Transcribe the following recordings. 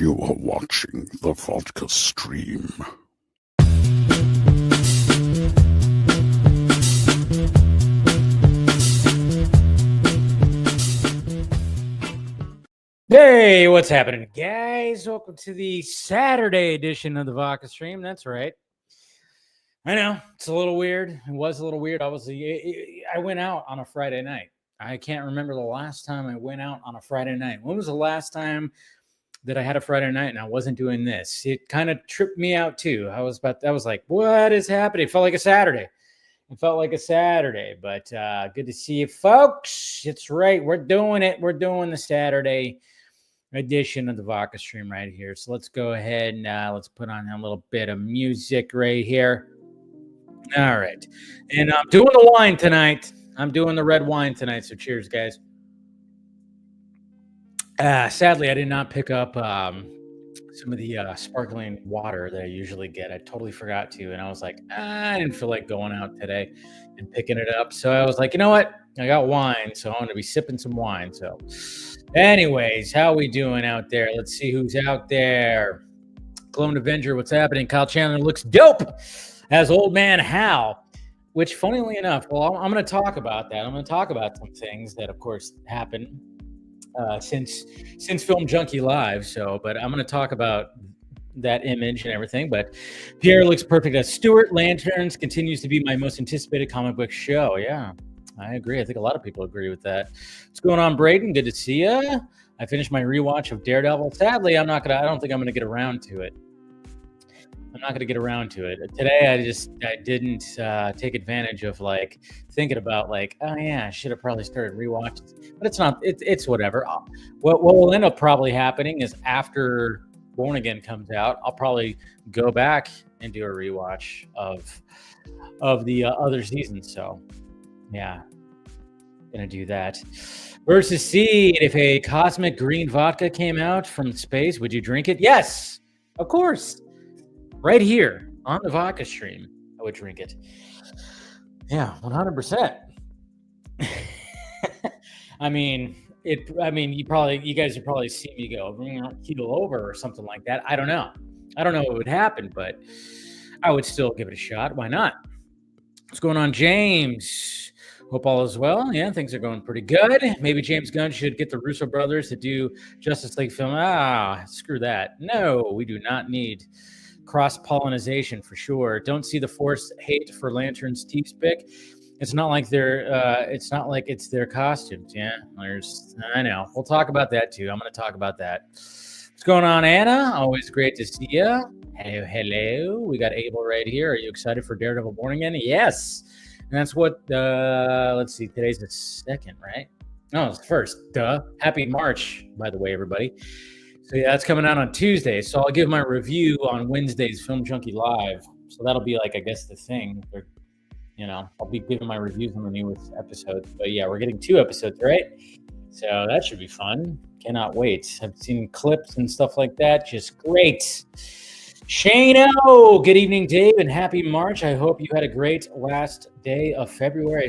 You are watching the Vodka stream. Hey, what's happening, guys? Welcome to the Saturday edition of the Vodka stream. That's right. I know it's a little weird. It was a little weird. I went out on a Friday night. I can't remember the last time I went out on a Friday night. When was the last time that I had a Friday night and I wasn't doing this? It kind of tripped me out too. I was like, what is happening? It felt like a Saturday. But good to see you, folks. It's right. We're doing it. We're doing the Saturday edition of the Vodka stream right here. So let's go ahead and let's put on a little bit of music right here. All right. And I'm doing the wine tonight. I'm doing the red wine tonight. So cheers, guys. Sadly, I did not pick up some of the sparkling water that I usually get. I totally forgot to. And I was like, I didn't feel like going out today and picking it up. So I was like, you know what? I got wine. So I'm going to be sipping some wine. So anyways, how we doing out there? Let's see who's out there. Clone Avenger, what's happening? Kyle Chandler looks dope as Old Man Hal, which funnily enough, well, I'm going to talk about that. I'm going to talk about some things that, of course, happened since Film Junkie Live. So, but I'm going to talk about that image and everything. But Pierre looks perfect as Stuart. Lanterns continues to be my most anticipated comic book show. Yeah, I agree. I think a lot of people agree with that. What's going on, Braden? Good to see you. I finished my rewatch of Daredevil. Sadly, I don't think I'm going to get around to it. Today, I didn't take advantage of like thinking about like, oh yeah, I should have probably started rewatching. But it's not. It's whatever. What will end up probably happening is after Born Again comes out, I'll probably go back and do a rewatch of the other seasons. So yeah, gonna do that. Versus Seed, if a cosmic green vodka came out from space, would you drink it? Yes, of course. Right here on the Vodka stream, I would drink it. Yeah, 100%. You guys would probably see me go keel over or something like that. I don't know what would happen, but I would still give it a shot. Why not? What's going on, James? Hope all is well. Yeah, things are going pretty good. Maybe James Gunn should get the Russo brothers to do Justice League film. Screw that. No, we do not need cross-pollination for sure. Don't see the forced hate for Lantern's teeth pick. It's not like it's their costumes. Yeah, I know. We'll talk about that too. I'm going to talk about that. What's going on, Anna? Always great to see you. Hello. We got Abel right here. Are you excited for Daredevil Born Again? Yes. And that's what, let's see, today's the 2nd, right? No, it's the 1st. Duh. Happy March, by the way, everybody. So yeah, that's coming out on Tuesday. So I'll give my review on Wednesday's Film Junkie Live. So that'll be like, I guess, the thing. I'll be giving my reviews on the newest episodes. But yeah, we're getting 2 episodes, right? So that should be fun. Cannot wait. I've seen clips and stuff like that. Just great. Shano, good evening, Dave, and happy March. I hope you had a great last day of February.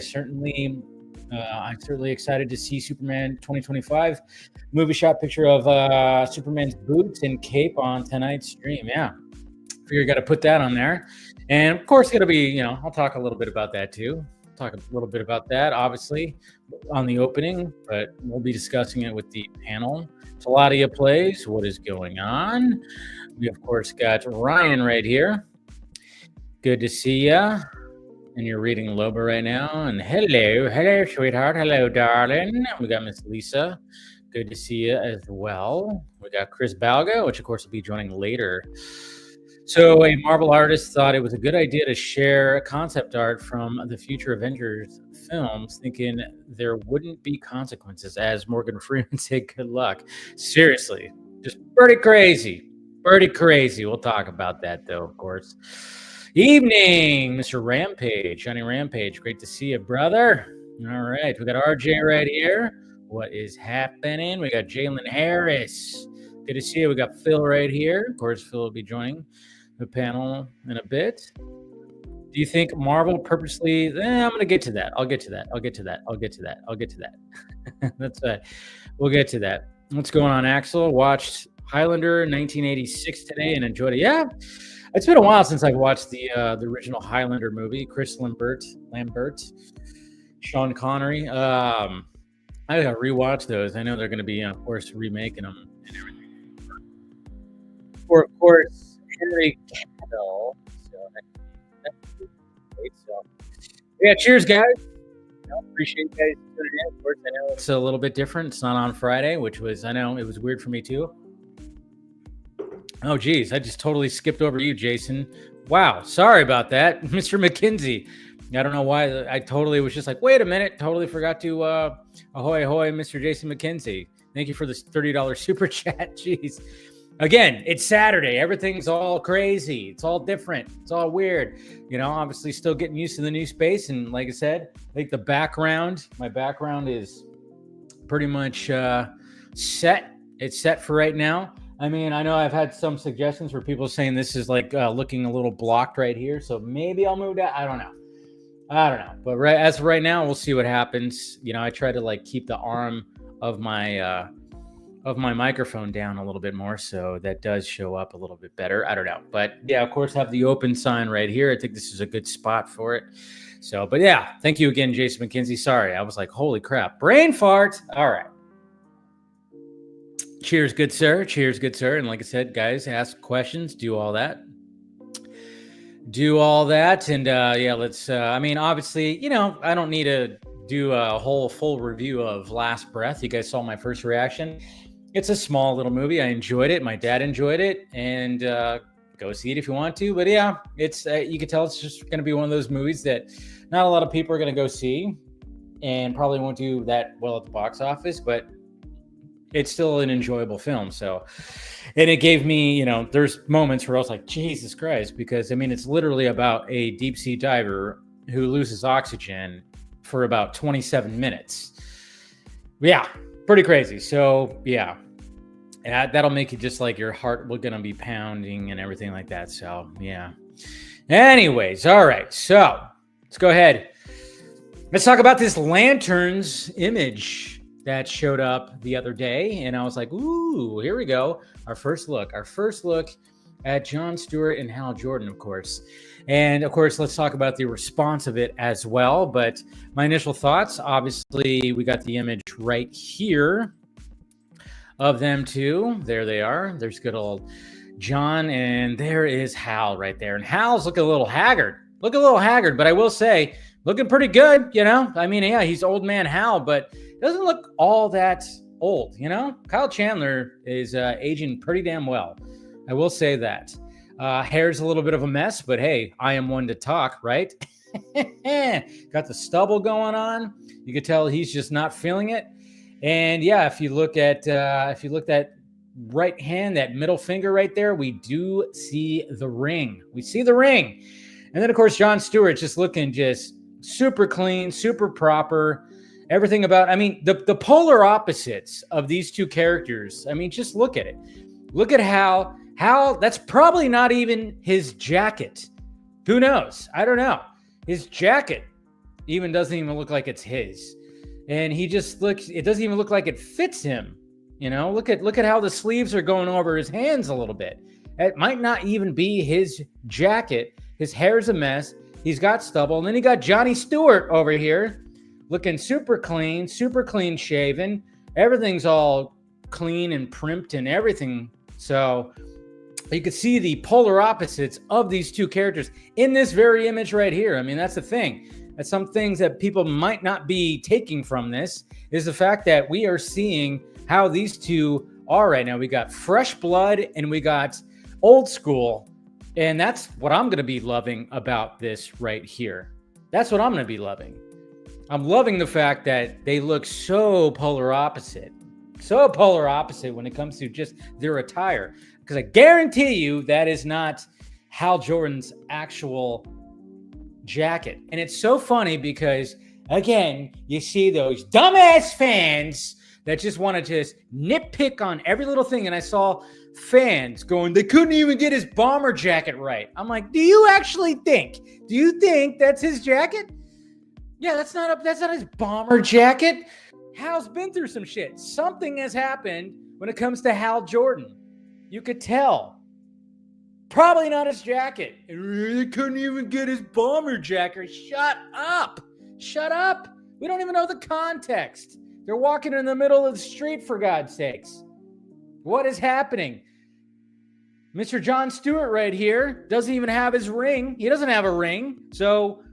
I'm certainly excited to see Superman 2025 movie shot picture of Superman's boots and cape on tonight's stream. Yeah, figure you got to put that on there. And of course, it'll be, I'll talk a little bit about that too. Talk a little bit about that, obviously, on the opening, but we'll be discussing it with the panel. Taladia plays. What is going on? We, of course, got Ryan right here. Good to see ya. And you're reading Loba right now. And hello, sweetheart. Hello, darling. We got Miss Lisa. Good to see you as well. We got Chris Balga, which, of course, will be joining later. So a Marvel artist thought it was a good idea to share concept art from the future Avengers films, thinking there wouldn't be consequences, as Morgan Freeman said, good luck. Seriously, just pretty crazy. We'll talk about that, though, of course. Evening, Mr. Rampage, Johnny Rampage. Great to see you, brother. All right, we got RJ right here. What is happening? We got Jalen Harris. Good to see you. We got Phil right here. Of course, Phil will be joining the panel in a bit. Do you think Marvel purposely? I'm going to get to that. I'll get to that. That's right. We'll get to that. What's going on, Axel? Watched Highlander 1986 today and enjoyed it. Yeah, it's been a while since I've watched the original Highlander movie. Chris Lambert, Sean Connery. I gotta rewatch those. I know they're going to be, of course, remaking them and everything. Or, of course, Henry Cavill. So that's great. So, yeah, cheers, guys. Appreciate you guys tuning in. Of course, I know it's a little bit different. It's not on Friday, which was, I know it was weird for me too. Oh, geez, I just totally skipped over you, Jason. Wow, sorry about that, Mr. McKinsey. I don't know why. I totally was just like, wait a minute, totally forgot to ahoy, ahoy, Mr. Jason McKinsey. Thank you for this $30 super chat. Jeez. Again, it's Saturday. Everything's all crazy. It's all different. It's all weird. You know, obviously still getting used to the new space. And like I said, I think my background is pretty much set. It's set for right now. I mean, I know I've had some suggestions for people saying this is like looking a little blocked right here. So maybe I'll move that. I don't know. But as of right now, we'll see what happens. You know, I try to like keep the arm of my microphone down a little bit more, so that does show up a little bit better. I don't know. But yeah, of course, have the open sign right here. I think this is a good spot for it. So, but yeah, thank you again, Jason McKinsey. Sorry, I was like, holy crap, brain fart. All right. Cheers, good sir. Cheers, good sir. And like I said, guys, ask questions, do all that. And yeah, let's, I mean, obviously, you know, I don't need to do a whole full review of Last Breath. You guys saw my first reaction. It's a small little movie. I enjoyed it. My dad enjoyed it. And go see it if you want to. But yeah, it's, you can tell it's just going to be one of those movies that not a lot of people are going to go see and probably won't do that well at the box office, but it's still an enjoyable film. So, and it gave me, you know, there's moments where I was like, Jesus Christ, because I mean, it's literally about a deep sea diver who loses oxygen for about 27 minutes. Yeah, pretty crazy. So yeah, that'll make you just like your heart will gonna be pounding and everything like that. So yeah. Anyways, all right. So let's go ahead. Let's talk about this Lanterns image that showed up the other day, and I was like, ooh, here we go. Our first look at Jon Stewart and Hal Jordan, of course. And of course, let's talk about the response of it as well. But my initial thoughts, obviously, we got the image right here of them two. There they are. There's good old Jon, and there is Hal right there. And Hal's looking a little haggard. But I will say, looking pretty good, you know? I mean, yeah, he's old man Hal, but doesn't look all that old, you know? Kyle Chandler is aging pretty damn well. I will say that. Hair's a little bit of a mess, but hey, I am one to talk, right? Got the stubble going on. You can tell he's just not feeling it. And yeah, if you look at right hand, that middle finger right there, we do see the ring. And then of course, Jon Stewart just looking just super clean, super proper. Everything about, I mean, the polar opposites of these two characters. I mean, just look at it. Look at Hal. That's probably not even his jacket. Who knows? I don't know. His jacket even doesn't even look like it's his. And he just looks, it doesn't even look like it fits him. You know, look at how the sleeves are going over his hands a little bit. It might not even be his jacket. His hair's a mess. He's got stubble. And then you got Johnny Stewart over here looking super clean shaven. Everything's all clean and primped and everything. So you could see the polar opposites of these two characters in this very image right here. I mean, that's the thing. That's some things that people might not be taking from this is the fact that we are seeing how these two are right now. We got fresh blood and we got old school. And that's what I'm going to be loving about this right here. That's what I'm going to be loving. I'm loving the fact that they look so polar opposite when it comes to just their attire. Because I guarantee you that is not Hal Jordan's actual jacket. And it's so funny because, again, you see those dumbass fans that just want to just nitpick on every little thing. And I saw fans going, they couldn't even get his bomber jacket right. I'm like, do you think that's his jacket? Yeah, that's not his bomber jacket. Hal's been through some shit. Something has happened when it comes to Hal Jordan. You could tell. Probably not his jacket. He couldn't even get his bomber jacket. Shut up. Shut up. We don't even know the context. They're walking in the middle of the street, for God's sakes. What is happening? Mr. Jon Stewart right here doesn't even have his ring. He doesn't have a ring. So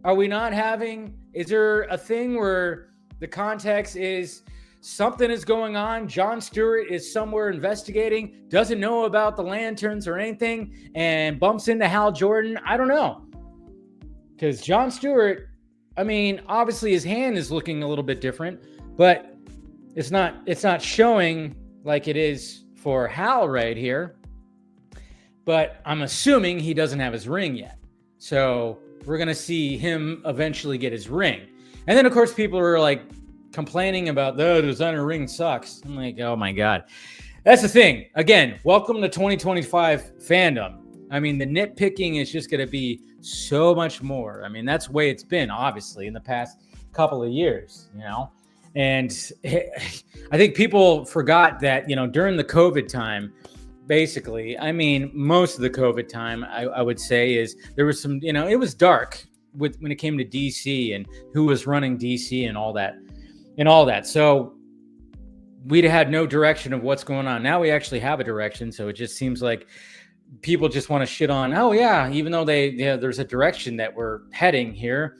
are we not having, is there a thing where the context is something is going on? Jon Stewart is somewhere investigating, doesn't know about the lanterns or anything, and bumps into Hal Jordan. I don't know. Because Jon Stewart, I mean, obviously his hand is looking a little bit different, but it's not showing like it is for Hal right here. But I'm assuming he doesn't have his ring yet. So we're going to see him eventually get his ring. And then, of course, people are like complaining about the designer ring sucks. I'm like, oh, my God. That's the thing. Again, welcome to 2025 fandom. I mean, the nitpicking is just going to be so much more. I mean, that's the way it's been, obviously, in the past couple of years, you know. And I think people forgot that, you know, during the COVID time, basically, I mean, most of the COVID time, I would say, is there was some, you know, it was dark when it came to DC and who was running DC and all that. So we'd had no direction of what's going on. Now we actually have a direction. So it just seems like people just want to shit on, oh yeah, even though there's a direction that we're heading here,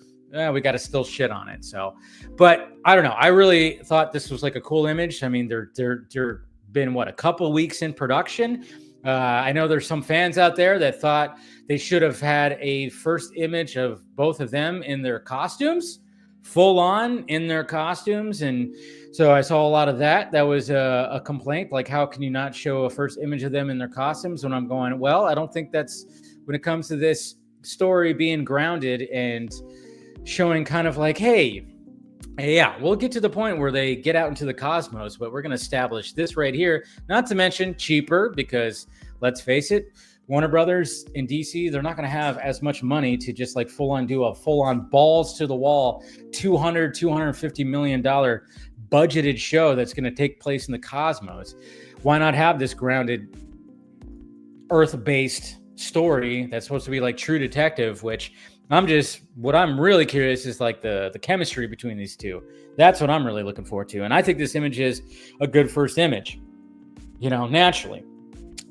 we got to still shit on it. So, but I don't know. I really thought this was like a cool image. I mean, they're been a couple weeks in production. I know there's some fans out there that thought they should have had a first image of both of them in their costumes, full on in their costumes. And so I saw a lot of that. That was a complaint. Like, how can you not show a first image of them in their costumes? When I'm going, well, I don't think that's when it comes to this story being grounded and showing kind of like, hey, yeah, we'll get to the point where they get out into the cosmos, but we're going to establish this right here. Not to mention cheaper, because let's face it, Warner Brothers in DC, they're not going to have as much money to just like do a full on balls to the wall, $250 million budgeted show that's going to take place in the cosmos. Why not have this grounded Earth-based story that's supposed to be like True Detective, which what I'm really curious is like the chemistry between these two. That's what I'm really looking forward to. And I think this image is a good first image, you know, naturally.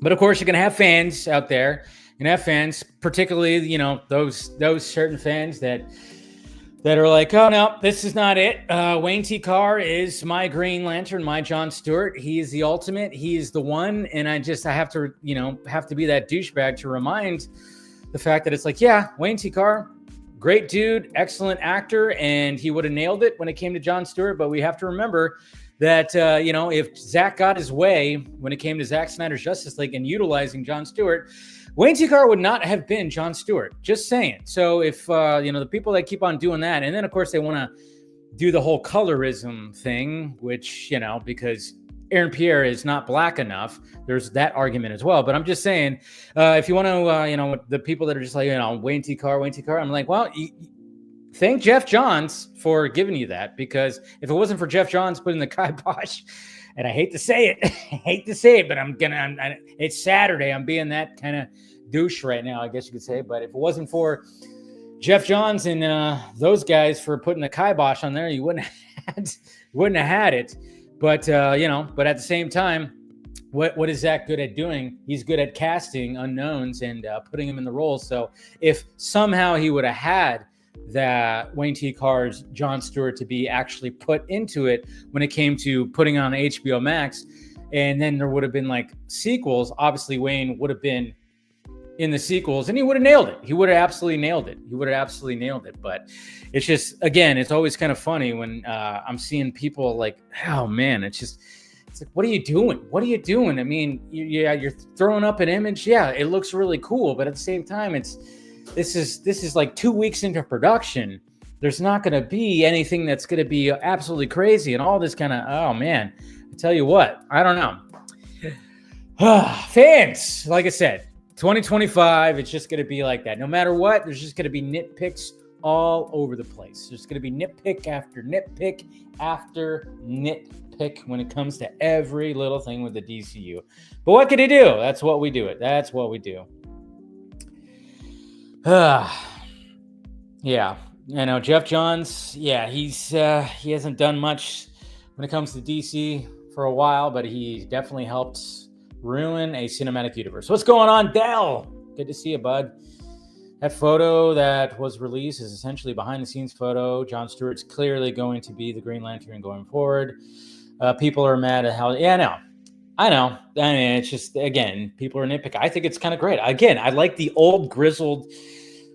But of course, you're going to have fans out there. You're going to have fans, particularly, you know, those certain fans that are like, oh, no, this is not it. Wayne T. Carr is my Green Lantern, my Jon Stewart. He is the ultimate. He is the one. And I have to be that douchebag to remind the fact that it's like, yeah, Wayne T. Carr, great dude, excellent actor, and he would have nailed it when it came to Jon Stewart. But we have to remember that, you know, if Zack got his way when it came to Zack Snyder's Justice League and utilizing Jon Stewart, Wayne T. Carr would not have been Jon Stewart. Just saying. So if, you know, the people that keep on doing that, and then, of course, they want to do the whole colorism thing, which, you know, because Aaron Pierre is not black enough. There's that argument as well. But I'm just saying, if you want to, you know, the people that are just like, you know, Wayne T. Carr, I'm like, well, thank Jeff Johns for giving you that, because if it wasn't for Jeff Johns putting the kibosh, and I hate to say it, but it's Saturday. I'm being that kind of douche right now, I guess you could say. But if it wasn't for Jeff Johns and those guys for putting the kibosh on there, you wouldn't have had it. But, you know, but at the same time, what is Zack good at doing? He's good at casting unknowns and putting them in the roles. So if somehow he would have had that Wayne T. Carr's Jon Stewart to be actually put into it when it came to putting on HBO Max, and then there would have been like sequels, obviously Wayne would have been in the sequels and he would have nailed it. He would have absolutely nailed it. But it's just, again, it's always kind of funny when I'm seeing people like, oh man, it's like, what are you doing? I mean, you're throwing up an image. Yeah, it looks really cool. But at the same time, this is like 2 weeks into production. There's not going to be anything that's going to be absolutely crazy and all this kind of, oh man, I tell you what, I don't know. Fans, like I said, 2025, it's just going to be like that. No matter what, there's just going to be nitpicks all over the place. There's going to be nitpick after nitpick after nitpick. nitpick when it comes to every little thing with the DCU. But what can you do? That's what we do. That's what we do. Yeah, I know Jeff Johns. Yeah, he hasn't done much when it comes to DC for a while, but he definitely helped ruin a cinematic universe. What's going on, Dell? Good to see you, bud. That photo that was released is essentially behind-the-scenes photo. Jon Stewart's clearly going to be the Green Lantern going forward. People are mad at how... Yeah, I know. I mean, it's just, again, people are nitpicking. I think it's kind of great. Again, I like the old, grizzled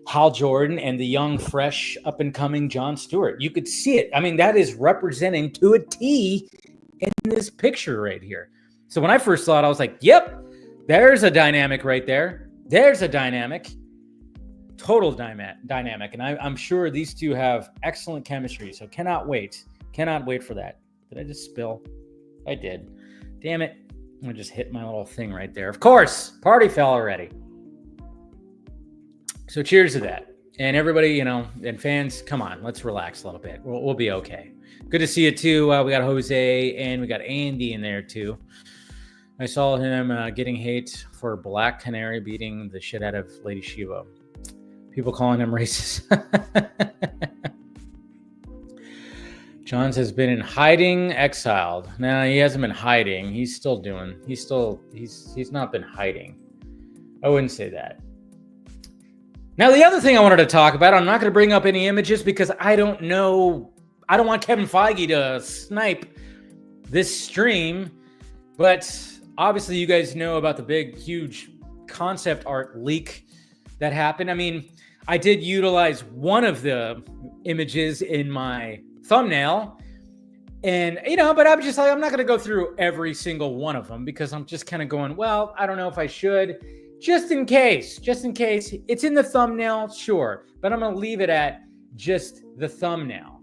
Hal Jordan and the young, fresh, up-and-coming Jon Stewart. You could see it. I mean, that is representing to a T in this picture right here. So when I first saw it, I was like, yep, there's a dynamic right there. There's a dynamic. Total dynamic. And I'm sure these two have excellent chemistry. So cannot wait for that. Did I just spill? I did. Damn it. I'm going to just hit my little thing right there. Of course, party fell already. So cheers to that. And everybody, and fans, come on, let's relax a little bit. We'll be okay. Good to see you too. We got Jose and we got Andy in there too. I saw him getting hate for Black Canary beating the shit out of Lady Shiva. People calling him racist. Johns has been in hiding, exiled. No, he hasn't been hiding. He's not been hiding. I wouldn't say that. Now, the other thing I wanted to talk about, I'm not going to bring up any images because I don't know. I don't want Kevin Feige to snipe this stream, but obviously you guys know about the big, huge concept art leak that happened. I mean, I did utilize one of the images in my thumbnail and, but I'm just like, I'm not going to go through every single one of them because I'm just kind of going, well, I don't know if I should, just in case it's in the thumbnail. Sure. But I'm going to leave it at just the thumbnail.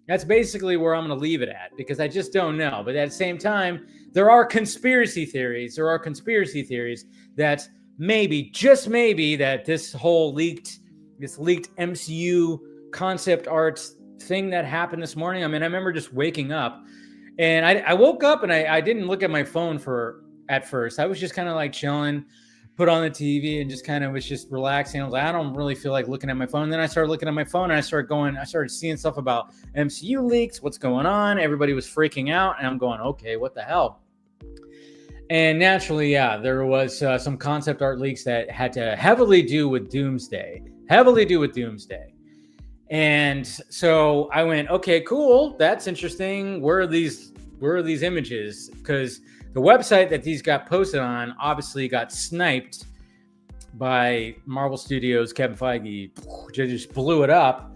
That's basically where I'm going to leave it at because I just don't know. But at the same time, there are conspiracy theories that maybe, just maybe, that this whole leaked MCU concept art thing that happened this morning. I mean, I remember just waking up and I woke up and I didn't look at my phone at first. I was just kind of like chilling, put on the TV and just kind of was just relaxing. I was like, I don't really feel like looking at my phone. And then I started looking at my phone and I started seeing stuff about MCU leaks, what's going on. Everybody was freaking out and I'm going, okay, what the hell? And naturally, yeah, there was some concept art leaks that had to heavily do with Doomsday. And so I went, okay, cool. That's interesting. Where are these images? Because the website that these got posted on obviously got sniped by Marvel Studios. Kevin Feige just blew it up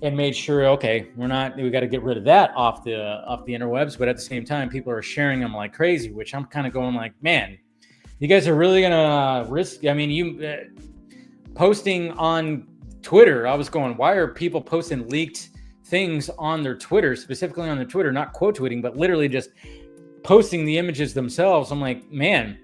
and made sure, okay, we got to get rid of that off the interwebs. But at the same time, people are sharing them like crazy, which I'm kind of going like, man, you guys are really going to risk. I mean, you posting on Twitter, I was going, why are people posting leaked things on their Twitter, specifically on their Twitter, not quote tweeting, but literally just posting the images themselves? I'm like, man,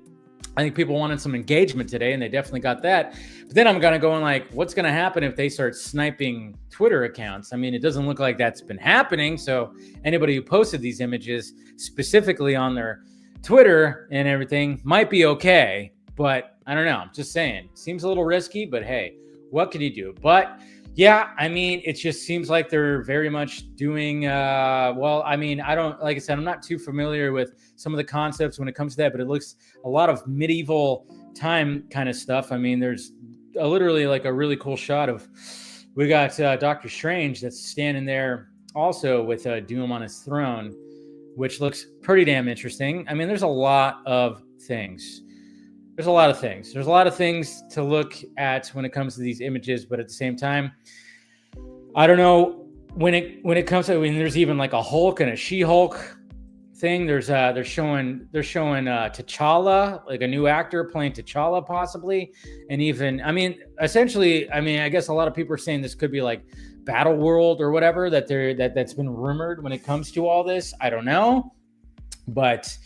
I think people wanted some engagement today, and they definitely got that. But then I'm gonna go and like, what's gonna happen if they start sniping Twitter accounts? I mean, it doesn't look like that's been happening. So anybody who posted these images specifically on their Twitter and everything might be okay, but I don't know. I'm just saying, seems a little risky, but hey, what can you do? But yeah, I mean, it just seems like they're very much doing, well, I mean, like I said, I'm not too familiar with some of the concepts when it comes to that, but it looks a lot of medieval time kind of stuff. I mean, there's literally like a really cool shot of, we got Doctor Strange that's standing there also with Doom on his throne, which looks pretty damn interesting. I mean, there's a lot of things. There's a lot of things to look at when it comes to these images, but at the same time, I don't know when it comes to, I mean, there's even like a Hulk and a She-Hulk thing. They're showing T'Challa, like a new actor playing T'Challa possibly, and even, I mean, essentially, I mean, I guess a lot of people are saying this could be like Battle World or whatever that's been rumored when it comes to all this. I don't know, but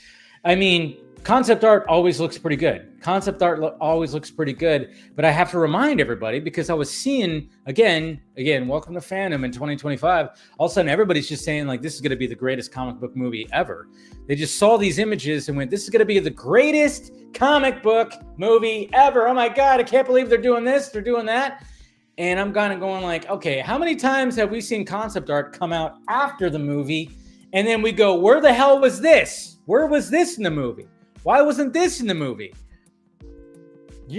I mean, concept art always looks pretty good. Always looks pretty good. But I have to remind everybody, because I was seeing, again, welcome to fandom in 2025. All of a sudden, everybody's just saying, like, this is going to be the greatest comic book movie ever. They just saw these images and went, this is going to be the greatest comic book movie ever. Oh my God, I can't believe they're doing this, they're doing that. And I'm kind of going like, okay, how many times have we seen concept art come out after the movie? And then we go, where the hell was this? Where was this in the movie? Why wasn't this in the movie?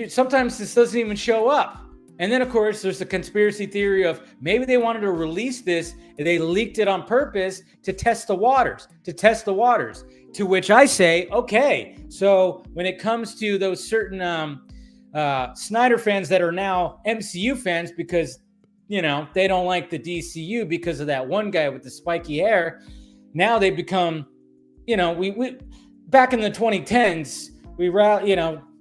Sometimes this doesn't even show up. And then, of course, there's the conspiracy theory of maybe they wanted to release this and they leaked it on purpose to test the waters, To which I say, okay, so when it comes to those certain Snyder fans that are now MCU fans because, they don't like the DCU because of that one guy with the spiky hair, now they become, we back in the 2010s,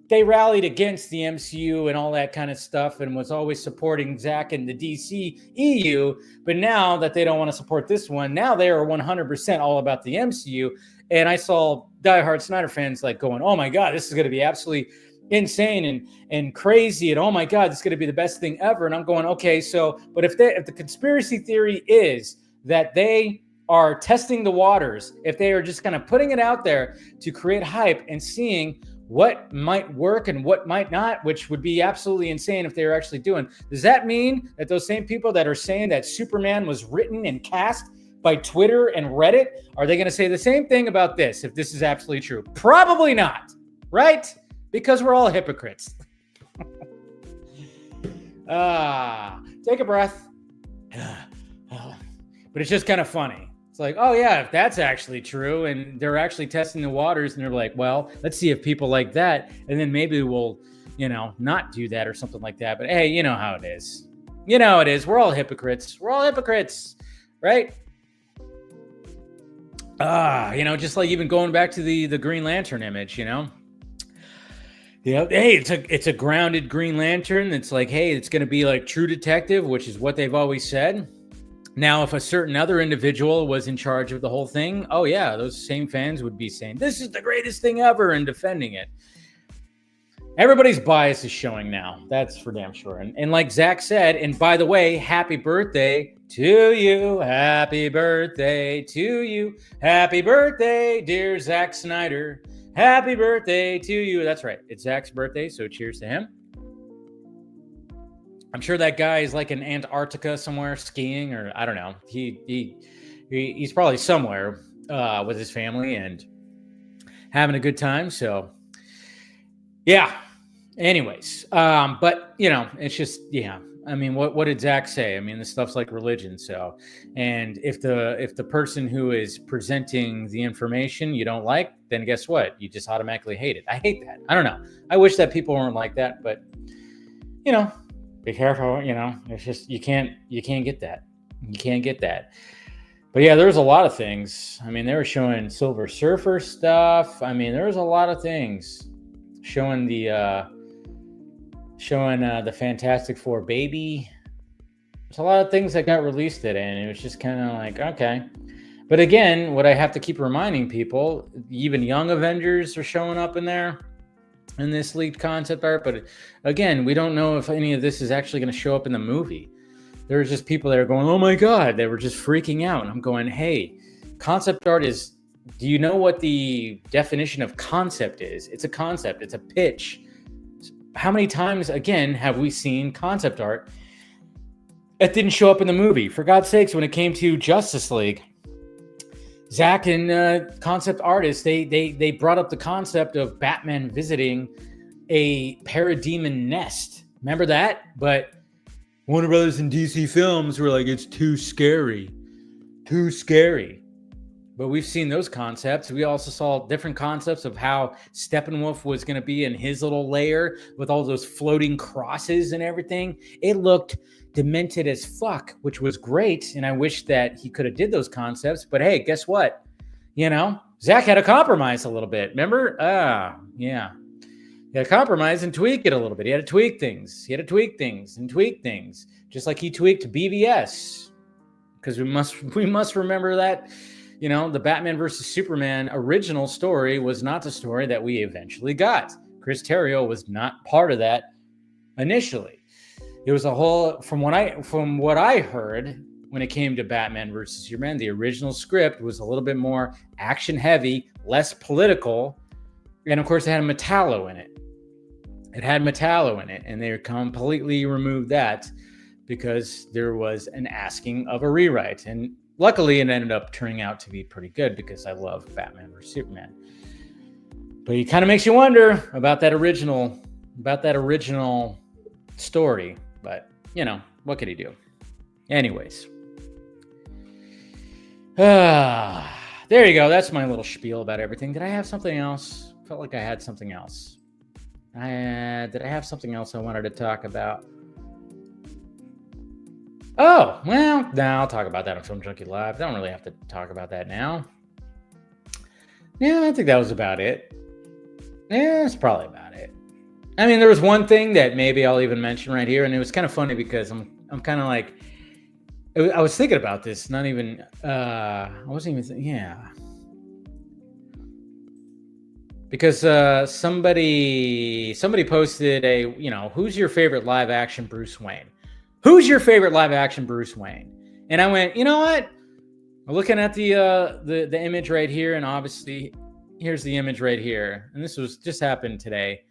they rallied against the MCU and all that kind of stuff and was always supporting Zack and the DC EU. But now that they don't want to support this one, now they are 100% all about the MCU. And I saw diehard Snyder fans like going, oh my God, this is going to be absolutely insane and crazy. And oh my God, this is going to be the best thing ever. And I'm going, okay, so, but if the conspiracy theory is that they are testing the waters, if they are just kind of putting it out there to create hype and seeing what might work and what might not, which would be absolutely insane if they were actually doing. Does that mean that those same people that are saying that Superman was written and cast by Twitter and Reddit, are they going to say the same thing about this if this is absolutely true? Probably not, right? Because we're all hypocrites. Take a breath. But it's just kind of funny. It's like, oh yeah, if that's actually true and they're actually testing the waters and they're like, well, let's see if people like that. And then maybe we'll, not do that or something like that. But hey, you know how it is. We're all hypocrites. Right? Just like even going back to the Green Lantern image, hey, it's a grounded Green Lantern. It's like, hey, it's going to be like True Detective, which is what they've always said. Now, if a certain other individual was in charge of the whole thing, oh yeah, those same fans would be saying, this is the greatest thing ever and defending it. Everybody's bias is showing now. That's for damn sure. And like Zach said, and by the way, happy birthday to you. Happy birthday to you. Happy birthday, dear Zack Snyder. Happy birthday to you. That's right. It's Zach's birthday, so cheers to him. I'm sure that guy is like in Antarctica somewhere skiing, or I don't know. He's probably somewhere with his family and having a good time. So, yeah. Anyways, but it's just I mean, what did Zach say? I mean, this stuff's like religion. So, and if the person who is presenting the information you don't like, then guess what? You just automatically hate it. I hate that. I don't know. I wish that people weren't like that, but be careful, it's just, you can't get that. You can't get that. But yeah, there was a lot of things. I mean, they were showing Silver Surfer stuff. I mean, there was a lot of things showing the Fantastic Four baby. There's a lot of things that got released today, and it was just kind of like, okay. But again, what I have to keep reminding people, even young Avengers are showing up in there. In this leaked concept art, but again, we don't know if any of this is actually going to show up in the movie. There's just people that are going, oh my God, they were just freaking out. And I'm going, hey, concept art is, do you know what the definition of concept is? It's a concept, it's a pitch. How many times, again, have we seen concept art that didn't show up in the movie? For God's sakes, when it came to Justice League, Zach and concept artists, they brought up the concept of Batman visiting a parademon nest. Remember that? But Warner Brothers and DC Films were like, it's too scary. Too scary. But we've seen those concepts. We also saw different concepts of how Steppenwolf was going to be in his little lair with all those floating crosses and everything. It looked demented as fuck, which was great. And I wish that he could have did those concepts. But hey, guess what? Zach had to compromise a little bit. Remember? Yeah. He had to compromise and tweak it a little bit. He had to tweak things. He had to tweak things and tweak things. Just like he tweaked BVS. Because we must remember that, the Batman versus Superman original story was not the story that we eventually got. Chris Terrio was not part of that initially. It was a whole, from what I heard, when it came to Batman versus Superman, the original script was a little bit more action heavy, less political, and of course it had Metallo in it. And they completely removed that because there was an asking of a rewrite. And luckily, it ended up turning out to be pretty good because I love Batman vs Superman. But it kind of makes you wonder about that original story. But what could he do? Anyways, there you go. That's my little spiel about everything. Did I have something else? Felt like I had something else. Did I have something else I wanted to talk about? Oh, well, now I'll talk about that on Film Junkie Live. I don't really have to talk about that now. Yeah, I think that was about it. Yeah, that's probably about it. I mean, there was one thing that maybe I'll even mention right here, and it was kind of funny because I'm kind of like, I was thinking about this, not even, I wasn't even thinking, yeah. Because somebody posted a, who's your favorite live action Bruce Wayne? Who's your favorite live action Bruce Wayne? And I went, you know what? I'm looking at the image right here, and obviously here's the image right here. And this just happened today.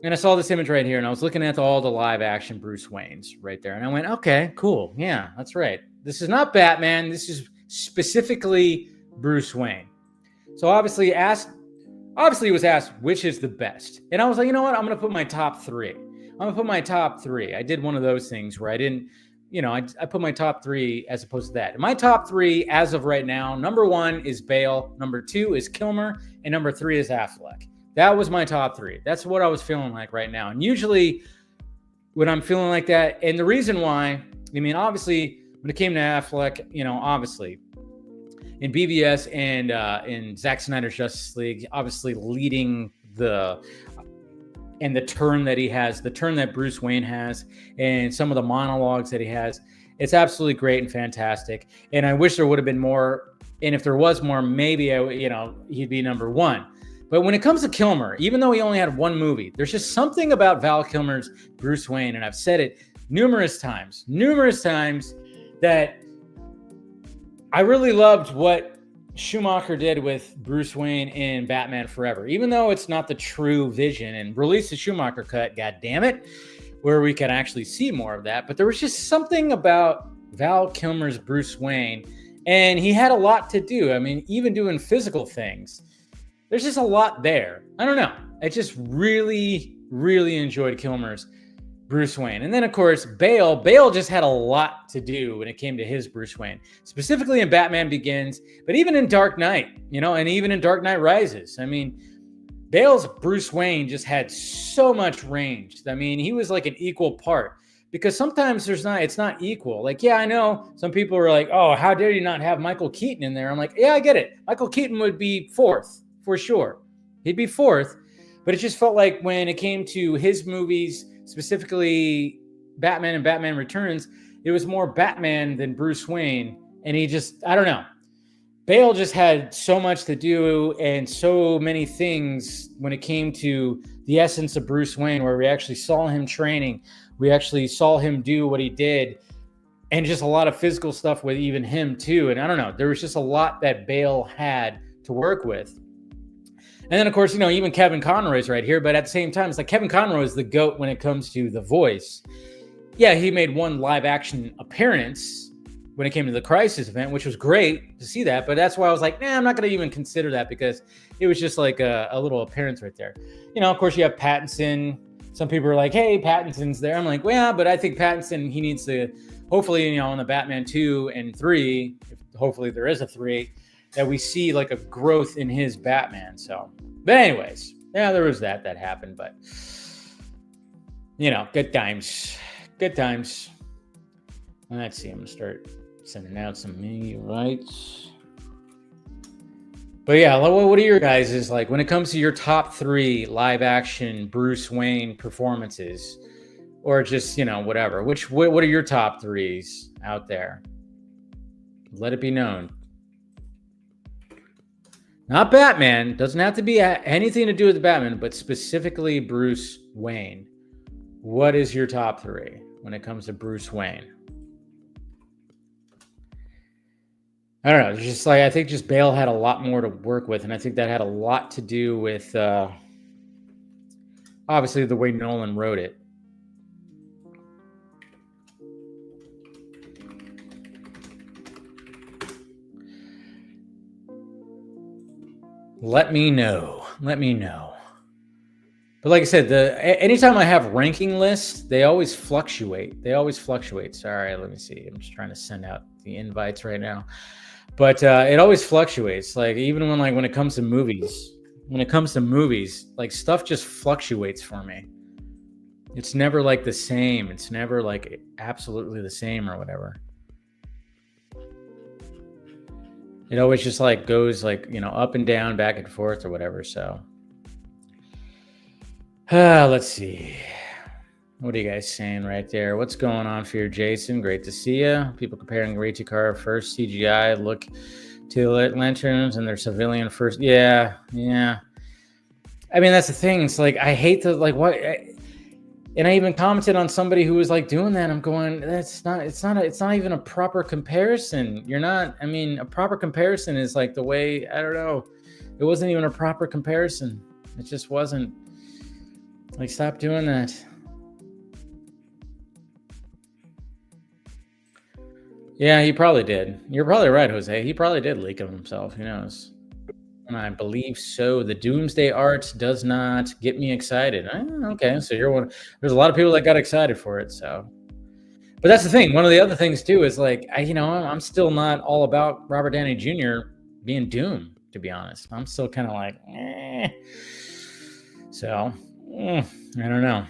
And I saw this image right here, and I was looking at all the live action Bruce Waynes right there. And I went, okay, cool. Yeah, that's right. This is not Batman. This is specifically Bruce Wayne. So obviously it was asked, which is the best? And I was like, you know what? I'm going to put my top three. I did one of those things where I didn't, I put my top three as opposed to that. And my top three as of right now, number 1 is Bale, number 2 is Kilmer, and number 3 is Affleck. That was my top 3. That's what I was feeling like right now. And usually when I'm feeling like that, and the reason why, obviously when it came to Affleck, obviously in BVS and in Zack Snyder's Justice League, obviously leading the turn that he has, the turn that Bruce Wayne has, and some of the monologues that he has, it's absolutely great and fantastic. And I wish there would have been more. And if there was more, maybe he'd be number 1. But when it comes to Kilmer, even though he only had one movie, there's just something about Val Kilmer's Bruce Wayne, and I've said it numerous times, that I really loved what Schumacher did with Bruce Wayne in Batman Forever, even though it's not the true vision, and release the Schumacher cut, god damn it, where we can actually see more of that. But there was just something about Val Kilmer's Bruce Wayne, and he had a lot to do. Even doing physical things. There's just a lot there. I don't know. I just really, really enjoyed Kilmer's Bruce Wayne. And then, of course, Bale. Bale just had a lot to do when it came to his Bruce Wayne, specifically in Batman Begins, but even in Dark Knight, and even in Dark Knight Rises. Bale's Bruce Wayne just had so much range. He was like an equal part, because sometimes it's not equal. Like, yeah, I know some people are like, oh, how dare you not have Michael Keaton in there? I'm like, yeah, I get it. Michael Keaton would be 4th. For sure. He'd be 4th, but it just felt like when it came to his movies, specifically Batman and Batman Returns, it was more Batman than Bruce Wayne. And I don't know. Bale just had so much to do and so many things when it came to the essence of Bruce Wayne, where we actually saw him training. We actually saw him do what he did, and just a lot of physical stuff with even him too. And I don't know, there was just a lot that Bale had to work with. And then, of course, even Kevin Conroy's right here. But at the same time, it's like Kevin Conroy is the GOAT when it comes to the voice. Yeah, he made one live action appearance when it came to the Crisis event, which was great to see that. But that's why I was like, I'm not going to even consider that, because it was just like a little appearance right there. Of course, you have Pattinson. Some people are like, hey, Pattinson's there. I'm like, well, yeah, but I think Pattinson, he needs to, hopefully, in the Batman 2 and 3, hopefully there is a 3, that we see like a growth in his Batman. So, but anyways, yeah, there was that happened, but good times. Let's see, I'm gonna start sending out some media rights. But yeah, what are your guys' like when it comes to your top 3 live action Bruce Wayne performances, or just, whatever, what are your top 3s out there? Let it be known. Not Batman. Doesn't have to be anything to do with Batman, but specifically Bruce Wayne. What is your top 3 when it comes to Bruce Wayne? I don't know. It's just like, I think just Bale had a lot more to work with, and I think that had a lot to do with obviously the way Nolan wrote it. Let me know. Let me know. But like I said, anytime I have ranking lists, they always fluctuate. Sorry, let me see. I'm just trying to send out the invites right now. But it always fluctuates. Like even when it comes to movies, like stuff just fluctuates for me. It's never like the same. It's never like absolutely the same or whatever. It always just like goes like, up and down, back and forth or whatever. So let's see. What are you guys saying right there? What's going on for you, Jason? Great to see you. People comparing Ray Car first CGI look to lanterns and their civilian first. Yeah. I mean, that's the thing. It's like, I hate to like what. And I even commented on somebody who was like doing that. I'm going, it's not even a proper comparison. A proper comparison is like the way, I don't know. It wasn't even a proper comparison. It just wasn't. Like, stop doing that. Yeah, he probably did. You're probably right, Jose. He probably did leak him himself. Who knows? And I believe so. The Doomsday art does not get me excited. Okay, so you're one. There's a lot of people that got excited for it. So, but that's the thing. One of the other things too is like, I'm still not all about Robert Downey Jr. being Doom. To be honest, I'm still kind of like, So, I don't know.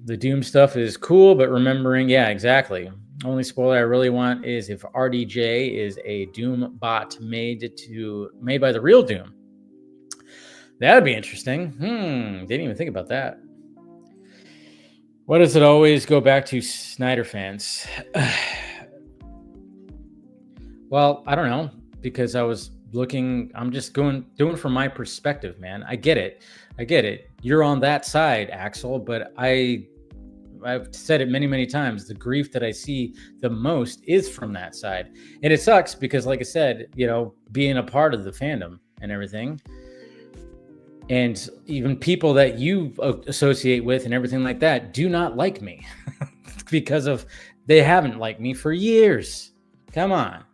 The Doom stuff is cool, but remembering, yeah, exactly. Only spoiler I really want is if RDJ is a Doom bot made by the real Doom. That would be interesting. Didn't even think about that. What does it always go back to, Snyder fans? Well, I don't know, because I was looking, I'm just doing from my perspective, man. I get it. You're on that side, Axel, but I've said it many, many times. The grief that I see the most is from that side. And it sucks because, like I said, being a part of the fandom and everything, and even people that you associate with and everything like that do not like me because they haven't liked me for years. Come on.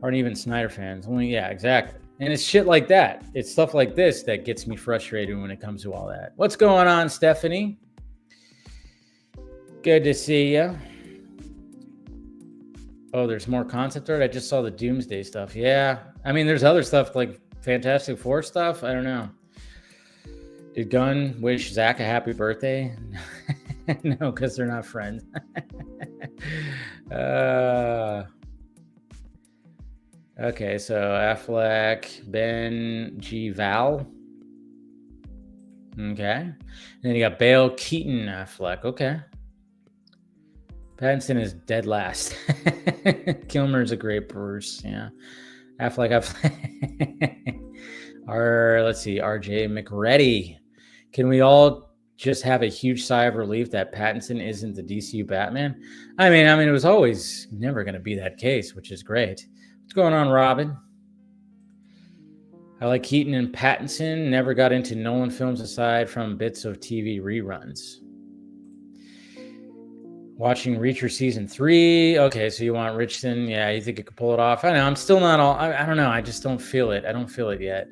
Aren't even Snyder fans. Yeah, exactly. And it's shit like that. It's stuff like this that gets me frustrated when it comes to all that. What's going on, Stephanie? Good to see you. Oh, there's more concept art? I just saw the Doomsday stuff. Yeah. I mean, there's other stuff like Fantastic Four stuff. I don't know. Did Gunn wish Zach a happy birthday? No, because they're not friends. Okay, so Affleck, Ben, G. Val. Okay. And then you got Bale, Keaton, Affleck. Okay. Pattinson is dead last. Kilmer's a great Bruce. Yeah. Affleck. Let's see. RJ McReady. Can we all just have a huge sigh of relief that Pattinson isn't the DCU Batman? I mean, it was always never going to be that case, which is great. What's going on, Robin? I like Keaton and Pattinson. Never got into Nolan films aside from bits of TV reruns. Watching Reacher season 3. Okay, so you want Richardson? Yeah, you think you could pull it off? I know. I'm still not all. I don't know. I just don't feel it. I don't feel it yet.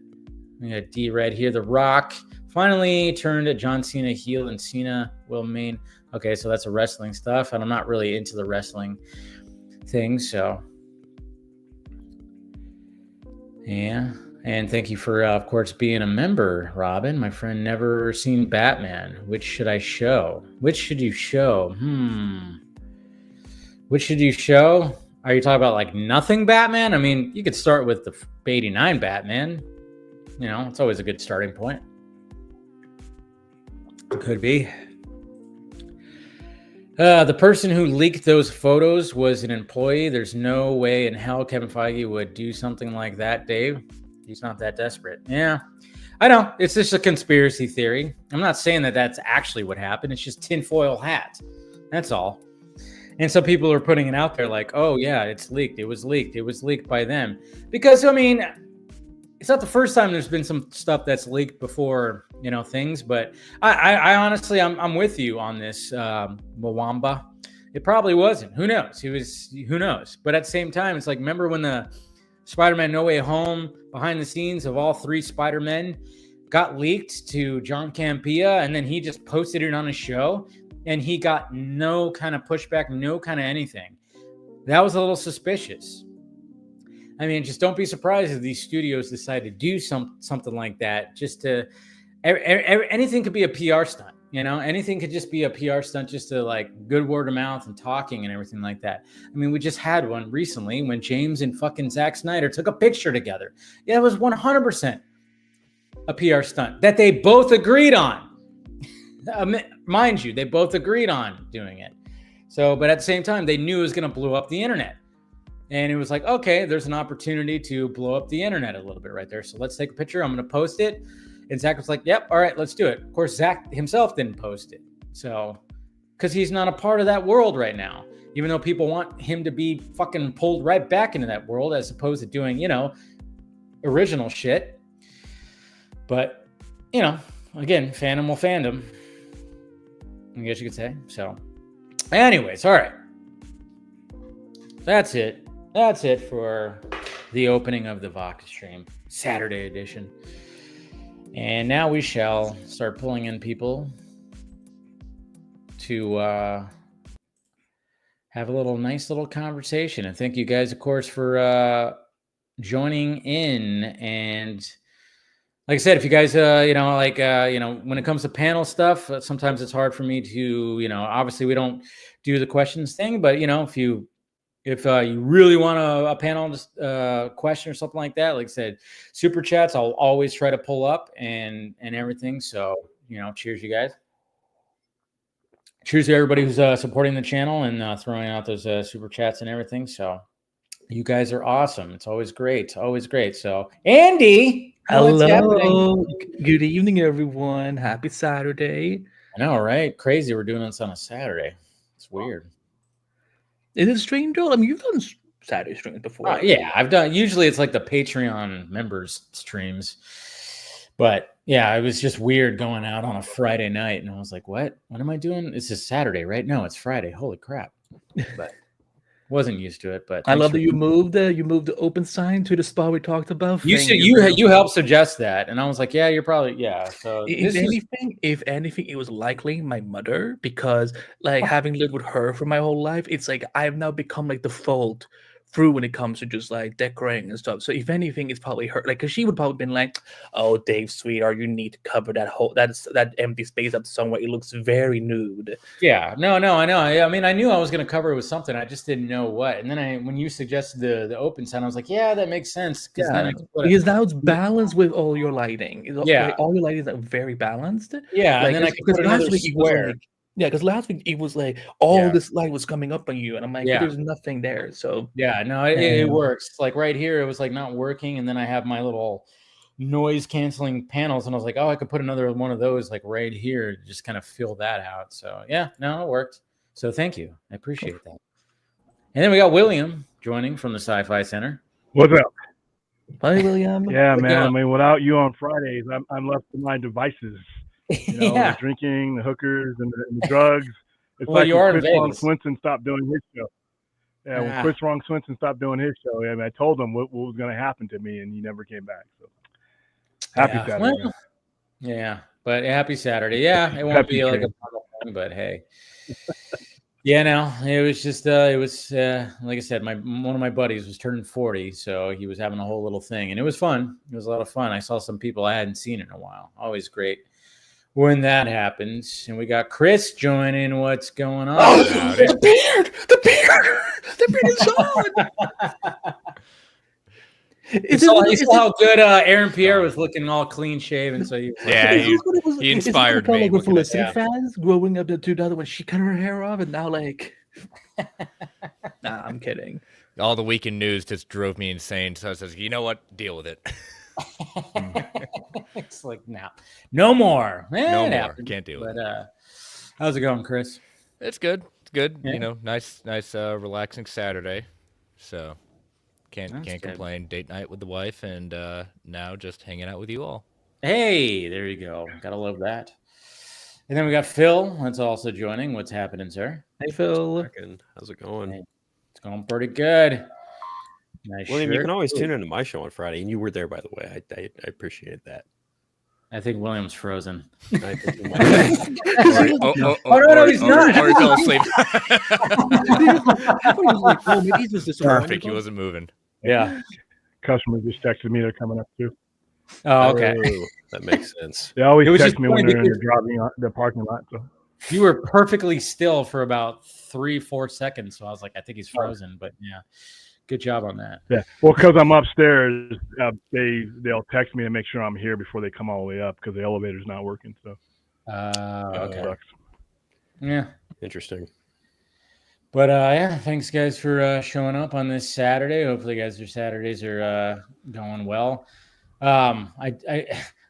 We got D-Red here. The Rock finally turned John Cena heel and Cena will main. Okay, so that's a wrestling stuff, and I'm not really into the wrestling thing, so. Yeah, and thank you for, of course, being a member, Robin. My friend never seen Batman. Which should I show? Which should you show? Which should you show? Are you talking about like nothing Batman? I mean, you could start with the 89 Batman. It's always a good starting point. Could be. The person who leaked those photos was an employee. There's no way in hell Kevin Feige would do something like that, Dave. He's not that desperate. Yeah, I know. It's just a conspiracy theory. I'm not saying that that's actually what happened. It's just tinfoil hat. That's all. And some people are putting it out there like, oh, yeah, it's leaked. It was leaked. It was leaked by them. Because, I mean, it's not the first time there's been some stuff that's leaked before, things. But I honestly, I'm with you on this, Mwamba. It probably wasn't. Who knows? Who knows? But at the same time, it's like, remember when the Spider-Man No Way Home behind the scenes of all 3 Spider-Men got leaked to John Campea, and then he just posted it on his show, and he got no kind of pushback, no kind of anything. That was a little suspicious. I mean, just don't be surprised if these studios decide to do something like that. Just to anything could be a PR stunt. Anything could just be a PR stunt, just to like good word of mouth and talking and everything like that. I mean, we just had one recently when James and fucking Zack Snyder took a picture together. Yeah, it was 100% a PR stunt that they both agreed on. Mind you, they both agreed on doing it. So, but at the same time, they knew it was going to blow up the internet. And it was like, okay, there's an opportunity to blow up the internet a little bit right there. So let's take a picture. I'm going to post it. And Zach was like, yep, all right, let's do it. Of course, Zach himself didn't post it. So, because he's not a part of that world right now, even though people want him to be fucking pulled right back into that world as opposed to doing, original shit. But, again, fandom will fandom, I guess you could say. So, anyways, all right. That's it. That's it for the opening of the Vodka stream, Saturday edition. And now we shall start pulling in people to have a nice little conversation. And thank you guys, of course, for joining in. And like I said, if you guys, when it comes to panel stuff, sometimes it's hard for me to, obviously we don't do the questions thing, but, if you really want a panel question or something like that, like I said, super chats, I'll always try to pull up and everything. So, cheers, you guys. Cheers to everybody who's supporting the channel and throwing out those super chats and everything. So, you guys are awesome. It's always great. Always great. So, Andy. Hello. Good evening, everyone. Happy Saturday. I know, right? Crazy. We're doing this on a Saturday. It's weird. Is it strange, though? I mean, you've done Saturday streams before. Yeah, I've done. Usually it's like the Patreon members streams. But yeah, it was just weird going out on a Friday night. And I was like, what? What am I doing? It's just Saturday, right? No, it's Friday. Holy crap. But wasn't used to it. But I love that you moved the open sign to the spot we talked about. You helped suggest that. And I was like, yeah, you're probably, yeah. So if anything, it was likely my mother, because having lived with her for my whole life, it's like I've now become like default through when it comes to just like decorating and stuff. So if anything, it's probably her, because she would probably been like, oh, Dave, sweetheart, you need to cover that empty space up somewhere. It looks very nude. Yeah, no, I know. I mean, I knew I was going to cover it with something. I just didn't know what. And then when you suggested the open sign, I was like, yeah, that makes sense. Because now it's balanced with all your lighting. All your lighting is very balanced. Yeah, and then I could put another square. Yeah, because last week it was like all this light was coming up on you, and I'm like, there's nothing there. So yeah, no, it works. Like right here, it was like not working, and then I have my little noise canceling panels, and I was like, oh, I could put another one of those like right here, just kind of fill that out. So yeah, no, it worked. So thank you, I appreciate that. And then we got William joining from the Sci-Fi Center. What's up? Hi, William. Yeah, man. I mean, without you on Fridays, I'm left to my devices. The drinking, the hookers, and the drugs. It's like when Chris Ron Swinson stopped doing his show. Yeah, when Chris Ron Swinson stopped doing his show, I told him what was going to happen to me, and he never came back. So happy Saturday. Well, yeah, but happy Saturday. Yeah, it won't be like a normal thing, but hey. Yeah, no, it was just like I said, one of my buddies was turning 40, so he was having a whole little thing, and it was fun. It was a lot of fun. I saw some people I hadn't seen in a while. Always great when that happens. And we got Chris joining. What's going on? Oh, the beard is on. You saw how good Aaron Pierre was looking, all clean shaven. So he inspired me. Like Felicity fans growing up to the other when she cut her hair off, and now nah, I'm kidding. All the weekend news just drove me insane. So I says, you know what? Deal with it. It's like no more. No more. Can't do it. But how's it going, Chris? It's good. It's good. Yeah. Nice, relaxing Saturday. So can't good. complain. Date night with the wife, and now just hanging out with you all. Hey, there you go. Gotta love that. And then we got Phil. That's also joining. What's happening, sir? Hey, Phil. How's it going? Hey, it's going pretty good. Nice William, shirt. you can always tune into my show on Friday, and you were there, by the way. I appreciated that. I think William's frozen. I think he might no, he's not. Or he fell asleep. Perfect. He wasn't moving. Yeah. Customers just texted me they're coming up too. Oh, okay. That makes sense. They always text me when they're in the parking lot. So. You were perfectly still for about 3-4 seconds, so I was like, I think he's frozen. But yeah, good job on that. Yeah, well, because I'm upstairs, they'll text me to make sure I'm here before they come all the way up because the elevator's not working. So, okay. Sucks. Yeah, interesting. But yeah, thanks guys for showing up on this Saturday. Hopefully, guys, your Saturdays are going well. I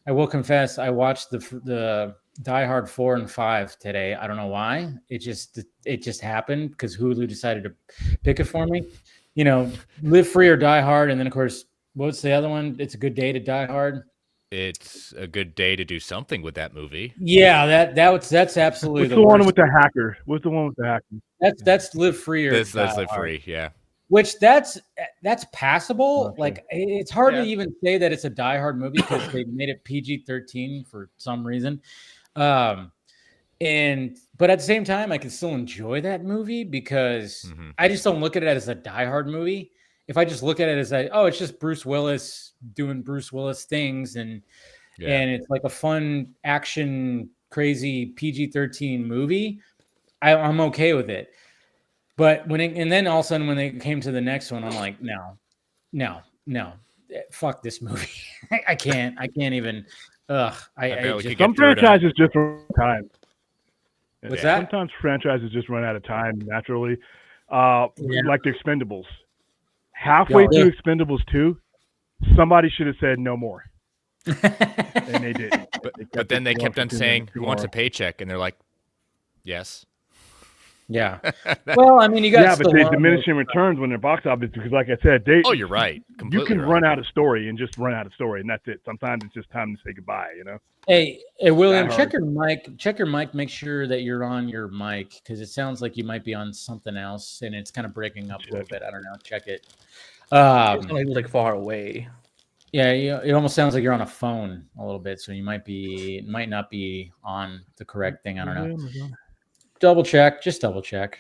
will confess, I watched the Die Hard 4 and 5 today. I don't know why. It just happened because Hulu decided to pick it for me. Live Free or Die Hard, and then of course, what's the other one? It's a Good Day to Die Hard. It's a good day to do something with that movie. Yeah, that's absolutely What's the one with the hacker? What's the one with the hacker? That's Live Free or that's Die Live Hard. Free, yeah. Which that's passable. Okay. Like it's hard to even say that it's a Die Hard movie because they made it PG-13 for some reason. But at the same time, I can still enjoy that movie because I just don't look at it as a Die Hard movie. If I just look at it as it's just Bruce Willis doing Bruce Willis things and it's like a fun action, crazy PG-13 movie, I'm okay with it. But then all of a sudden when they came to the next one, I'm like, no, fuck this movie. I can't even. Some franchises just run out of time. What's that? Sometimes franchises just run out of time naturally. Like the Expendables. Halfway through Expendables 2, somebody should have said no more. And they didn't. But then they kept on saying, "Who wants a paycheck?" And they're like, "Yes." Yeah. Well, I mean, you got. Yeah, but they diminish in returns when they're box office because, like I said, you're right. Completely you can right. run out of story and just run out of story, and that's it. Sometimes it's just time to say goodbye. Hey, William, check your mic. Make sure that you're on your mic because it sounds like you might be on something else, and it's kind of breaking up a little bit. I don't know. Check it. It's like far away. Yeah, it almost sounds like you're on a phone a little bit, so you might not be on the correct thing. I don't know. Just double check.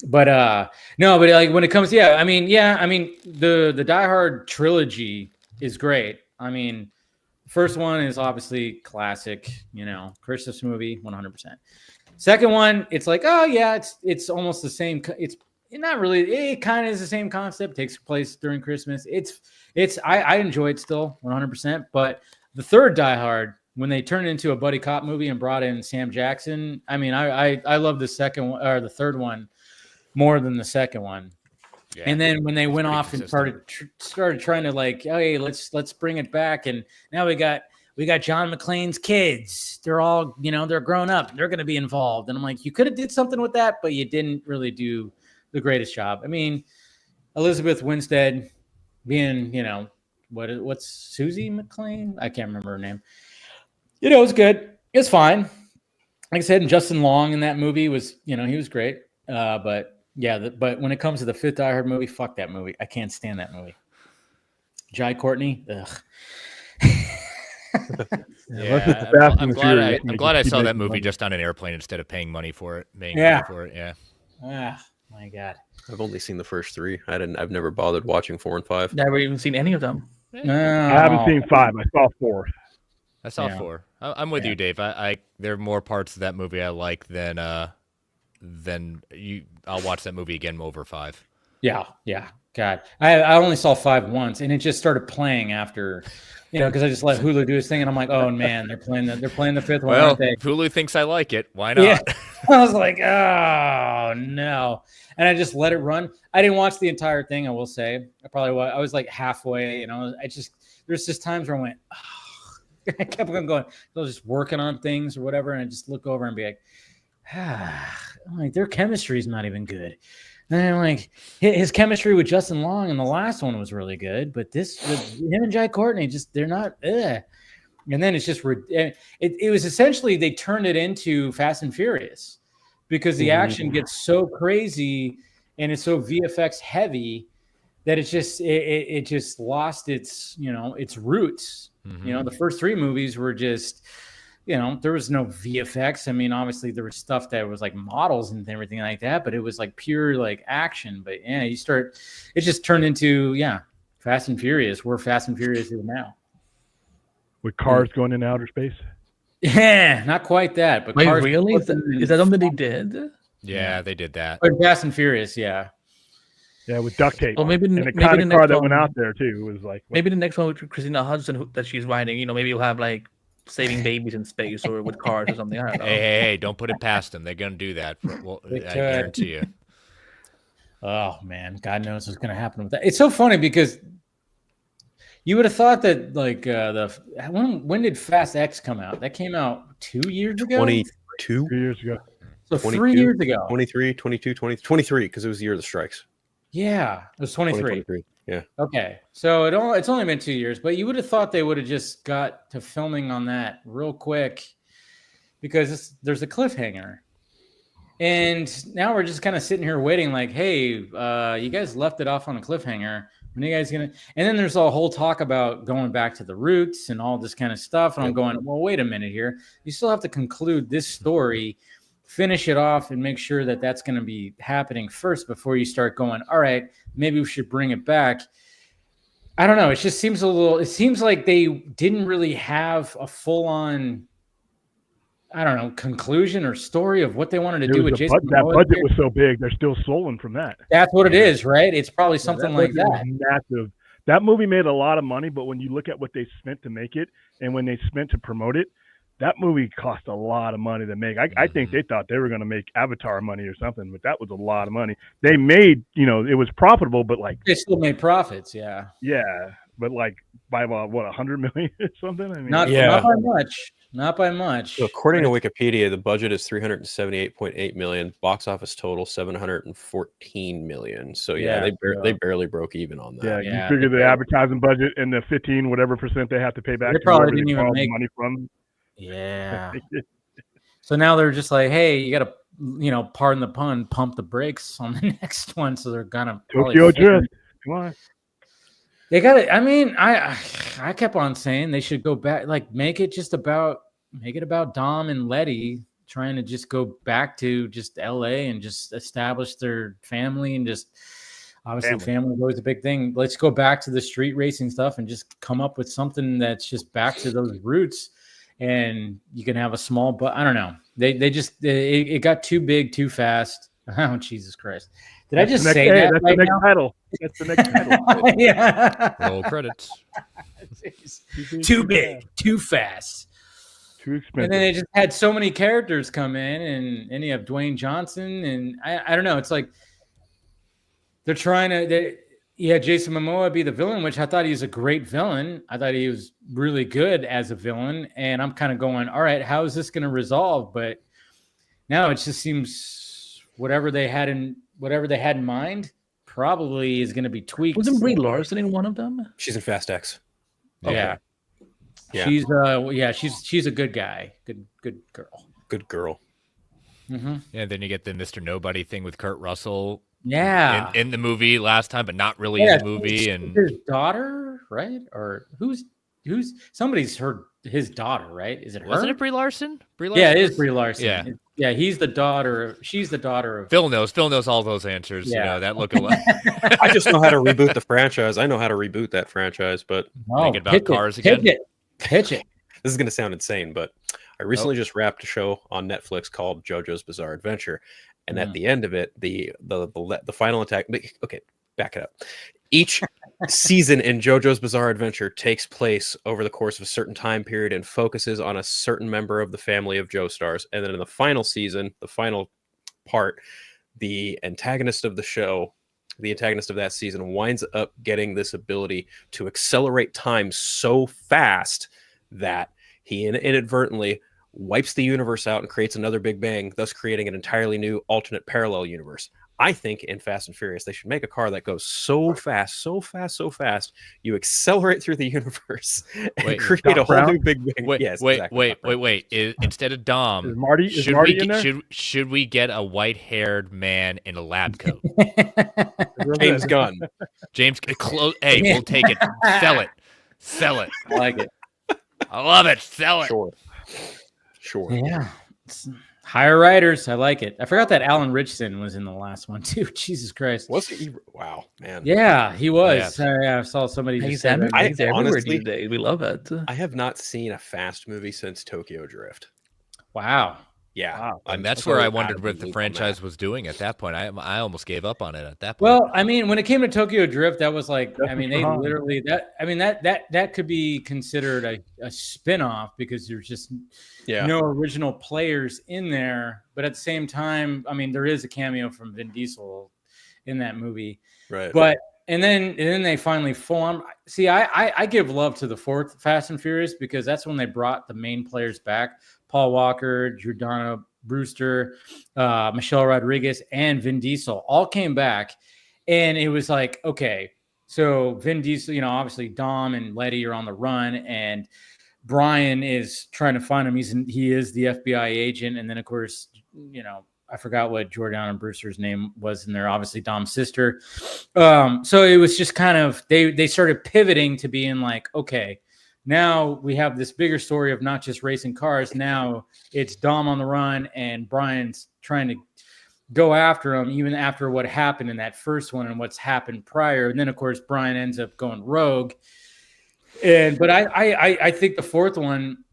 But no, but like when it comes, I mean, the Die Hard trilogy is great. I mean, first one is obviously classic, Christmas movie, 100%. Second one, it's like, oh yeah, it's almost the same. It's not really. It kind of is the same concept. Takes place during Christmas. I enjoy it still, 100%. But the third Die Hard, when they turned it into a buddy cop movie and brought in Sam Jackson, I mean, I love the second one or the third one more than the second one. Yeah, and then when they went off and started trying to like, hey, let's bring it back, and now we got John McClane's kids. They're all they're grown up. They're going to be involved, and I'm like, you could have did something with that, but you didn't really do the greatest job. I mean, Elizabeth Winstead being what's Susie McClane? I can't remember her name. It was good. It's fine. Like I said, and Justin Long in that movie was, he was great. But when it comes to the fifth Die Hard movie, fuck that movie. I can't stand that movie. Jai Courtney, ugh. I'm glad I saw that movie just on an airplane instead of paying money for it. Money for it, yeah. Ah, my God. I've only seen the first 3. I've never bothered watching 4 and 5. Never even seen any of them. No. I haven't seen 5. I saw 4. I saw 4. I'm with you, Dave. There are more parts of that movie I like than you. I'll watch that movie again over 5. Yeah. God, I only saw 5 once, and it just started playing after, because I just let Hulu do his thing, and I'm like, oh man, they're playing the fifth one. Well, if Hulu thinks I like it, why not? Yeah. I was like, oh no, and I just let it run. I didn't watch the entire thing. I will say, I was like halfway. There's there's just times where I went, oh. I kept on going. I was just working on things or whatever, and I just look over and be like, I'm like, their chemistry is not even good. And I'm like, his chemistry with Justin Long in the last one was really good, but this with him and Jai Courtney, just they're not. And then it's just it was essentially they turned it into Fast and Furious because the action gets so crazy and it's so VFX heavy that it's just it just lost its its roots. The first 3 movies were just. There was no VFX. I mean, obviously there was stuff that was like models and everything like that, but it was like pure like action. But yeah, it just turned into Fast and Furious. Where Fast and Furious is now. With cars going into outer space. Yeah, not quite that, but wait, cars. Really? Is that something they did? Yeah, they did that. But Fast and Furious, yeah. Yeah, with duct tape. Well, maybe and the kind of car that went out there too was like. Maybe the next one with Christina Hodson that she's riding. Maybe you'll have like. Saving babies in space or with cars or something. I don't know. Hey, don't put it past them. They're going to do that. I guarantee you. Oh, man. God knows what's going to happen with that. It's so funny because you would have thought that, like, when did Fast X come out? That came out 2 years ago? 22? 2 years ago. So 3 years ago. 23, 22, 23, because it was the year of the strikes. Yeah, it was 23. Yeah. Okay, so it's only been 2 years, but you would have thought they would have just got to filming on that real quick because there's a cliffhanger, and now we're just kind of sitting here waiting, like, hey, you guys left it off on a cliffhanger. When are you guys gonna? And then there's a whole talk about going back to the roots and all this kind of stuff, and I'm going, well, wait a minute here. You still have to conclude this story. Finish it off and make sure that that's going to be happening first before you start going, all right, maybe we should bring it back. I don't know. It just seems it seems like they didn't really have a full on, I don't know, conclusion or story of what they wanted to do with Jason Momoa. That budget was so big. They're still swollen from that. That's what it is, right? It's probably something like that. Massive. That movie made a lot of money, but when you look at what they spent to make it and when they spent to promote it, that movie cost a lot of money to make. I think they thought they were going to make Avatar money or something, but that was a lot of money. They made, it was profitable, but like they still made profits, yeah. Yeah, but like by what, 100 million or something? I mean, not by much. Not by much. So according to Wikipedia, the budget is $378.8 million. Box office total $714 million. So they barely broke even on that. Yeah, you figure the advertising budget and the 15% they have to pay back. They probably didn't even make money from. Yeah. So now they're just like, hey, you got to, pardon the pun, pump the brakes on the next one. So they're gonna Tokyo Drift. Come on. They got it. I mean, I kept on saying they should go back, like make it about Dom and Letty trying to just go back to just LA and just establish their family and just obviously family is always a big thing. Let's go back to the street racing stuff and just come up with something that's just back to those roots. And you can have a small, but I don't know. It got too big too fast. Oh, Jesus Christ. Did I just say that? That's the next title. That's the next title. Yeah. Roll credits. Too big, too fast. Too expensive. And then they just had so many characters come in, and you have Dwayne Johnson, and I don't know. It's like they're trying to. Jason Momoa be the villain, which I thought he was a great villain. I thought he was really good as a villain, and I'm kind of going, all right, how is this going to resolve? But now it just seems whatever they had in mind probably is going to be tweaked. Wasn't Brie Larson in one of them? She's in Fast X. Okay. Yeah. She's a good guy. Good girl. Good girl. Mm-hmm. Yeah. Then you get the Mr. Nobody thing with Kurt Russell. Yeah. In the movie last time, but not really in the movie. And his daughter, right? Or who's somebody's his daughter, right? Is it her? Wasn't it Brie Larson? Yeah, it is Brie Larson. Yeah. Yeah, she's the daughter of Phil knows all those answers. Yeah. That look alike. I just know how to reboot the franchise. I know how to reboot that franchise, but make it about cars again. Pitch it. This is going to sound insane, but I recently just wrapped a show on Netflix called JoJo's Bizarre Adventure. And at the end of it, the final attack. Okay, back it up. Each season in JoJo's Bizarre Adventure takes place over the course of a certain time period and focuses on a certain member of the family of Joestars. And then in the final season, the final part, the antagonist of the show the antagonist of that season, winds up getting this ability to accelerate time so fast that he inadvertently wipes the universe out and creates another Big Bang, thus creating an entirely new alternate parallel universe. I think in Fast and Furious, they should make a car that goes so fast, you accelerate through the universe and create a whole new Big Bang. Wait. Instead of Dom, should we get a white-haired man in a lab coat? James Gunn. Hey, we'll take it. Sell it. I like it. I love it. Sell it. Sure. Yeah. Higher writers. I like it. I forgot that Alan Richardson was in the last one too. Jesus Christ. Was he? Wow, man. Yeah, he was. Yeah. I saw somebody He's just say that. he's everywhere these days. We love it. I have not seen a Fast movie since Tokyo Drift. Wow. Yeah. Wow. And that's where I wondered what the franchise was doing at that point. I almost gave up on it at that point. Well, I mean, when it came to Tokyo Drift, that was like, they literally that could be considered a spin-off because there's just no original players in there. But at the same time, I mean, there is a cameo from Vin Diesel in that movie. Right. But and then they finally full on see, I give love to the fourth Fast and Furious because that's when they brought the main players back. Paul Walker, Jordana Brewster, Michelle Rodriguez, and Vin Diesel all came back. And it was like, okay, so Vin Diesel, obviously Dom and Letty are on the run, and Brian is trying to find him. He is the FBI agent. And then, of course, I forgot what Jordana Brewster's name was in there, obviously Dom's sister. So it was just kind of, they started pivoting to being like, okay, now we have this bigger story of not just racing cars. Now it's Dom on the run and Brian's trying to go after him, even after what happened in that first one and what's happened prior. And then, of course, Brian ends up going rogue. But I think the fourth one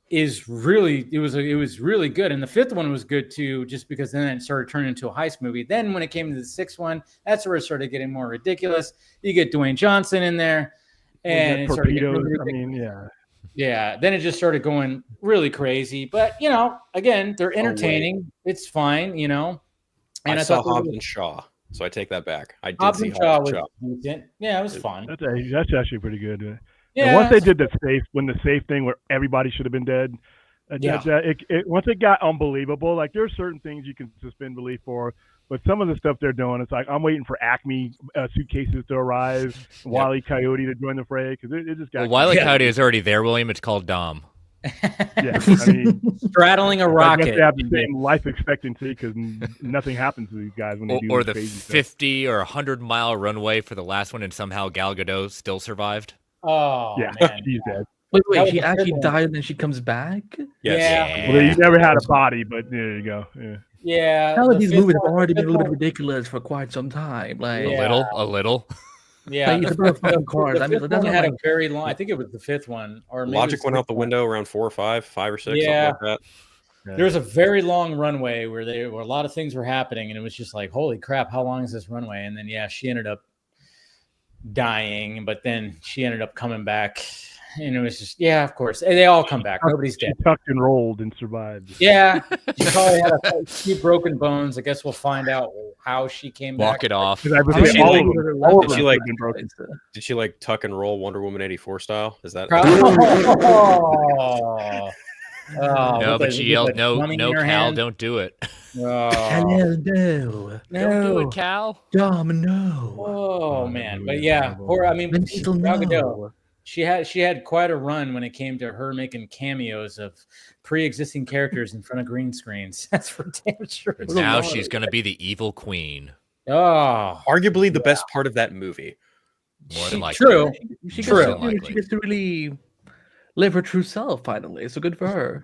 is really, it was really good. And the fifth one was good too, just because then it started turning into a heist movie. Then when it came to the sixth one, that's where it started getting more ridiculous. You get Dwayne Johnson in there. And it started getting really then it just started going really crazy. But again, they're entertaining. It's fine, And I saw Hobbs and Shaw, so I take that back. I did see Hobbs and Shaw was decent. Yeah, it was fun. That's actually pretty good. Yeah. And once they did the safe thing where everybody should have been dead, once it got unbelievable, like there are certain things you can suspend belief for. But some of the stuff they're doing, it's like I'm waiting for Acme suitcases to arrive, Wile E. Coyote to join the fray because it just got. Well, Wile E. Coyote is already there, William. It's called Dom. Yeah, I mean, straddling a rocket. They have the same life expectancy because nothing happens to these guys when they do. Or the crazy 50 or 100-mile runway for the last one, and somehow Gal Gadot still survived. Oh, yeah, man. She's dead. Wait, she actually died and then she comes back? Yeah. Well, you never had a body, but there you go. Yeah. Some of these movies have already been a little bit ridiculous for quite some time. Like a little. Yeah. Like, it's about fucking cars. I mean, it doesn't had a very long. I think it was the fifth one, or maybe Logic went out the window around 4 or 5 or 6. Yeah. Something like that. There was a very long runway where a lot of things were happening, and it was just like, holy crap, how long is this runway? And then she ended up dying, but then she ended up coming back. And it was just, of course. They all come back. Nobody's dead. She tucked and rolled and survived. Yeah. She probably had a few broken bones. I guess we'll find out how she came back. Walk it off. Did she like tuck and roll Wonder Woman 84 style? Is that? No, but she yelled, no, Cal, don't do it. No. Don't do it, Cal. Dom, no. Oh, man. But she had quite a run when it came to her making cameos of pre-existing characters in front of green screens. That's for damn sure. Now she's going to be the evil queen. Oh, arguably the best part of that movie. More than likely. True. She gets to really live her true self finally. So good for her.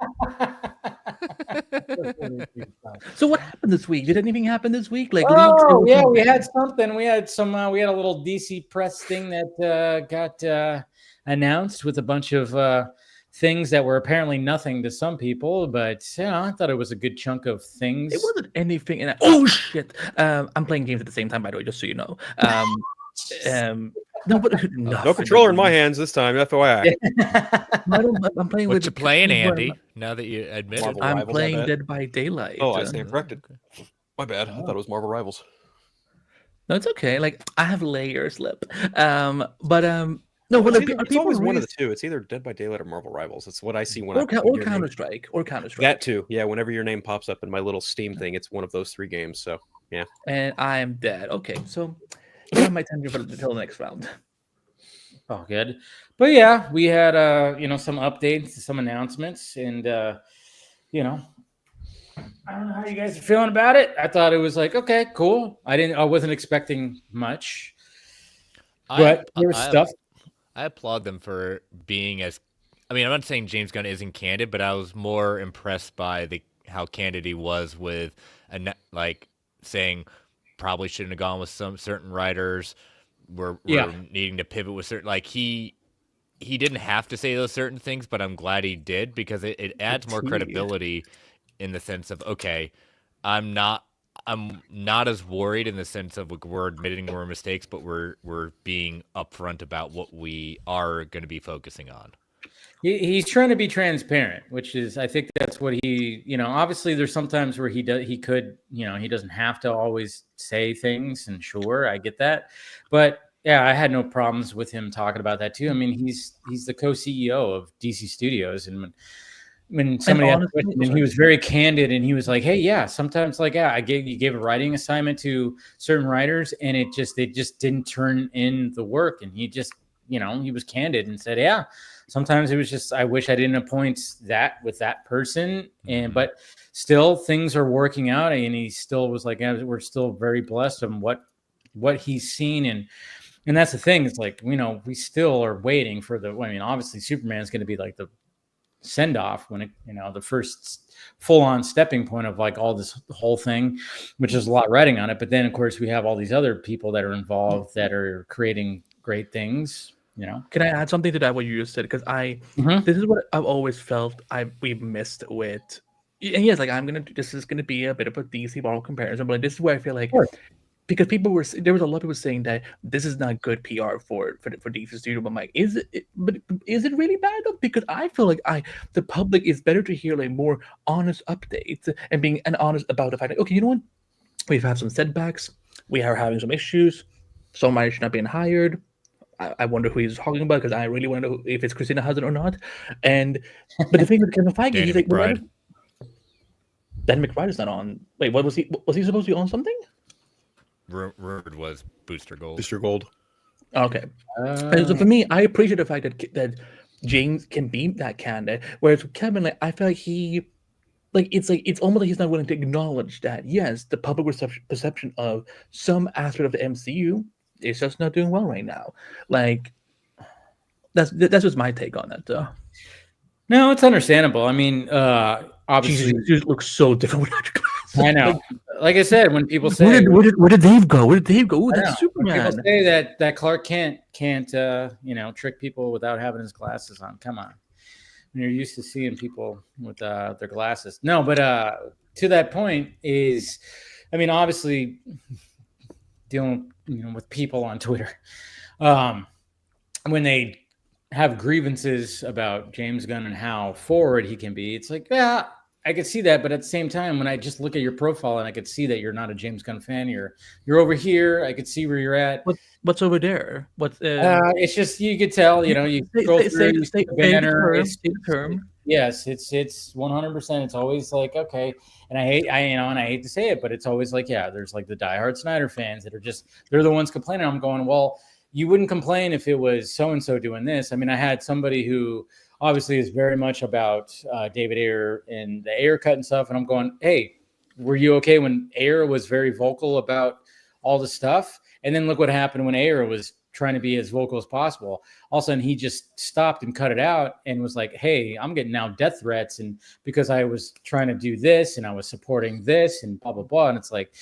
So what happened this week? Did anything happen this week? Like, we had something. We had we had a little DC press thing that got announced with a bunch of things that were apparently nothing to some people, but I thought it was a good chunk of things. It wasn't anything. Oh shit! I'm playing games at the same time, by the way, just so you know. No controller in my hands this time. FYI. I'm playing. What you playing, Andy? Now that you admit it, I'm playing Dead by Daylight. Oh, I stand corrected. My bad. I thought it was Marvel Rivals. No, it's okay. Like I have layers, lip. No, but it's always one of the two. It's either Dead by Daylight or Marvel Rivals. It's what I see when or Counter-Strike. That too. Yeah, whenever your name pops up in my little Steam thing, it's one of those 3 games. So yeah. And I am dead. Okay, so you have my time until the next round. Oh, good. But yeah, we had some updates, some announcements, and I don't know how you guys are feeling about it. I thought it was like, okay, cool. I wasn't expecting much. But there was stuff. I applaud them for being as I'm not saying James Gunn isn't candid, but I was more impressed by how candid he was with saying probably shouldn't have gone with some certain writers. We're needing to pivot with certain he didn't have to say those certain things, but I'm glad he did because it adds more credibility in the sense of, okay, I'm not as worried in the sense of we're admitting we're mistakes, but we're being upfront about what we are going to be focusing on. He's trying to be transparent, which is, I think that's what he, obviously there's sometimes where he doesn't have to always say things, and sure, I get that. But yeah, I had no problems with him talking about that too. I mean, he's the co-CEO of DC Studios, and when somebody asked a question, and he was very candid, and he was like, "Hey, yeah, sometimes you gave a writing assignment to certain writers, and they just didn't turn in the work," and he just, he was candid and said, "Yeah, sometimes it was just I wish I didn't appoint that with that person," but still things are working out, and he still was like, "We're still very blessed on what he's seen," and that's the thing. It's like, we still are waiting for obviously Superman's going to be like the send off when it, the first full on stepping point of like all this whole thing, which is a lot writing on it. But then of course we have all these other people that are involved that are creating great things. Can I add something to that? What you just said, because this is what I've always felt we've missed with. And yes, this is gonna be a bit of a DC Marvel comparison, but this is where I feel like. Sure. Because there was a lot of people saying that this is not good PR for DC Studio, but I'm like, is it really bad though? Because I feel like the public is better to hear like more honest updates and being honest about the fact that, okay, you know what, we've had some setbacks, we are having some issues, some writers not being hired. I wonder who he's talking about, because I really want to know if it's Christina Hudson or not. But the thing with Kevin Feige, he's like, Dan McBride is not on. Wait, what was he? Was he supposed to be on something? Rumored was Booster Gold. Booster Gold. Okay. So for me, I appreciate the fact that James can be that candid, whereas with Kevin, I feel like he, it's almost like he's not willing to acknowledge that yes, the public perception of some aspect of the MCU is just not doing well right now. That's just my take on that, though. No, it's understandable. I mean, obviously, you looks so different without your glasses. I know. Like I said, when people say, "Where did Dave go? Where did Dave go?" Ooh, that's Superman. When people say that Clark can't trick people without having his glasses on. Come on, when you're used to seeing people with their glasses. No, but to that point is, obviously, dealing with people on Twitter, when they have grievances about James Gunn and how forward he can be, it's like, yeah, I could see that, but at the same time, when I just look at your profile and I could see that you're not a James Gunn fan, you're over here. I could see where you're at. What's over there? It's just, you could tell. You scroll through. Term. Yes, it's 100%. It's always like, okay, and I hate to say it, but it's always like, yeah, there's like the diehard Snyder fans that are they're the ones complaining. I'm going, well, you wouldn't complain if it was so and so doing this. I had somebody who obviously is very much about David Ayer and the Ayer cut and stuff. And I'm going, hey, were you okay when Ayer was very vocal about all the stuff? And then look what happened when Ayer was trying to be as vocal as possible. All of a sudden, he just stopped and cut it out and was like, hey, I'm getting now death threats. And because I was trying to do this and I was supporting this and blah, blah, blah. And it's like,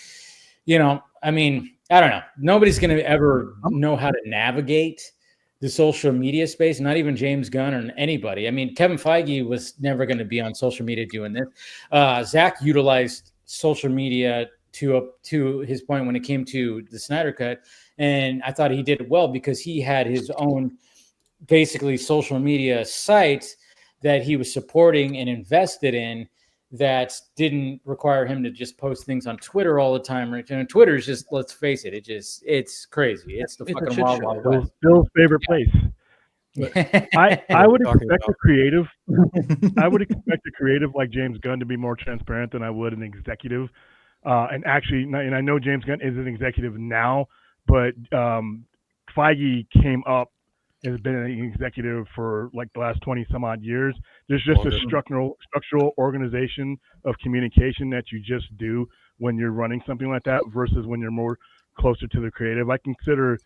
I don't know. Nobody's going to ever know how to navigate the social media space, not even James Gunn or anybody. Kevin Feige was never going to be on social media doing this. Zach utilized social media to his point when it came to the Snyder Cut. And I thought he did it well because he had his own basically social media site that he was supporting and invested in that didn't require him to just post things on Twitter all the time. Right? And Twitter is just, let's face it, it's crazy. It's the fucking wild, wild west. Bill's favorite place. I would expect a creative. I would expect a creative like James Gunn to be more transparent than I would an executive. And actually, and I know James Gunn is an executive now, but Feige came up, has been an executive for like the last 20 some odd years. There's just a structural organization of communication that you just do when you're running something like that versus when you're more closer to the creative. I consider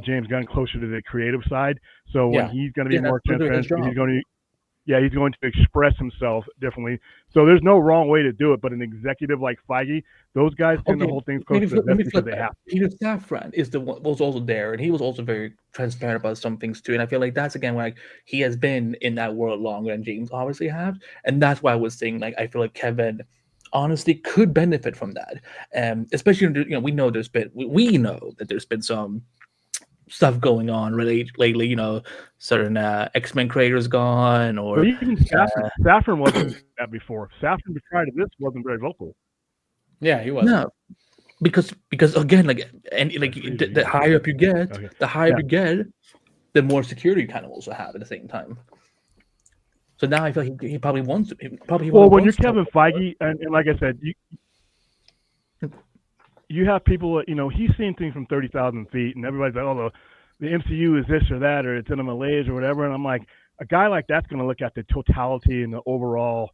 James Gunn closer to the creative side. So when he's going to be more transparent, he's going to express himself differently. So there's no wrong way to do it, but an executive like Feige, those guys tend to hold things close to the vest because they have to. Peter Safran is the one was also there, and he was also very transparent about some things too. And I feel like that's again like he has been in that world longer than James obviously has, and that's why I was saying like I feel like Kevin honestly could benefit from that. Especially we know that there's been some stuff going on really lately, certain X-Men creators gone, or but even Safran wasn't that before. Safran prior to this wasn't very vocal. Yeah, he was. No, because again, the higher up you get, the more security you kind of also have at the same time. So now I feel he probably wants to. When you're Kevin Feige, and like I said, you have people, he's seeing things from 30,000 feet, and everybody's like, oh, the MCU is this or that, or it's in a malaise or whatever. And I'm like, a guy like that's going to look at the totality and the overall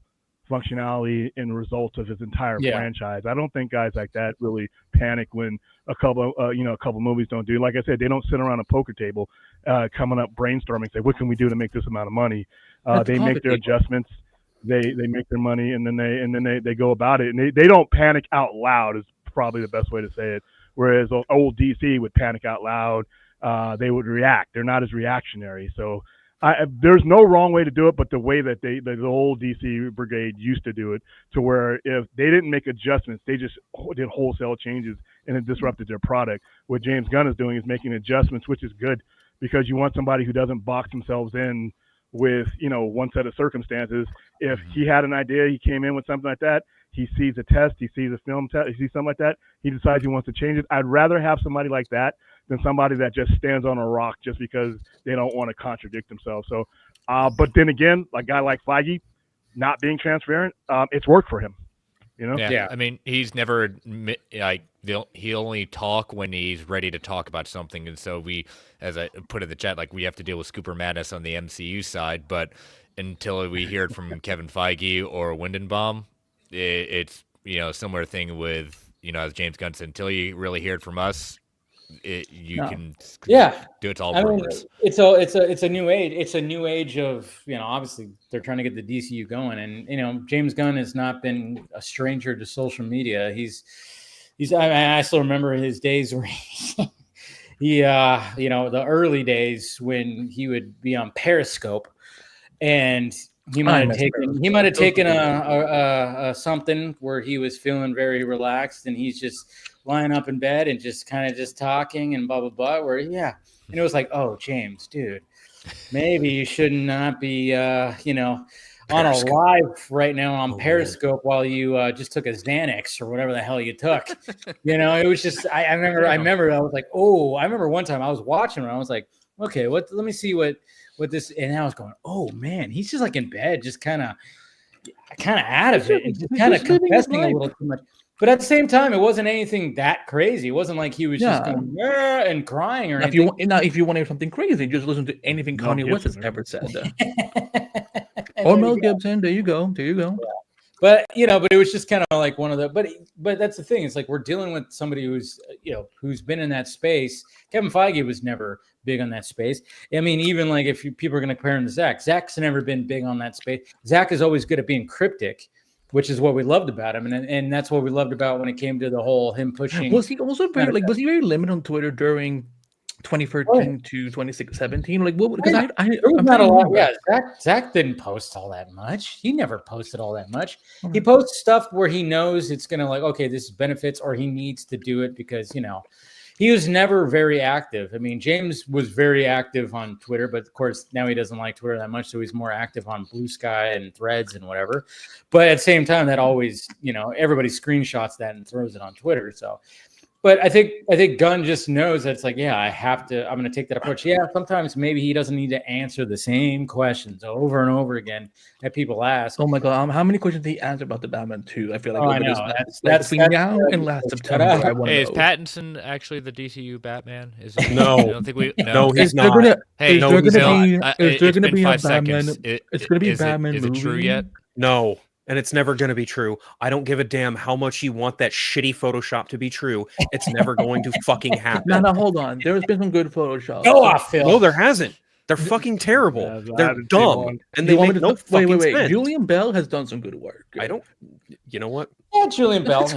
functionality and results of his entire franchise. I don't think guys like that really panic when a couple movies don't do. Like I said, they don't sit around a poker table coming up brainstorming, say, what can we do to make this amount of money? They make their adjustments. They make their money, and then they go about it, and they don't panic out loud is probably the best way to say it. Whereas old DC would panic out loud, they would react. They're not as reactionary. So there's no wrong way to do it, but the way that the old DC brigade used to do it, to where if they didn't make adjustments, they just did wholesale changes and it disrupted their product. What James Gunn is doing is making adjustments, which is good because you want somebody who doesn't box themselves in with one set of circumstances. If he had an idea, he came in with something like that, he sees a test, he sees a film test, he sees something like that, he decides he wants to change it. I'd rather have somebody like that than somebody that just stands on a rock just because they don't want to contradict themselves. So but then again, a guy like Feige not being transparent, it's worked for him. I mean, he's never he'll only talk when he's ready to talk about something, and so we, as I put in the chat, we have to deal with Scooper Madness on the MCU side, but until we hear it from Kevin Feige or Windenbaum, it's similar thing with as James Gunn said, until you really hear it from us, you can do it all rumors. It's a new age. It's a new age of obviously they're trying to get the DCU going, and James Gunn has not been a stranger to social media. I still remember his days where he the early days when he would be on Periscope, and he might have taken a something where he was feeling very relaxed, and he's just lying up in bed and just kind of just talking and blah blah blah. And it was like, oh, James, dude, maybe you should not be on a live right now on Periscope while you just took a Xanax or whatever the hell you took. It was just I remember I was like, oh, I remember one time I was watching and I was like, okay, let me see what this, and I was going, oh man, he's just in bed, just kind of out of it, and just kind of confessing a little too much. But at the same time, it wasn't anything that crazy. It wasn't like he was just going and crying or anything. If you wanted something crazy, just listen to anything Kanye West has ever said. Or Mel Gibson. There you go. Yeah. But but it was just kind of like one of the. But that's the thing. It's like we're dealing with somebody who's who's been in that space. Kevin Feige was never big on that space. I mean, even if people are going to compare him to Zach, Zach's never been big on that space. Zach is always good at being cryptic, which is what we loved about him, and that's what we loved about when it came to the whole him pushing. Was he also very was he very limited on Twitter during 2013 to 2017? Because there was not a lot. Yeah, Zach didn't post all that much. He never posted all that much. Mm-hmm. He posts stuff where he knows it's gonna okay, this benefits, or he needs to do it because he was never very active. I mean, James was very active on Twitter, but of course now he doesn't like Twitter that much, so he's more active on Blue Sky and Threads and whatever. But at the same time, that always, everybody screenshots that and throws it on Twitter. So, but I think Gunn just knows that it's like, yeah, I'm going to take that approach. Yeah, sometimes maybe he doesn't need to answer the same questions over and over again that people ask. Oh my God, how many questions did he answer about the Batman 2? I feel like I know. That's between now and last September. Hey, is Pattinson actually the DCU Batman? Is he? No, I don't think we. No, he's not. Hey, no, he's not. It's going to been be 5 a Batman. seconds. It's going to be a Batman Is movie. it true yet? No. And it's never going to be true. I don't give a damn how much you want that shitty Photoshop to be true. It's never going to fucking happen. No, hold on. There's been some good Photoshop. Go off, Phil. No, there hasn't. They're fucking terrible. They're dumb. And they make no fucking sense. Julian Bell has done some good work. You know what? Yeah, Julian Bell.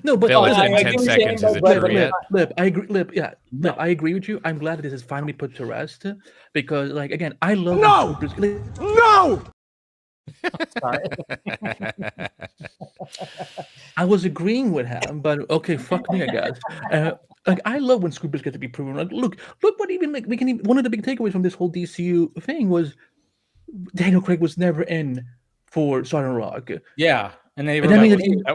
No, but Phil, it's been 10 seconds. Is it true yet? I agree. No, I agree with you. I'm glad that this is finally put to rest because, like, again, I love. No! Sorry. I was agreeing with him, but okay, fuck me, I guess. Like, I love when scruples get to be proven. Like, look what one of the big takeaways from this whole DCU thing was Daniel Craig was never in for Southern Rock. Yeah, and that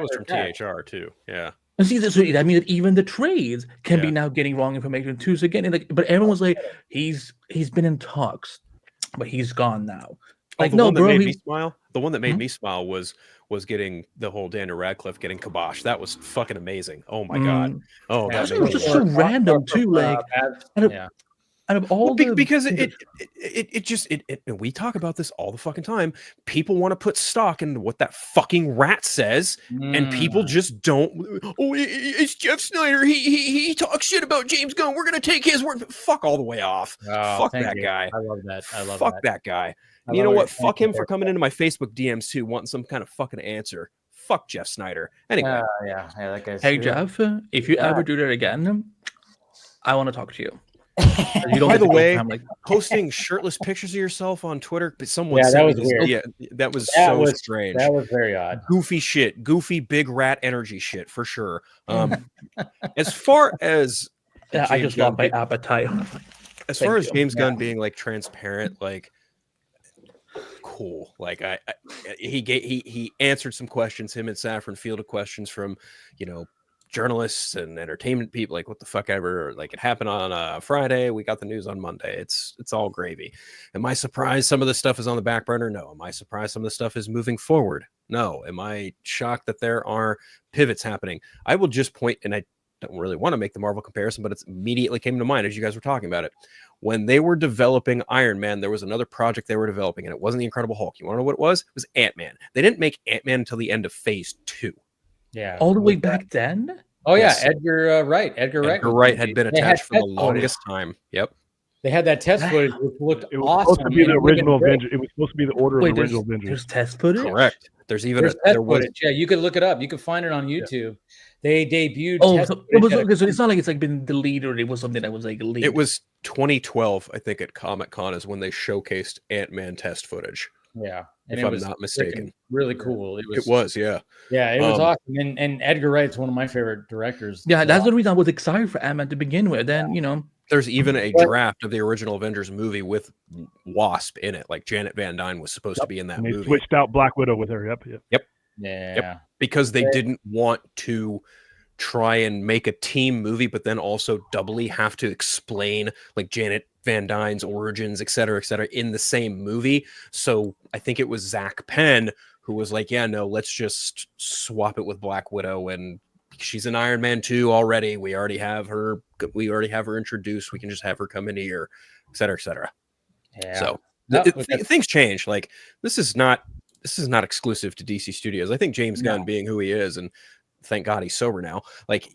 was from THR too. Yeah. And see, so that means that even the trades can be now getting wrong information too. So again, but everyone was like, he's been in talks, but he's gone now. Like, the one that made me smile. The one that made me smile was getting the whole Daniel Radcliffe getting kibosh. That was fucking amazing. Oh my God. Oh, that was just so random too. Like, out of all because it and we talk about this all the fucking time. People want to put stock in what that fucking rat says, and people just don't. Oh, it's Jeff Snyder. He talks shit about James Gunn. We're gonna take his word. Fuck all the way off. Fuck that guy. I love that. Fuck that guy. And you know what? Fuck him for coming into my Facebook DMs too, wanting some kind of fucking answer. Fuck Jeff Snyder. Anyway. That guy's hey Jeff, if you ever do that again, I want to talk to you. By the way, posting shirtless pictures of yourself on Twitter, but someone that was weird. Yeah, that was so strange. That was very odd. Goofy shit, goofy big rat energy shit for sure. As far as I just lost my appetite. As far as James Gunn being like transparent, like cool. Like he answered some questions. Him and Saffron fielded questions from journalists and entertainment people, like what the fuck ever, like it happened on Friday, we got the news on Monday, it's all gravy. Am I surprised some of the stuff is on the back burner? No. Am I surprised some of the stuff is moving forward? No. Am I shocked that there are pivots happening? I will just point, and I don't really want to make the Marvel comparison, but it's immediately came to mind as you guys were talking about it. When they were developing Iron Man, there was another project they were developing, and it wasn't the Incredible Hulk. You want to know what it was? It was Ant-Man. They didn't make Ant-Man until the end of Phase 2. Yeah, all the way back then. Oh yes. Yeah, Edgar Wright. Edgar Wright had been attached for the longest time. Yep. They had that test footage, which looked awesome. It was supposed to be the original Avengers. It was supposed to be the order of the original Avengers. There's test footage. Correct. There's test footage. Yeah, you could look it up. You can find it on YouTube. They debuted. So it's not like it's like been deleted, or it was something that was like leaked. It was 2012, I think, at Comic-Con is when they showcased Ant-Man test footage. Yeah, and if I'm not mistaken, really cool. It was, yeah, it was awesome. And Edgar Wright's one of my favorite directors. Yeah, that's the reason I was excited for Ant-Man to begin with. Then there's even a draft of the original Avengers movie with Wasp in it. Like Janet Van Dyne was supposed to be in that movie. They switched out Black Widow with her. Yep. Yeah. Because they didn't want to try and make a team movie, but then also doubly have to explain like Janet Van Dyne's origins, et cetera, in the same movie. So I think it was Zach Penn who was like, yeah, no, let's just swap it with Black Widow, and she's in Iron Man 2 already. We already have her introduced. We can just have her come in here, et cetera. Yeah. So things change. Like this is not exclusive to DC Studios. I think James Gunn, being who he is, and thank God he's sober now, like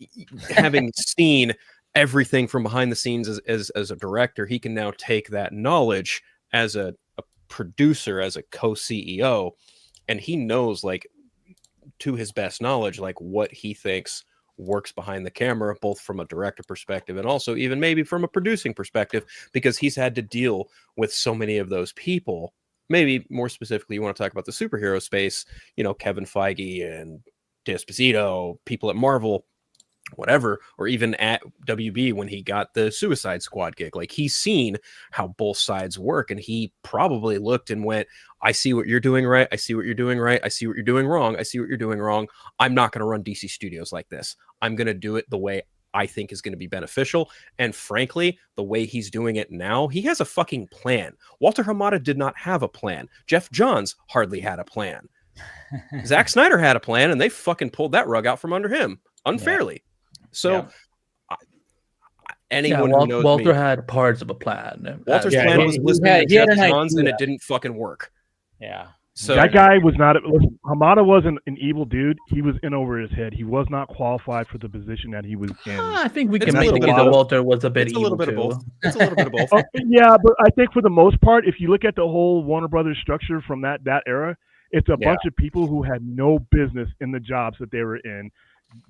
having seen everything from behind the scenes as a director, he can now take that knowledge as a producer, as a co-CEO, and he knows, like, to his best knowledge, like what he thinks works behind the camera, both from a director perspective and also even maybe from a producing perspective, because he's had to deal with so many of those people. Maybe more specifically, you want to talk about the superhero space, Kevin Feige and D'Esposito, people at Marvel. whatever, or even at WB when he got the Suicide Squad gig. Like, he's seen how both sides work, and he probably looked and went, I see what you're doing right. I see what you're doing right. I see what you're doing wrong. I see what you're doing wrong. I'm not going to run DC Studios like this. I'm going to do it the way I think is going to be beneficial. And frankly, the way he's doing it now, he has a fucking plan. Walter Hamada did not have a plan. Jeff Johns hardly had a plan. Zack Snyder had a plan, and they fucking pulled that rug out from under him unfairly. So anyone who knows Walter me, had parts of a plan. Walter's plan was listening to Jeff Johns, and it didn't fucking work. Yeah. So that guy was not. Listen, Hamada wasn't an evil dude. He was in over his head. He was not qualified for the position that he was in. I think we can make it that Walter was a bit evil. A little bit of both. It's a little bit of both. Yeah, but I think for the most part, if you look at the whole Warner Brothers structure from that era, it's a bunch of people who had no business in the jobs that they were in.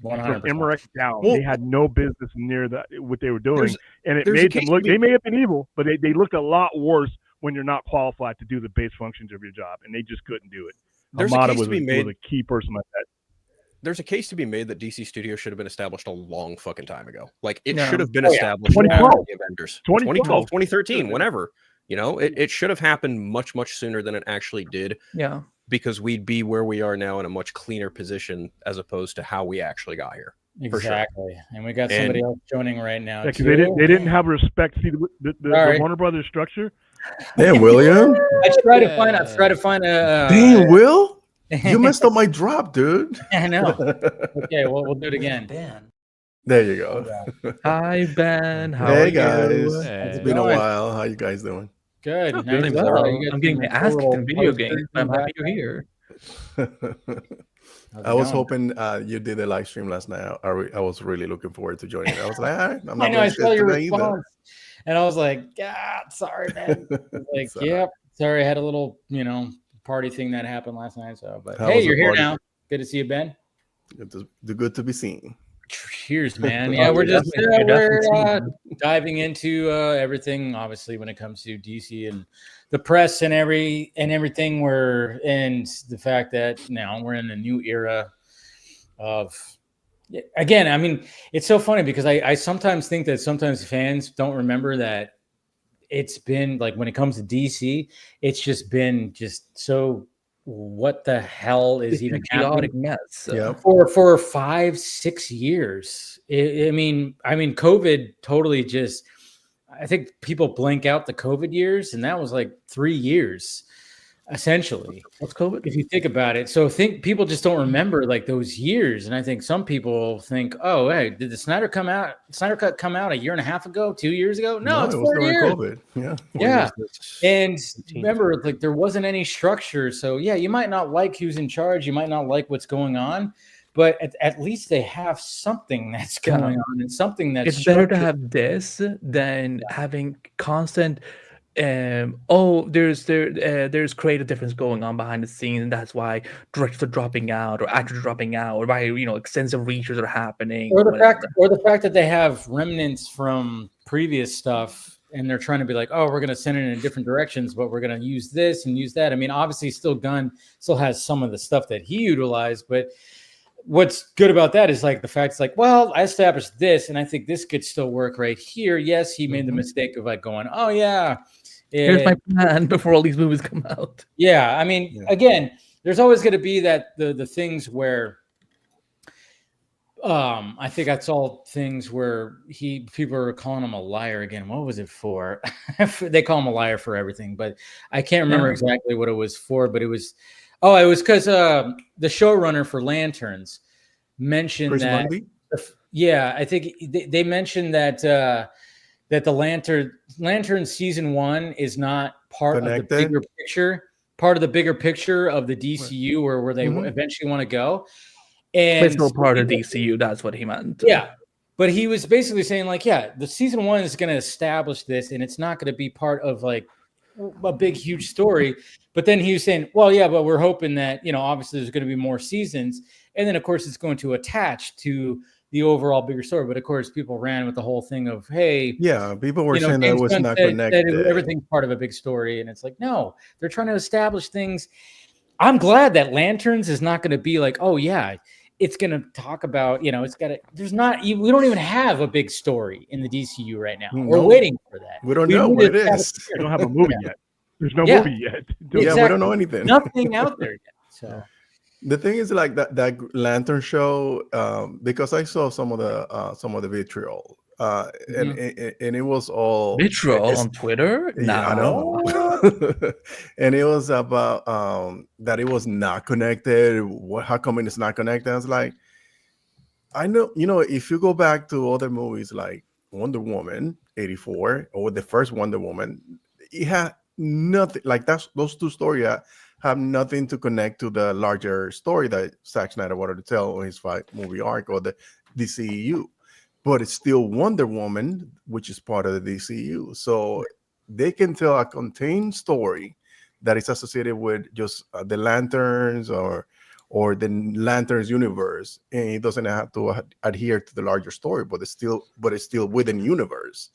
100%. From Emmerich down, they had no business near what they were doing, and it made them look. They may have been evil, but they looked a lot worse when you're not qualified to do the base functions of your job, and they just couldn't do it. Hamada was a key person like that. There's a case to be made that DC Studios should have been established a long fucking time ago. Like, it should have been established 2012. after the Avengers. 2012, 2013, whenever. You know, it should have happened much, much sooner than it actually did. Yeah. Because we'd be where we are now in a much cleaner position as opposed to how we actually got here. Exactly. Sure. And we got somebody else joining right now. Yeah, because they didn't have respect. See, the Warner Brothers structure. Damn, William. I try to find a. Damn, Will. You messed up my drop, dude. I know. Okay, well, we'll do it again. Ben. There you go. Hi, Ben. How are you? Hey, guys. Hey. It's been a while. How you guys doing? Good. Really well. I'm getting asked in video games. I'm happy you're here. I was hoping you did a live stream last night. I was really looking forward to joining. I was like, all right, I'm not I saw your response, either. And I was like, sorry, man. Like, yep, sorry, I had a little, party thing that happened last night. So, but hey, you're here now. Good to see you, Ben. Good to be seen. Cheers, man. Yeah, we're just diving into everything. Obviously, when it comes to DC and the press and everything, and the fact that now we're in a new era of. Again, I mean, it's so funny because I sometimes think that sometimes fans don't remember that it's been like when it comes to DC, it's just been so. What the hell is even happening? Mess for 5-6 years. I mean, COVID totally just. I think people blank out the COVID years, and that was like 3 years, essentially. What's COVID? If you think about it, so people just don't remember like those years, and I think some people think, oh, hey, did the Snyder Cut come out a year and a half ago, 2 years ago? No, it's 4 years. COVID. Yeah. And remember, like there wasn't any structure, so yeah, you might not like who's in charge, you might not like what's going on, but at least they have something that's going on and something that's. It's better to have this than having constant. There's creative difference going on behind the scenes, and that's why directors are dropping out or actors are dropping out, or why extensive reshoots are happening, or the fact that they have remnants from previous stuff, and they're trying to be like, oh, we're going to send it in different directions, but we're going to use this and use that. I mean, obviously, Gunn still has some of the stuff that he utilized, but what's good about that is like the fact it's like, well, I established this, and I think this could still work right here. Yes, he made the mistake of like going, oh yeah. Here's my plan before all these movies come out. Yeah, I mean, again, there's always going to be that the things where, I think that's all things where people are calling him a liar again. What was it for? They call him a liar for everything, but I can't remember exactly what it was for. But it was because the showrunner for Lanterns mentioned Chris that. Bundy? I think they mentioned that. That the Lantern season 1 is not part of the bigger picture, of the DCU where they eventually want to go. And it's still part of DCU. That's what he meant. Yeah. But he was basically saying like, the season 1 is going to establish this, and it's not going to be part of like a big, huge story. But then he was saying, well, yeah, but we're hoping that, obviously there's going to be more seasons. And then of course it's going to attach to the overall bigger story, but of course people ran with the whole thing of, hey, people were saying that it was not connected. Everything's part of a big story, and it's like, no, they're trying to establish things. I'm glad that Lanterns is not going to be like, oh yeah, it's going to talk about, we don't even have a big story in the DCU right now. No. We're waiting for that. We don't know what it is. We don't have a movie yet. There's no movie yet. Exactly. Yeah, we don't know anything. Nothing out there yet. So the thing is, like that Lantern show, because I saw some of the vitriol, and it was all vitriol on Twitter. Yeah, I know. And it was about that it was not connected. How come it's not connected? I was like, I know, if you go back to other movies like Wonder Woman 84 or the first Wonder Woman, it had nothing like those two stories have nothing to connect to the larger story that Zack Snyder wanted to tell on his 5-movie arc or the DCEU. But it's still Wonder Woman, which is part of the DCU. So they can tell a contained story that is associated with just the Lanterns or the Lanterns universe, and it doesn't have to adhere to the larger story, but it's still within universe.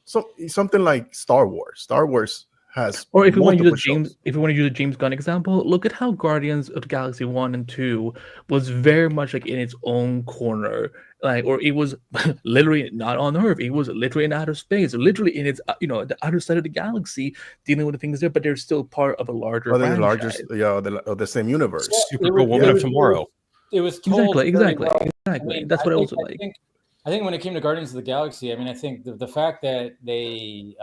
So something like Star Wars. Star Wars has, or if you want to use a James Gunn example, look at how Guardians of the Galaxy 1 and 2 was very much like in its own corner, like, or it was literally not on Earth, it was literally in outer space, literally in its the outer side of the galaxy, dealing with the things there, but they're still part of a larger franchise. The same universe. Supergirl Woman of Tomorrow. It was told exactly. Well. That's what I also like. I think when it came to Guardians of the Galaxy, I think the fact that they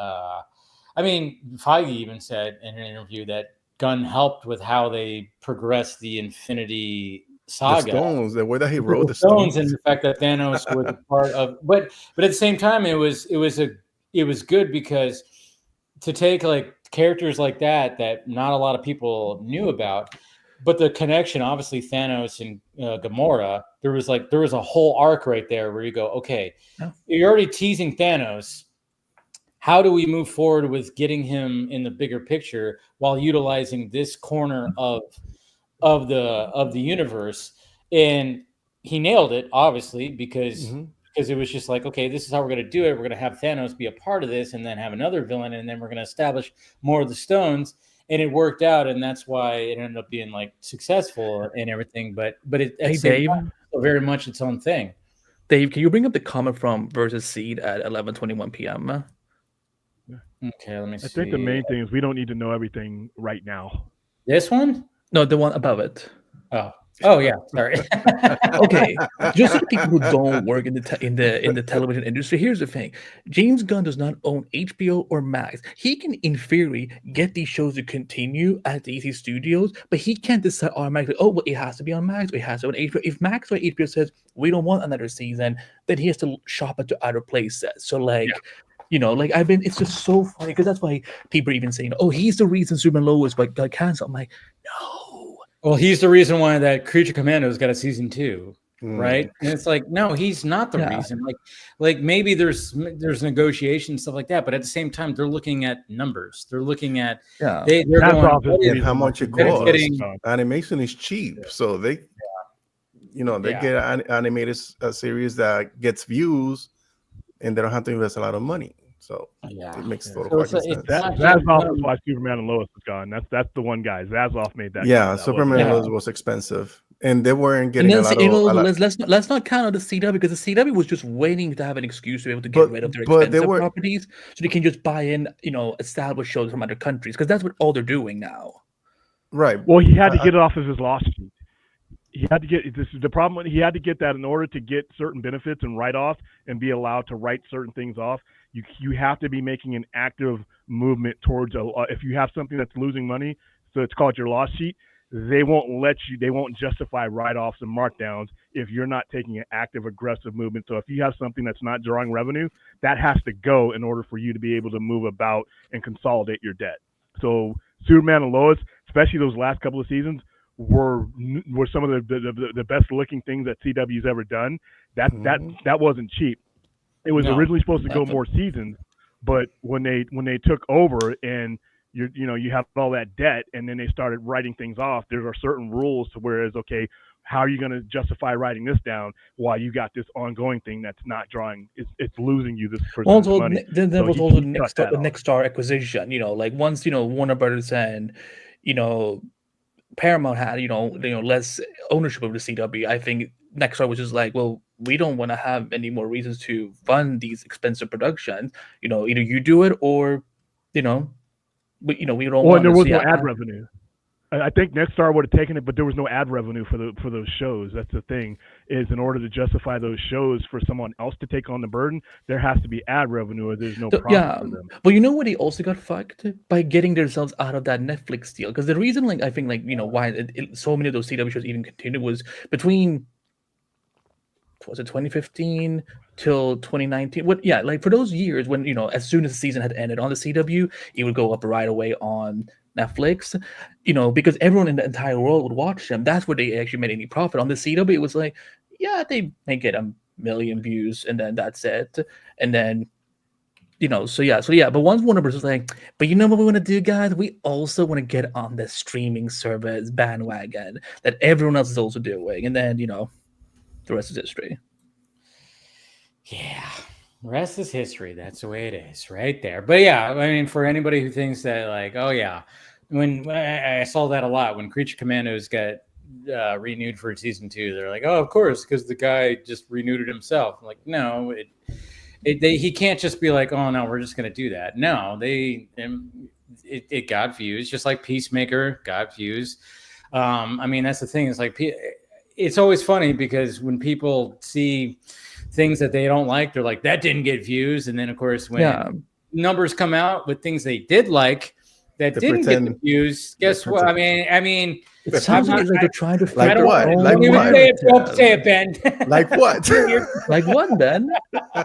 Feige even said in an interview that Gunn helped with how they progressed the Infinity Saga. The stones, the way that he wrote the stones, and the fact that Thanos was a part of. But at the same time, it was good because to take like characters like that not a lot of people knew about, but the connection, obviously Thanos and Gamora, there was a whole arc right there where you go, okay, you're already teasing Thanos. How do we move forward with getting him in the bigger picture while utilizing this corner of the universe? And he nailed it, obviously, because it was just like, okay, this is how we're going to do it. We're going to have Thanos be a part of this, and then have another villain, and then we're going to establish more of the stones. And it worked out, and that's why it ended up being like successful and everything. But it Dave, very much its own thing. Dave, can you bring up the comment from Versus Seed at 11:21 p.m.? Okay, let me see. I think the main thing is we don't need to know everything right now. This one? No, the one above it. Oh yeah, sorry. Okay, just so the people who don't work in the television industry, here's the thing: James Gunn does not own HBO or Max. He can, in theory, get these shows to continue at DC Studios, but he can't decide automatically. Oh, well, it has to be on Max. Or it has to be on HBO. If Max or HBO says we don't want another season, then he has to shop it to other places. So like. Yeah. It's just so funny because that's why people are even saying, oh, he's the reason Superman Lois got canceled. I'm like, no. Well, he's the reason why that Creature Commandos got a season 2, right? And it's like, no, he's not the reason. Like maybe there's negotiation stuff like that, but at the same time, they're looking at numbers. They're looking at they're going how much it costs. Animation is cheap, so they get animated a series that gets views. And they don't have to invest a lot of money, so it makes total sense. Zazoff is why Superman and Lois is gone. That's the one guy. Zazoff made that. Yeah, Superman and Lois was expensive, and they weren't getting a lot of. Let's not count on the CW because the CW was just waiting to have an excuse to be able to get rid of their expensive properties, so they can just buy in, established shows from other countries because that's what all they're doing now. Right. Well, he had to get it off of his loss sheet. He had to get this is the problem. He had to get that in order to get certain benefits and write-offs and be allowed to write certain things off. You have to be making an active movement towards if you have something that's losing money, so it's called your loss sheet. They won't justify write-offs and markdowns if you're not taking an active, aggressive movement. So if you have something that's not drawing revenue, that has to go in order for you to be able to move about and consolidate your debt. So Superman and Lois, especially those last couple of seasons, were some of the best looking things that CW's ever done. That wasn't cheap. It was originally supposed to go more seasons, but when they took over and you have all that debt and then they started writing things off, there are certain rules to whereas okay, how are you going to justify writing this down while you got this ongoing thing that's not drawing? It's losing you this person's money. Then there was also the Next Star acquisition. Once Warner Brothers and Paramount had less ownership of the CW, I think Nexstar was just like, well, we don't want to have any more reasons to fund these expensive productions. Either you do it or, we don't Well, want and there to was see no ad revenue. I think Nexstar would have taken it, but there was no ad revenue for those shows. That's the thing, is in order to justify those shows for someone else to take on the burden, there has to be ad revenue or there's no profit for them. But you know what? They also got fucked by getting themselves out of that Netflix deal. Because the reason, I think, why so many of those CW shows even continued was between, was it 2015 till 2019? For those years when, as soon as the season had ended on the CW, it would go up right away on Netflix, because everyone in the entire world would watch them. That's where they actually made any profit. On the CW, it was like, yeah, they may get 1 million views and then that's it. And then, but once Warner Bros. Was like, but you know what we want to do, guys? We also want to get on the streaming service bandwagon that everyone else is also doing. And then, the rest is history. Yeah. The rest is history. That's the way it is right there. But yeah, I mean, for anybody who thinks that like, oh yeah, when I saw that a lot when Creature Commandos got renewed for season 2, they're like, oh, of course, because the guy just renewed it himself. I'm like, no, he can't just be like, oh no, we're just going to do that. No, it got views, just like Peacemaker got views. I mean, that's the thing. It's like, it's always funny because when people see things that they don't like, they're like, that didn't get views. And then of course, when numbers come out with things they did like that didn't get the views, guess what? I mean, it sounds like they're trying to like what? Like what? Don't say it, Ben. Like what? Like what, Ben?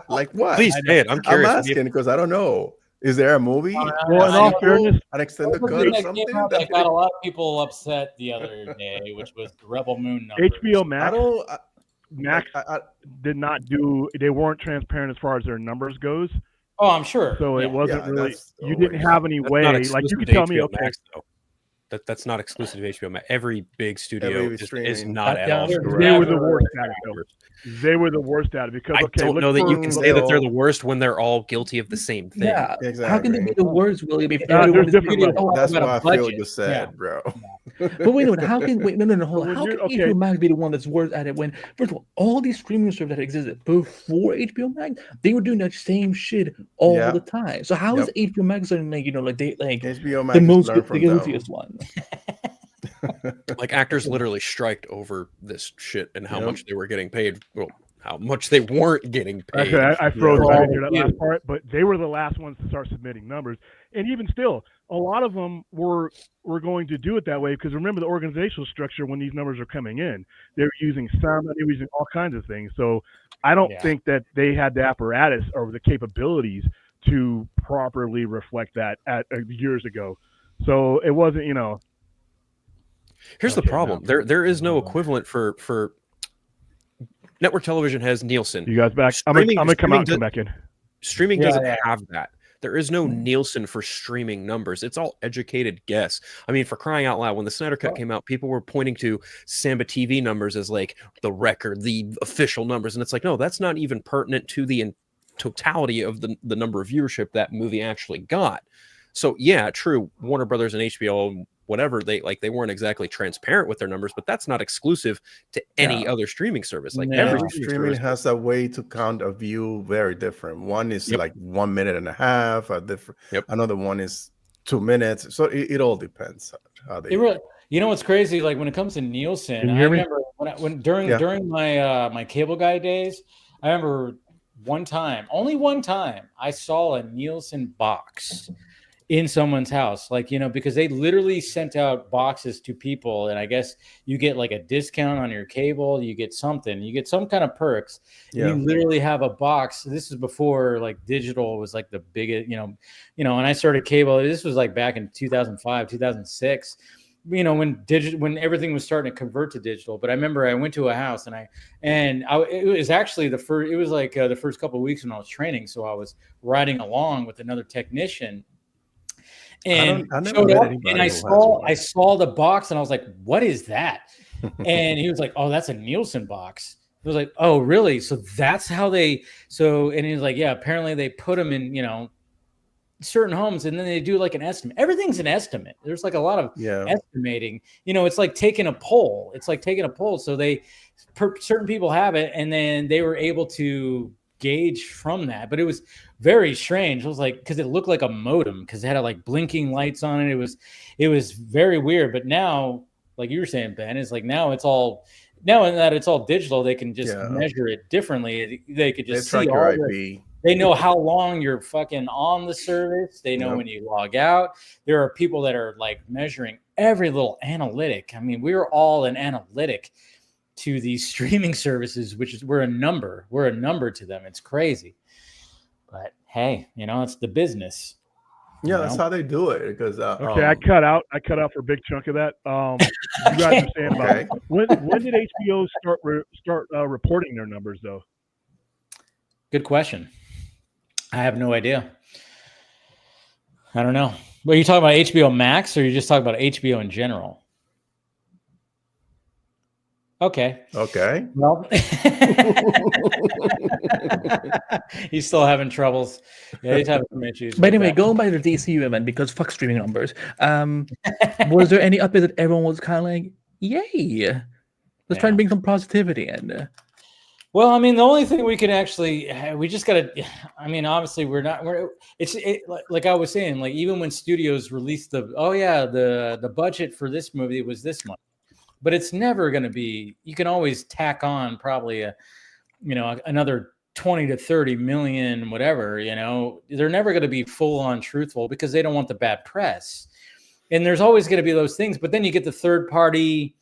Like what? Please say it. I'm curious. I'm asking because I don't know. Is there a movie? Well, in all fairness, an extended cut or something? That got a lot of people upset the other day, which was the Rebel Moon numbers. HBO Max did not do. They weren't transparent as far as their numbers goes. Oh, I'm sure. So it wasn't really. You didn't have any way. Like you could tell me, okay. Max, that's not exclusive to HBO Max. Every big studio is not at all. They were the worst at it. They were the worst at it because I don't know that you can say that they're the worst when they're all guilty of the same thing. Yeah, exactly. How can they be the worst, William? If there's different levels. That's why I feel you said, bro. But wait a minute. How can hold on? How can HBO Max be the one that's worse at it when, first of all these streaming services that existed before HBO Max, they were doing that same shit all the time. So how is HBO Max suddenly HBO Max the most the guiltiest one? Like actors literally striked over this shit and how much they were getting paid. Well, how much they weren't getting paid. Okay, I froze. I didn't hear that last part, but they were the last ones to start submitting numbers. And even still, a lot of them were going to do it that way because remember the organizational structure when these numbers are coming in, they were using sound, they were using all kinds of things. So I don't think that they had the apparatus or the capabilities to properly reflect that years ago. So it wasn't, Here's the problem. There is no equivalent for network television has Nielsen. You guys back? I'm gonna come out and come back in. Streaming doesn't have that. There is no Nielsen for streaming numbers. It's all educated guess. I mean, for crying out loud, when the Snyder Cut came out, people were pointing to Samba TV numbers as like the record, the official numbers, and it's like, no, that's not even pertinent to the totality of the number of viewership that movie actually got. So yeah, true. Warner Brothers and HBO, whatever, they weren't exactly transparent with their numbers, but that's not exclusive to any other streaming service. Like every streaming has a way to count a view very different. One is like 1 minute and a half. Another one is 2 minutes. So it all depends how they. You know what's crazy? Like when it comes to Nielsen, I remember when during my my cable guy days, I remember only one time, I saw a Nielsen box in someone's house, because they literally sent out boxes to people, and I guess you get like a discount on your cable, you get some kind of perks. You literally have a box. This is before like digital was like the biggest, and I started cable. This was like back in 2005, 2006. When everything was starting to convert to digital. But I remember I went to a house it was actually the first couple of weeks when I was training, so I was riding along with another technician. And I saw the box and I was like, what is that? And he was like, oh, that's a Nielsen box. I was like, oh, really? So that's how and he was like, yeah, apparently they put them in, certain homes, and then they do like an estimate. Everything's an estimate. There's like a lot of estimating. It's like taking a poll. So certain people have it, and then they were able to gauge from that. But it was very strange. It was like, because it looked like a modem, because it had like blinking lights on it. It was very weird. But now, like you were saying, Ben, is like now that it's all digital, they can just measure it differently. They could just see all they know how long you're fucking on the service. They know when you log out. There are people that are like measuring every little analytic. I mean, we're all an analytic to these streaming services, which is we're a number to them. It's crazy, but hey, it's the business. That's how they do it. Because I cut out for a big chunk of that. You guys were saying about when did HBO start reporting their numbers though? Good question. I have no idea. I don't know. But you talking about HBO Max, or you just talking about HBO in general? Okay. Well, he's still having troubles. Yeah, he's having some issues. But anyway, going by the DCU event, because fuck streaming numbers, was there any update that everyone was kind of like, yay, let's try and bring some positivity in? Well, I mean, the only thing we just got to, I mean, obviously like I was saying, like even when studios released the budget for this movie was this much. But it's never going to be. You can always tack on probably another 20 to 30 million, whatever. They're never going to be full on truthful because they don't want the bad press. And there's always going to be those things. But then you get the third party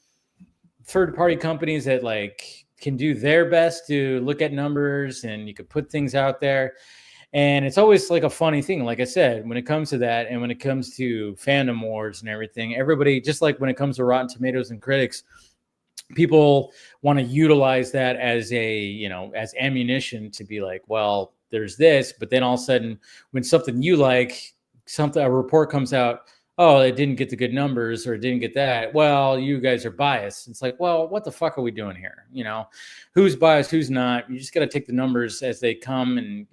companies that like can do their best to look at numbers, and you could put things out there. And it's always like a funny thing. Like I said, when it comes to that, and when it comes to fandom wars and everything, everybody, just like when it comes to Rotten Tomatoes and critics, people want to utilize that as as ammunition to be like, well, there's this, but then all of a sudden, when something you like, a report comes out, oh, it didn't get the good numbers, or it didn't get that. Well, you guys are biased. It's like, well, what the fuck are we doing here? Who's biased, who's not? You just got to take the numbers as they come, and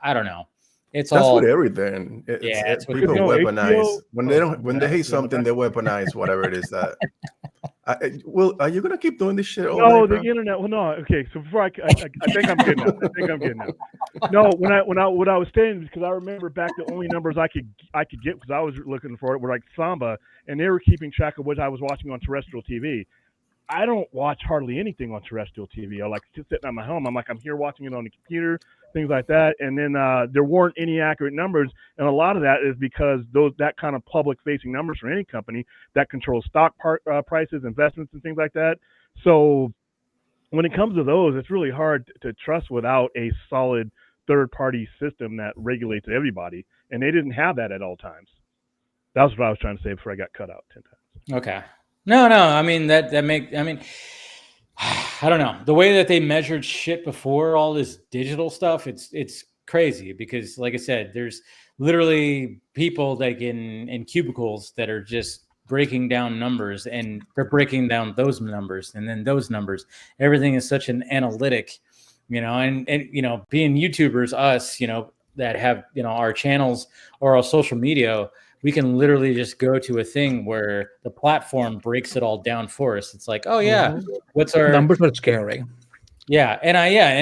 I don't know. That's with everything. People weaponize when they hate something, they weaponize whatever it is that. Are you gonna keep doing this shit? No, the internet. Well, no. Okay, so before I think I'm good now. No, what I was saying is because I remember back the only numbers I could get, because I was looking for it, were like Samba, and they were keeping track of what I was watching on terrestrial TV. I don't watch hardly anything on terrestrial TV. I like just sitting at my home. I'm here watching it on the computer, things like that. And then there weren't any accurate numbers, and a lot of that is because that kind of public-facing numbers for any company that controls stock prices, investments, and things like that. So when it comes to those, it's really hard to trust without a solid third-party system that regulates everybody, and they didn't have that at all times. That was what I was trying to say before I got cut out 10 times. Okay. No. I mean, I don't know. The way that they measured shit before all this digital stuff, it's crazy because, like I said, there's literally people like in cubicles that are just breaking down numbers, and they're breaking down those numbers and then those numbers. Everything is such an analytic, and being YouTubers, us, that have, our channels or our social media, we can literally just go to a thing where the platform breaks it all down for us. It's like, oh yeah, what's our numbers are scary. Yeah, and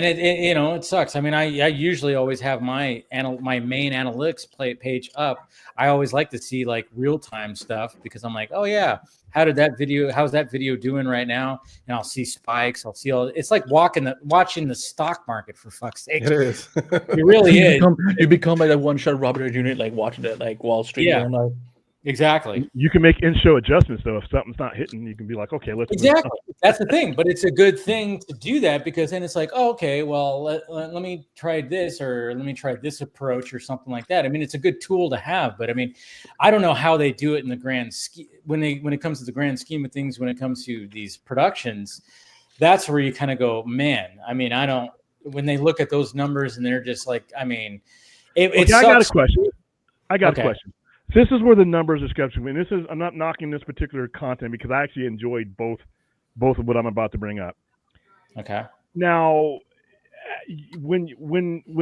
it sucks. I mean, I usually always have my main analytics page up. I always like to see like real time stuff because I'm like, oh yeah, how's that video doing right now? And I'll see spikes. I'll see all. It's like watching the stock market, for fuck's sake. It is. It really is. You become like that one shot Robert unit, like watching it like Wall Street. Yeah. Exactly. You can make in-show adjustments, though. If something's not hitting, you can be like, okay, let's. Exactly. That's the thing. But it's a good thing to do that because then it's like, oh, okay, well, let me try this or let me try this approach or something like that. I mean, it's a good tool to have. But I mean, I don't know how they do it in the grand scheme when it comes to the grand scheme of things. When it comes to these productions, that's where you kind of go, man. I mean, I don't. When they look at those numbers and they're just like, I mean, it sucks. I got a question. This is where the numbers are skeptical. I mean, I'm not knocking this particular content because I actually enjoyed both of what I'm about to bring up. Okay. Now, when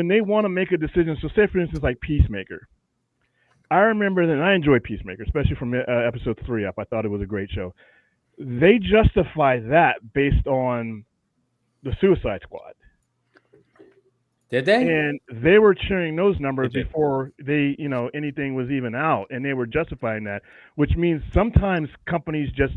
they want to make a decision, so say for instance like Peacemaker, I remember that I enjoyed Peacemaker, especially from episode 3 up. I thought it was a great show. They justify that based on the Suicide Squad. Did they? And they were cheering those numbers before they, anything was even out, and they were justifying that, which means sometimes companies just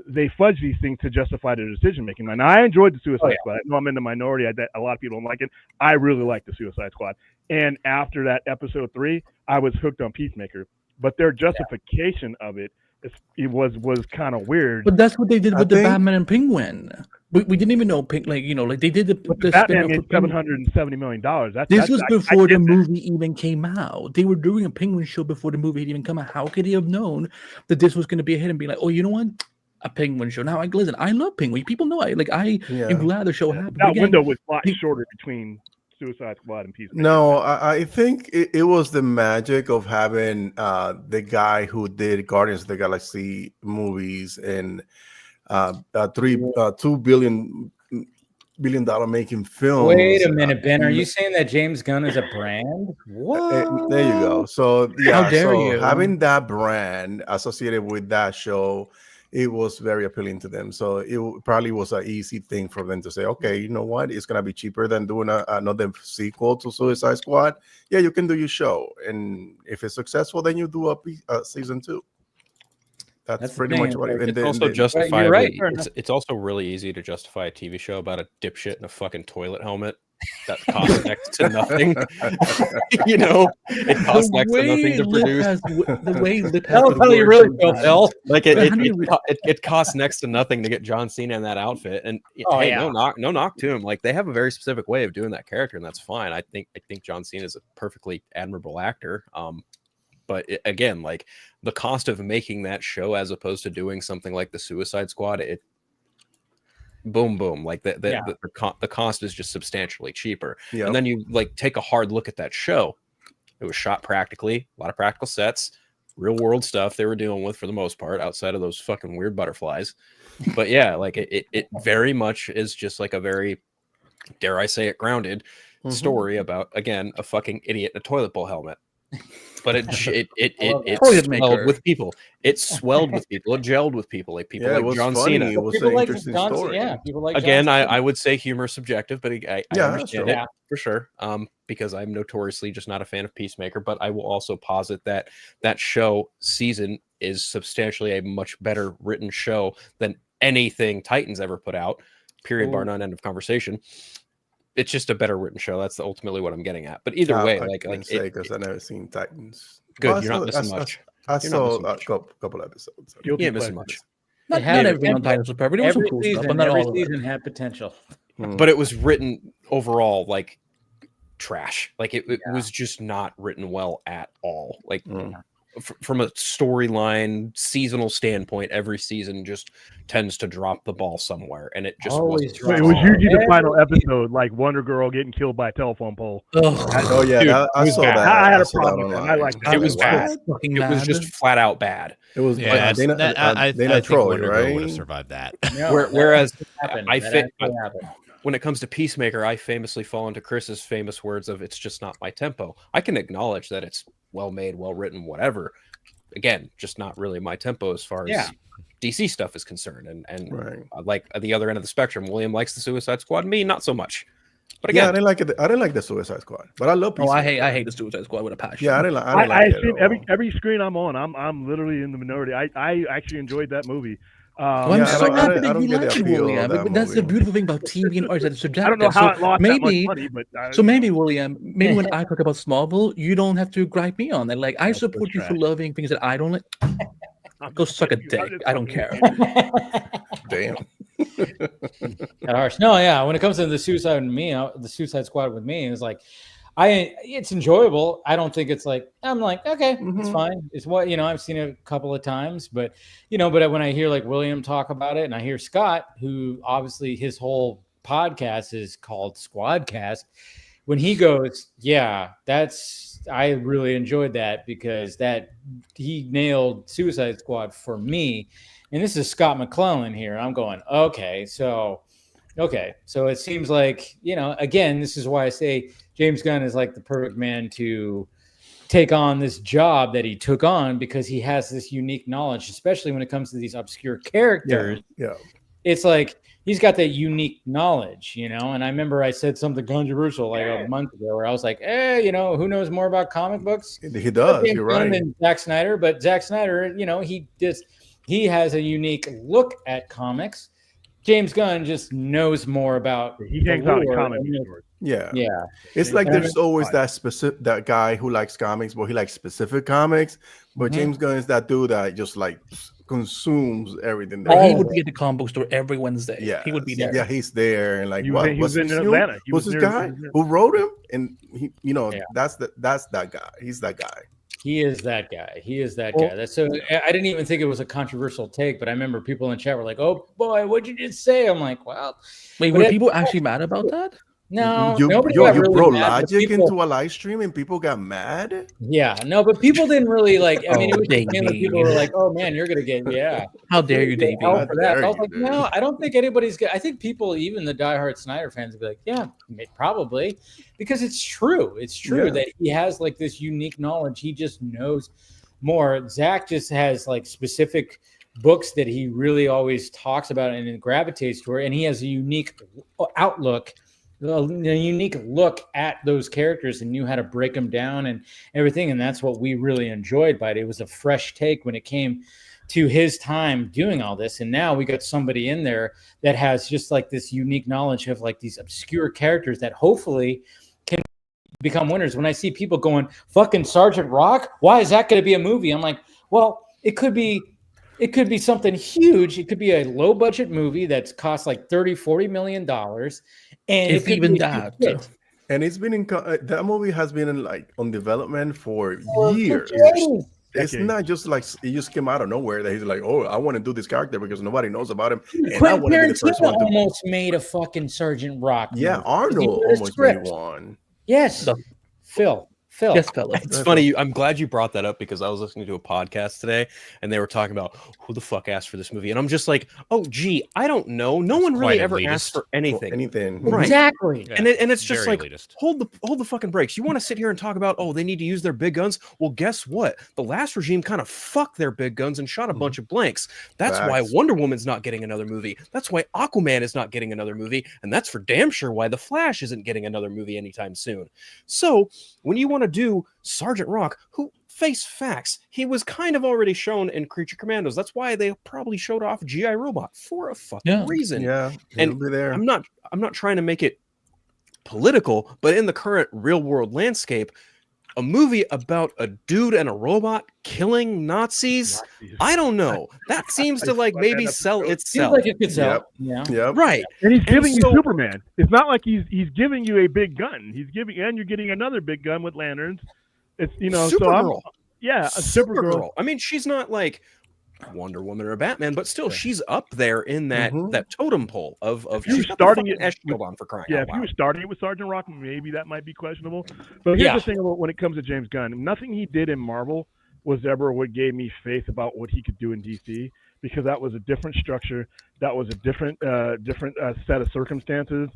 they fudge these things to justify their decision making. Now, I enjoyed the Suicide Squad. I know I'm in the minority. A lot of people don't like it. I really like the Suicide Squad. And after that episode 3, I was hooked on Peacemaker. But their justification of it was kind of weird. But that's what they did with the Batman and Penguin. We didn't even know they did the Batman made $770 million. This was before the movie even came out. They were doing a Penguin show before the movie had even come out. How could they have known that this was going to be a hit and be like, oh, you know what? A Penguin show. Now, listen, I love Penguin. People know I am glad the show happened. That window was a lot shorter between Suicide Squad and Peacemaker. No, I think it was the magic of having the guy who did Guardians of the Galaxy movies and $2 billion making films. Wait a minute, Ben. Are you saying that James Gunn is a brand? What? There you go. So how dare you? Having that brand associated with that show, it was very appealing to them. So it probably was an easy thing for them to say, okay, you know what? It's going to be cheaper than doing another sequel to Suicide Squad. Yeah, you can do your show. And if it's successful, then you do a season 2. That's pretty much what it's also justifiable. Right, it's also really easy to justify a TV show about a dipshit in a fucking toilet helmet that costs next to nothing. It costs next to nothing to produce. The way Lip has how you really feel, Phil. Like it costs next to nothing to get John Cena in that outfit. And no knock to him. Like they have a very specific way of doing that character, and that's fine. I think John Cena is a perfectly admirable actor. But again, like the cost of making that show as opposed to doing something like the Suicide Squad, boom, like the cost is just substantially cheaper. Yep. And then you like take a hard look at that show. It was shot practically, a lot of practical sets, real world stuff they were dealing with for the most part, outside of those fucking weird butterflies. But yeah, like it very much is just like a very, dare I say it, grounded story about, again, a fucking idiot in a toilet bowl helmet. But it swelled with people. It swelled with people. It gelled with people. Like people like John Cena. It was an interesting story. Yeah, people like again. I would say humor is subjective, but I understand it for sure. Because I'm notoriously just not a fan of Peacemaker. But I will also posit that show season is substantially a much better written show than anything Titans ever put out. Period. Bar none. End of conversation. It's just a better written show. That's ultimately what I'm getting at. But either way, because I've never seen Titans. Good, you're not missing much. I saw a couple episodes. You ain't missing much. Not everything on Titans was perfect. Every season had potential. But it was written overall like trash. Like it was just not written well at all. Like from a storyline, seasonal standpoint, every season just tends to drop the ball somewhere, and it just wasn't. It was usually the final episode, like Wonder Girl getting killed by a telephone pole. Oh yeah, dude, I saw that. I had a problem with that. I liked that. It was bad. It was just flat out bad. It was I think Troy, Wonder right? Girl would have survived that. Whereas when it comes to Peacemaker, I famously fall into Chris's famous words of "It's just not my tempo." I can acknowledge that it's well made, well written, whatever. Again, just not really my tempo as far as DC stuff is concerned. And like at the other end of the spectrum, William likes the Suicide Squad. Me, not so much. But again, I didn't like it. I didn't like the Suicide Squad, but I love. I hate the Suicide Squad with a passion. Yeah, I didn't like it. Every screen I'm on, I'm literally in the minority. I actually enjoyed that movie. I'm so happy that you like it, William. That's the beautiful thing about TV and art. It's subjective. I don't know how it lost that much money, but maybe William, when I talk about Smallville, you don't have to gripe me on that. Like I support you for loving things that I don't like. Go suck a dick. I don't care. Damn. No, yeah. When it comes to the Suicide Squad with me, it's like, it's enjoyable. I don't think it's like, I'm like, okay, it's fine. It's what, I've seen it a couple of times, but when I hear like William talk about it, and I hear Scott, who obviously his whole podcast is called Squadcast, when he goes, I really enjoyed that because he nailed Suicide Squad for me. And this is Scott McClellan here. I'm going, okay. So it seems like, again, this is why I say James Gunn is like the perfect man to take on this job that he took on because he has this unique knowledge, especially when it comes to these obscure characters. Yeah. It's like he's got that unique knowledge, you know. And I remember I said something controversial like a month ago where I was like, you know, who knows more about comic books? He does. You're right. Than Zack Snyder, but Zack Snyder, you know, he has a unique look at comics. James Gunn just knows more about. He hangs out in comic stores. Yeah. Yeah. It's like there's always that guy who likes comics, but he likes specific comics. But James Gunn is that dude that just like consumes everything. He would be at the comic book store every Wednesday. Yeah, he would be there. Yeah, he's there, and like he was in Atlanta. Who's this guy who wrote him? And he, you know, that's that guy. He's that guy. He is that guy. He is that guy. That's so. I didn't even think it was a controversial take, but I remember people in chat were like, "Oh boy, what'd you just say?" I'm like, "Well, wait, were people actually mad about that?" No, you really brought mad, logic into a live stream and people got mad. Yeah, no, but people didn't really like. I mean, it was mainly people were like, "Oh man, you're gonna get How dare you, Davey?" For that. I was like, no, I don't think anybody's. I think people, even the diehard Snyder fans, would be like, yeah, probably, because it's true. It's true that he has like this unique knowledge. He just knows more. Zach just has like specific books that he really always talks about and gravitates toward, and he has a unique outlook. A unique look at those characters and knew how to break them down and everything. And that's what we really enjoyed by it. It was a fresh take when it came to his time doing all this. And now we got somebody in there that has just like this unique knowledge of like these obscure characters that hopefully can become winners. When I see people going, fucking Sergeant Rock, why is that going to be a movie? I'm like, well, it could be something huge. It could be a low budget movie that's cost like $30-40 million. And if even that. And it's been in that movie has been in like on development for years. It's not just like it just came out of nowhere that he's like, oh, I want to do this character because nobody knows about him. And I want to be the first one to almost made a fucking Sergeant Rock movie. Yeah, Arnold almost made one. Yes. Phil. Yes, fella. It's funny. I'm glad you brought that up because I was listening to a podcast today and they were talking about who the fuck asked for this movie. And I'm just like, oh, gee, I don't know. No one really ever asked for anything. Right. Exactly. Yeah, and it's just like, hold the fucking brakes. You want to sit here and talk about, oh, they need to use their big guns? Well, guess what? The last regime kind of fucked their big guns and shot a bunch of blanks. That's why Wonder Woman's not getting another movie. That's why Aquaman is not getting another movie. And that's for damn sure why The Flash isn't getting another movie anytime soon. So when you want to do Sergeant Rock, who face facts, he was kind of already shown in Creature Commandos. That's why they probably showed off GI Robot for a fucking reason. Yeah, and be there. I'm not trying to make it political, but in the current real world landscape, a movie about a dude and a robot killing Nazis. I don't know. That seems to like maybe sell itself. Seems like it could sell. Yeah. Right. And he's giving you Superman. It's not like he's giving you a big gun. He's giving, and you're getting another big gun with lanterns. It's Supergirl. A Supergirl. I mean, she's not like Wonder Woman or Batman, but still, she's up there in that totem pole of she's starting it on for crying out loud. If you were starting it with Sergeant Rock, maybe that might be questionable. But here's the thing about when it comes to James Gunn, nothing he did in Marvel was ever what gave me faith about what he could do in DC, because that was a different structure, that was a different set of circumstances,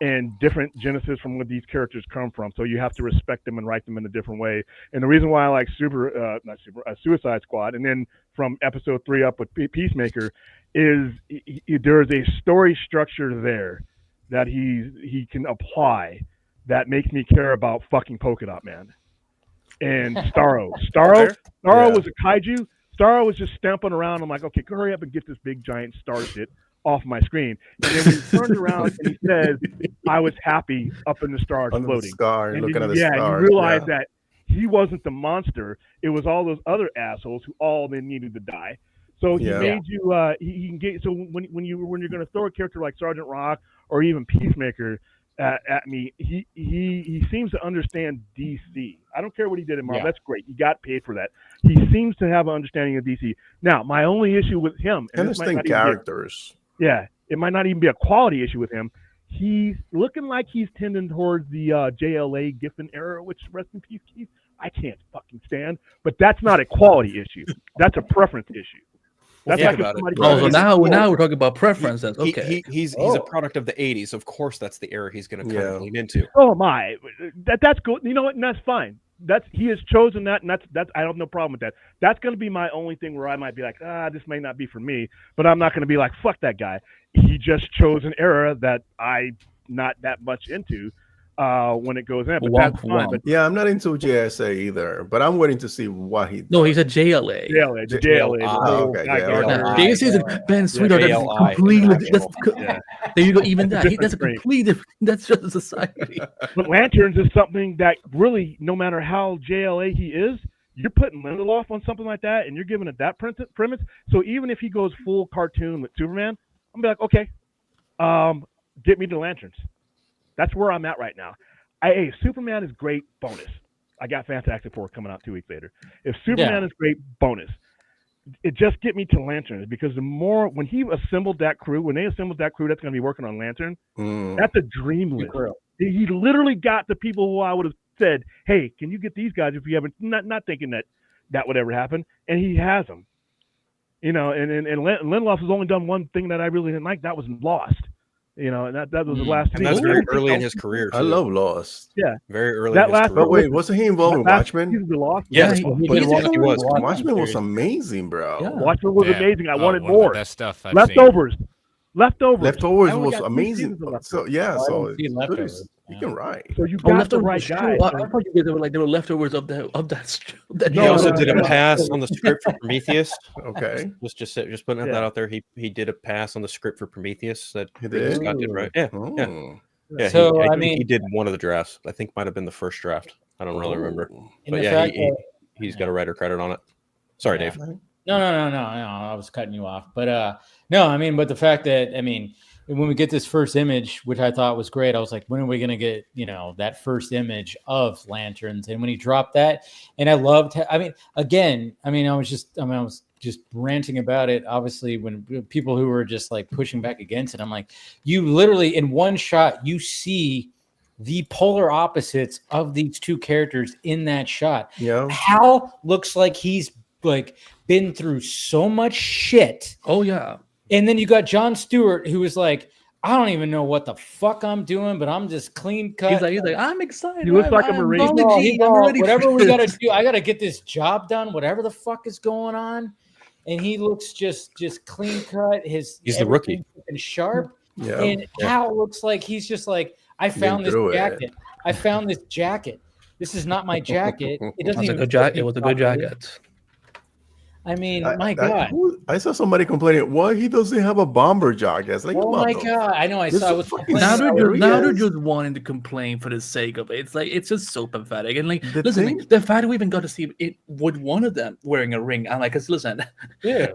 and different genesis from where these characters come from. So you have to respect them and write them in a different way. And the reason why I like Suicide Squad, and then from episode 3 up with Peacemaker, is there is a story structure there that he can apply that makes me care about fucking Polka Dot Man. And Starro was a kaiju. Starro was just stamping around. I'm like, okay, hurry up and get this big giant star shit off my screen. And then when he turns around and he says, I was happy up in the stars floating. Looking at the stars. You realize that he wasn't the monster. It was all those other assholes who all then needed to die. So he made you he can get, so when you're going to throw a character like Sergeant Rock or even Peacemaker at me, he seems to understand DC. I don't care what he did in Marvel. That's great. He got paid for that. He seems to have an understanding of DC. Now, my only issue with him, understand characters. It might not even be a quality issue with him. He's looking like he's tending towards the JLA Giffen era, which, rest in peace, Keith, I can't fucking stand. But that's not a quality issue. That's a preference issue. That's like if somebody so now we're talking about preferences. Okay, he's a product of the '80s. Of course, that's the era he's going to kind of lean into. Oh my, that's good. You know what? And that's fine. he has chosen that, and that's I have no problem with that. That's going to be my only thing where I might be like, this may not be for me, but I'm not going to be like, fuck that guy. He just chose an era that I'm not that much into when it goes in, but that's fine. But yeah, I'm not into JSA either, but I'm waiting to see what he does. No, he's a JLA. JLA. Okay, JSA is Ben Sweetheart. That's completely. There you go. Even that. That's a complete different. That's just a society. But Lanterns is something that really, no matter how JLA he is, you're putting Lindelof on something like that, and you're giving it that premise. So even if he goes full cartoon with Superman, I'm gonna be like, okay, get me to Lanterns. That's where I'm at right now. Hey, Superman is great, bonus. I got Fantastic Four coming out 2 weeks later. If Superman is great, bonus. It just get me to Lanterns, because the more when they assembled that crew that's going to be working on Lantern, that's a dream list. He literally got the people who I would have said, hey, can you get these guys if you haven't, not thinking that would ever happen, and he has them. And Lindelof has only done one thing that I really didn't like. That was Lost. And that was the last thing. That's very early in his career, too. I love Lost. Yeah. Very early that in his last, career. But wait, wasn't he involved in Watchmen? Yeah, he was. Watchmen was amazing, bro. Yeah. Watchmen was amazing. I wanted more. That stuff Leftovers was amazing. So he can write. So you got the right guy. I thought you guys were leftovers of that. He also did a pass on the script for Prometheus. Okay, just putting that out there. He did a pass on the script for Prometheus that Scott did, right? Yeah. So he did one of the drafts. I think might have been the first draft. I don't really remember. But yeah, he's got a writer credit on it. Sorry, Dave. No. I was cutting you off, but but the fact that when we get this first image, which I thought was great, I was like, when are we going to get that first image of Lanterns? And when he dropped that, and I loved. I was just ranting about it. Obviously, when people who were just like pushing back against it, I'm like, you literally in one shot you see the polar opposites of these two characters in that shot. Yeah, Hal looks like he's like been through so much shit. Oh yeah. And then you got Jon Stewart, who is like, I don't even know what the fuck I'm doing, but I'm just clean cut. He's like, I'm excited. He looks like a Marine. Whatever we got to do, I got to get this job done. Whatever the fuck is going on, and he looks just clean cut. He's the rookie and sharp. Yeah. And Hal looks like he's just like, I found this jacket. I found this jacket. This is not my jacket. It doesn't even. It was a good jacket. I mean, my God. I saw somebody complaining, why he doesn't have a bomber jacket. Like, oh my God. I know. I saw it. Now they're just wanting to complain for the sake of it. It's like, it's just so pathetic. And like, the fact we even got to see it with one of them wearing a ring. I'm like, listen, I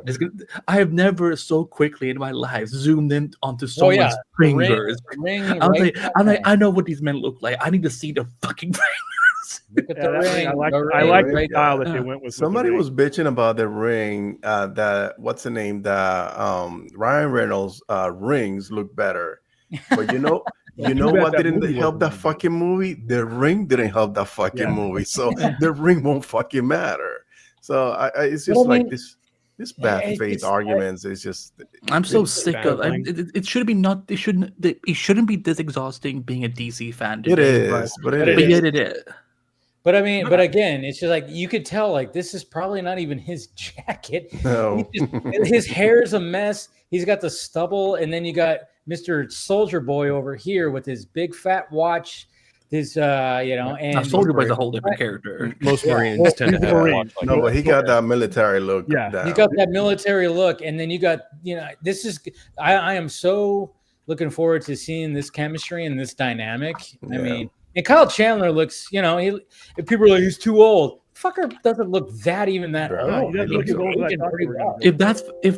have never so quickly in my life zoomed in onto someone's fingers. I'm like, I know what these men look like. I need to see the fucking ring. Look at the ring. I like the style that they went with. Somebody was bitching about the ring. That what's the name? The Ryan Reynolds rings look better, but you know what didn't help that fucking movie? The ring didn't help that fucking movie, so the ring won't fucking matter. So it's just this bad faith arguments is just. I'm so sick of it. It shouldn't be this exhausting being a DC fan. It is, but yet it is. But but again, it's just like you could tell, like this is probably not even his jacket. No, his hair's a mess. He's got the stubble, and then you got Mr. Soldier Boy over here with his big fat watch. His, and Soldier Boy's a whole different character. Most Marines tend to have a watch. No, but he got that military look. Yeah, he got that military look, and then you got, this is. I am so looking forward to seeing this chemistry and this dynamic. Yeah. I mean. And Kyle Chandler looks, if people are like, he's too old. Fucker doesn't look that old. If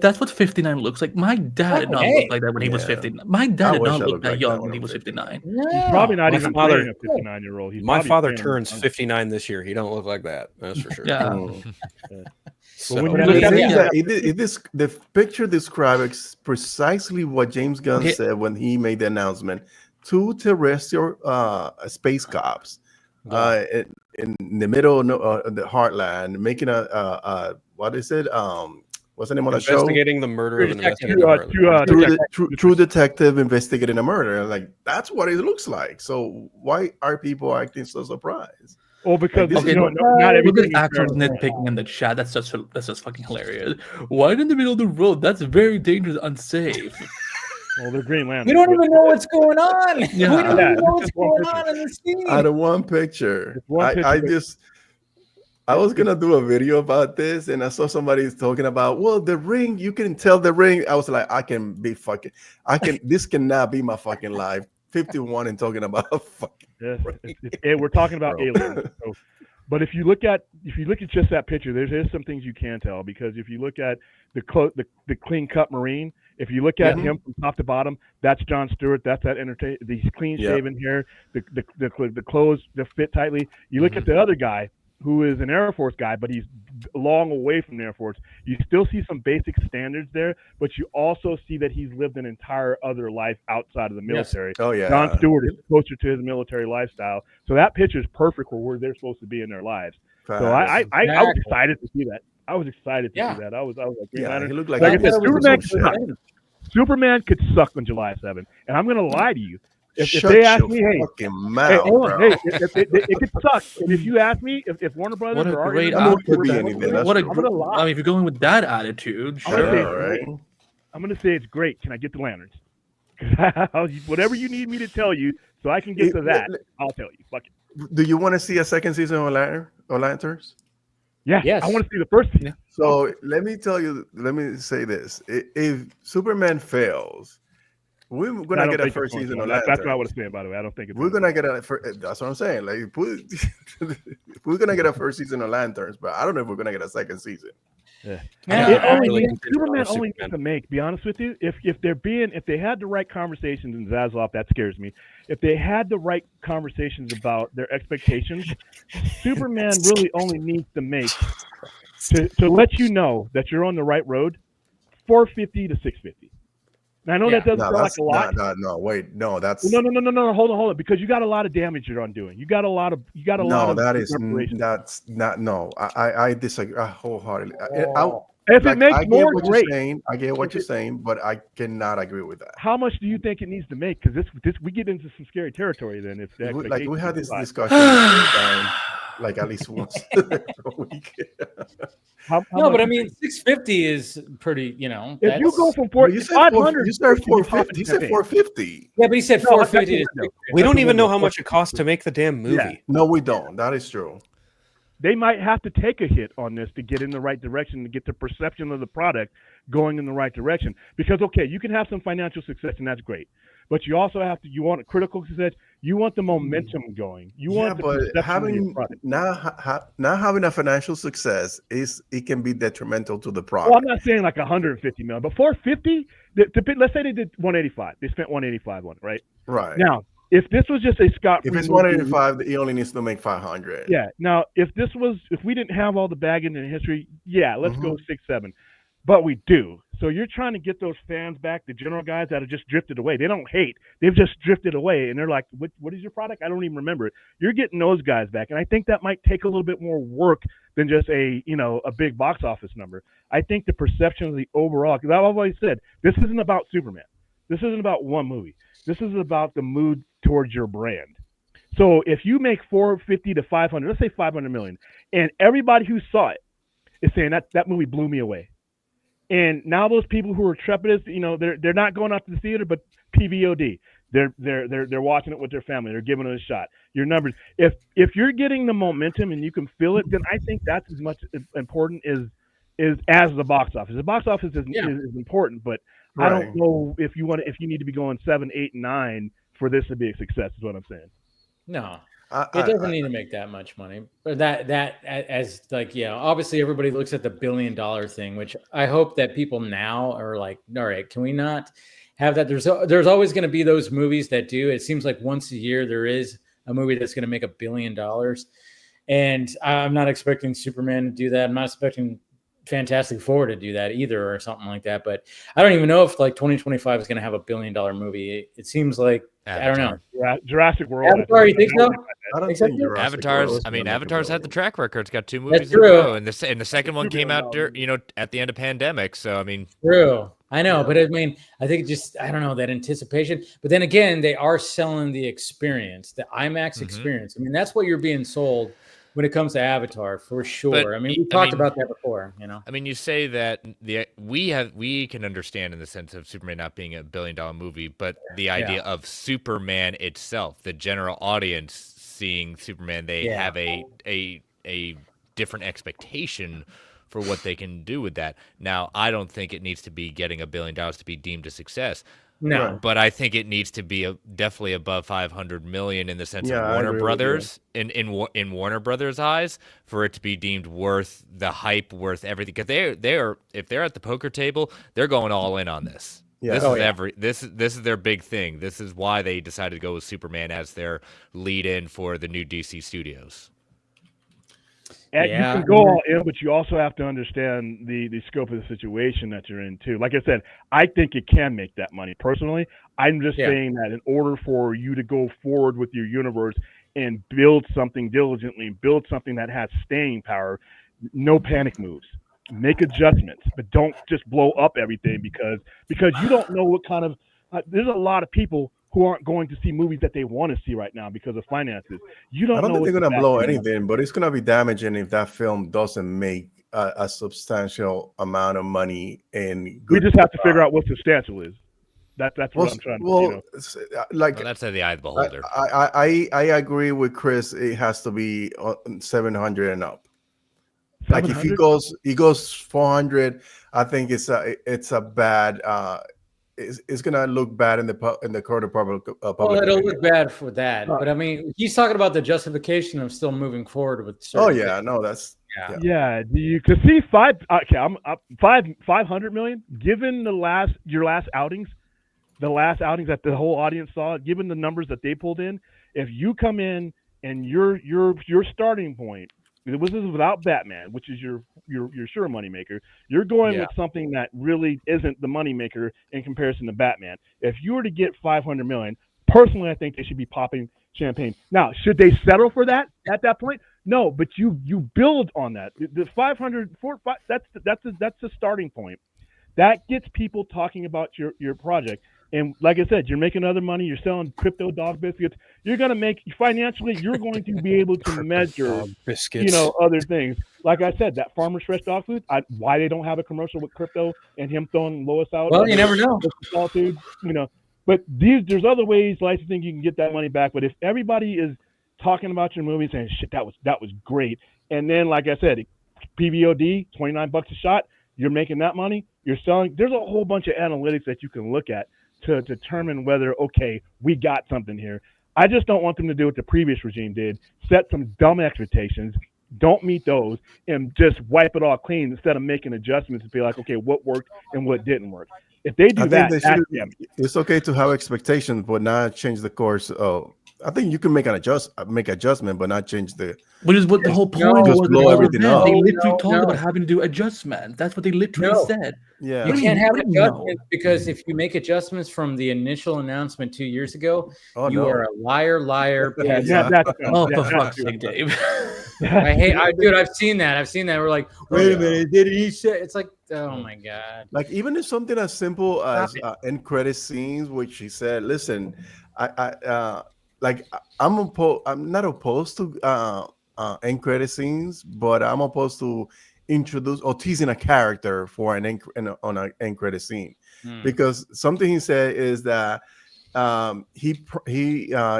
that's what 59 looks like, my dad did not look like that when he was 59. My dad did not look that young when he was 59. He's probably not even playing a 59-year-old. My father turns 59 this year. He don't look like that. That's for sure. Yeah. So the picture describes precisely what James Gunn said when he made the announcement. 2 terrestrial space cops in the middle of the heartland, making what is it? What's the name of the show? Investigating the murder of an investigator. True detective investigating a murder. Like, that's what it looks like. So why are people acting so surprised? Well, because Like, not everything. Actual nitpicking in the chat. That's just fucking hilarious. Why in the middle of the road? That's very dangerous, unsafe. Well, they're Green Lanterns. We don't even know what's going on. Yeah. We don't even know what's going on in the scene. Out of one picture, I was gonna do a video about this, and I saw somebody talking about, well, the ring. You can tell the ring. I was like, this cannot be my fucking life. 51 and talking about fucking. We're talking about aliens. So, but if you look at just that picture, there's some things you can tell, because if you look at the clean cut Marine, if you look at him from top to bottom, that's John Stewart. That's that These clean shaven hair, the clothes that fit tightly. You look at the other guy, who is an Air Force guy, but he's long away from the Air Force. You still see some basic standards there, but you also see that he's lived an entire other life outside of the military. Yes. Oh, yeah. John Stewart is closer to his military lifestyle. So that picture is perfect for where they're supposed to be in their lives. So I was excited to see that. I was excited to see that. I was like, he looked like I said, Superman could suck on July 7th. And I'm going to lie to you. If they ask me, it could suck. And if you ask me, if Warner Brothers what a or great could be anything. What a great, I mean, if you're going with that attitude, sure. I'm going to say it's great. Can I get the lanterns? Whatever you need me to tell you, so I can get to that, I'll tell you. Fuck it. Do you want to see a second season of Lanterns? Yeah, yes. I want to see the first season. So let me say this: if Superman fails, we're gonna get a first season of Lanterns. That's what I want to say, by the way. I don't think we're gonna get that's what I'm saying. Like, we're gonna get a first season of Lanterns, but I don't know if we're gonna get a second season. Yeah. Superman only needs to make. Be honest with you, if they had the right conversations in Zaslav, that scares me. If they had the right conversations about their expectations, Superman really only needs to make to let you know that you're on the right road, 450 to 650. Now, I know that doesn't sound like a lot. No, that's no. Hold on, because you got a lot of damage you're undoing. You got a lot of. That's not. No, I disagree wholeheartedly. If it makes more, great. I get what you're saying, but I cannot agree with that. How much do you think it needs to make? Because this we get into some scary territory. Then if we had this discussion like at least once a week. But I mean, 650 is pretty. If you go from 500, you said 450. He said 450. Yeah, but he said 450. We don't even know how much it costs to make the damn movie. Yeah. No, we don't. That is true. They might have to take a hit on this to get in the right direction, to get the perception of the product going in the right direction. Because, okay, you can have some financial success, and that's great. But you also you want a critical success. You want the momentum going. You want the perception of your product. Not having a financial success it can be detrimental to the product. Well, I'm not saying like 150 million, but 450. Let's say they did 185. They spent 185 on it, right? Right. Now, if this was just a Scott, if it's 185, he only needs to make 500. Yeah. Now, if we didn't have all the baggage in history, let's go 6-7. But we do. So you're trying to get those fans back, the general guys that have just drifted away. They don't hate. They've just drifted away, and they're like, what is your product? I don't even remember it. You're getting those guys back. And I think that might take a little bit more work than just a big box office number. I think the perception of the overall, because I've always said, this isn't about Superman. This isn't about one movie. This is about the mood towards your brand. So if you make 450 to 500, let's say 500 million, and everybody who saw it is saying that movie blew me away. And now those people who are trepidous, they're not going out to the theater, but PVOD. They're watching it with their family. They're giving it a shot. Your numbers. If you're getting the momentum and you can feel it, then I think that's as much important as the box office. The box office is important, but right. I don't know if you need to be going 7, 8, 9 for this to be a success. Is what I'm saying. No. It doesn't need to make that much money, but obviously everybody looks at the $1 billion thing, which I hope that people now are like, all right, can we not have that? There's always going to be those movies that do. It seems like once a year there is a movie that's going to make $1 billion, and I'm not expecting Superman to do that. I'm not expecting Fantastic Four to do that either, or something like that. But I don't even know if 2025 is going to have $1 billion movie. It seems like Avatar. I don't know. Jurassic World. Avatar, you think so? I don't think Avatar's. I mean, Avatar's had the track record. It's got 2 movies That's in a true. row, and the second one came out, at the end of pandemic. So I mean, true. I know, but I mean, I think just I don't know that anticipation. But then again, they are selling the experience, the IMAX experience. I mean, that's what you're being sold when it comes to Avatar, for sure. But, I mean, we talked about that before. You know, I mean, you say that we can understand in the sense of Superman not being a $1 billion movie, but the idea of Superman itself, the general audience seeing Superman, they have a different expectation for what they can do with that. Now, I don't think it needs to be getting $1 billion to be deemed a success. no, but I think it needs to be definitely above 500 million in the sense of I Warner agree with Brothers in Warner Brothers' eyes for it to be deemed worth the hype, worth everything. Because they're if they're at the poker table, they're going all in on this. Yeah. This is their big thing. This is why they decided to go with Superman as their lead in for the new DC studios. And you can go all in, but you also have to understand the scope of the situation that you're in too. Like I said, I think it can make that money. Personally, I'm just saying that in order for you to go forward with your universe and build something diligently, build something that has staying power, no panic moves. Make adjustments, but don't just blow up everything because you don't know what kind of there's a lot of people who aren't going to see movies that they want to see right now because of finances. You don't. I don't know think they're gonna blow anything, but it's gonna be damaging if that film doesn't make a substantial amount of money. And we just have to figure out what substantial is. That's what I'm trying to. Well, that's the eye of the beholder. I agree with Chris. It has to be 700 and up. 700? Like if he goes 400, I think it's a bad. It's gonna look bad in the court of public. Well, it'll look bad for that, but I mean, he's talking about the justification of still moving forward with. Oh yeah, no, that's yeah. You could see 500 million. Given your last outings, the last outings that the whole audience saw, given the numbers that they pulled in, if you come in and your starting point. This is without Batman, which is your sure moneymaker. You're going with something that really isn't the moneymaker in comparison to Batman. If you were to get 500 million, personally, I think they should be popping champagne. Now, should they settle for that at that point? No, but you build on that. The 500, that's the starting point. That gets people talking about your project. And like I said, you're making other money. You're selling crypto dog biscuits. You're going to make financially. You're going to be able to measure, other things. Like I said, that Farmer's Fresh dog food. Why they don't have a commercial with crypto and him throwing Lois out? Well, you never know. Solitude, But there's other ways licensing you can get that money back. But if everybody is talking about your movie saying shit, that was great, and then like I said, PVOD $29 a shot. You're making that money. You're selling. There's a whole bunch of analytics that you can look at to determine whether, okay, we got something here. I just don't want them to do what the previous regime did, set some dumb expectations, don't meet those, and just wipe it all clean instead of making adjustments and be like, okay, what worked and what didn't work. If they do it's okay to have expectations, but not change the course. I think you can make adjustment, but not change the. Which is what the whole point was. Blow everything up. They literally talked about having to do adjustment. That's what they literally said. Yeah, you can't have adjustments because if you make adjustments from the initial announcement 2 years ago, you are a liar. For fuck's sake, Dave. I've seen that. We're like, wait a minute, did he say? It's like, oh my god. Like even if something as simple as end credit scenes, which he said, listen, I'm not opposed to end credit scenes, but I'm opposed to introduce or teasing a character for on an end credit scene, because something he said is that he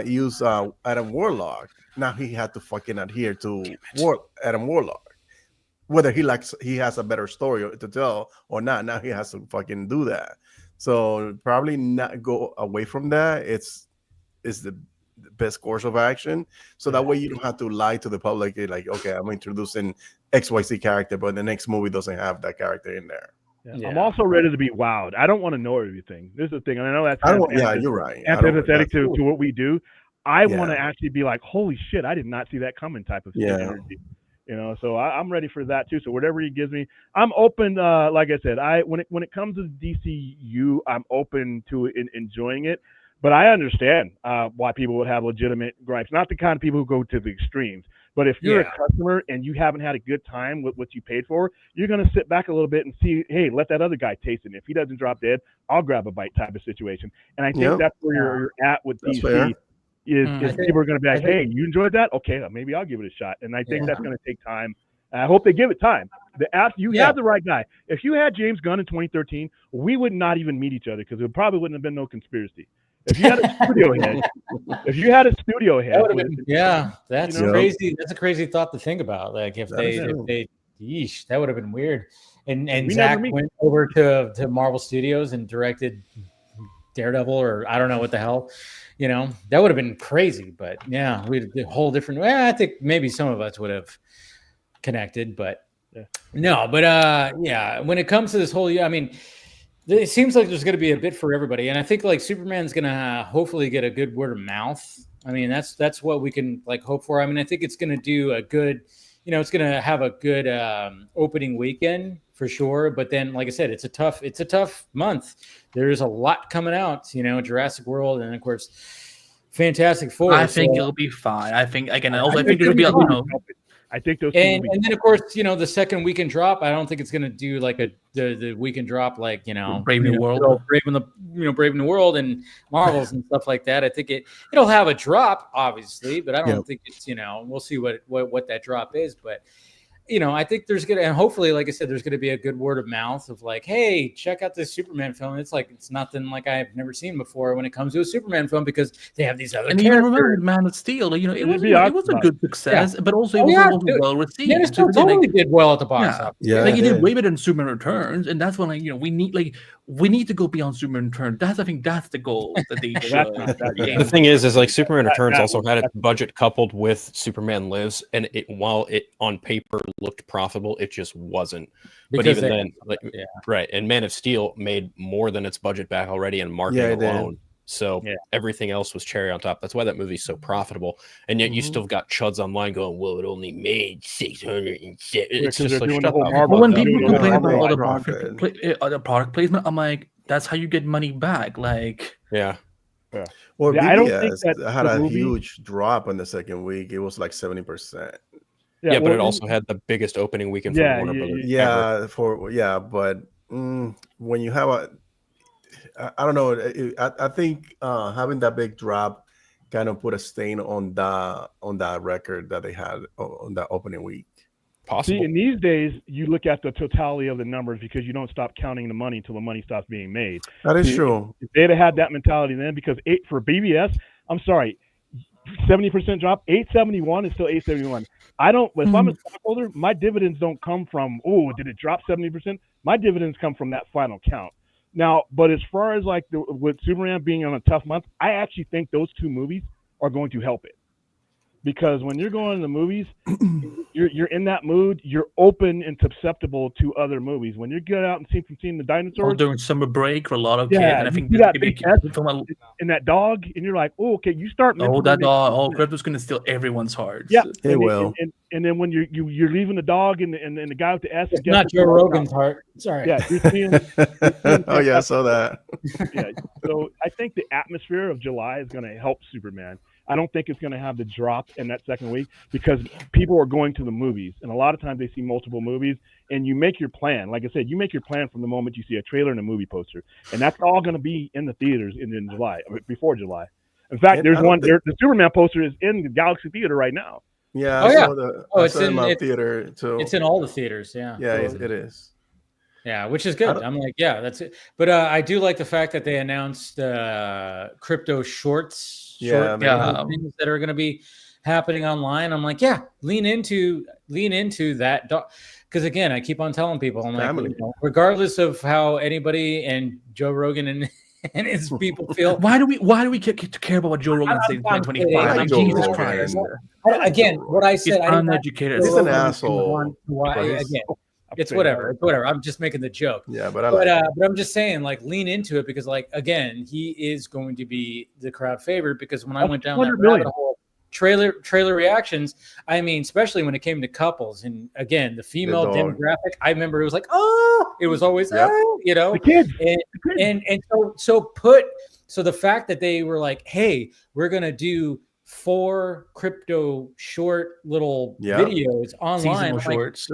used Adam Warlock. Now he had to fucking adhere to Adam Warlock, whether he has a better story to tell or not. Now he has to fucking do that. So probably not go away from that. It's the best course of action, so that way you don't have to lie to the public like, okay, I'm introducing XYZ character, but the next movie doesn't have that character in there. I'm also ready to be wowed. I don't want to know everything. This is the thing, and I know that's you're right. Antipathetic to what we do. I want to actually be like, holy shit, I did not see that coming type of energy. So I'm ready for that too. So whatever he gives me, I'm open. Like I said, when it comes to DCU, I'm open to enjoying it. But I understand why people would have legitimate gripes. Not the kind of people who go to the extremes. But if you're a customer and you haven't had a good time with what you paid for, you're going to sit back a little bit and see, hey, let that other guy taste it. And if he doesn't drop dead, I'll grab a bite type of situation. And I think that's where you're at with DC. Is people are going to be like, hey, you enjoyed that? Okay, maybe I'll give it a shot. And I think that's going to take time. I hope they give it time. You have the right guy. If you had James Gunn in 2013, we would not even meet each other because there probably wouldn't have been no conspiracy. If you had a studio head, that would have been, that's crazy. That's a crazy thought to think about. Like if they, that would have been weird. And Zach went over to Marvel Studios and directed Daredevil, or I don't know what the hell. That would have been crazy. But yeah, we'd a whole different. Well, I think maybe some of us would have connected, but no. But when it comes to this whole, I mean. It seems like there's going to be a bit for everybody, and I think like Superman's going to hopefully get a good word of mouth. I mean, that's what we can like hope for. I mean, I think it's going to do a good, it's going to have a good opening weekend for sure. But then, like I said, it's a tough month. There's a lot coming out. Jurassic World, and of course, Fantastic Four. I think it'll be fine. I think again. I think it'll be. I think those. And then of course, the second weekend drop. I don't think it's going to do like the weekend drop like Brave New World, Brave New World and Marvels and stuff like that. I think it'll have a drop, obviously, but I don't think it's we'll see what that drop is, but. I think there's going to, and hopefully, like I said, there's going to be a good word of mouth of like, hey, check out this Superman film. It's like, it's nothing like I've never seen before when it comes to a Superman film because they have these other characters. And even remember Man of Steel, it was a good success, but also it was well received. Man of Steel totally did well at the box office. Yeah, like it did way better than Superman Returns, and that's when we need to go beyond Superman Returns. I think that's the goal that they should. The thing is like Superman Returns also had its budget coupled with Superman Lives, and while it on paper looked profitable, it just wasn't. But even then, right, and Man of Steel made more than its budget back already in marketing alone. So everything else was cherry on top. That's why that movie's so profitable. And yet you still got chuds online going, well, it only made 607. It's just like, shut up. When people complain about all the product placement, I'm like, that's how you get money back. Like, Well, I don't think that had a huge drop in the second week. It was like 70%. But it also had the biggest opening weekend for Warner Brothers. But when you have I don't know. I think having that big drop kind of put a stain on that record that they had on that opening week. Possible. See, in these days, you look at the totality of the numbers because you don't stop counting the money until the money stops being made. That is true. If they'd have had that mentality then, because for BBS, I'm sorry, 70% drop, 871 is still 871. If I'm a stockholder, my dividends don't come from, did it drop 70%? My dividends come from that final count. Now, but as far as like with Superman being on a tough month, I actually think those two movies are going to help it. Because when you're going to the movies, you're in that mood. You're open and susceptible to other movies. When you get out and seeing the dinosaurs during summer break for a lot of kids, and I think and that dog, and you're like, okay, you start. That dog, Crypto's going to steal everyone's hearts. Yeah, it will. And then when you're leaving the dog and the guy with the S, it's not Joe Rogan's heart. Sorry. Yeah, you're seeing I saw that. So I think the atmosphere of July is going to help Superman. I don't think it's going to have the drop in that second week because people are going to the movies. And a lot of times they see multiple movies and you make your plan. Like I said, you make your plan from the moment you see a trailer and a movie poster. And that's all going to be in the theaters in July, before July. In fact, the Superman poster is in the Galaxy Theater right now. Yeah. It's in my theater too. It's in all the theaters. Yeah. Yeah, it is. Yeah, which is good. I'm like, that's it. But I do like the fact that they announced crypto shorts. Things that are going to be happening online. I'm like, lean into that, because again, I keep on telling people, I'm like, regardless of how anybody and Joe Rogan and his people feel, why do we care about what Joe Rogan says in 2025? Jesus Christ! Again, what I said, I'm uneducated. He's an asshole. Again. It's whatever. It's whatever. I'm just making the joke. Yeah, but I'm just saying, like, lean into it because, like, again, he is going to be the crowd favorite. Because when I went down that rabbit hole, trailer reactions, I mean, especially when it came to couples, and again, the female demographic, I remember it was like, it was always, the kids. And so So the fact that they were like, hey, we're going to do 4 crypto short little videos online. Seasonal shorts.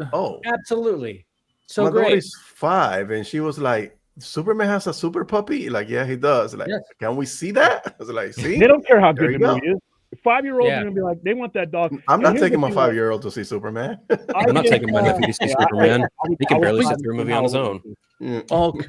Absolutely. So my great. daughter's 5 and she was like, Superman has a super puppy? Like, yeah, he does. Like, can we see that? I was like, see? They don't care how good the movie is. 5-year-olds are gonna be like, they want that dog. I'm not taking my 5-year-old to see Superman. I'm not taking my nephew to see Superman. He can barely sit through a movie on his own. Okay.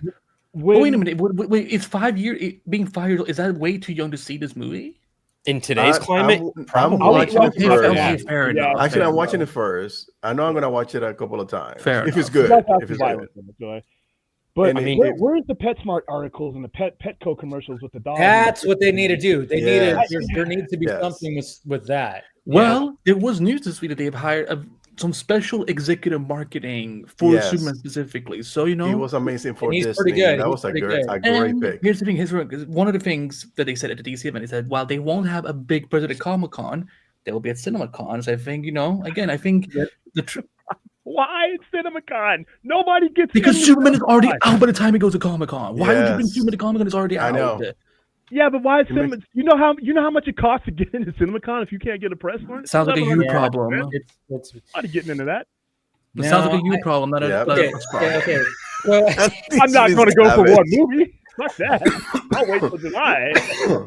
Wait a minute. Wait, it's 5 years. Being 5 years old, is that way too young to see this movie? In today's climate, I'm watching it first. Fair enough. Actually, I'm watching it first. I know I'm gonna watch it a couple of times. Fair if enough. it's good. If it's good. But I mean, where's the PetSmart articles and the Petco commercials with the dog? That's what they need to do. They need there needs to be something with that. Well, there was news this week that they've hired some special executive marketing for Superman specifically. So he was amazing for Disney. Pretty good. That was a great pick. Here's the thing. One of the things that they said at the DC event, they said, while they won't have a big presence at Comic-Con, they will be at CinemaCon. So I think, I think why it's CinemaCon? Nobody gets because Superman is already out by the time he goes to Comic-Con. Why would you bring Superman to Comic-Con? It's already out. I know. Yeah, but why is cinema? You know how much it costs to get into CinemaCon if you can't get a press run? Sounds like a you problem. It's not getting into that. It sounds like a you problem, not a problem. Okay. Well, I'm not going to go for one movie. Fuck that. I'll wait till July.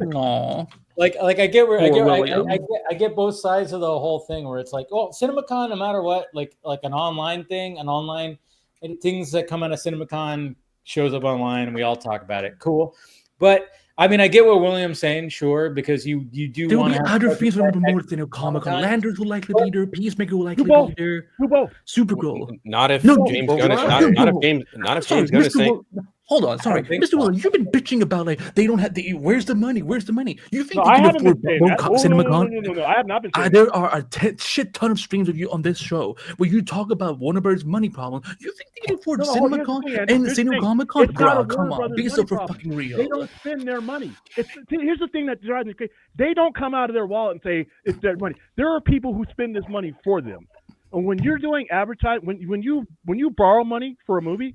No. Like I get both sides of the whole thing where it's like, oh, CinemaCon, no matter what, like an online things that come out of CinemaCon shows up online and we all talk about it. Cool. But I mean, I get what William's saying, sure, because you do want to have other fees when we promote Comic-Con. Landers will likely be there. Peacemaker will likely be there. Supergirl. Not if James Gunn is not if James Gunn is saying. Hold on, sorry, Mr. Williams. You've been bitching about they don't have the. Where's the money? Where's the money? You think they can afford CinemaCon? No, I have not been saying there are a shit ton of streams of you on this show where you talk about Warner Brothers' money problem. You think they can afford CinemaCon and San Diego Comic-Con? Bro, come on, be so for fucking real. They don't spend their money. Here's the thing that drives me crazy. They don't come out of their wallet and say it's their money. There are people who spend this money for them. And when you're doing advertising, when you borrow money for a movie,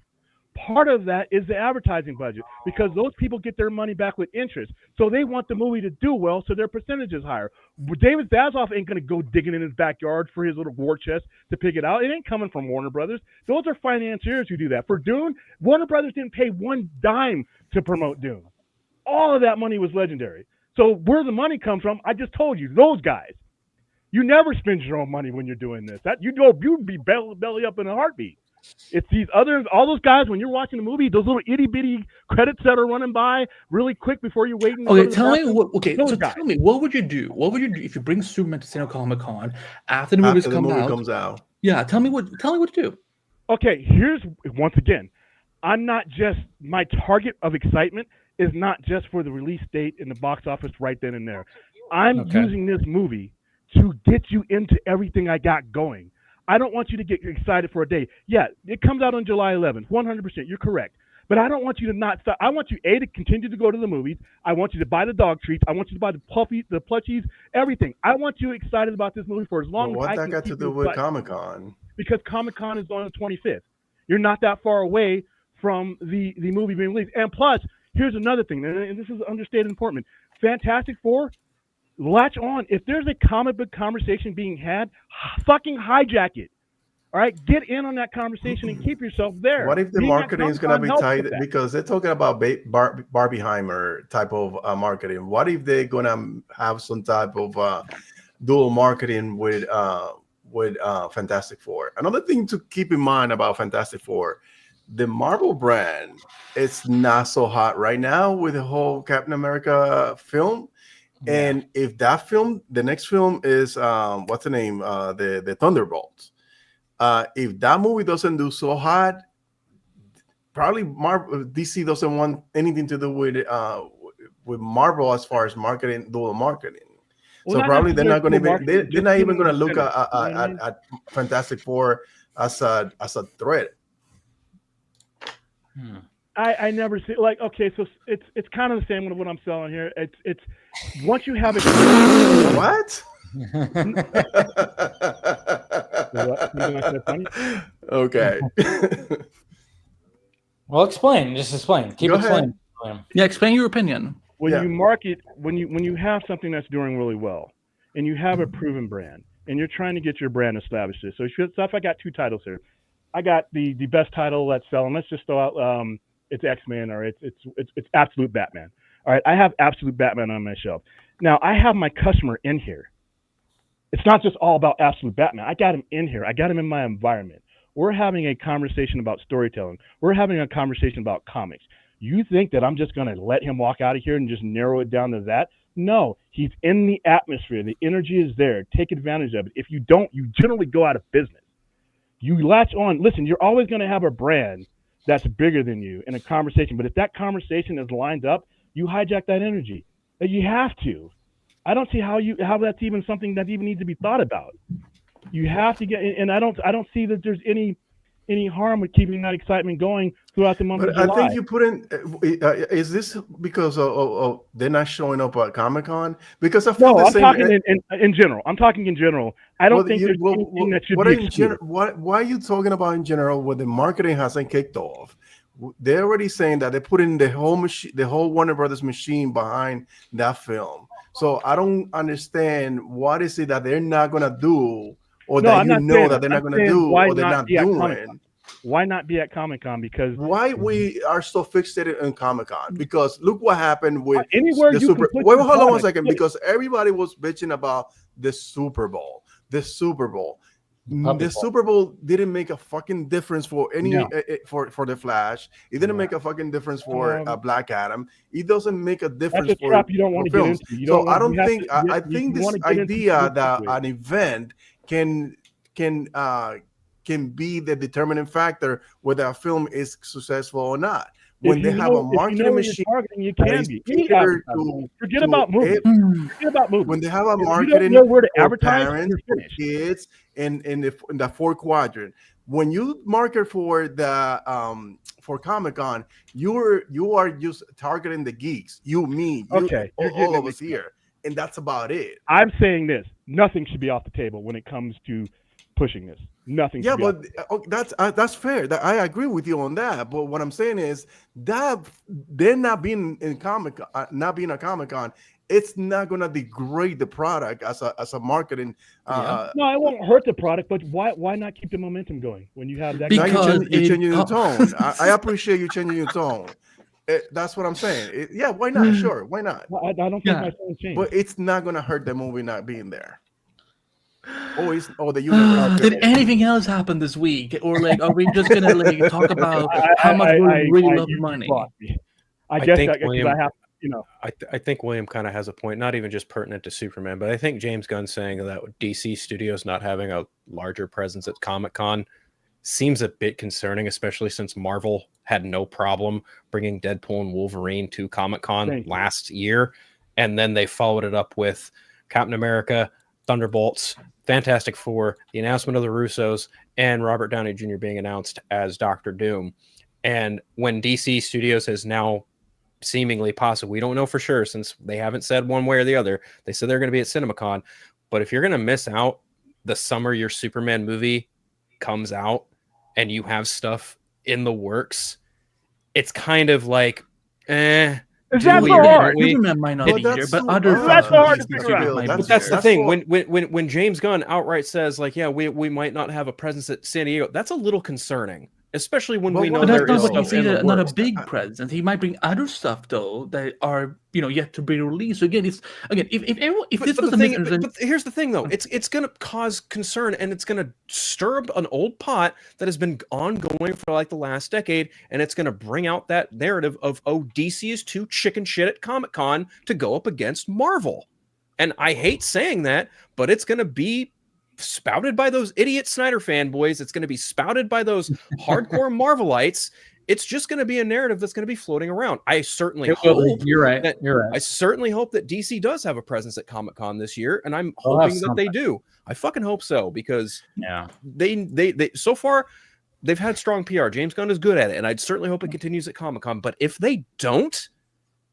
part of that is the advertising budget because those people get their money back with interest. So they want the movie to do well, so their percentage is higher. David Zaslav ain't going to go digging in his backyard for his little war chest to pick it out. It ain't coming from Warner Brothers. Those are financiers who do that. For Dune, Warner Brothers didn't pay one dime to promote Dune. All of that money was Legendary. So where the money comes from, I just told you, those guys. You never spend your own money when you're doing this. You'd be belly up in a heartbeat. It's these all those guys, when you're watching the movie, those little itty bitty credits that are running by really quick before you're waiting. Okay, tell me what would you do? What would you do if you bring Superman to San Diego Comic-Con after the movie comes out? Yeah, tell me what to do. Okay, here's once again, my target of excitement is not just for the release date in the box office right then and there. I'm using this movie to get you into everything I got going. I don't want you to get excited for a day. Yeah, it comes out on July 11th, 100%. You're correct. But I don't want you to not stop. I want you, to continue to go to the movies. I want you to buy the dog treats. I want you to buy the plushies, everything. I want you excited about this movie for as long as I can. What that got to do with Comic-Con? Because Comic-Con is on the 25th. You're not that far away from the movie being released. And plus, here's another thing, and this is understated important. Fantastic Four, latch on. If there's a comic book conversation being had, fucking hijack it. All right, get in on that conversation and keep yourself there. What if the marketing is going to be tight because they're talking about Barbieheimer type of marketing? What if they're going to have some type of dual marketing with Fantastic Four? Another thing to keep in mind about Fantastic Four, the Marvel brand is not so hot right now with the whole Captain America film. And if that film, the next film is what's the name? The Thunderbolts. If that movie doesn't do so hot, probably DC doesn't want anything to do with Marvel as far as marketing, dual marketing. Well, so probably they're not going to they're not even going to look at Fantastic Four as a threat. I never see okay, so it's kind of the same with what I'm selling here. It's once you have it. What? Okay. Well, explain. Just explain. Keep explaining. Yeah, explain your opinion. when you market, when you have something that's doing really well, and you have a proven brand, and you're trying to get your brand established. So if I got 2 titles here, I got the best title that's selling. Let's just throw out it's X-Men or it's Absolute Batman. All right, I have Absolute Batman on my shelf. Now I have my customer in here. It's not just all about Absolute Batman. I got him in here. I got him in my environment. We're having a conversation about storytelling. We're having a conversation about comics. You think that I'm just going to let him walk out of here and just narrow it down to that? No, he's in the atmosphere. The energy is there. Take advantage of it. If you don't, you generally go out of business. You latch on. Listen, you're always going to have a brand that's bigger than you in a conversation. But if that conversation is lined up, you hijack that energy. You have to. I don't see how that's even something that even needs to be thought about. You have to get, and I don't see that there's any harm with keeping that excitement going throughout the month of July. I think you put in. Is this because of they're not showing up at Comic-Con? Because I feel I'm talking in general. I'm talking in general. I don't think there's anything that should be excluded. Why are you talking about in general when the marketing hasn't kicked off? They're already saying that they put in the whole machine, the whole Warner Brothers machine behind that film. So I don't understand what is it that they're not gonna do, or that they're not gonna do, or they're not doing. Why not be at Comic-Con? Because why we are so fixated on Comic-Con? Because look what happened with anywhere the Super. Wait, hold on one second. Because everybody was bitching about the Super Bowl. The Super Bowl didn't make a fucking difference for for the Flash. It didn't make a fucking difference for Black Adam. It doesn't make a difference for trap you don't want to films. Get into. So I don't think I think this idea that an event can be the determining factor whether a film is successful or not. When they have a marketing machine, you can be. Forget about movies. When they have a marketing, you don't know where to advertise, parents, for kids, in the 4th quadrant. When you market for the for Comic-Con, you are just targeting the geeks. All of us here, and that's about it. I'm saying this: nothing should be off the table when it comes to pushing this. Nothing. Yeah, but that's fair. I agree with you on that. But what I'm saying is that they're not being a Comic-Con, it's not gonna degrade the product as a marketing. No, it won't hurt the product. But why not keep the momentum going when you have that? Because you're changing your tone. I appreciate you changing your tone. That's what I'm saying. Why not? Sure, why not? I don't think my tone changed. But it's not gonna hurt the movie not being there. The universe. Did anything else happen this week, or are we just gonna talk about how much we really love money? I think William kind of has a point, not even just pertinent to Superman, but I think James Gunn saying that DC Studios not having a larger presence at Comic-Con seems a bit concerning, especially since Marvel had no problem bringing Deadpool and Wolverine to Comic-Con last year, and then they followed it up with Captain America, Thunderbolts, Fantastic Four, the announcement of the Russos, and Robert Downey Jr. being announced as Dr. Doom. And when DC Studios has now seemingly possible, we don't know for sure since they haven't said one way or the other. They said they're going to be at CinemaCon. But if you're going to miss out the summer your Superman movie comes out and you have stuff in the works, it's kind of like, Superman might not be here, but that's hard to figure out. But that's the thing. When James Gunn outright says, we might not have a presence at San Diego, that's a little concerning. Especially when we know there is stuff in the not a big presence. He might bring other stuff though that are yet to be released. So again, but here's the thing though, it's going to cause concern and it's going to stir up an old pot that has been ongoing for the last decade, and it's going to bring out that narrative of DC is too chicken shit at Comic-Con to go up against Marvel. And I hate saying that, but it's going to be spouted by those idiot Snyder fanboys. It's going to be spouted by those hardcore Marvelites. It's just going to be a narrative that's going to be floating around. I certainly hope you're right. I certainly hope that DC does have a presence at Comic-Con this year, and I'm hoping that they do. I fucking hope so, because they so far they've had strong PR. James Gunn is good at it, and I'd certainly hope it continues at Comic-Con. But if they don't,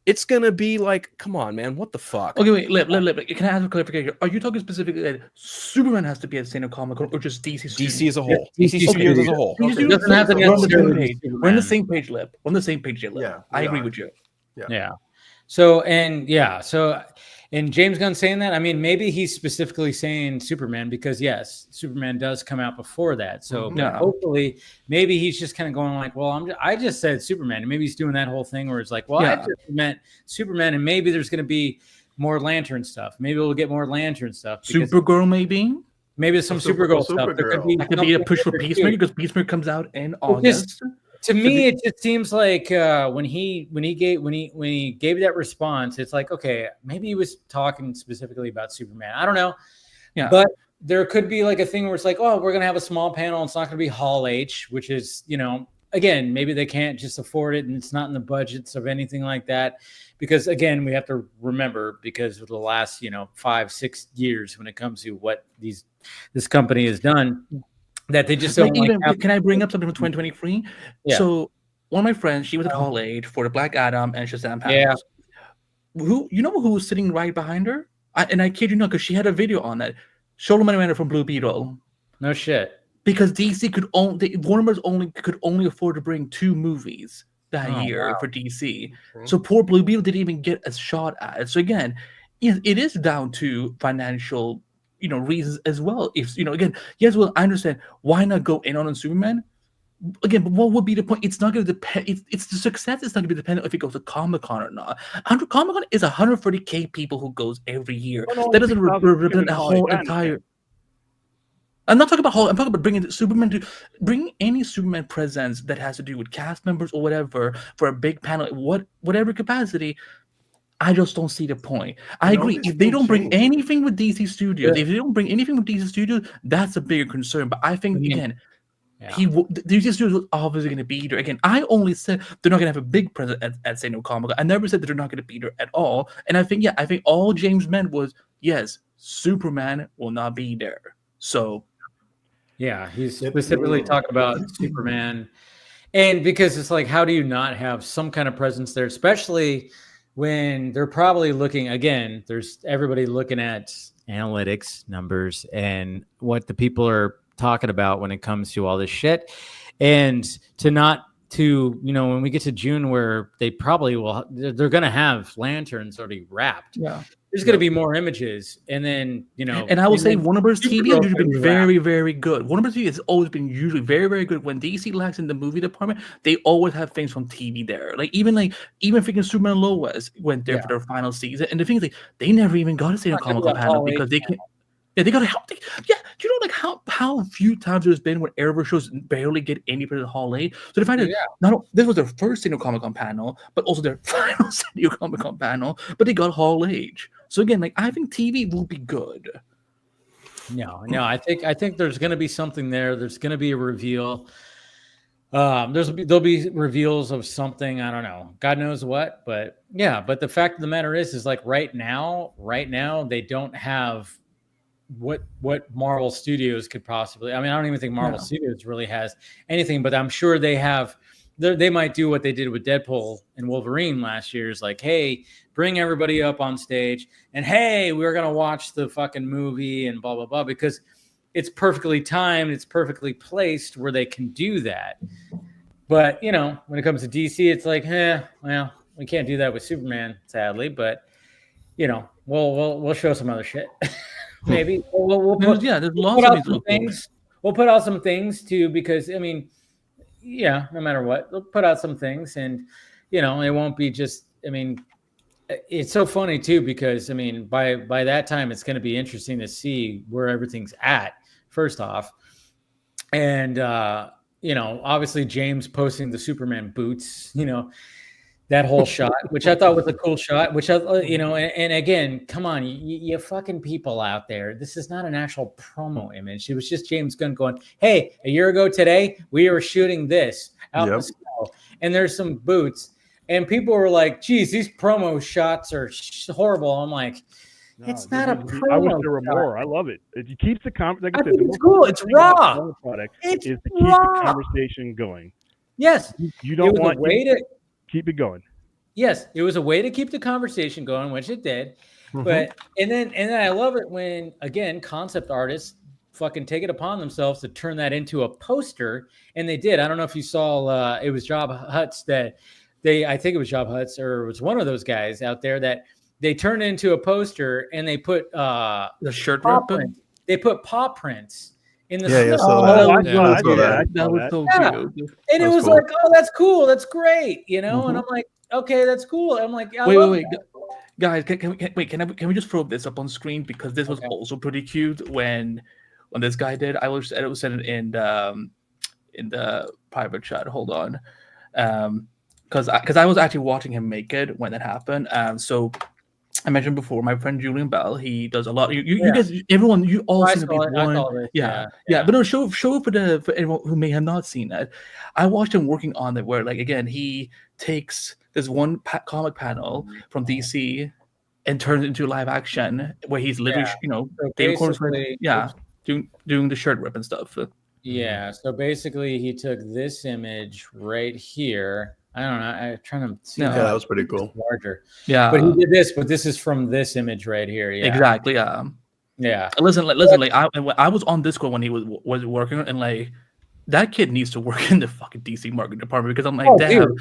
it's gonna be like, come on, man, what the fuck? Okay, wait, Lip, can I ask a clarification? Are you talking specifically that Superman has to be at San Diego Comic-Con, or just DC? DC as a whole. DC Studios as a whole. Okay. Doesn't have to be on the same page. We're on the same page, Lip. We're on the same page, Lip. Yeah, I agree with you. Yeah. So and James Gunn saying that, I mean, maybe he's specifically saying Superman because yes, Superman does come out before that. So but hopefully, maybe he's just kind of going like, well, I just said Superman, and maybe he's doing that whole thing where it's like, well, I just meant Superman, and maybe there's going to be more Lantern stuff. Maybe we'll get more Lantern stuff. Supergirl, maybe. Maybe some Supergirl stuff. There could be a push for Peacemaker because Peacemaker comes out in August. To me, it just seems like when he gave that response, it's like, okay, maybe he was talking specifically about Superman. I don't know. Yeah. But there could be like a thing where it's like, oh, we're gonna have a small panel. It's not gonna be Hall H, which is, again, maybe they can't just afford it and it's not in the budgets of anything like that. Because again, we have to remember, because of the last 5-6 years when it comes to what this company has done, that they just don't can I bring up something from 2023? Yeah. So one of my friends, she was at Hall H for the Black Adam and Shazam panels. Yeah. Who was sitting right behind her? I kid you not, because she had a video on that. Shoulder Miranda from Blue Beetle. No shit. Because DC Warner Bros. could only afford to bring 2 movies that year for DC. So poor Blue Beetle didn't even get a shot at it. So again, it is down to financial reasons as well. If again, yes, well, I understand why not go in on Superman. Again, but what would be the point? It's not going to depend. It's the success. It's not going to be dependent if it goes to Comic-Con or not. Comic-Con is 140,000 people who goes every year. That doesn't represent the whole entire. I'm not talking about Hall. I'm talking about bring any Superman presence that has to do with cast members or whatever for a big panel, whatever capacity. I just don't see the point. I agree. If they don't bring anything with DC Studios, that's a bigger concern. But I think again, DC Studios was obviously going to be there. Again, I only said they're not going to have a big presence at San Diego Comic-Con. I never said that they're not going to be there at all. And I think all James meant was yes, Superman will not be there. So. Yeah, he's specifically talking about Superman, and because it's like, how do you not have some kind of presence there, especially when they're probably looking again? There's everybody looking at analytics, numbers, and what the people are talking about when it comes to all this shit, and when we get to June, where they probably they're going to have lanterns already wrapped. Yeah. There's going to be more images, and then And I will say, Warner Bros. TV has usually been very, very good. Warner Bros. TV has always been usually very, very good. When DC lacks in the movie department, they always have things from TV there. Even freaking Superman and Lois went there for their final season, and the thing is, they never even got to see a Comic-Con panel because they can't. Yeah, they got to help. Do you know how few times there's been when Arrowverse shows barely get any part of the Hall A? So the fact that this was their first San Diego Comic-Con panel, but also their final San Diego Comic-Con panel, but they got Hall H. So again, I think TV will be good. No, I think there's going to be something there. There's going to be a reveal. There'll be reveals of something. I don't know. God knows what, but yeah. But the fact of the matter is like right now they don't have what Marvel Studios could possibly. I mean, I don't even think Marvel Studios really has anything, but I'm sure they have. They might do what they did with Deadpool and Wolverine last year. Is like, hey, bring everybody up on stage, and hey, we're gonna watch the fucking movie and blah blah blah, because it's perfectly timed, it's perfectly placed where they can do that. But when it comes to DC, it's like, well, we can't do that with Superman, sadly. But we'll show some other shit. Maybe we'll put out some things. We'll put out some things too, because I mean, no matter what, they'll put out some things, and it won't be just. I mean, it's so funny too, because I mean, by that time, it's going to be interesting to see where everything's at. First off, and obviously James posting the Superman boots, that whole shot, which I thought was a cool shot, which and again, come on, you fucking people out there. This is not an actual promo image. It was just James Gunn going, hey, a year ago today, we were shooting this out in the snow, and there's some boots, and people were like, geez, these promo shots are horrible. I'm like, it's not a promo. I wish there were more. I love it. It keeps the like I think it's cool. It's raw. Product is to keep the conversation going. Yes, you don't want to keep it going. Yes, it was a way to keep the conversation going, which it did. Mm-hmm. But and then I love it when again concept artists fucking take it upon themselves to turn that into a poster, and they did. I don't know if you saw. It was Job Hutz that I think it was Job Hutz or it was one of those guys out there that they turned into a poster and they put the shirt paw rip. prints. They put paw prints in the Yeah, snow. I saw that. That was so cute. And it was cool. like, oh, that's cool. That's great. You know, and I'm like, okay, that's cool. I'm like, wait. Guys, can we just throw this up on screen because this was also pretty cute when this guy did. I was sent it in the private chat. Hold on, because I was actually watching him make it when it happened. So I mentioned before, my friend Julian Bell, he does a lot. You guys, everyone, you all seen it. Yeah. But no, show for everyone who may have not seen it. I watched him working on it, where like again he takes this one comic panel from DC and turns it into live action, where he's literally doing the shirt rip and stuff. Yeah. So basically, he took this image right here. I don't know. I'm trying to see. Yeah, that was pretty cool. Larger. Yeah. But he did this, but this is from this image right here. Yeah. Exactly. Yeah. Listen. Like I was on Discord when he was working, and like that kid needs to work in the fucking DC marketing department because I'm like, damn,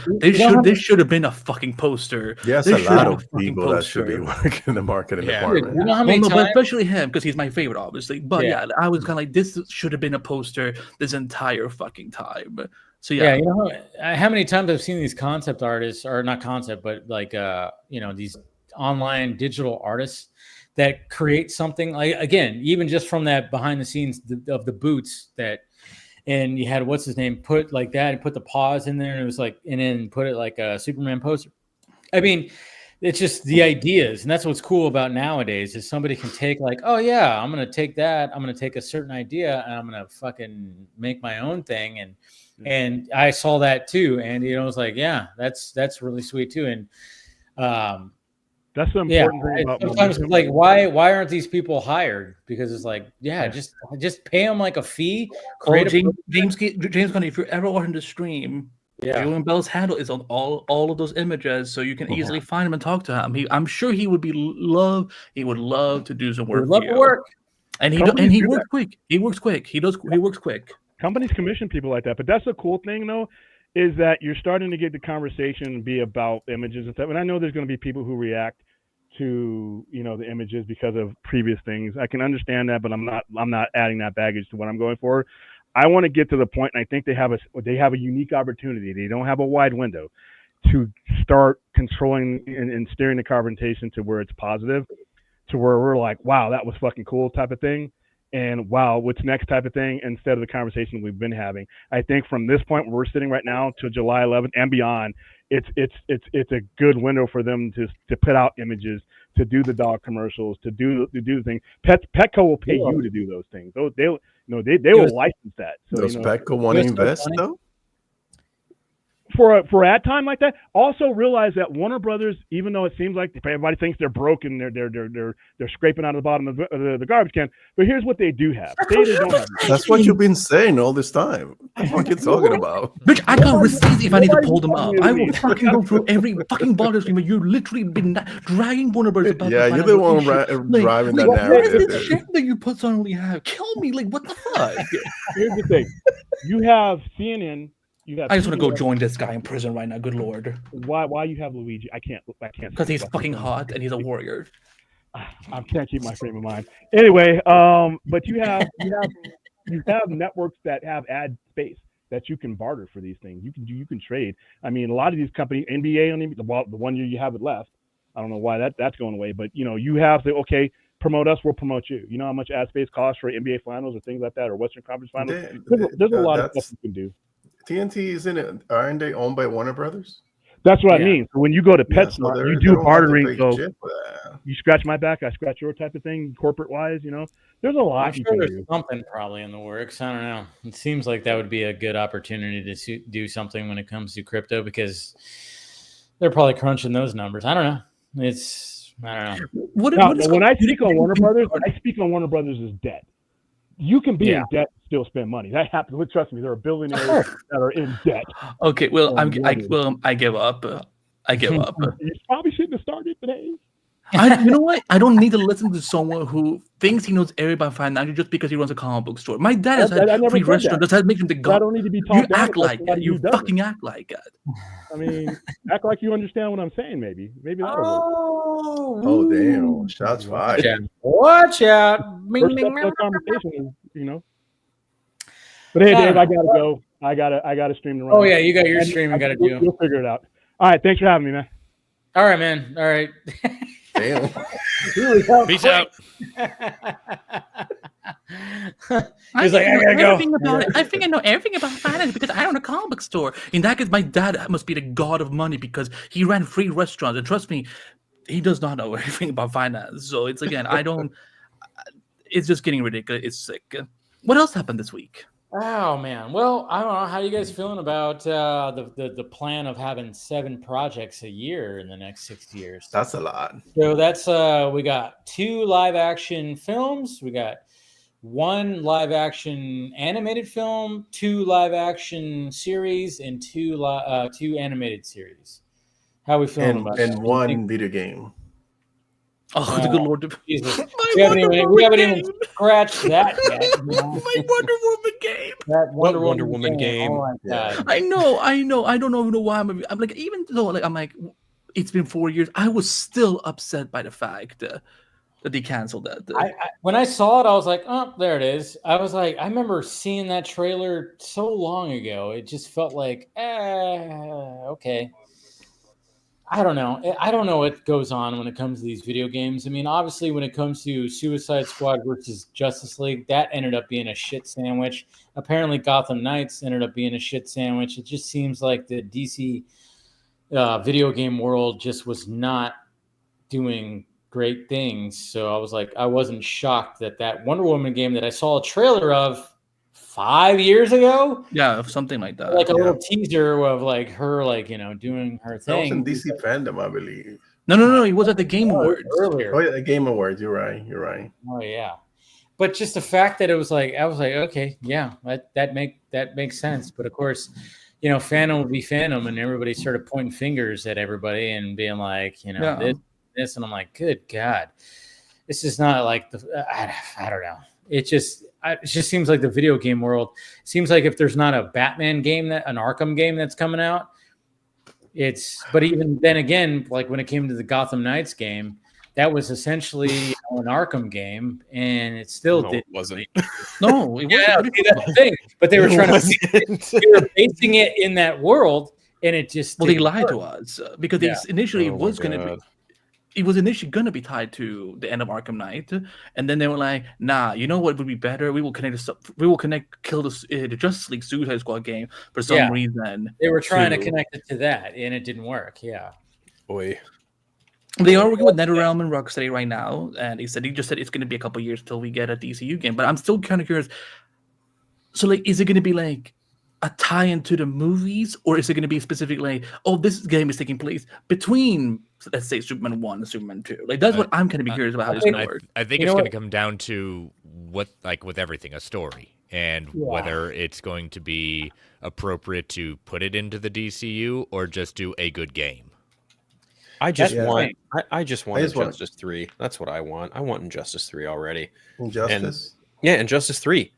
this should have been a fucking poster. Yes, a lot of people that should be working in the marketing department. You know how many times? But especially him because he's my favorite, obviously. But yeah, I was kind of like, this should have been a poster this entire fucking time. So yeah, you know how many times I've seen these concept artists, or not concept, but like these online digital artists that create something like, again, even just from that behind the scenes of the boots that, and you had what's his name put like that and put the paws in there and it was like, and then put it like a Superman poster. I mean, it's just the ideas, and that's what's cool about nowadays is somebody can take like, oh yeah, I'm gonna take that, I'm gonna take a certain idea and I'm gonna fucking make my own thing. And I saw that too, and it was like, yeah, that's really sweet too. And that's the important thing about sometimes like why aren't these people hired? Because it's like, just pay them like a fee. James Gunn, if you're ever watching the stream, Julian Bell's handle is on all of those images, so you can easily find him and talk to him. I'm sure he would love to do some work. Love to work, and he works quick. He works quick. Companies commission people like that, but that's a cool thing though, is that you're starting to get the conversation be about images and stuff. And I know there's going to be people who react to the images because of previous things. I can understand that, but I'm not adding that baggage to what I'm going for. I want to get to the point, and I think they have a unique opportunity. They don't have a wide window to start controlling and steering the conversation to where it's positive, to where we're like, wow, that was fucking cool type of thing. And wow, what's next type of thing, instead of the conversation we've been having. I think from this point where we're sitting right now to July 11th and beyond, it's a good window for them to put out images, to do the dog commercials, to do the thing. Petco will pay you to do those things. They will license that. So, does Petco want to invest though? For ad time like that. Also realize that Warner Brothers, even though it seems like everybody thinks they're broke and they're scraping out of the bottom of the garbage can, but here's what they do have. They don't have. That's what you've been saying all this time. What are you talking about? Bitch, I got receipts if I need to pull them up. I will fucking go through every fucking bother stream, but you've literally been dragging Warner Brothers about. Yeah, you're the one driving that narrative. What is this shit that you put suddenly have? Kill me, like what the fuck? Here's the thing: you have CNN. I just want to go join this guy in prison right now. Good lord! Why you have Luigi? I can't. Because he's fucking hot and he's a warrior. I can't keep my frame of mind. Anyway, but you have networks that have ad space that you can barter for these things. You can trade. I mean, a lot of these companies, NBA, the 1 year you have it left. I don't know why that's going away, but you have to promote us, we'll promote you. You know how much ad space costs for NBA finals or things like that, or Western Conference finals. There's a lot of stuff you can do. TNT isn't it? Aren't they owned by Warner Brothers? That's what I mean. So when you go to PetSmart, you do bartering. So you scratch my back, I scratch your type of thing, corporate wise. There's a lot. I'm sure there's something probably in the works. I don't know. It seems like that would be a good opportunity to do something when it comes to crypto because they're probably crunching those numbers. I don't know. I don't know. When I speak on Warner Brothers, as debt. You can be in debt and still spend money. That happens. Trust me, there are billionaires that are in debt. Okay, well, I give up. I give up. You probably shouldn't have started today. You know what? I don't need to listen to someone who thinks he knows everything about financial just because he runs a comic book store. My dad has had free restaurant. Does that make him the god? I don't need to be taught. You act like that. You fucking act like that. I mean, act like you understand what I'm saying. Maybe that'll work. Oh damn! Shots fired. Watch out! First step to the conversation is, But hey, Dave, I gotta go. I gotta stream the run. Oh yeah, you got your stream. You gotta do. You'll figure it out. All right, thanks for having me, man. All right, man. All right. Damn. Peace out. He's like, I gotta go. I think I know everything about finance because I own a comic book store. In that case, my dad must be the god of money because he ran free restaurants. And trust me, he does not know everything about finance. So it's I don't. It's just getting ridiculous. It's sick. What else happened this week? Oh man. Well, I don't know. How you guys feeling about the plan of having 7 projects a year in the next 6 years? That's a lot. So that's we got 2 live action films. We got 1 live action animated film, 2 live action series, and 2 animated series. How are we feeling about that? And 1 video game. Oh, the good Lord! Jesus. We haven't even scratched that yet. My Wonder Woman game. That Wonder Woman game. Oh my God. I know. I don't know why I'm like, even though I'm like, it's been 4 years, I was still upset by the fact that they canceled that. When I saw it, I was like, oh, there it is. I was like, I remember seeing that trailer so long ago. It just felt like, okay. I don't know. I don't know what goes on when it comes to these video games. I mean, obviously, when it comes to Suicide Squad versus Justice League, that ended up being a shit sandwich. Apparently, Gotham Knights ended up being a shit sandwich. It just seems like the DC video game world just was not doing great things. So I was like, I wasn't shocked that Wonder Woman game that I saw a trailer of 5 years ago, something like that, like a little teaser of like her, doing her thing. That was in DC Fandom, I believe. No, it was at the Game Awards earlier. Oh yeah, the Game Awards. You're right. Oh yeah, but just the fact that it was like, I was like, okay, yeah, that makes sense. But of course, fandom would be fandom, and everybody started pointing fingers at everybody and being like, this, and I'm like, good God, this is not like I don't know. It just seems like the video game world seems like if there's not a Batman game, an Arkham game that's coming out, but even then again, like when it came to the Gotham Knights game, that was essentially an Arkham game, and it still wasn't. No, it wasn't. Yeah, that's the thing. But they were they were basing it in that world, and it just they lied to us because initially it was going to be. It was initially going to be tied to the end of Arkham Knight, and then they were like, "Nah, you know what would be better? We will kill the Justice League Suicide Squad game for some reason." They were trying to connect it to that, and it didn't work. Yeah. Boy. They are working with NetherRealm and Rocksteady right now, and he just said it's going to be a couple years till we get a DCU game. But I'm still kind of curious. So, like, is it going to be like a tie-in to the movies, or is it going to be specifically, this game is taking place between, let's say, Superman 1 and Superman 2? Like, that's what I'm kind of be curious about how it's going to work. I think it's going to come down to what, like with everything, a story, and whether it's going to be appropriate to put it into the DCU or just do a good game. I just want Injustice 3. That's what I want. I want Injustice 3 already. Injustice? Injustice 3.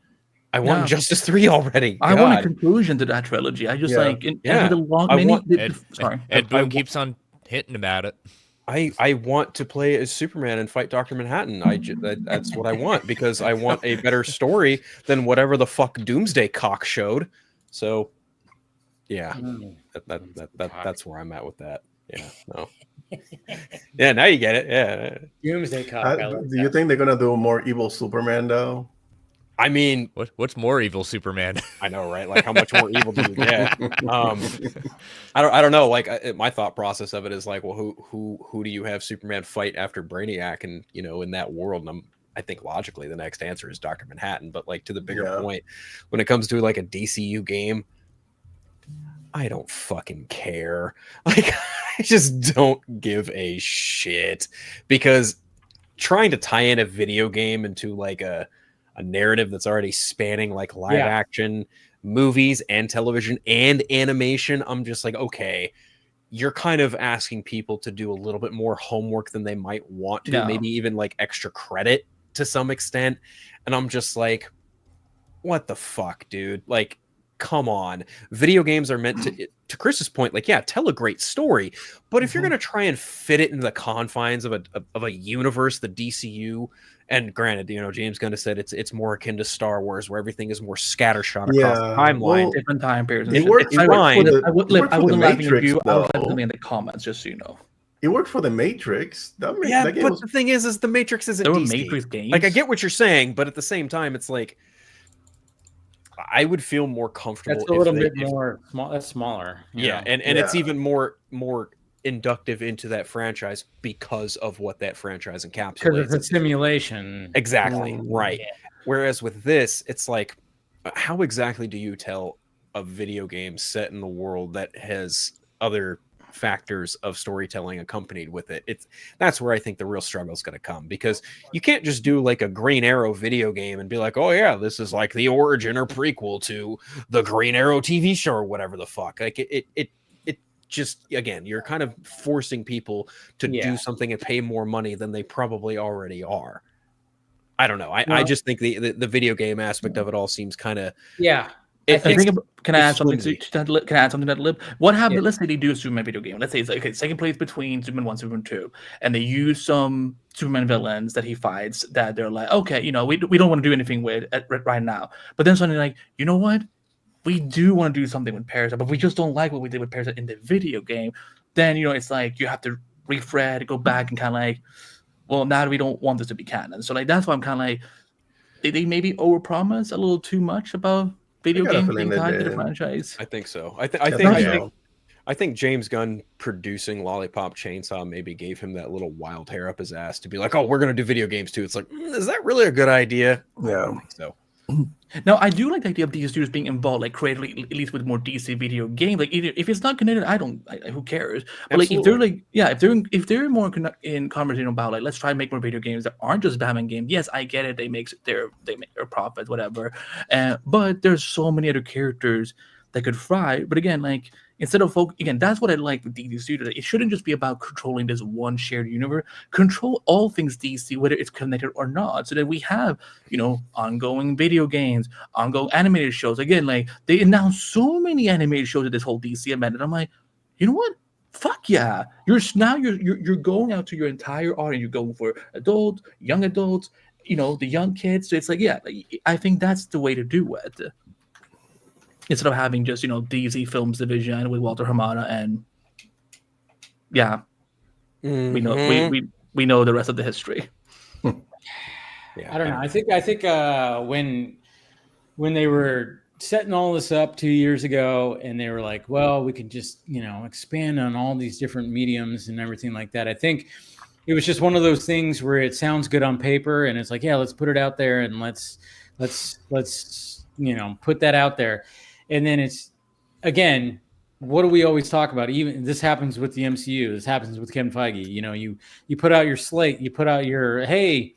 I want Injustice 3 already. I want a conclusion to that trilogy. I just the long Ed Boon keeps on hitting about it. I want to play as Superman and fight Dr. Manhattan. That's what I want, because I want a better story than whatever the fuck Doomsday cock showed. So that's where I'm at with that. Yeah. No. Yeah, now you get it. Yeah. Doomsday cock. Do you think they're gonna do a more evil Superman though? I mean, what's more evil Superman? I know, right? Like, how much more evil do you get? I don't know. Like, my thought process of it is like, well, who do you have Superman fight after Brainiac? And in that world, and I think logically the next answer is Dr. Manhattan. But like, to the bigger point, when it comes to like a DCU game, I don't fucking care. Like, I just don't give a shit, because trying to tie in a video game into like a narrative that's already spanning like live action, movies and television and animation, I'm just like, okay, you're kind of asking people to do a little bit more homework than they might want to, maybe even like extra credit to some extent. And I'm just like, what the fuck, dude? Like, come on. Video games are meant to Chris's point, like, yeah, tell a great story. But if you're going to try and fit it into the confines of a universe, the DCU, and granted, you know, James Gunn said it's more akin to Star Wars, where everything is more scattershot across the timeline. Different time periods. It worked fine. I wasn't laughing at you. I was laughing in the comments, just so you know. It worked for the Matrix. That the thing is the Matrix isn't DC. Matrix games. Like, I get what you're saying, but at the same time, it's like, I would feel more comfortable. That's a little bit more small. That's smaller. Yeah, and it's even more inductive into that franchise because of what that franchise encapsulates. Because it's a simulation. Exactly, right. Yeah. Whereas with this, it's like, how exactly do you tell a video game set in the world that has other factors of storytelling accompanied with it? That's where I think the real struggle is going to come, because you can't just do like a Green Arrow video game and be like, oh yeah, this is like the origin or prequel to the Green Arrow TV show or whatever the fuck. Like it just, again, you're kind of forcing people to do something and pay more money than they probably already are. I don't know. I just think the video game aspect of it all seems kind of Can I add something to that, Lib? What happened? Let's say they do a Superman video game. Let's say it's like, okay, second place between Superman 1, Superman 2, and they use some Superman villains that he fights that they're like, okay, you know, we don't want to do anything with right now. But then suddenly, like, you know what? We do want to do something with Parasite, but we just don't like what we did with Parasite in the video game. Then, you know, it's like you have to refresh, go back, and kind of like, well, now we don't want this to be canon. So, like, that's why I'm kind of like, they maybe overpromise a little too much about video games being tied to the franchise. I think so. I think James Gunn producing Lollipop Chainsaw maybe gave him that little wild hair up his ass to be like, oh, we're going to do video games too. It's like, is that really a good idea? Yeah. I don't think so. Now, I do like the idea of DC studios being involved, like creatively, at least with more DC video games. Like, if it's not connected, who cares? But like, if they're like, if they're more in conversation about like, let's try and make more video games that aren't just Batman games. Yes, I get it. They make their profits, whatever. But there's so many other characters that could fry. But again, like, instead of that's what I like with DC Studios. It shouldn't just be about controlling this one shared universe. Control all things DC, whether it's connected or not, so that we have, you know, ongoing video games, ongoing animated shows. Again, like, they announced so many animated shows at this whole DC event, and I'm like, you know what? Fuck yeah! You're going out to your entire audience. You're going for adults, young adults, you know, the young kids. So it's like, I think that's the way to do it. Instead of having just, you know, DC Films division with Walter Hamada, and we know the rest of the history. I don't know. I think when they were setting all this up 2 years ago, and they were like, well, we can just, you know, expand on all these different mediums and everything like that. I think it was just one of those things where it sounds good on paper, and it's like, yeah, let's put it out there, and let's you know, put that out there. And then it's, again, what do we always talk about? Even this happens with the MCU. This happens with Kevin Feige. You know, you put out your slate, you put out your, hey,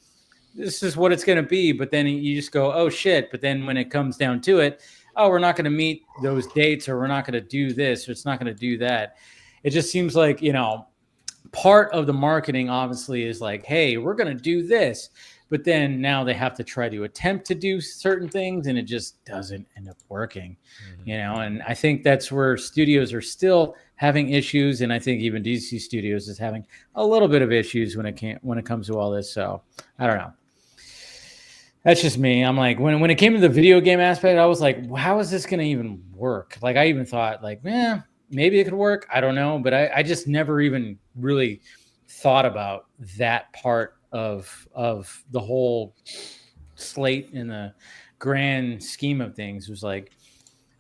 this is what it's going to be. But then you just go, oh, shit. But then when it comes down to it, oh, we're not going to meet those dates, or we're not going to do this, or it's not going to do that. It just seems like, you know, part of the marketing obviously is like, hey, we're going to do this. But then now they have to try to attempt to do certain things, and it just doesn't end up working, you know. And I think that's where studios are still having issues, and I think even DC Studios is having a little bit of issues when it comes to all this. So I don't know. That's just me. I'm like, when it came to the video game aspect, I was like, how is this going to even work? Like, I even thought, like, maybe it could work. I don't know, but I just never even really thought about that part of the whole slate in the grand scheme of things. It was like,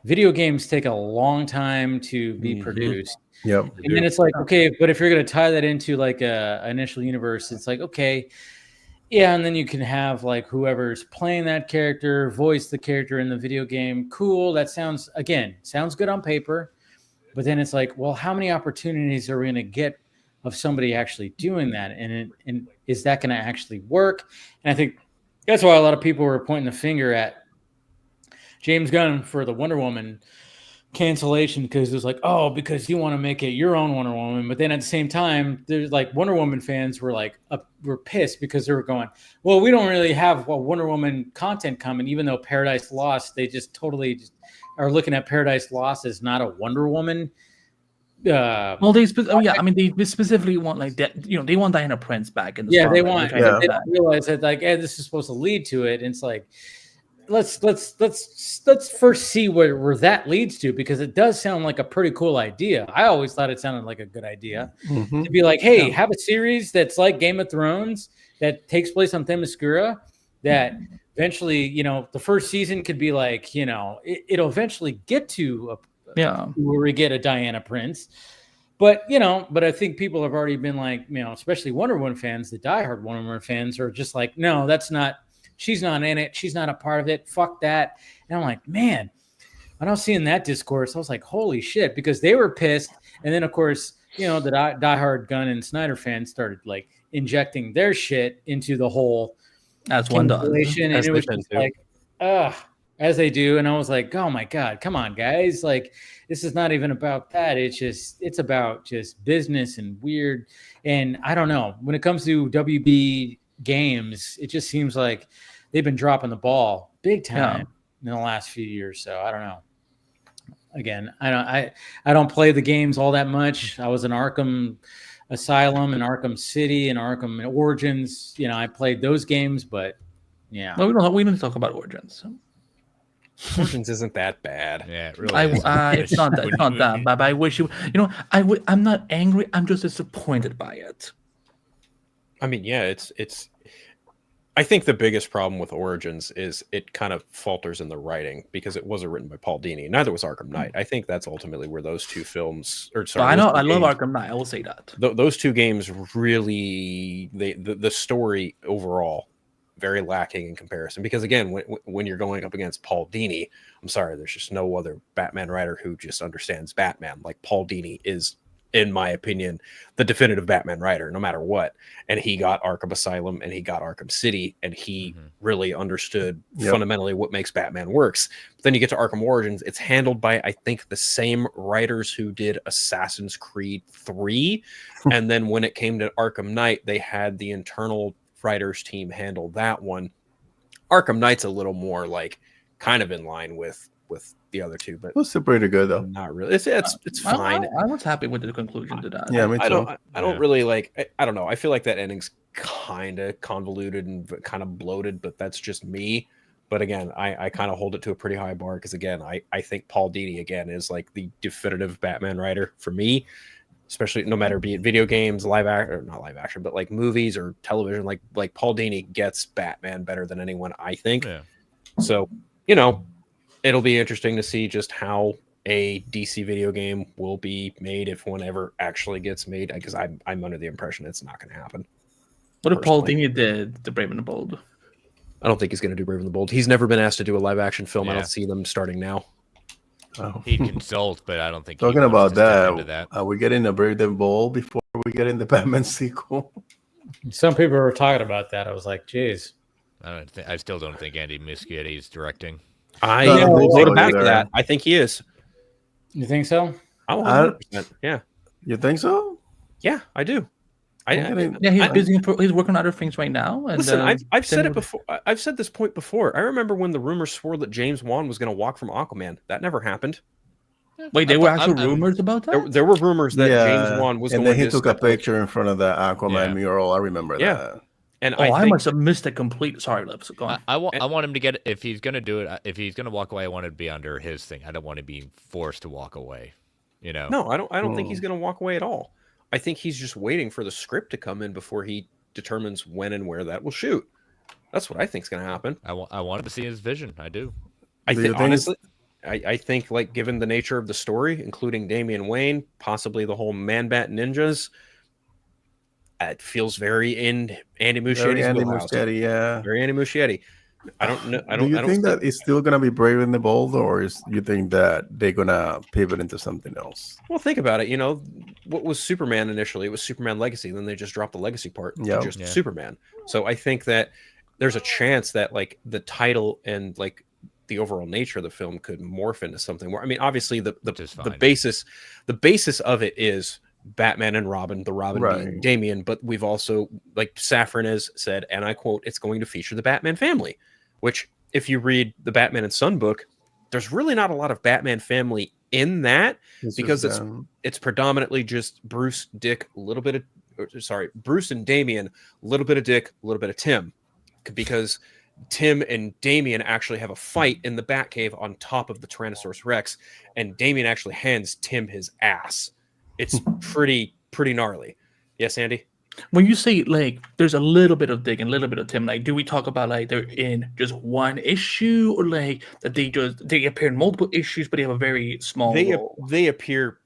video games take a long time to be produced. Yep. And then it's like, okay, but if you're going to tie that into like a initial universe, it's like, okay, yeah, and then you can have like whoever's playing that character voice the character in the video game. Cool. That sounds good on paper, but then it's like, well, how many opportunities are we going to get of somebody actually doing that, and is that going to actually work? And I think that's why a lot of people were pointing the finger at James Gunn for the Wonder Woman cancellation because it was like, oh, because you want to make it your own Wonder Woman. But then at the same time, there's like Wonder Woman fans were like were pissed because they were going, well, we don't really have Wonder Woman content coming, even though Paradise Lost, they just totally are looking at Paradise Lost as not a Wonder Woman. Well, they specifically want like that. They want Diana Prince back in the spotlight. They want. They don't realize that like, hey, this is supposed to lead to it. And it's like, let's first see where that leads to, because it does sound like a pretty cool idea. I always thought it sounded like a good idea to be like, hey, have a series that's like Game of Thrones that takes place on Themyscira, that eventually, the first season could be like, it'll eventually get to where we get a Diana Prince. But I think people have already been like, especially Wonder Woman fans, the diehard Wonder Woman fans are just like, no, that's not. She's not in it. She's not a part of it. Fuck that. And I'm like, man, when I was seeing that discourse, I was like, holy shit, because they were pissed. And then, of course, the diehard Gunn and Snyder fans started like injecting their shit into the whole as one does. And it was just like, as they do. And I was like, oh my God, come on, guys. Like, this is not even about that. It's about just business and weird. And I don't know. When it comes to WB games, it just seems like they've been dropping the ball big time in the last few years. So I don't know. Again, I don't play the games all that much. I was in Arkham Asylum and Arkham City and Arkham Origins. I played those games, but yeah. Well, we don't talk about Origins. Origins isn't that bad. Yeah, it really is. It's not that bad. But I wish I'm not angry. I'm just disappointed by it. I mean, yeah, it's. I think the biggest problem with Origins is it kind of falters in the writing because it wasn't written by Paul Dini. Neither was Arkham Knight. I think that's ultimately where those two films. I love Arkham Knight. I will say that those two games really, the story overall, very lacking in comparison. Because again, when you're going up against Paul Dini, I'm sorry, there's just no other Batman writer who just understands Batman like Paul Dini is. In my opinion, the definitive Batman writer, no matter what. And he got Arkham Asylum and he got Arkham City, and he really understood fundamentally what makes Batman works. But then you get to Arkham Origins, it's handled by, I think, the same writers who did Assassin's Creed 3. And then when it came to Arkham Knight, they had the internal writers team handle that one. Arkham Knight's a little more like kind of in line with the other two, but it's pretty good though. Not really. It's fine. I was happy with the conclusion to that. Yeah, me too. I don't really like. I don't know. I feel like that ending's kind of convoluted and kind of bloated, but that's just me. But again, I kind of hold it to a pretty high bar because again, I think Paul Dini again is like the definitive Batman writer for me, especially no matter be it video games, not live action, but like movies or television. Like Paul Dini gets Batman better than anyone, I think. Yeah. So it'll be interesting to see just how a DC video game will be made if one ever actually gets made, because I'm under the impression it's not going to happen. What if Paul Dini did The Brave and the Bold? I don't think he's going to do Brave and the Bold. He's never been asked to do a live action film. Yeah. I don't see them starting now. Oh. He'd consult, but I don't think. Talking about that, are we getting a Brave and the Bold before we get in the Batman sequel? Some people were talking about that. I was like, geez. I still don't think Andy Muschietti's directing. I go back to that. I think he is. You think so? Oh, 100%. Yeah. You think so? Yeah, I do. He's busy. He's working on other things right now. And, listen, I've said it before. I've said this point before. I remember when the rumors swore that James Wan was going to walk from Aquaman. That never happened. Wait, there were actual rumors about that? There were rumors that James Wan was going to... And then he took a picture in front of the Aquaman mural. I remember that. And I must have missed a complete. Sorry, Lips. Go on. I want him to get, if he's going to do it, if he's going to walk away, I want it to be under his thing. I don't want to be forced to walk away. No, I don't think he's going to walk away at all. I think he's just waiting for the script to come in before he determines when and where that will shoot. That's what I think is going to happen. I wanted to see his vision. I do. I think honestly, I think like given the nature of the story, including Damian Wayne, possibly the whole Man-Bat ninjas. It feels very in Andy Muschietti's wheelhouse. Very Andy Muschietti. I don't know. Do you think that it's still gonna be Brave and the Bold, or you think that they're gonna pivot into something else? Well, think about it. What was Superman initially? It was Superman Legacy. Then they just dropped the Legacy part to just Superman. So I think that there's a chance that like the title and like the overall nature of the film could morph into something more. I mean, obviously the basis of it is Batman and Robin, the Robin being Damian, but we've also, like Safran has said, and I quote, it's going to feature the Batman family, which if you read the Batman and Son book, there's really not a lot of Batman family in that, because it's predominantly just Bruce, Dick, a little bit of, Bruce and Damian, a little bit of Dick, a little bit of Tim, because Tim and Damian actually have a fight in the Batcave on top of the Tyrannosaurus Rex, and Damian actually hands Tim his ass. It's pretty gnarly. Yes, Andy? When you say like there's a little bit of Dick and a little bit of Tim, like do we talk about like they're in just one issue, or like that they appear in multiple issues but they have a very small role? They appear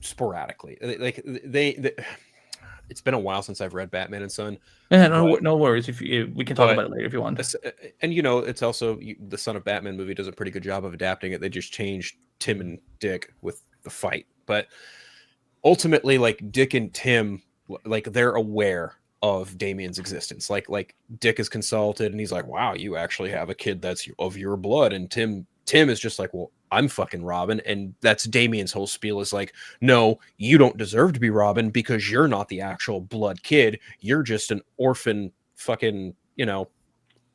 sporadically. Like they it's been a while since I've read Batman and Son. Yeah, no worries. If we can talk about it later if you want. And it's also the Son of Batman movie does a pretty good job of adapting it. They just changed Tim and Dick with the fight, but ultimately, like Dick and Tim, like they're aware of Damian's existence. Like Dick is consulted, and he's like, "Wow, you actually have a kid that's of your blood." And Tim is just like, "Well, I'm fucking Robin," and that's Damian's whole spiel is like, "No, you don't deserve to be Robin because you're not the actual blood kid. You're just an orphan, fucking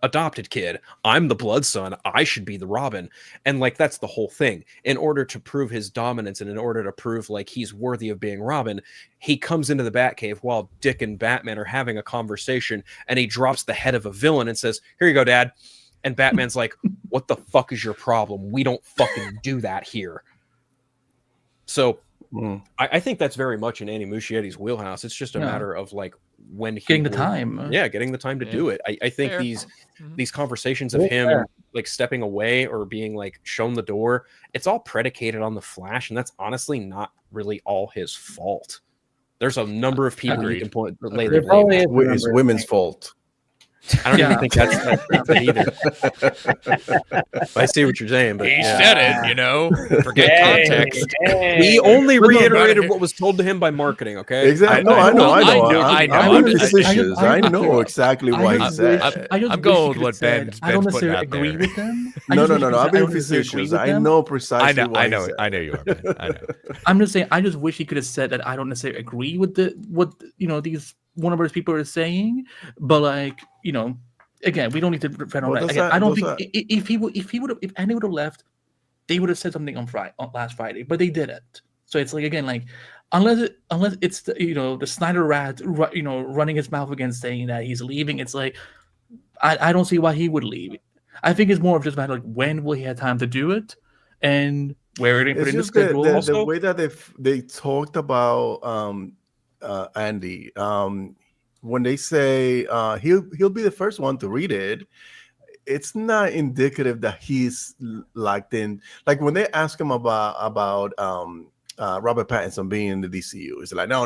adopted kid. I'm the blood son. I should be the Robin." And like that's the whole thing. In order to prove his dominance and in order to prove like he's worthy of being Robin, he comes into the Batcave while Dick and Batman are having a conversation, and he drops the head of a villain and says, "Here you go, Dad." And Batman's like, "What the fuck is your problem? We don't fucking do that here." So I think that's very much in Andy Muschietti's wheelhouse. It's just a matter of like when getting the time. Yeah, getting the time to do it. I think these conversations of him like stepping away or being like shown the door, it's all predicated on the Flash, and that's honestly not really all his fault. There's a number of people you can point later. It's women's fault. I don't even think that's it either. I see what you're saying, but he said it, forget context. He only reiterated what was told to him by marketing, okay? Exactly. I know. I'm facetious. I know exactly why he said. I'm going with what Ben's I don't putting necessarily out agree there. with them. No. I'm being facetious. I know precisely why he said. I know you are, Ben. I know. I'm just saying, I just wish he could have said that I don't necessarily agree with what these Warner people are saying, but like, again, we don't need to defend on that. Again, I don't think if Andy would have left, they would have said something on last Friday, but they didn't. So it's like, again, like unless it's the Snyder rat running his mouth again saying that he's leaving, it's like I don't see why he would leave. I think it's more of just a matter like when will he have time to do it, and where it put in the schedule. The way that they talked about Andy, when they say he'll be the first one to read it, it's not indicative that he's locked in. Like when they ask him about Robert Pattinson being in the DCU, it's like no.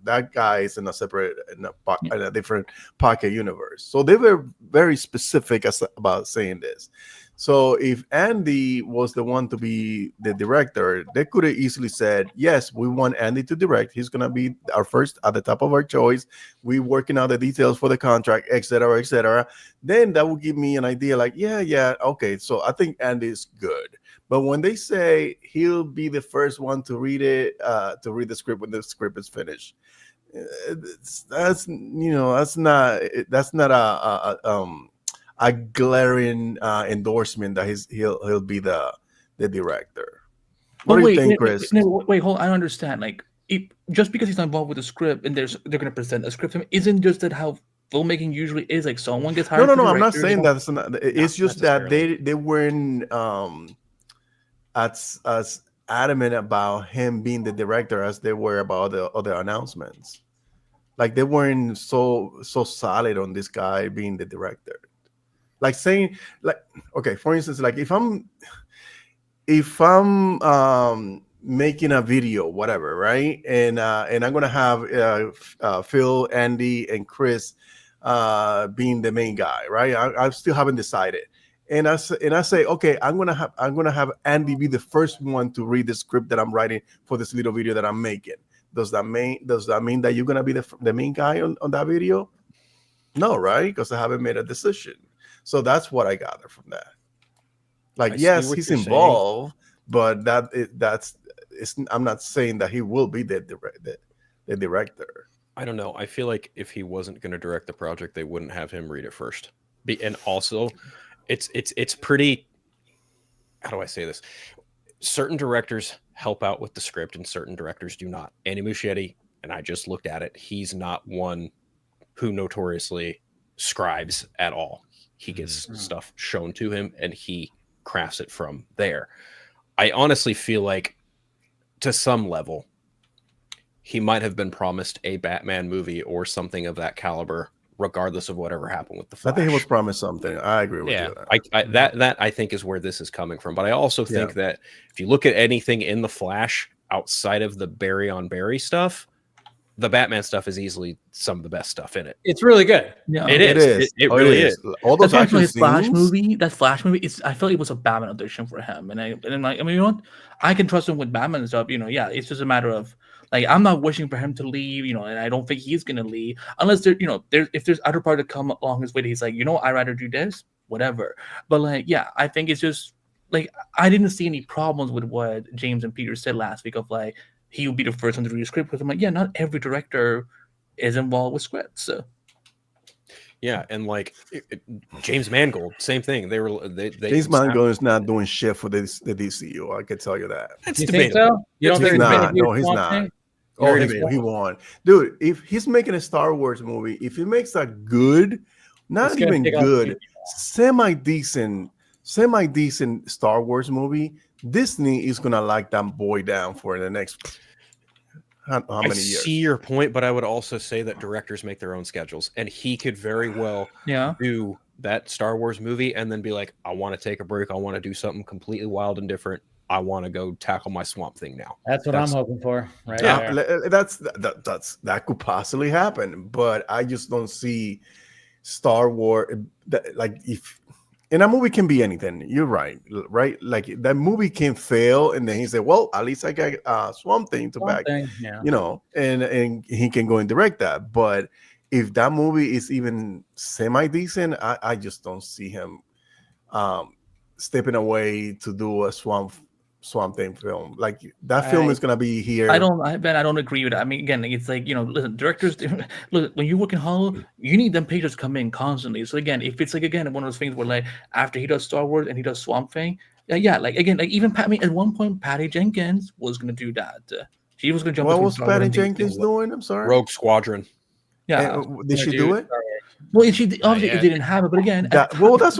That guy is in a different pocket universe. So they were very specific about saying this. So if Andy was the one to be the director, they could have easily said, yes, we want Andy to direct. He's going to be our first at the top of our choice. We're working out the details for the contract, et cetera, et cetera. Then that would give me an idea like, yeah, okay. So I think Andy is good. But when they say he'll be the first one to read it, to read the script when the script is finished, that's not a glaring endorsement that he'll be the director. What do you think, Chris? Wait, hold on. I don't understand. Like, just because he's not involved with the script and they're going to present a script to him, isn't just that how filmmaking usually is? Like, someone gets hired. No. I'm not saying that. It's just that they weren't as adamant about him being the director as they were about the other announcements. Like they weren't so solid on this guy being the director. Like saying, like, okay, for instance, like if I'm making a video, whatever, right, and I'm gonna have Phil, Andy, and Chris being the main guy, right? I still haven't decided, and I say, okay, I'm gonna have Andy be the first one to read the script that I'm writing for this little video that I'm making. Does that mean that you're gonna be the main guy on that video? No, right? Because I haven't made a decision. So that's what I gather from that. Like, yes, he's involved, but I'm not saying that he will be the director. I don't know. I feel like if he wasn't going to direct the project, they wouldn't have him read it first. And also, it's pretty. How do I say this? Certain directors help out with the script, and certain directors do not. Andy Muschietti, and I just looked at it. He's not one who notoriously scribes at all. He gets stuff shown to him, and he crafts it from there. I honestly feel like, to some level, he might have been promised a Batman movie or something of that caliber, regardless of whatever happened with the Flash. I think he was promised something. I agree with you. That I think is where this is coming from. But I also think that if you look at anything in the Flash outside of the Barry on Barry stuff, the Batman stuff is easily some of the best stuff in it. It's really good. Yeah, it is. It really is. All those action scenes. Flash movie. That Flash movie. I felt it was a Batman audition for him, and I mean, you know what? I can trust him with Batman and stuff. You know, yeah, it's just a matter of. Like, I'm not wishing for him to leave, you know, and I don't think he's gonna leave unless if there's other part to come along his way. He's like, I'd rather do this, whatever. But like, yeah, I think it's just like I didn't see any problems with what James and Peter said last week of like he would be the first one to read a script, because I'm like, yeah, not every director is involved with scripts. So. Yeah, and like James Mangold, same thing. James Mangold is not doing shit for the DCU. I can tell you that. You think so? You don't think he's not? No, he's not. Oh, he won, dude. If he's making a Star Wars movie, if he makes a good, not even good, semi decent Star Wars movie, Disney is gonna lock that boy down for the next how many years. I see your point, but I would also say that directors make their own schedules, and he could very well do that Star Wars movie and then be like, I want to take a break. I want to do something completely wild and different. I want to go tackle my Swamp Thing now. That's what I'm hoping for. Right. Yeah, that could possibly happen, but I just don't see Star Wars and a movie can be anything. You're right? Like that movie can fail, and then he said, "Well, at least I got Swamp Thing to back, and he can go and direct that." But if that movie is even semi decent, I just don't see him stepping away to do a Swamp Thing film. Like that film is gonna be here. I don't agree with that. I mean, again, it's like, listen, directors. Look, when you work in Hollywood, you need them pages to come in constantly. So again, if it's like one of those things where like after he does Star Wars and he does Swamp Thing, even at one point, Patty Jenkins was gonna do that. She was gonna jump. What was Patty Jenkins doing? I'm sorry. Rogue Squadron. Yeah. Did she do it? Well, she obviously it didn't have it, but again, that's my point.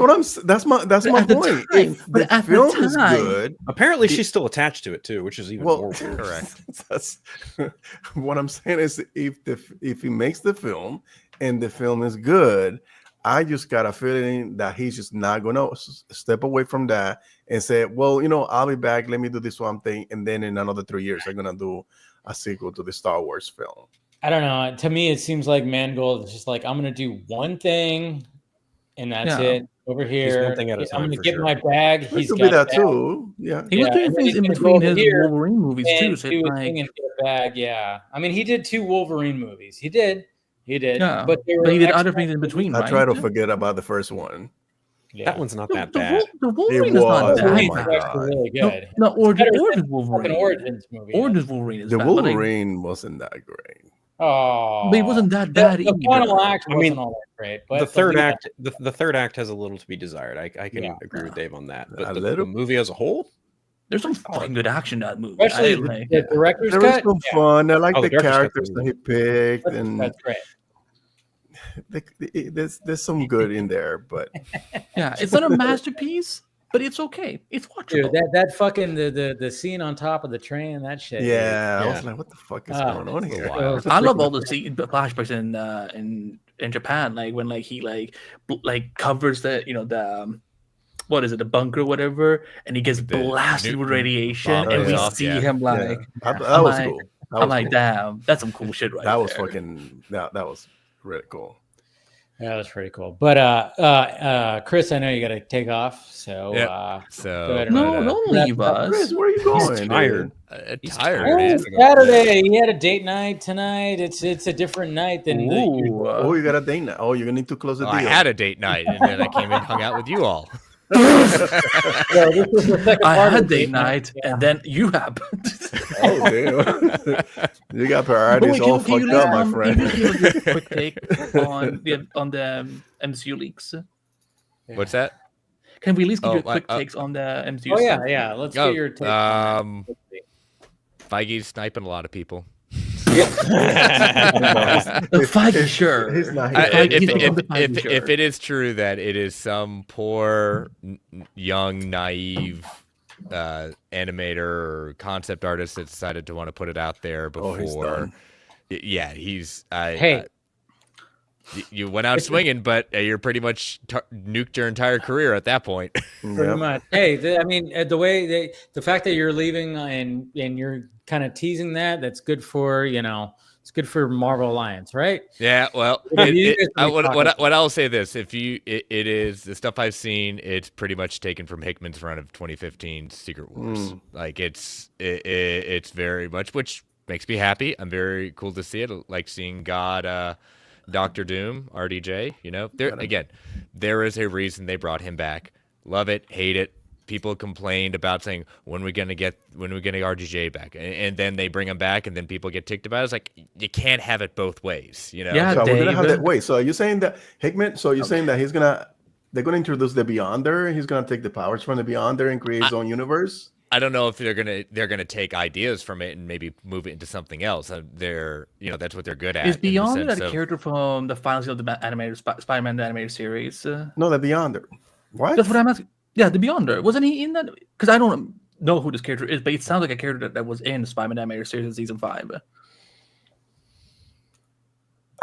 But at film the time, is good. Apparently, she's still attached to it too, which is even more weird. Correct. That's what I'm saying is if he makes the film and the film is good, I just got a feeling that he's just not gonna step away from that and say, well, I'll be back. Let me do this one thing, and then in another 3 years, I'm gonna do a sequel to the Star Wars film. I don't know. To me, it seems like Mangold is just like, I'm going to do one thing, and that's it. Over here, one thing at a time, I'm going to get my bag. He's got that too. Yeah, he was doing things in between his Wolverine movies too. So do a thing and get a bag. Yeah, I mean, he did 2 Wolverine movies. He did. Yeah, but he did other things in between. I try to forget about the first one. Yeah. That one's not that bad. The Wolverine is not bad. Actually really good. No, Origins Wolverine. Origins movie. Origins Wolverine is the bad. Wolverine wasn't that great. Oh, but it wasn't that bad the final act wasn't all that great. But the third act has a little to be desired. I can agree with Dave on that. But the movie as a whole, there's some fucking good action in that movie. Especially the director's cut. There was some fun. I like the characters that he picked, and that's great. There's some good in there, but yeah, it's not a masterpiece, but it's okay. It's watchable. Dude, that fucking the scene on top of the train, that shit. Yeah, I was like, what the fuck is going on here? I love all the flashbacks in Japan, like when he covers the what is it, the bunker or whatever, and he gets blasted with radiation, and we see him like that was cool. I'm like, damn, that's some cool shit right there. That was fucking that was really cool. That was pretty cool. But Chris, I know you got to take off, so don't leave us. Chris, where are you going? He's tired. He's tired. Man. Saturday. He had a date night tonight. It's a different night than. You got a date night. Oh, you're gonna need to close the deal. I had a date night, and then I came and hung out with you all. this was the second I part had of date date night, and then you happened. Oh damn! You got priorities Wait, all can you fucked up, my Can friend. you give us a quick take on the MCU leaks? What's that? Can we at least give Oh, you quick takes on the MCU? Oh yeah, stuff? yeah. Let's get your take on that. Feige's sniping a lot of people. Feige, sure. He's not. If it is true that it is some poor, young, naive animator or concept artist that decided to want to put it out there before, he's. Hey. You went out swinging, but you're pretty much nuked your entire career at that point. Pretty much. Hey, the fact that you're leaving and you're kind of teasing that's good for it's good for Marvel Alliance, right? Yeah. Well, what I'll say this: it is the stuff I've seen. It's pretty much taken from Hickman's run of 2015 Secret Wars. Like it's very much, which makes me happy. I'm very cool to see it. Like seeing God. Dr. Doom, RDJ, there is a reason they brought him back. Love it, hate it. People complained about saying when we gonna get RDJ back, and then they bring him back, and then people get ticked about it. It's like you can't have it both ways, Yeah, so we're gonna have that. Wait, so are you saying that Hickman? So you're saying that they're gonna introduce the Beyonder, and he's gonna take the powers from the Beyonder and create his own universe? I don't know if they're gonna take ideas from it and maybe move it into something else. That's what they're good at. Is Beyonder that a character from the final season of the animated Spider-Man the animated series? No, the Beyonder. What? That's what I'm asking. Yeah, the Beyonder. Wasn't he in that? Because I don't know who this character is, but it sounds like a character that was in the Spider-Man animated series in season 5.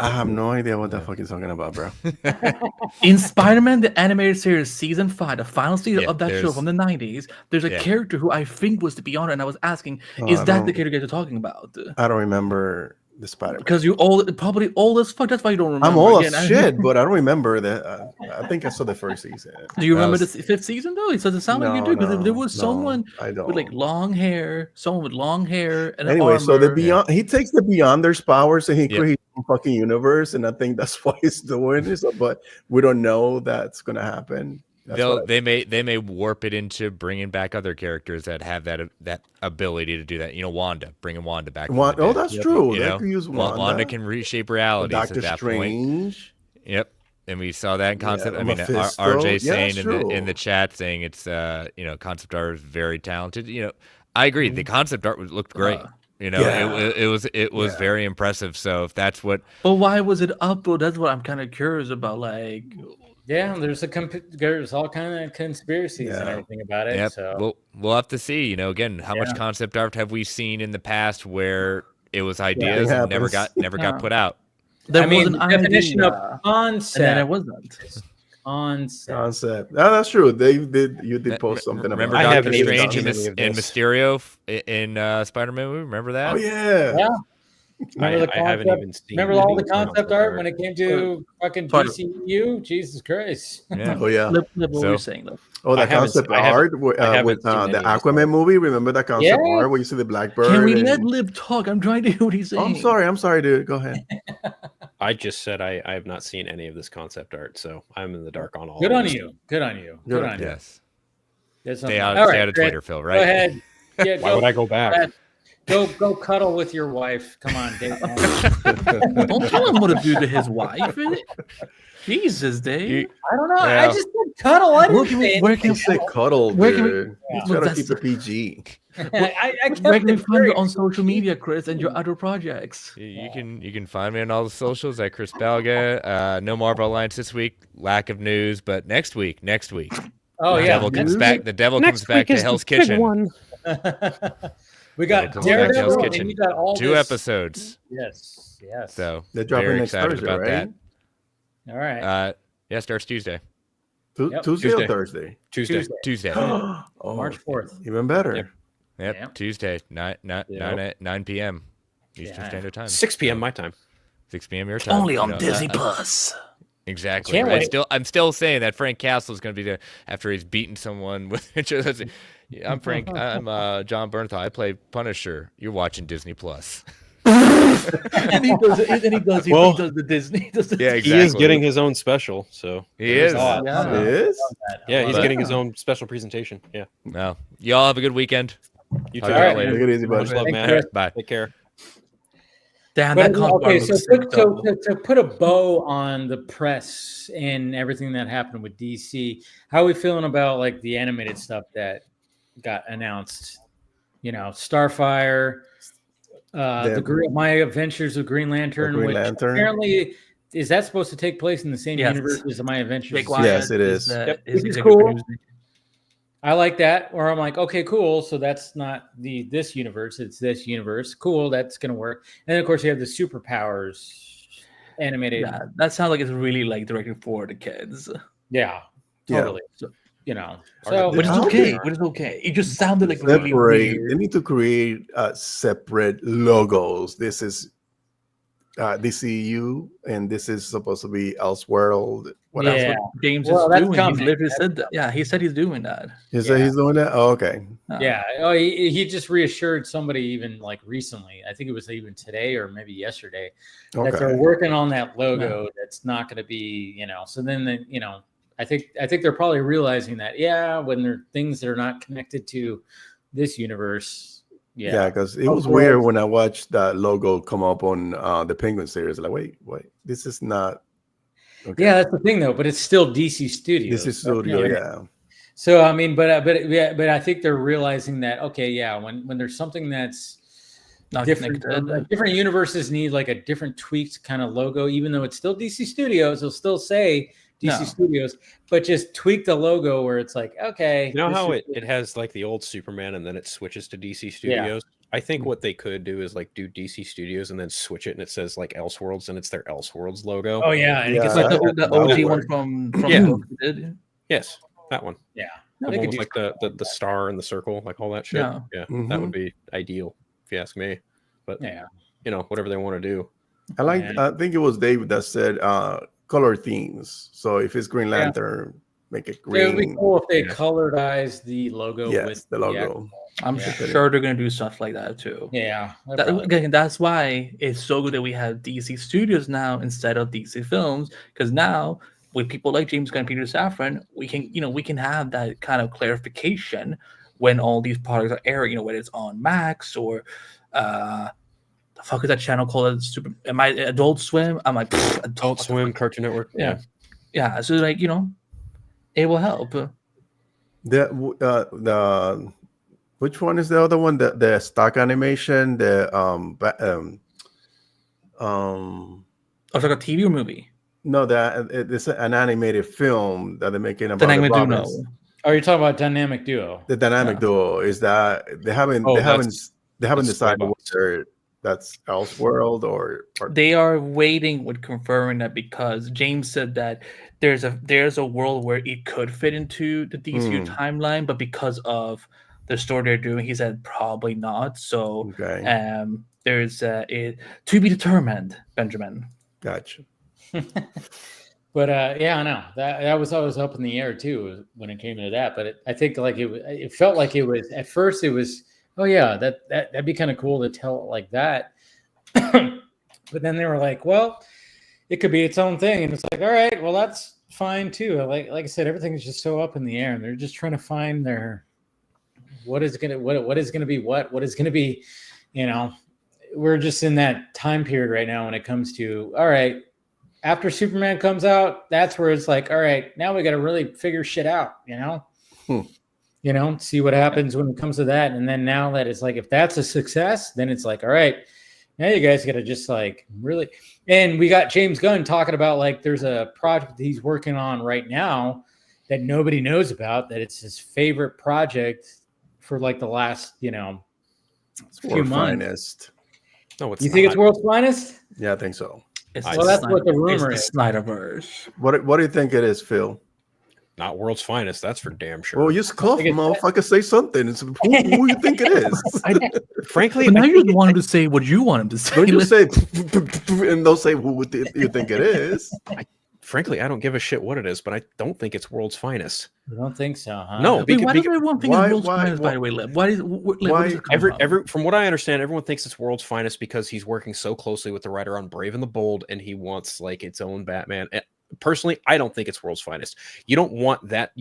I have no idea what the fuck you're talking about, bro. In Spider-Man the animated series season 5, the final season of that show from the 90s, there's a character who I think was the Beyonder, and I was asking, is that the character you're talking about? I don't remember the Spider-Man. Because you're probably old as fuck. That's why you don't remember. I'm old as shit, but I don't remember that. I think I saw the first season. Do you remember the 5th season though? It doesn't sound like you do, because there was someone with like long hair, and anyway, armor. so he takes the Beyonder's powers and he creates a fucking universe, and I think that's why he's doing this. But we don't know that's gonna happen. They may warp it into bringing back other characters that have that ability to do that. Bringing Wanda back. That's true. They can use Wanda can reshape realities. Doctor at that Strange. Point. Yep. And we saw that in concept. I mean, Mephisto. RJ saying in the chat saying it's concept art is very talented. I agree. The concept art looked great. It was very impressive. So if that's what. But why was it up? Well, that's what I'm kind of curious about. Like. Yeah, there's all kind of conspiracies and everything about it. Yep. So we'll have to see. Again, how much concept art have we seen in the past where it was ideas and never got put out? The definition of concept. And then it wasn't. Concept. No, that's true. You did post something about. Remember Doctor Strange and Mysterio in Spider-Man movie? Remember that? Oh yeah. Remember I haven't even seen. Remember all the concept art when it came to fucking DCU? Jesus Christ! Yeah. Oh yeah. What were you saying, Liv? Oh, that concept art with the Aquaman movie. Remember that concept art where you see the Blackbird? Can we let Liv talk? I'm trying to hear what he's saying. Oh, I'm sorry, dude. Go ahead. I just said I have not seen any of this concept art, so I'm in the dark on all. Good on this. you. Good on you. Good on you. Yes. Stay out of Twitter, Phil. Right? Go ahead. Yeah, Why would I go back? Go cuddle with your wife. Come on, Dave. Don't tell him what to do to his wife. Jesus, Dave. I don't know. Yeah. I just said cuddle. I didn't where can you say cuddle, dude? Try to keep it PG. Where can we find you on social media, Chris, and your other projects? You can find me on all the socials at Chris Belga. No Marvel Alliance this week. Lack of news, but next week. Oh the devil comes back. The devil comes back to Hell's Kitchen. We got Daredevil. Kitchen. 2 episodes. Yes. So they're dropping next Thursday, about right? That. All right. Starts Tuesday. Tuesday or Thursday? Tuesday. March 4th. Even better. Yep. Tuesday, 9 p.m. Eastern Standard Time. 6 p.m. my time. 6 p.m. your time. Only on Disney Plus. Exactly. I'm still saying that Frank Castle is going to be there after he's beaten someone with. I'm Frank. I'm John Bernthal. I play Punisher. You're watching Disney Plus. and he does the Disney. He does the Yeah, He is getting his own special, so He is. Oh, Yeah. It is? yeah, he's that. getting his own special presentation. Yeah, No. Y'all have a good weekend. you Talk too. to y'all All right, later. Take it easy, Much buddy. love, Thanks, man. Chris. Bye. Take care. Damn, But, that conch bar okay, looks so sick, though. to put a bow on the press and everything that happened with DC, how are we feeling about like the animated stuff that got announced? You know, Starfire, My Adventures of Green Lantern, Green which Lantern. apparently is that supposed to take place in the same Yes. universe as My Adventures? Jake Yes, Wyatt it is. Is Which is executive cool. producer. I like that. Or I'm like, okay, cool. So that's not this universe; it's this universe. Cool, that's gonna work. And then of course you have the superpowers animated. Yeah, that sounds like it's really like directed for the kids, Yeah, Yeah. totally. So- You know, Are so the- which is How okay. they- Which is okay. It just sounded like really Separate. They weird. need to create separate logos. This is DCU, and this is supposed to be Elseworld. Whatever. Yeah. That's what James Well, is that's doing. coming. He literally That's said that. Yeah, he said he's doing that. He said Yeah. he's doing that. Oh, okay. yeah. Oh, he just reassured somebody even like recently. I think it was even today or maybe yesterday that they're Okay. working on that logo. That's not going to be, So then, I think they're probably realizing that, when there are things that are not connected to this universe. Yeah, because it Of was course. weird when I watched that logo come up on the Penguin series. Like, wait, this is not. Okay. Yeah, that's the thing though. But it's still DC Studios. This is studio. Yeah. So I mean, but I think they're realizing that when there's something that's Not different, connected. different universes need like a different tweaked kind of logo, even though it's still DC Studios. They'll still say DC Studios, but just tweak the logo where it's like, okay. You know this how is- it has like the old Superman and then it switches to DC Studios? I think what they could do is like do DC Studios and then switch it and it says like Elseworlds and it's their Elseworlds logo. Oh yeah, and it gets Yeah. like Like the that would OG one work. from Yeah. the book we did. Yes, that one. yeah. The They one could with do- like the star and the circle, like all that shit. Yeah. Yeah, that Mhm. would be ideal if you ask me. But yeah. whatever they want to do. I think it was David that said color themes. So if it's Green Lantern, make it It would be green. cool if they Yeah. colorized the logo Yes, with the logo. I'm Yeah. sure they're gonna do stuff like that too. Yeah, they're probably- Again, that's why it's so good that we have DC Studios now instead of DC Films, because now with people like James Gunn and Peter Safran, we can have that kind of clarification when all these products are airing, whether it's on Max or the fuck is that channel called? Am I Adult Swim? I'm like Adult Swim, Cartoon Network. Yeah. So like it will help. The which one is the other one? The stock animation. It's like a TV or movie. No, it's an animated film that they're making about Then I'm the gonna do Robins. no. Oh, you're talking about Dynamic Duo. The dynamic Yeah. duo is that they haven't that's decided Skybox. whether that's Elseworld or They are waiting with confirming that because James said that there's a world where it could fit into the DCU timeline, but because of the story they're doing, he said probably not. So okay. there's it to be determined, Benjamin. Gotcha. But I know that was always up in the air too when it came to that. But I think like it felt like it was at first it was that'd be kind of cool to tell it like that. But then they were like, well, it could be its own thing, and it's like, all right, well that's fine too. Like I said, everything is just so up in the air, and they're just trying to find their what is gonna be. We're just in that time period right now when it comes to all right. After Superman comes out, that's where it's like, all right, now we got to really figure shit out, see what happens when it comes to that. And then now that it's like, if that's a success, then it's like, all right, now you guys got to just like really. And we got James Gunn talking about like there's a project that he's working on right now that nobody knows about, that it's his favorite project for like the last, few months. Finest. No, it's You think it's world's finest? Yeah, I think so. Well, that's what the rumor is. Snyderverse. What do you think it is, Phil? not world's finest. That's for damn sure. Well, you cough, motherfucker. Say something. It's who you think it is. Frankly, but now you just want him to say what you want him to say. Don't you say, and they'll say who you think it is. frankly, I don't give a shit what it is, but I don't think it's world's finest. You don't think so, huh? No, Wait, why does everyone think it's world's finest? By the way, Lib? Why from what I understand, everyone thinks it's world's finest because he's working so closely with the writer on Brave and the Bold, and he wants like its own Batman. And personally, I don't think it's world's finest. You don't want that.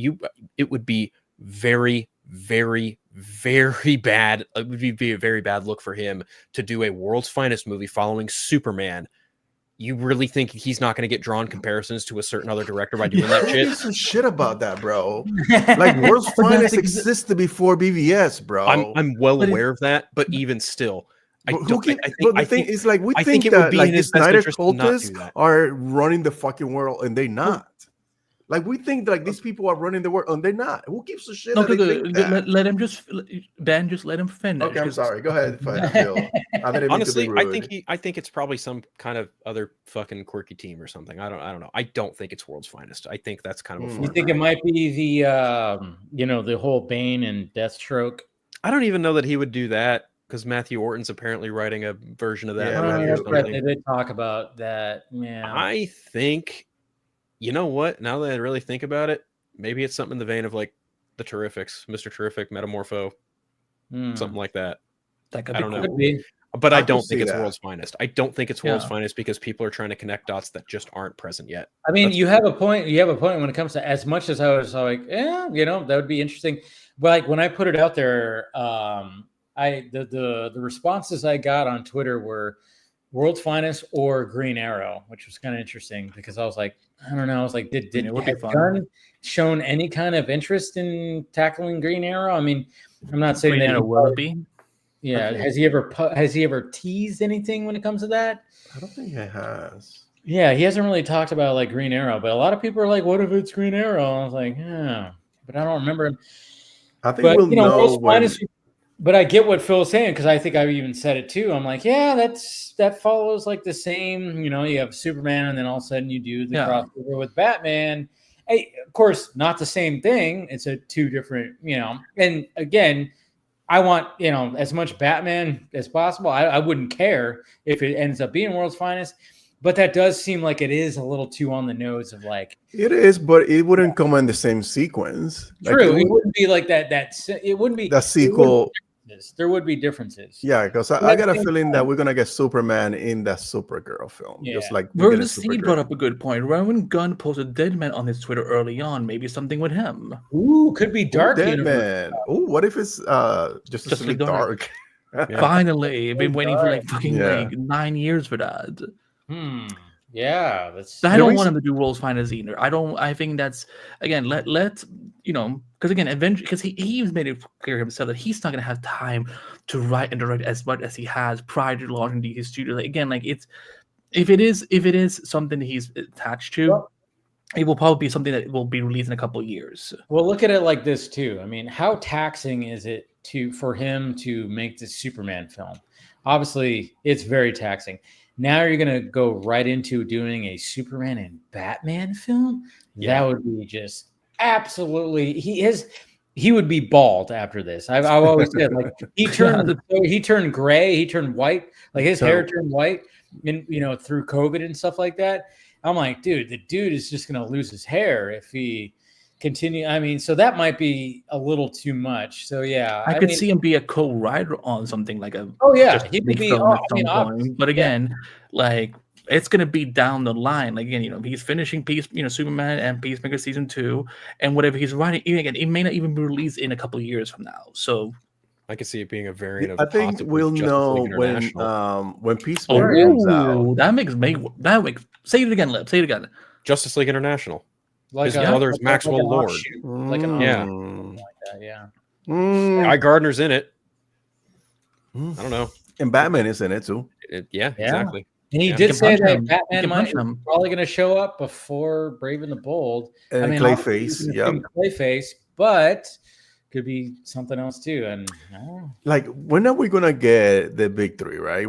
It would be very, very, very bad. It would be a very bad look for him to do a world's finest movie following Superman. You really think he's not going to get drawn comparisons to a certain other director by doing that shit? Some shit about that, bro. Like world's finest existed before BVS, bro. I'm well aware of that, but even still, I think it's like we think that like the Snyder cultists are running the fucking world, and they're not. Like we think like these people are running the world, and they're not. Who gives a shit? Let him just Ben. Just let him finish. Okay, I'm sorry. Go ahead. Honestly, I think it's probably some kind of other fucking quirky team or something. I don't know. I don't think it's world's finest. I think that's kind of. You think it might be the the whole Bane and Deathstroke? I don't even know that he would do that because Matthew Orton's apparently writing a version of that. Yeah, they did talk about that. Yeah, I think. You know what? Now that I really think about it, maybe it's something in the vein of like the Terrifics, Mr. Terrific, Metamorpho, something like that. I don't know. But I don't think it's world's finest. I don't think it's world's finest because people are trying to connect dots that just aren't present yet. I mean, you have a point. You have a point when it comes to as much as I was like, that would be interesting. But like when I put it out there, the responses I got on Twitter were World's Finest or Green Arrow, which was kind of interesting because I was like, I don't know. I was like, did Gunn shown any kind of interest in tackling Green Arrow? I mean, I'm not saying that will be. Yeah, has he ever teased anything when it comes to that? I don't think he has. Yeah, he hasn't really talked about like Green Arrow, but a lot of people are like, "What if it's Green Arrow?" I was like, "Yeah," but I don't remember him. I think we'll know when. But I get what Phil's saying because I think I've even said it too. I'm like, yeah, that follows like the same. You have Superman, and then all of a sudden you do the crossover with Batman. Hey, of course, not the same thing. It's two different, And again, I want as much Batman as possible. I wouldn't care if it ends up being World's Finest. But that does seem like it is a little too on the nose of like it is, but it wouldn't come in the same sequence. True, it wouldn't be like that. It wouldn't be the sequel. There would be differences. Yeah, because I got a feeling that we're gonna get Superman in that Supergirl film. Yeah. Just like he brought up a good point. When Gunn posted Deadman on his Twitter early on, maybe something with him. Ooh, could be Dark Deadman. Ooh, what if it's just like dark? Finally, I've been waiting for like fucking 9 years for that. Yeah, I don't want him to do World's Finest either. I think that's again let because again Avengers because he's made it clear himself that he's not gonna have time to write and direct as much as he has prior to launching DC Studio. Like, again, like if it is something he's attached to, it will probably be something that will be released in a couple of years. Well, look at it like this too. I mean, how taxing is it for him to make this Superman film? Obviously, it's very taxing. Now you're going to go right into doing a Superman and Batman film? Yeah. That would be just absolutely he would be bald after this. I've always said like he turned gray, he turned white, like his hair turned white and through COVID and stuff like that. I'm like, dude, the dude is just going to lose his hair if he continue. I mean, so that might be a little too much. So yeah, I could see him be a co-writer on something like a. Oh yeah, he could be. But again, like it's gonna be down the line. Like again, he's finishing Superman and Peacemaker season 2, and whatever he's writing, again, it may not even be released in a couple of years from now. So I could see it being a variant of. I think we'll know when Peacemaker comes out. That makes say it again, Lip. Say it again. Justice League International. Like his brother's Maxwell Lord. Like an like that, yeah. Guy Gardner's in it. I don't know. And Batman is in it too. Exactly. And he did say that Batman is probably going to show up before Brave and the Bold. And Clayface, Clayface, but could be something else too. And like, when are we going to get the big three? Right?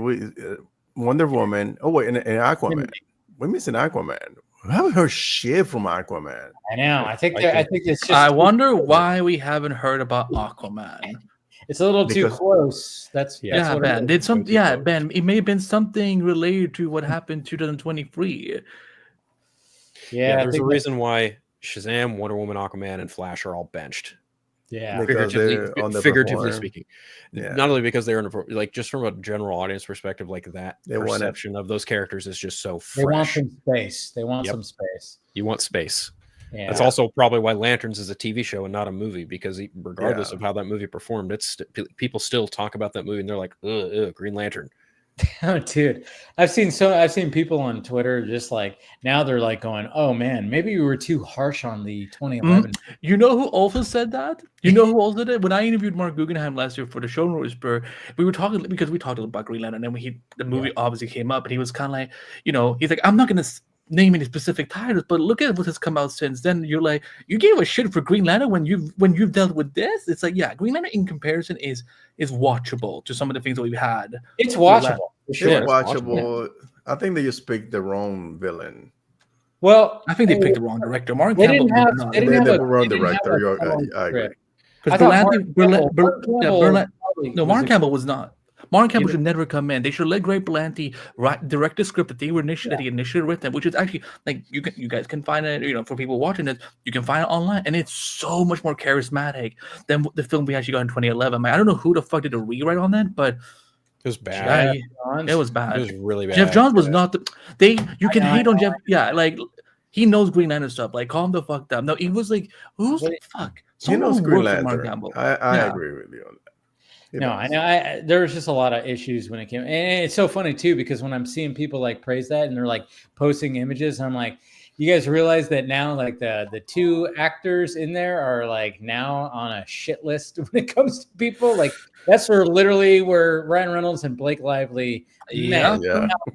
Wonder Woman. Oh wait, and Aquaman. We're missing Aquaman. I haven't heard shit from Aquaman. I know. I think it's just. I wonder why we haven't heard about Aquaman. It's a little too close. That's what Ben. Ben. It may have been something related to what happened 2023. Yeah, there's a reason why Shazam, Wonder Woman, Aquaman, and Flash are all benched. Yeah, because they're figuratively underperforming. speaking, Yeah. not only because they're like just from a general audience perspective, like that They perception of those characters is just so fresh. They want some space. They want some space. You want space. Yeah. That's also probably why Lanterns is a TV show and not a movie, because regardless of how that movie performed, people still talk about that movie and they're like, ugh, Green Lantern. Oh, dude, I've seen people on Twitter just like now they're like going, oh man, maybe we were too harsh on the 2011. You know who also said that? You know who also did? When I interviewed Mark Guggenheim last year for the show Whisper, we were talking because we talked about Green Lantern, and then the movie obviously came up, and he was kind of like, he's like, I'm not gonna name any specific titles, but look at what has come out since then. You're like, you gave a shit for Green Lantern when you've dealt with this. It's like, yeah, Green Lantern in comparison is watchable to some of the things that we've had. It's watchable. Sure. It's watchable. I think they just picked the wrong villain. Well, I think they picked the wrong director. Mark they Campbell didn't have the wrong director. I agree. Because Mark Campbell was not. Mark Campbell should never come in. They should let Greg Berlanti direct the script that he initially written, which is actually like you guys can find it. For people watching it, you can find it online, and it's so much more charismatic than the film we actually got in 2011. I don't know who the fuck did a rewrite on that, but it was bad. It was bad. It was really bad. Jeff Johns was not you can hate on Jeff. Yeah, like he knows Green Lantern stuff. Like calm the fuck down. No, he was like, who's the fuck? He knows Green Lantern. I agree with you on that. No, I know. There was just a lot of issues when it came, and it's so funny too because when I'm seeing people like praise that and they're like posting images, I'm like, you guys realize that now like the two actors in there are like now on a shit list when it comes to people. Like that's literally where Ryan Reynolds and Blake Lively met.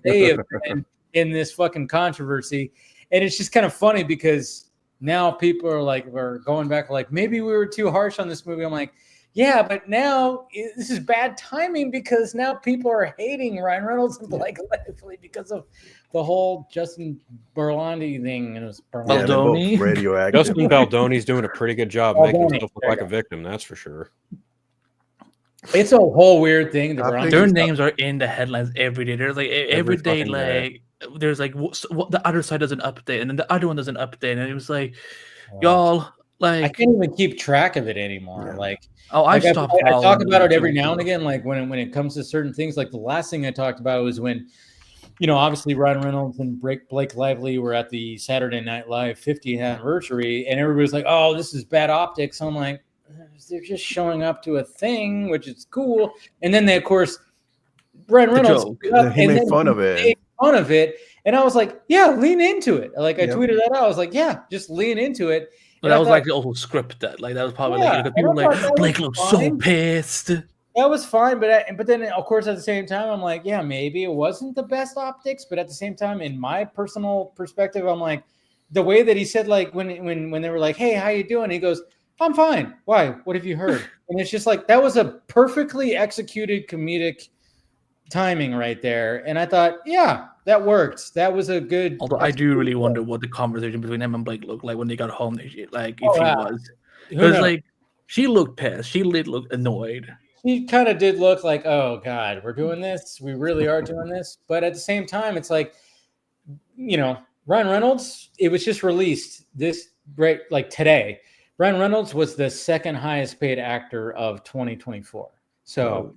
They have been in this fucking controversy, and it's just kind of funny because now people are like, we're going back like maybe we were too harsh on this movie. I'm like, yeah, but now this is bad timing because now people are hating Ryan Reynolds and Blake Lively because of the whole Justin Berlanti thing. And it was Baldoni. Radioactive. Justin Baldoni's doing a pretty good job making himself look like a victim. That's for sure. It's a whole weird thing. Their names are in the headlines every day. There's like every day, like there's like what the other side doesn't update, and then the other one doesn't update, and it was like, y'all. Like I can't even keep track of it anymore. Yeah. Like, I stopped. I talk about it every now and again. Like when it comes to certain things, like the last thing I talked about was when, obviously Ryan Reynolds and Blake Lively were at the Saturday Night Live 50th anniversary, and everybody's like, "Oh, this is bad optics." I'm like, they're just showing up to a thing, which is cool. And then they, of course, Ryan Reynolds he made fun of it. And I was like, "Yeah, lean into it." Like I tweeted that out. I was like, "Yeah, just lean into it." But that was like the also scripted. Like that was probably like people were like Blake looks so pissed. That was fine, but then of course at the same time I'm like, yeah, maybe it wasn't the best optics, but at the same time, in my personal perspective, I'm like, the way that he said like when they were like, "Hey, how you doing?" He goes, "I'm fine. Why? What have you heard?" And it's just like that was a perfectly executed comedic timing right there, and I thought, yeah. That worked. That was a good. Although I do really wonder what the conversation between him and Blake looked like when they got home. Like if she was, because like she looked pissed. She did look annoyed. She kind of did look like, oh God, we're doing this. We really are doing this. But at the same time, it's like, Ryan Reynolds. It was just released like today. Ryan Reynolds was the second highest paid actor of 2024. So,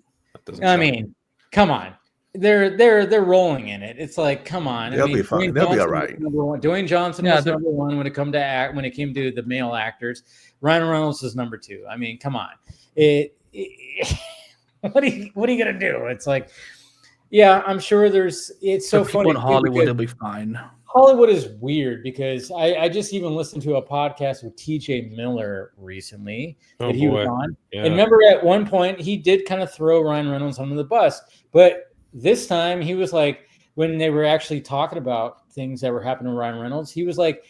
I mean, come on. They're rolling in it. It's like, come on. They'll be fine. They'll be all right. Dwayne Johnson was number one when it came to the male actors. Ryan Reynolds is number two. I mean, come on. What are you gonna do? It's like, yeah, I'm sure it's so funny. In Hollywood, they'll be fine. Hollywood is weird because I just even listened to a podcast with TJ Miller recently that he was on. Yeah. And remember at one point he did kind of throw Ryan Reynolds under the bus, but this time he was like, when they were actually talking about things that were happening to Ryan Reynolds, he was like,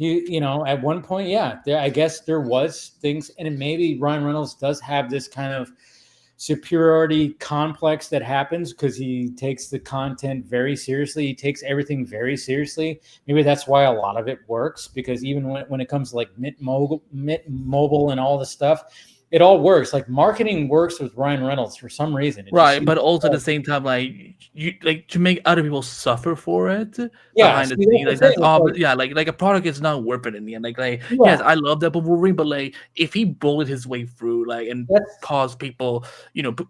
at one point, I guess there was things, and maybe Ryan Reynolds does have this kind of superiority complex that happens because he takes the content very seriously. He takes everything very seriously. Maybe that's why a lot of it works, because even when it comes to like Mint Mobile and all this stuff, it all works. Like marketing works with Ryan Reynolds for some reason. Right, but also at the same time, like you like to make other people suffer for it behind the scenes. Like that's obvious. Yeah, like a product is not worth it in the end. Like yes, I love Deadpool Wolverine, but like if he bullied his way through, like and caused people,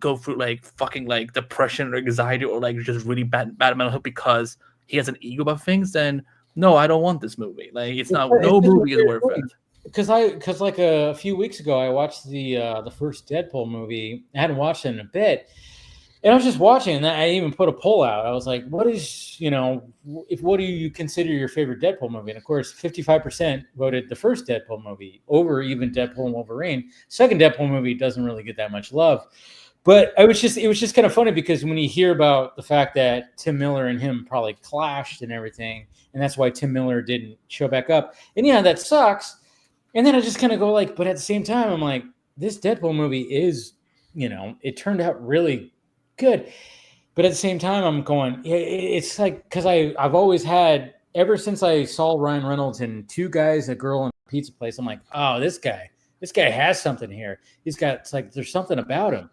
go through like fucking like depression or anxiety or like just really bad mental health because he has an ego about things, then no, I don't want this movie. Like it's not. No movie is worth it. Because like a few weeks ago, I watched the first Deadpool movie. I hadn't watched it in a bit, and I was just watching, and I even put a poll out. I was like, "What is what do you consider your favorite Deadpool movie?" And of course, 55% voted the first Deadpool movie over even Deadpool and Wolverine. Second Deadpool movie doesn't really get that much love, but it was just kind of funny because when you hear about the fact that Tim Miller and him probably clashed and everything, and that's why Tim Miller didn't show back up, and yeah, that sucks. And then I just kind of go like, but at the same time, I'm like, this Deadpool movie is, it turned out really good. But at the same time, I'm going, it's like, because I've always had, ever since I saw Ryan Reynolds in Two Guys, a Girl, and a Pizza Place, I'm like, oh, this guy has something here. It's like, there's something about him.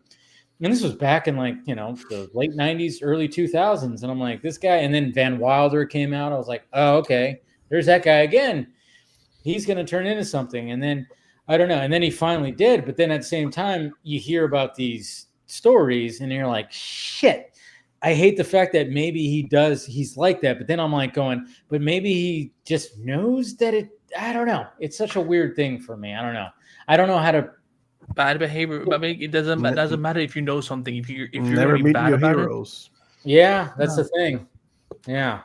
And this was back in like, the late 90s, early 2000s. And I'm like, this guy, and then Van Wilder came out. I was like, oh, okay, there's that guy again. He's going to turn into something. And then, I don't know. And then he finally did. But then at the same time, you hear about these stories and you're like, shit, I hate the fact that maybe he's like that. But then I'm like going, but maybe he just knows that I don't know. It's such a weird thing for me. I don't know. I don't know how to. Bad behavior. I mean, it doesn't matter if you know something. If you're never meet your heroes. Yeah, that's the thing. Yeah.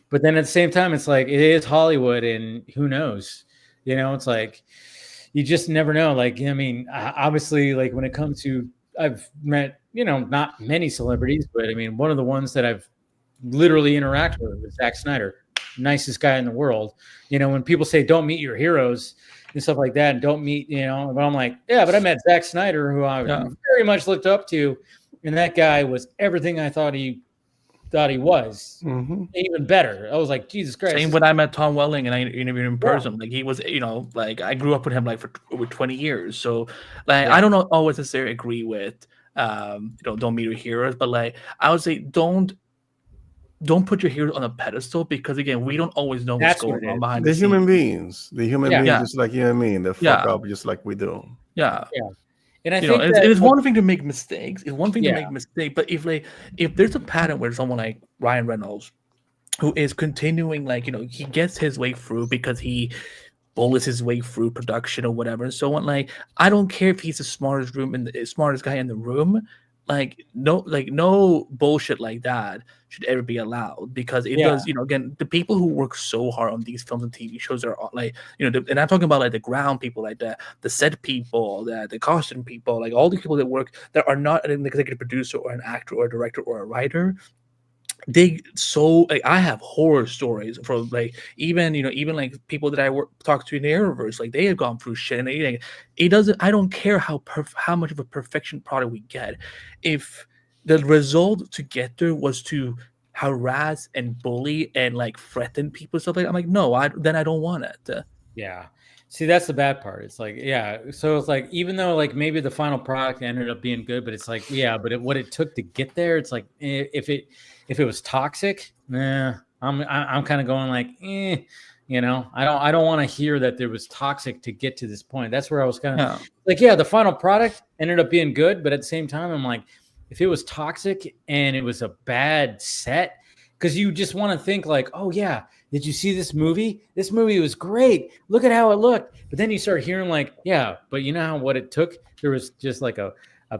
But then at the same time, it's like, it is Hollywood and who knows, it's like, you just never know. Like, I mean, obviously, like when it comes to, I've met, not many celebrities, but I mean, one of the ones that I've literally interacted with is Zack Snyder, nicest guy in the world. When people say, don't meet your heroes and stuff like that, and don't meet, but I'm like, yeah, but I met Zack Snyder, who I very much looked up to. And that guy was everything I thought he was, even better. I was like, Jesus Christ. Same when I met Tom Welling and I interviewed him in person. Like he was, like I grew up with him like for over 20 years. So like I don't always necessarily agree with don't meet your heroes, but like I would say don't put your heroes on a pedestal because again, we don't always know what's going on behind the human beings. The human beings just like you and me, they fuck up just like we do. Yeah. And I think it's one thing to make mistakes. It's one thing to make mistakes, but if there's a pattern where someone like Ryan Reynolds, who is continuing, like he gets his way through because he bullies his way through production or whatever and so on. Like I don't care if he's the smartest guy in the room. Like no bullshit like that should ever be allowed because it does, again, the people who work so hard on these films and TV shows are like, and I'm talking about like the ground people, like the set people, the costume people, like all the people that work that are not an executive producer or an actor or a director or a writer. I have horror stories from like even like people that I talk to in the Arrowverse, like they have gone through shit and I don't care how much of a perfection product we get, if the result to get there was to harass and bully and like threaten people stuff like that, I'm like no, then I don't want it. Yeah. See, that's the bad part. It's like, so it's like, even though like maybe the final product ended up being good, but it's like, but what it took to get there, it's like if it was toxic, I'm kind of going like, I don't want to hear that there was toxic to get to this point. That's where I was kind of like, the final product ended up being good, but at the same time, I'm like, if it was toxic and it was a bad set, because you just want to think like, oh yeah, did you see this movie? This movie was great. Look at how it looked. But then you start hearing like, but you know what it took? There was just like a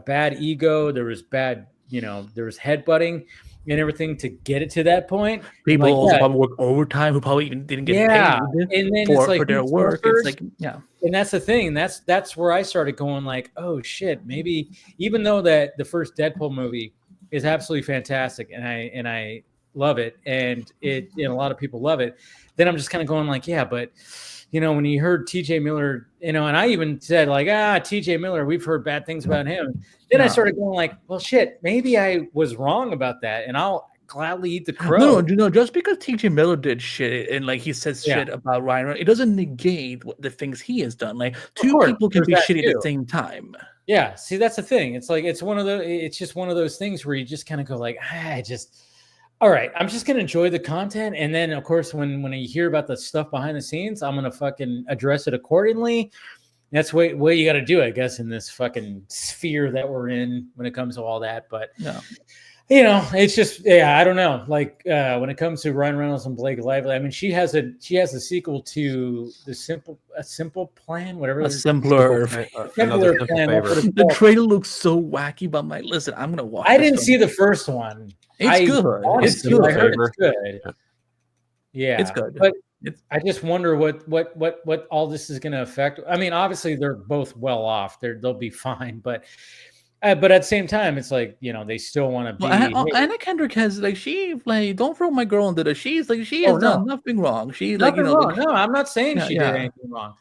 bad ego. There was bad, there was headbutting and everything to get it to that point. People also probably work overtime who probably even didn't get paid and then for their work. It's like, and that's the thing. That's where I started going like, oh shit, maybe even though that the first Deadpool movie is absolutely fantastic and I love it and a lot of people love it, then I'm just kind of going like, but when you heard TJ Miller, and I even said like, TJ Miller, we've heard bad things about him. Then I started going like, well, shit, maybe I was wrong about that. And gladly eat the crow. No, just because T.J. Miller did shit and like he says shit about Ryan Reynolds, it doesn't negate the things he has done. Like two people can be shitty at the same time. Yeah, see, that's the thing. It's like it's just one of those things where you just kind of go like, all right, I'm just gonna enjoy the content, and then of course when you hear about the stuff behind the scenes, I'm gonna fucking address it accordingly. That's what you got to do, I guess, in this fucking sphere that we're in when it comes to all that. But it's just I don't know. Like when it comes to Ryan Reynolds and Blake Lively, I mean, she has a sequel to a simple plan, whatever. A simpler plan. The trailer looks so wacky, but listen, I'm gonna watch. I didn't see the first one. It's good. It's good. I heard it's good. Yeah, it's good. But I just wonder what all this is going to affect. I mean, obviously they're both well off. They'll be fine, but at the same time, it's like they still want to be. Anna Kendrick has she don't throw my girl into the. She's like she has done nothing wrong. She's nothing wrong. No, I'm not saying she did anything wrong.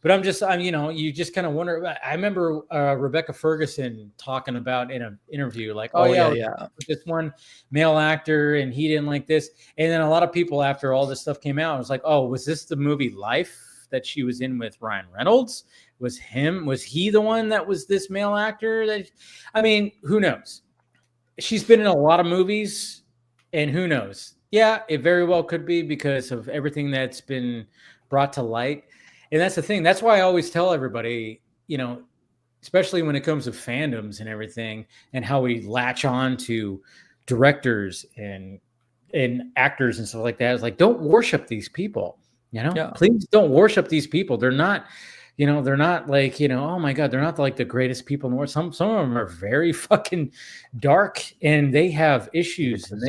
But you just kind of wonder. I remember Rebecca Ferguson talking about in an interview, like, this one male actor, and he didn't like this. And then a lot of people, after all this stuff came out, was like, oh, was this the movie Life that she was in with Ryan Reynolds? Was he the one that was this male actor? I mean, who knows? She's been in a lot of movies, and who knows? Yeah, it very well could be because of everything that's been brought to light. And that's the thing. That's why I always tell everybody, especially when it comes to fandoms and everything and how we latch on to directors and actors and stuff like that. It's like, don't worship these people, Please don't worship these people. They're not, they're not like, oh my God, they're not like the greatest people in the world. Some of them are very fucking dark and they have issues and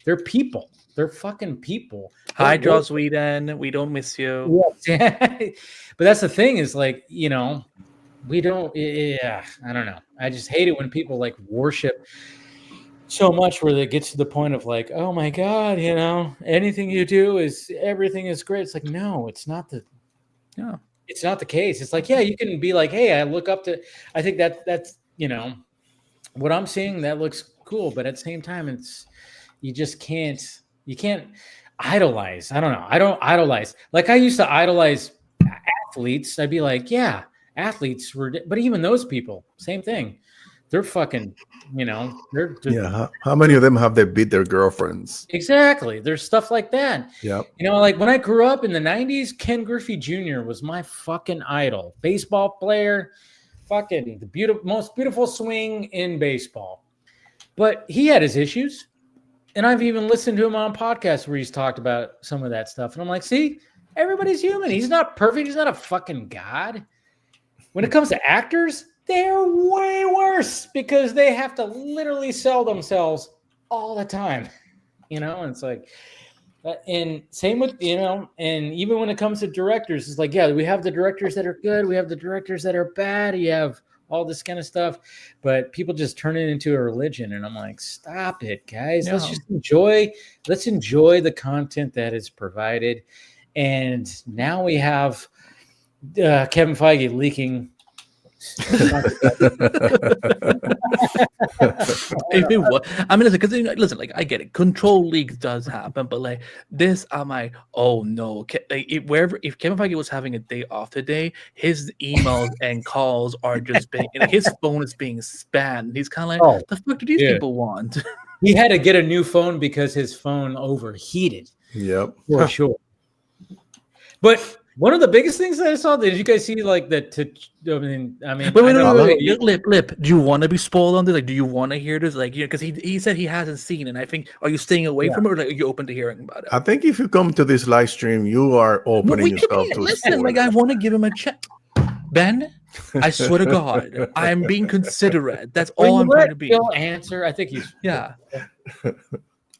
they're people. They're fucking people. Hi, Joss Whedon. We don't miss you. Yeah. But that's the thing is like, we don't. Yeah, I don't know. I just hate it when people like worship so much where it gets to the point of like, oh my God, anything you do everything is great. It's like, no, it's not it's not the case. It's like, yeah, you can be like, hey, I look up to. I think that's what I'm seeing that looks cool, but at the same time, you just can't. You can't idolize. I don't know. I don't idolize. Like I used to idolize athletes. I'd be like, yeah, athletes were, but even those people, same thing. They're fucking, they're How many of them have they beat their girlfriends? Exactly. There's stuff like that. Yeah. Like when I grew up in the 90s, Ken Griffey Jr. was my fucking idol. Baseball player, fucking the most beautiful swing in baseball. But he had his issues. And I've even listened to him on podcasts where he's talked about some of that stuff. And I'm like, see, everybody's human. He's not perfect. He's not a fucking god. When it comes to actors, they're way worse because they have to literally sell themselves all the time. And it's like, and same with, and even when it comes to directors, it's like, yeah, we have the directors that are good. We have the directors that are bad. You have all this kind of stuff, but people just turn it into a religion. And I'm like, stop it, guys. No. Let's enjoy the content that is provided. And now we have Kevin Feige leaking. Because listen, like I get it. Control leaks does happen, but like this, I'm like, oh no. If Kevin Feige was having a day off today, his emails and calls are just being, his phone is being spammed. He's kind of like, the fuck do these people want? He had to get a new phone because his phone overheated. Yep, for sure. But one of the biggest things that I saw, did you guys see like that? Wait, Lip. Do you want to be spoiled on this? Like, do you want to hear this? Like, because he said he hasn't seen, and I think, are you staying away from it, or like, are you open to hearing about it? I think if you come to this live stream, you are opening yourself to. Listen, like I want to give him a check, Ben. I swear to God, I'm being considerate. That's all I'm trying to be. He'll answer. I think he's. Yeah.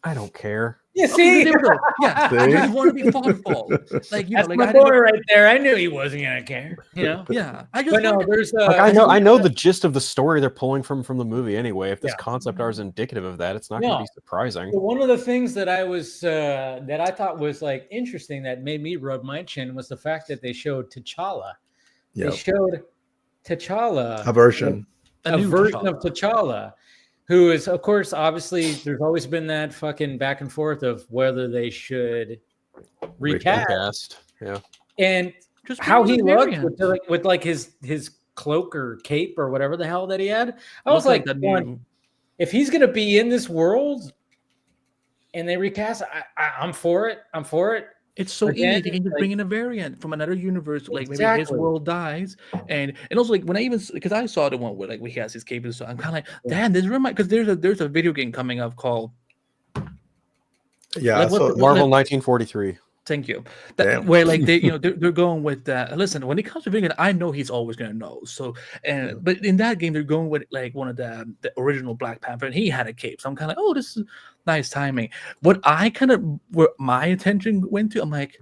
I don't care. You see? Yeah. I just want to be thoughtful. Like, that's my boy right there. I knew he wasn't gonna care. Yeah. There's. I know the gist of the story they're pulling from the movie anyway. If this concept art is indicative of that, it's not going to be surprising. Well, one of the things that I thought was like interesting that made me rub my chin was the fact that they showed T'Challa. Yep. They showed T'Challa, a version of T'Challa who is, of course, obviously, there's always been that fucking back and forth of whether they should recast. Yeah. And just how he looked with like his cloak or cape or whatever the hell that he had. I was like if he's gonna be in this world and they recast, I'm for it. I'm for it. It's so easy. They can just bring in a variant from another universe, like maybe his world dies, and also like when I even because I saw the one where like he has his cape and stuff, I'm kind of like, damn, this reminds because there's a video game coming up called Marvel 1943. Thank you. Where like they they're going with that. Listen, when it comes to vegan, I know he's always gonna know. So but in that game they're going with like one of the original Black Panther, and he had a cape. So I'm kind of like, oh, this is nice timing. What my attention went to, I'm like,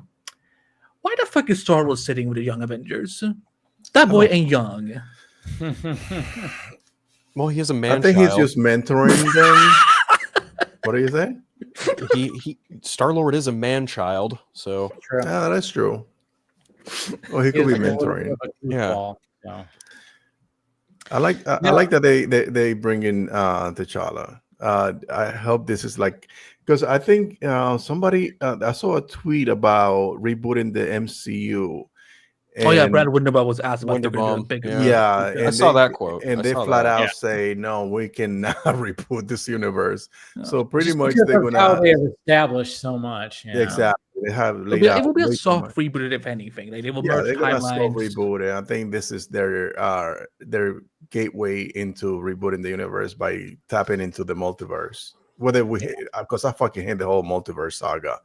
why the fuck is Star-Lord sitting with the Young Avengers? That boy ain't young. Well, he is a man. I think he's just mentoring them. What do you say? He Star-Lord is a man child, so yeah, that's true. Well, he could be mentoring. Yeah. I like that they bring in T'Challa. I hope this is like, because I think somebody I saw a tweet about rebooting the MCU. And, Brad Winderbaum was asked about I saw that quote, and they flat out say no, we cannot reboot this universe. So pretty much they're gonna how they have established so much. Exactly, they have laid out. It will be a soft reboot if anything. Like they will merge they're gonna timelines. soft reboot it. I think this is their gateway into rebooting the universe by tapping into the multiverse. Whether because I fucking hate the whole multiverse saga.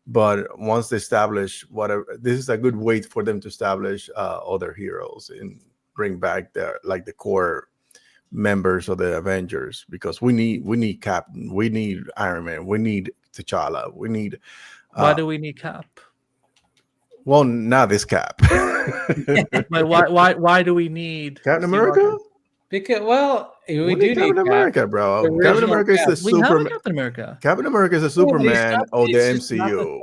But once they establish whatever, this is a good way for them to establish other heroes and bring back the core members of the Avengers, because we need Captain, we need Iron Man, we need T'Challa, we need. Why do we need Cap? Well, not this Cap. why do we need Captain America? Because we do Captain America, bro. Captain America is the Superman. Captain America. Captain America is the Superman of the MCU.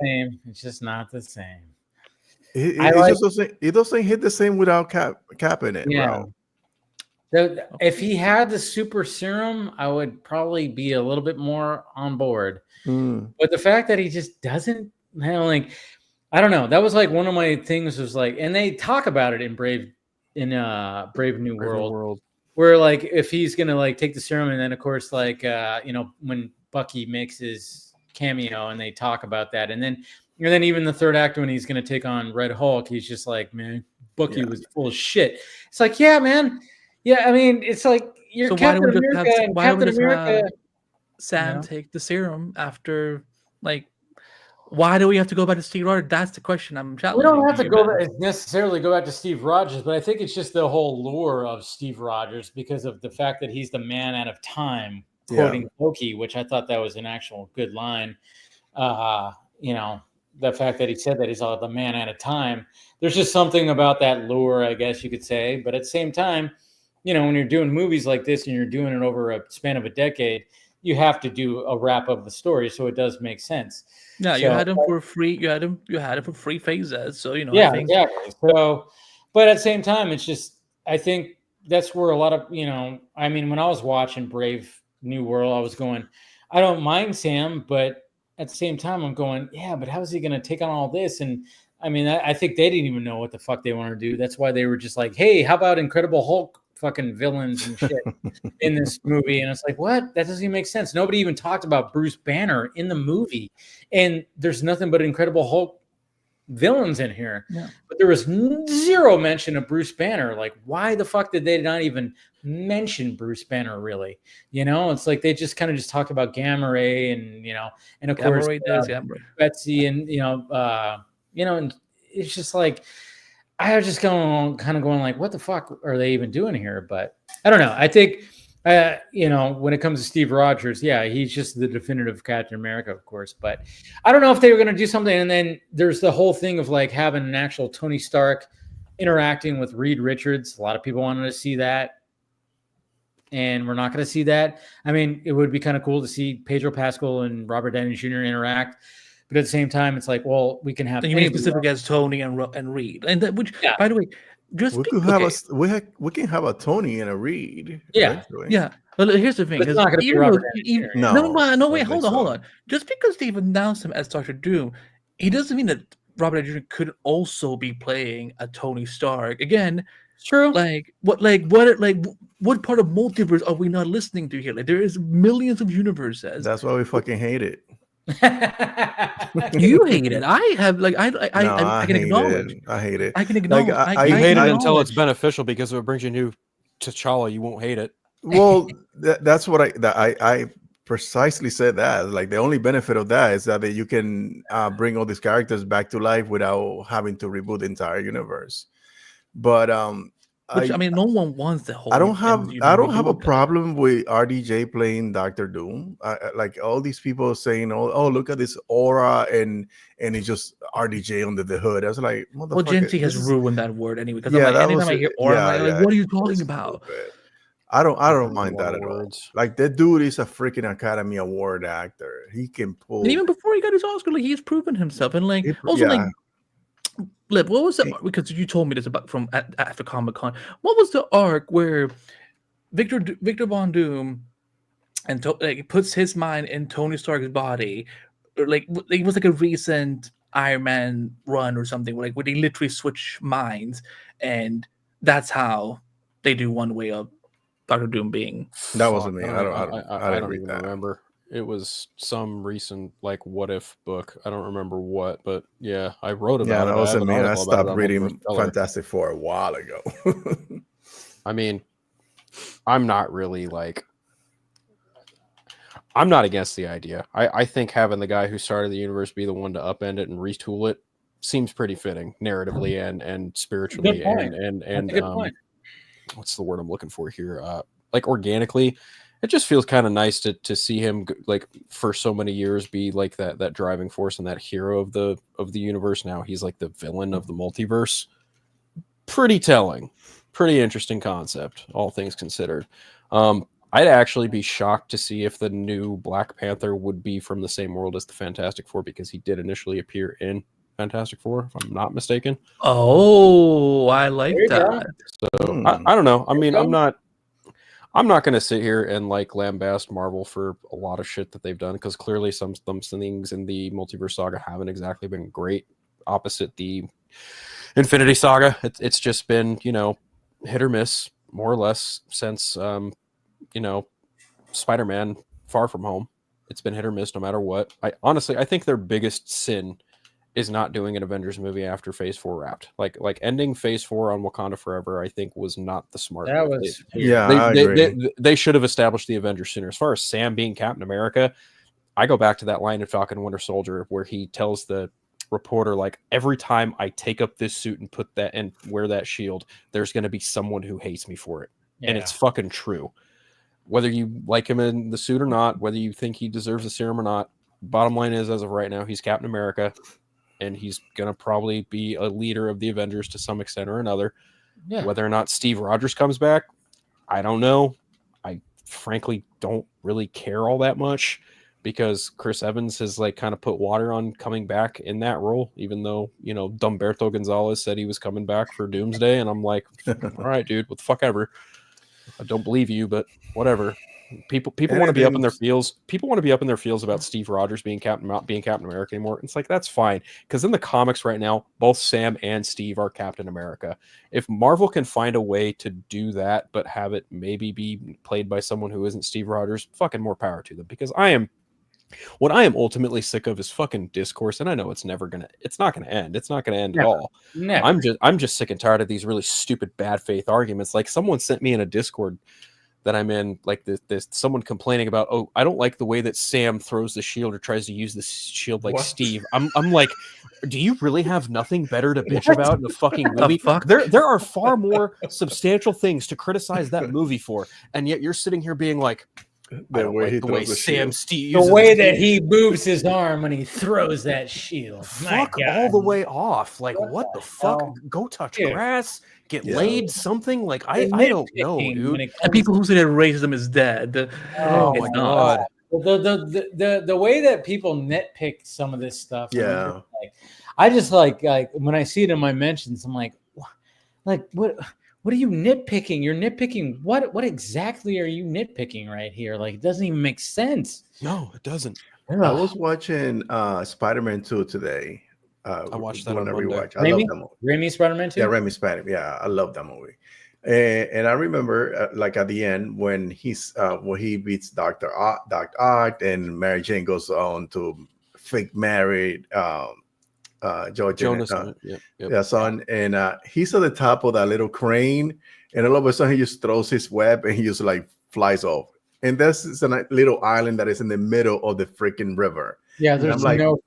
It's just not the same. It doesn't hit the same without Cap in it, bro. If he had the super serum, I would probably be a little bit more on board. But the fact that he just doesn't, I don't know. That was like one of my things was like, and they talk about it in Brave New World. Where like if he's gonna like take the serum, and then of course like when Bucky makes his cameo and they talk about that, and then even the third act when he's gonna take on Red Hulk, he's just like, man, Bucky was full of shit. It's like, yeah, man, yeah. I mean, it's like you're so Captain America. Captain America. Sam take the serum after like. Why do we have to go back to Steve Rogers? That's the question I'm challenging. We don't have to necessarily go back to Steve Rogers, but I think it's just the whole lure of Steve Rogers because of the fact that he's the man out of time, quoting Loki, which I thought that was an actual good line. The fact that he said that he's the man out of time. There's just something about that lure, I guess you could say. But at the same time, when you're doing movies like this and you're doing it over a span of a decade, you have to do a wrap of the story, so it does make sense. Yeah, you had him for free. You had him for free phases. So exactly. So, but at the same time, it's just I think that's where a lot of I mean, when I was watching Brave New World, I was going, I don't mind Sam, but at the same time, I'm going, yeah, but how is he going to take on all this? And I mean, I think they didn't even know what the fuck they want to do. That's why they were just like, hey, how about Incredible Hulk? Fucking villains and shit in this movie, and it's like, what? That doesn't even make sense. Nobody even talked about Bruce Banner in the movie, and there's nothing but Incredible Hulk villains in here. Yeah. But there was zero mention of Bruce Banner. Like, why the fuck did they not even mention Bruce Banner? Really, it's like they just kind of talked about Gamma Ray and and of course Betsy and and it's just like. I was just kind of going like, what the fuck are they even doing here? But I don't know. I think, when it comes to Steve Rogers, yeah, he's just the definitive Captain America, of course. But I don't know if they were going to do something. And then there's the whole thing of like having an actual Tony Stark interacting with Reed Richards. A lot of people wanted to see that. And we're not going to see that. I mean, it would be kind of cool to see Pedro Pascal and Robert Downey Jr. interact. But at the same time, it's like, well, we can have. You mean specific as Tony and Reed, and that, which, by the way, we could have we can have a Tony and a Reed. Eventually. Yeah. Well, here's the thing. It's not going to be Robert Downey Jr. No, wait, hold on. Just because they've announced him as Dr. Doom, it doesn't mean that Robert Downey Jr. could also be playing a Tony Stark. Again, true. What part of multiverse are we not listening to here? Like, there is millions of universes. That's why we fucking hate it. You hate it. I have I can acknowledge. I hate it. I can acknowledge. You hate it until it's beneficial, because if it brings you new T'Challa, you won't hate it. Well, that's what I precisely said that. Like, the only benefit of that is that you can bring all these characters back to life without having to reboot the entire universe. But I mean, no one wants the whole. I don't have a problem with RDJ playing Dr. Doom. Like, all these people saying, "Oh, look at this aura," and it's just RDJ under the hood. I was like, well, Genji has ruined that word anyway. Because anytime I hear aura, I'm like, what are you talking about? I don't mind that at all. Like, that dude is a freaking Academy Award actor. He can pull. And even before he got his Oscar, like, he's proven himself. And like, Lip, what was that? Because you told me this about from after Comic-Con. What was the arc where Victor Von Doom and puts his mind in Tony Stark's body? Or like, it was like a recent Iron Man run or something, where they literally switch minds, and that's how they do one way of Dr. Doom being. That wasn't me. I don't even remember. It was some recent, like, what if book. I don't remember what, but yeah, I wrote about it. Yeah, that wasn't me. I stopped reading Fantastic Four a while ago. I mean, I'm not really like, I'm not against the idea. I think having the guy who started the universe be the one to upend it and retool it seems pretty fitting narratively and spiritually and what's the word I'm looking for here? Like, organically. It just feels kind of nice to see him, like, for so many years be like that driving force and that hero of the universe. Now he's like the villain of the multiverse. Pretty telling, pretty interesting concept, all things considered. I'd actually be shocked to see if the new Black Panther would be from the same world as the Fantastic Four, because he did initially appear in Fantastic Four, if I'm not mistaken. Oh, I like that. So I don't know. I mean, I'm not going to sit here and like lambast Marvel for a lot of shit that they've done, because clearly some things in the multiverse saga haven't exactly been great. Opposite the Infinity Saga, it's just been, hit or miss more or less since Spider-Man Far From Home. It's been hit or miss no matter what. I think their biggest sin is not doing an Avengers movie after Phase 4 wrapped. Like ending Phase 4 on Wakanda Forever, I think, was not the smart move. They should have established the Avengers sooner. As far as Sam being Captain America, I go back to that line in Falcon and Winter Soldier where he tells the reporter, like, every time I take up this suit and put that and wear that shield, there's going to be someone who hates me for it. Yeah. And it's fucking true. Whether you like him in the suit or not, whether you think he deserves a serum or not, bottom line is, as of right now, he's Captain America. And he's going to probably be a leader of the Avengers to some extent or another. Yeah. Whether or not Steve Rogers comes back, I don't know. I frankly don't really care all that much, because Chris Evans has like kind of put water on coming back in that role, even though, Dumberto Gonzalez said he was coming back for Doomsday. And I'm like, all right, dude, what the fuck ever. I don't believe you, but whatever. People want to be up in their feels. People want to be up in their feels about Steve Rogers not being Captain America anymore. It's like, that's fine, because in the comics right now, both Sam and Steve are Captain America. If Marvel can find a way to do that, but have it maybe be played by someone who isn't Steve Rogers, fucking more power to them. Because what I am ultimately sick of is fucking discourse, and I know it's not gonna end. It's not gonna end at all. Never. I'm just sick and tired of these really stupid bad faith arguments. Like, someone sent me in a Discord that I'm in, like, this someone complaining about, oh, I don't like the way that Sam throws the shield or tries to use the shield like Steve. I'm like, do you really have nothing better to bitch about in the fucking movie? There are far more substantial things to criticize that movie for, and yet you're sitting here being like, the way Sam Steve uses the way that he moves his arm when he throws that shield. Fuck all the way off. Like, what the fuck? Go touch grass. Get laid, something like I don't know, dude. And people who say that racism is dead. Oh my god. The way that people nitpick some of this stuff. I just like when I see it in my mentions, I'm like, Like what are you nitpicking? You're nitpicking what exactly are you nitpicking right here? Like it doesn't even make sense. No, it doesn't. I was watching Spider-Man 2 today. I watched that doing on a Monday. rewatch. I love that movie. Raimi Spider-Man 2? Yeah, Remy Spider. Yeah, I love that movie. And I remember, like at the end when he beats Doctor Oct, and Mary Jane goes on to fake married George son, and he's at the top of that little crane, and all of a sudden he just throws his web and he just like flies off. And this is a little island that is in the middle of the freaking river. Yeah, there's no.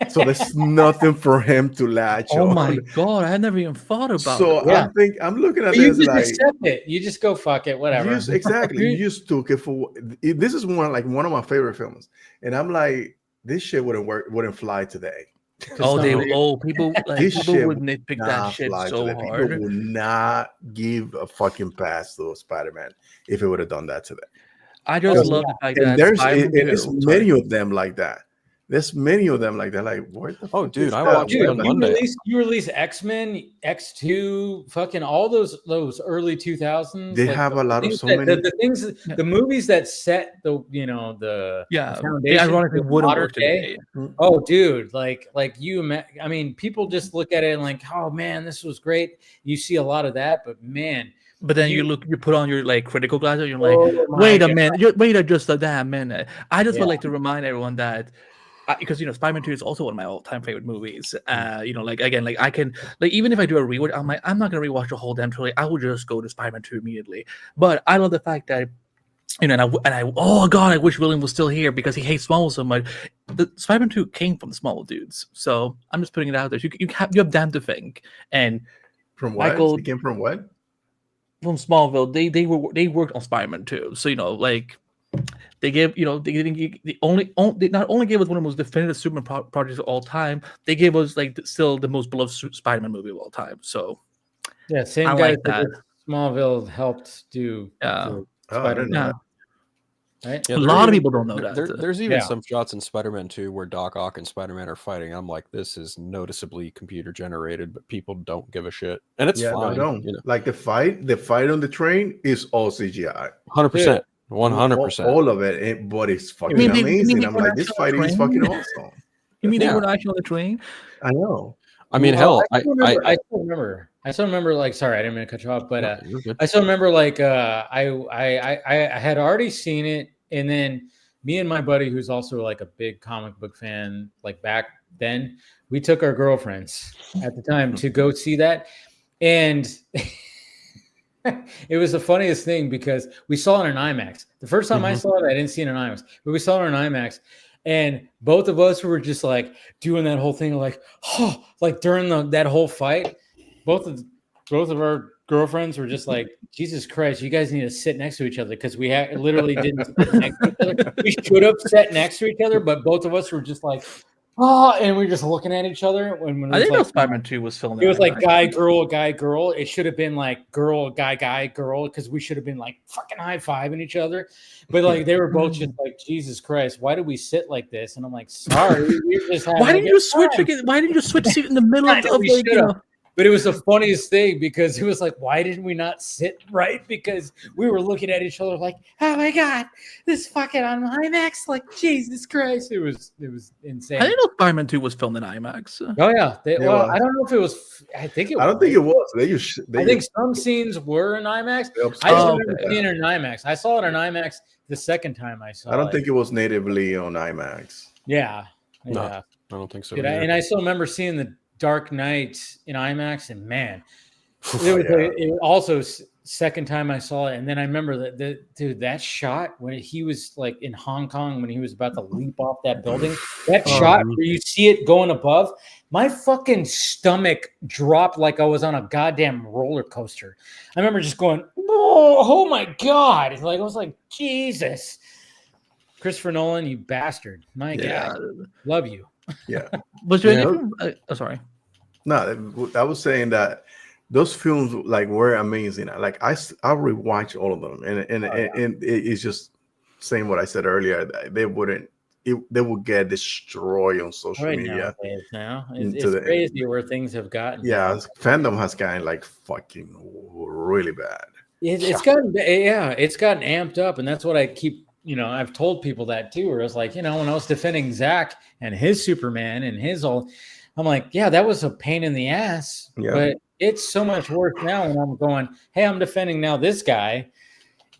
So there's nothing for him to latch on. Oh my god, I never even thought about so it. I'm looking at you this just like accept it. You just go fuck it, whatever. You just took it for. This is one of my favorite films, and I'm like, this shit wouldn't fly today. People would nitpick that shit so hard. People would not give a fucking pass to Spider-Man if it would have done that today. I just love the fact that there's many of them like that. There's many of them like that. Like, what the fuck? Dude, I watched it on Monday. You release X-Men, X2, fucking all those early 2000s. They have a lot of so many the movies that set the foundation. Ironically, wouldn't work today. Oh, dude, like you. I mean, people just look at it and like, oh man, this was great. You see a lot of that, but man. But then you put on your like critical glasses, and you're like, wait a minute, wait just a damn minute. I just would like to remind everyone that. Because Spider-Man 2 is also one of my all-time favorite movies. Like again, like I can like even if I do a rewatch, I'm not gonna rewatch the whole damn trilogy. I will just go to Spider-Man 2 immediately. But I love the fact that and I oh god, I wish William was still here because he hates Smallville so much. The Spider-Man 2 came from the Smallville dudes, so I'm just putting it out there. So you have Dan to think. And from what? Michael, he came from what? From Smallville. They worked on Spider-Man 2, so like. They gave, they not only gave us one of the most definitive Superman projects of all time, they gave us like still the most beloved Spider-Man movie of all time. So, yeah, same guy that Smallville helped do. Spider-Man. Right? Yeah, a lot of people don't know that. There's even some shots in Spider-Man 2 where Doc Ock and Spider-Man are fighting. I'm like, this is noticeably computer generated, but people don't give a shit, and it's fine. Like the fight on the train is all CGI, 100%. 100%. All of it, but it's fucking amazing. I'm like, this fighting is fucking awesome. You mean they were actually on the train? I know. I mean, hell, I still remember. Like, sorry, I didn't mean to cut you off, but I still remember. Like, I had already seen it, and then me and my buddy, who's also like a big comic book fan, like back then, we took our girlfriends at the time to go see that, and. It was the funniest thing because we saw it in IMAX. The first time I saw it, I didn't see it in IMAX, but we saw it in IMAX, and both of us were just like doing that whole thing, like like during that whole fight. Both of our girlfriends were just like, Jesus Christ, you guys need to sit next to each other because we literally didn't sit next to each other. We should have sat next to each other, but both of us were just like. And we were just looking at each other. When I think Spider-Man 2 was filmed. It was like guy, girl. It should have been like girl, guy, girl, because we should have been like fucking high-fiving each other. But like they were both just like, Jesus Christ, why do we sit like this? And I'm like, sorry, we just why didn't you switch again? Why didn't you switch seat in the middle of like, But it was the funniest thing because it was like, why didn't we not sit right? Because we were looking at each other like, oh my God, this fucking on IMAX, like Jesus Christ. It was insane. I didn't know Spider-Man 2 was filmed in IMAX. Oh yeah. I don't know if it was. I don't think it was. I think some scenes were in IMAX. I just remember seeing it in IMAX. I saw it in IMAX the second time I saw it. I don't think it was natively on IMAX. Yeah. No, I don't think so. And I still remember seeing the Dark Knight in IMAX, and man, it was also second time I saw it. And then I remember that shot when he was like in Hong Kong when he was about to leap off that building. That shot where you see it going above, my fucking stomach dropped like I was on a goddamn roller coaster. I remember just going, oh my God! Like I was like, Jesus, Christopher Nolan, you bastard! My God, love you. Yeah. Was there anything? Sorry. No, I was saying that those films like were amazing. Like I rewatch all of them, and it's just saying what I said earlier. They wouldn't they will get destroyed on social media. Now it's crazy where things have gotten. Yeah, fandom has gotten like fucking really bad. It's gotten amped up, and that's what I keep. I've told people that too. Where I was like, when I was defending Zach and his Superman and his all, I'm like, yeah, that was a pain in the ass. Yeah. But it's so much worse now when I'm going, hey, I'm defending now this guy,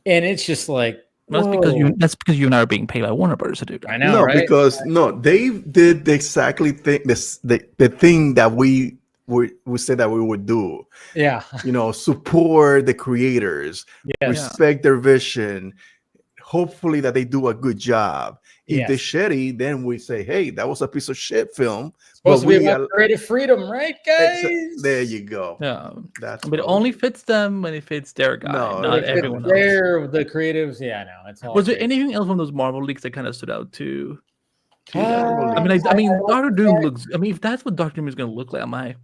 and it's just like. That's because you and I are being paid by Warner Brothers to do that. I know, right? Because they did the exactly the thing that we said that we would do. Yeah. Support the creators, respect their vision. Hopefully that they do a good job. If they're shitty, then we say, hey, that was a piece of shit film. Supposed to be about creative freedom, right, guys? There you go. Yeah. But it only fits them when it fits their guy, not everyone else. The creatives, it's all. Was there anything else from those Marvel leaks that kind of stood out to I mean, Doctor Doom looks. I mean, if that's what Doctor Doom is going to look like,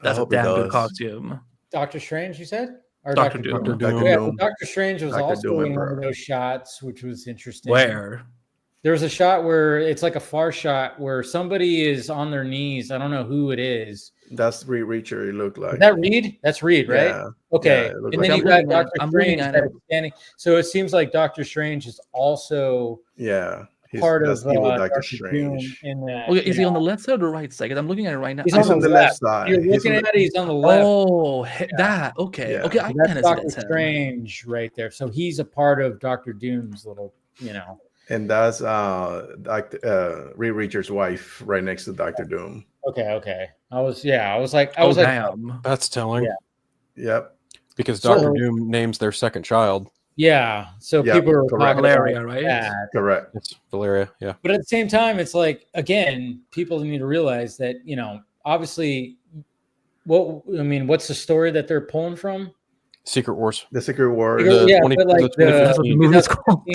that's a damn good costume. Doctor Strange, you said? Or Doctor Doom. Doctor Strange was also in one of those shots, which was interesting. Where? There was a shot where it's like a far shot where somebody is on their knees. I don't know who it is. That's Reed Richard. It looked like. Is that Reed? That's Reed, right? Yeah. Okay. Yeah, and then you got Doctor Strange standing. So it seems like Doctor Strange is also part of Doctor Strange. In that, is he on the left side or the right side? Because I'm looking at it right now. He's on the left side. You're looking at it. He's on the left. Oh, that. Okay. Yeah. Okay. That's Doctor Strange right there. So he's a part of Doctor Doom's little, And that's Reed Richards' wife right next to Doctor Doom. Okay. I was like, damn. That's telling. Yeah. Yep. Because Doctor Doom names their second child. Yeah. So people are talking Valeria, right? That. Correct. It's Valeria, yeah. But at the same time, it's like, again, people need to realize that, obviously, what's the story that they're pulling from? Secret Wars. The Secret Wars. That's what the movie's called.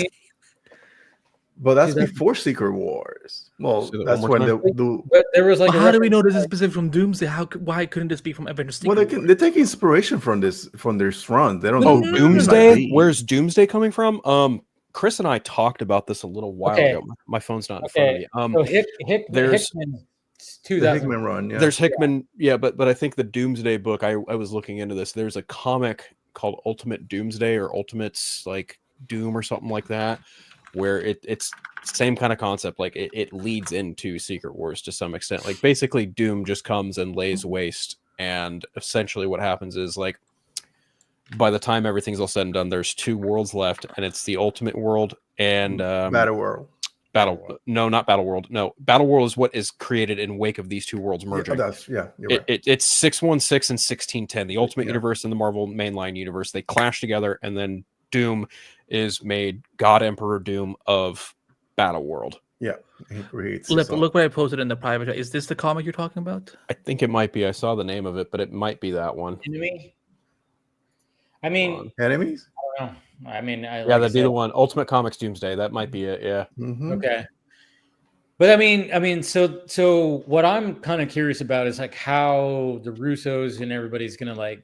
But that's before Secret Wars. Well, that's when they do. But there was like. How do we know this is specific from Doomsday? Why couldn't this be from Avengers? Well, they take inspiration from this run. They don't. Oh, Doomsday. Where's Doomsday coming from? Chris and I talked about this a little while ago. My phone's not in front of me. So there's the Hickman run. Yeah. There's Hickman. Yeah, but I think the Doomsday book. I was looking into this. There's a comic called Ultimate Doomsday or Ultimates like Doom or something like that, where it's same kind of concept. Like it leads into Secret Wars to some extent. Like basically Doom just comes and lays waste, and essentially what happens is like by the time everything's all said and done, there's two worlds left, and it's the Ultimate World and Battle World. No, not Battle World. No, Battle World is what is created in wake of these two worlds merging. You're right. It's 616 and 1610, the Ultimate Universe and the Marvel mainline universe. They clash together, and then Doom is made God Emperor Doom of Battle World. Yeah, he creates. Look what I posted in the private chat. Is this the comic you're talking about? I think it might be. I saw the name of it, but it might be that one. Enemy. Enemies. I don't know. That'd be the one. Ultimate Comics Doomsday. That might be it. Yeah. Mm-hmm. Okay. But so what I'm kind of curious about is like how the Russos and everybody's gonna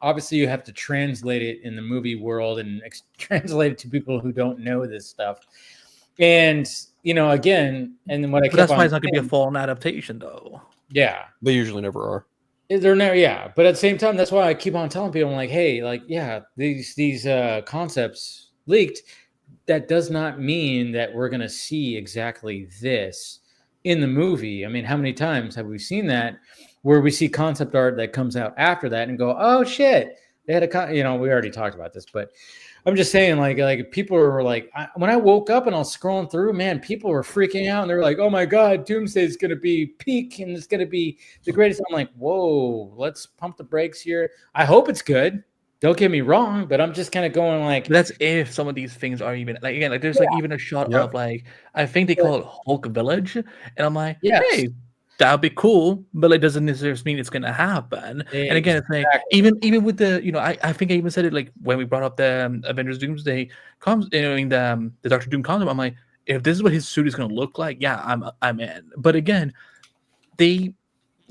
obviously you have to translate it in the movie world and translate it to people who don't know this stuff. And again, and then but that's why it's not gonna be a full-on adaptation, though. Yeah, they usually never are. They're never, yeah. But at the same time, that's why I keep on telling people, I'm like, hey, these concepts leaked. That does not mean that we're going to see exactly this in the movie. I mean, how many times have we seen that where we see concept art that comes out after that and go, oh shit, they had we already talked about this, but I'm just saying, like people were like, when I woke up and I was scrolling through, man, people were freaking out and they're like, oh my God, Doomsday is going to be peak and it's going to be the greatest. I'm like, whoa, let's pump the brakes here. I hope it's good. Don't get me wrong, but I'm just kind of going like. That's if some of these things are even there's even a shot of I think they call it Hulk Village, and I'm like, hey, that'd be cool, but it doesn't necessarily mean it's gonna happen. And again, it's like even with the I think I even said it like when we brought up the Avengers Doomsday the Doctor Doom concept. I'm like, if this is what his suit is gonna look like, I'm in. But again,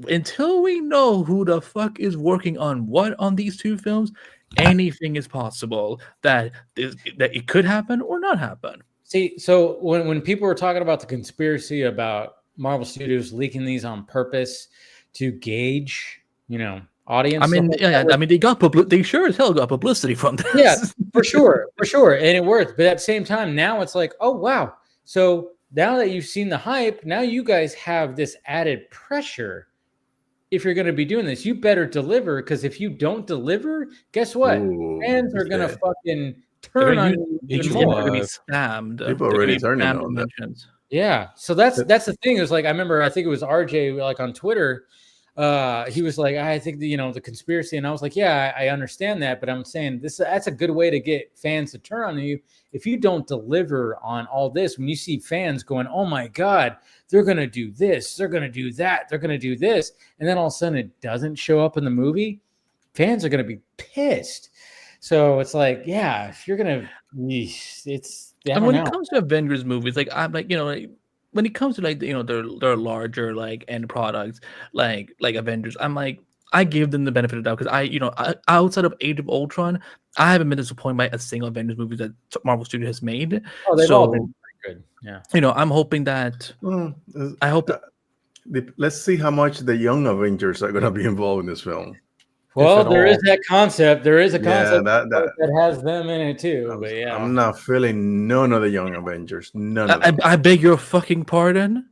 until we know who the fuck is working on what on these two films, anything is possible that it could happen or not happen. See, so when people were talking about the conspiracy about Marvel Studios leaking these on purpose to gauge, audience. I mean, they sure as hell got publicity from this. Yeah, for sure, and it worked. But at the same time, now it's like, oh wow. So now that you've seen the hype, now you guys have this added pressure. If you're going to be doing this, you better deliver, because if you don't deliver, guess what? Fans are going to fucking turn on you. People are going to be spammed. People already turning on that. Yeah. So that's the thing. Is like, I remember, I think it was RJ, like on Twitter, he was like, I think the conspiracy, and I was like, yeah, I understand that, but I'm saying that's a good way to get fans to turn on you. If you don't deliver on all this, when you see fans going, oh my God, they're going to do this, they're going to do that, they're going to do this, and then all of a sudden it doesn't show up in the movie, fans are going to be pissed. So it's like, yeah, if you're going to, it's. And when it comes to Avengers movies, like I'm like, when it comes to like their larger like end products like Avengers, I'm like, I give them the benefit of the doubt, because outside of Age of Ultron, I haven't been disappointed by a single Avengers movie that Marvel Studios has made. Oh, they've all been pretty good. Yeah. I'm hoping that. I hope that. Let's see how much the young Avengers are going to be involved in this film. Well, there is that concept. There is a concept that has them in it too. But yeah, I'm not feeling none of the young Avengers. None of them. I beg your fucking pardon.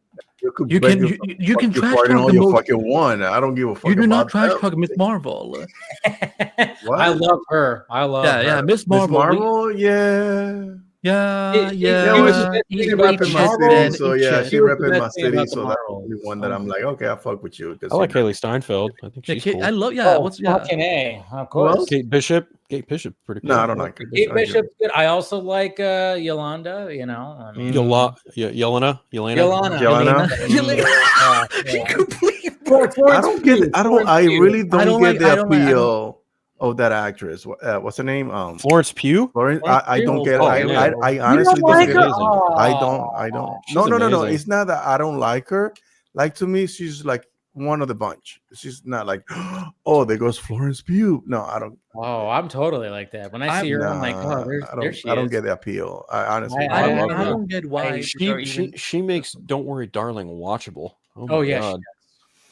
You can trash talk all you fucking one. I don't give a fuck. You do not trash talk Miss Marvel. What? I love her. Yeah, Miss Marvel. Yeah. She repping my city, so yeah, she repping my city, so that's the only one that I'm like, okay, I fuck with you. I like Haley Steinfeld. I think she's cool. I love, fucking A, of course. Kate Bishop, pretty cool. No, I don't like her. Kate Bishop's good. I also like Yolanda. Yelena. I really don't get the appeal of that actress. What's her name? Florence Pugh. I don't get it. I honestly don't get it. I don't. No. It's not that I don't like her. Like, to me, she's like one of the bunch. She's not like, oh, there goes Florence Pugh. No, I don't. Oh, I'm totally like that. When I see her, I'm like, oh, there she is. I don't get the appeal. I honestly, I don't get why she makes Don't Worry, Darling watchable. Oh yeah.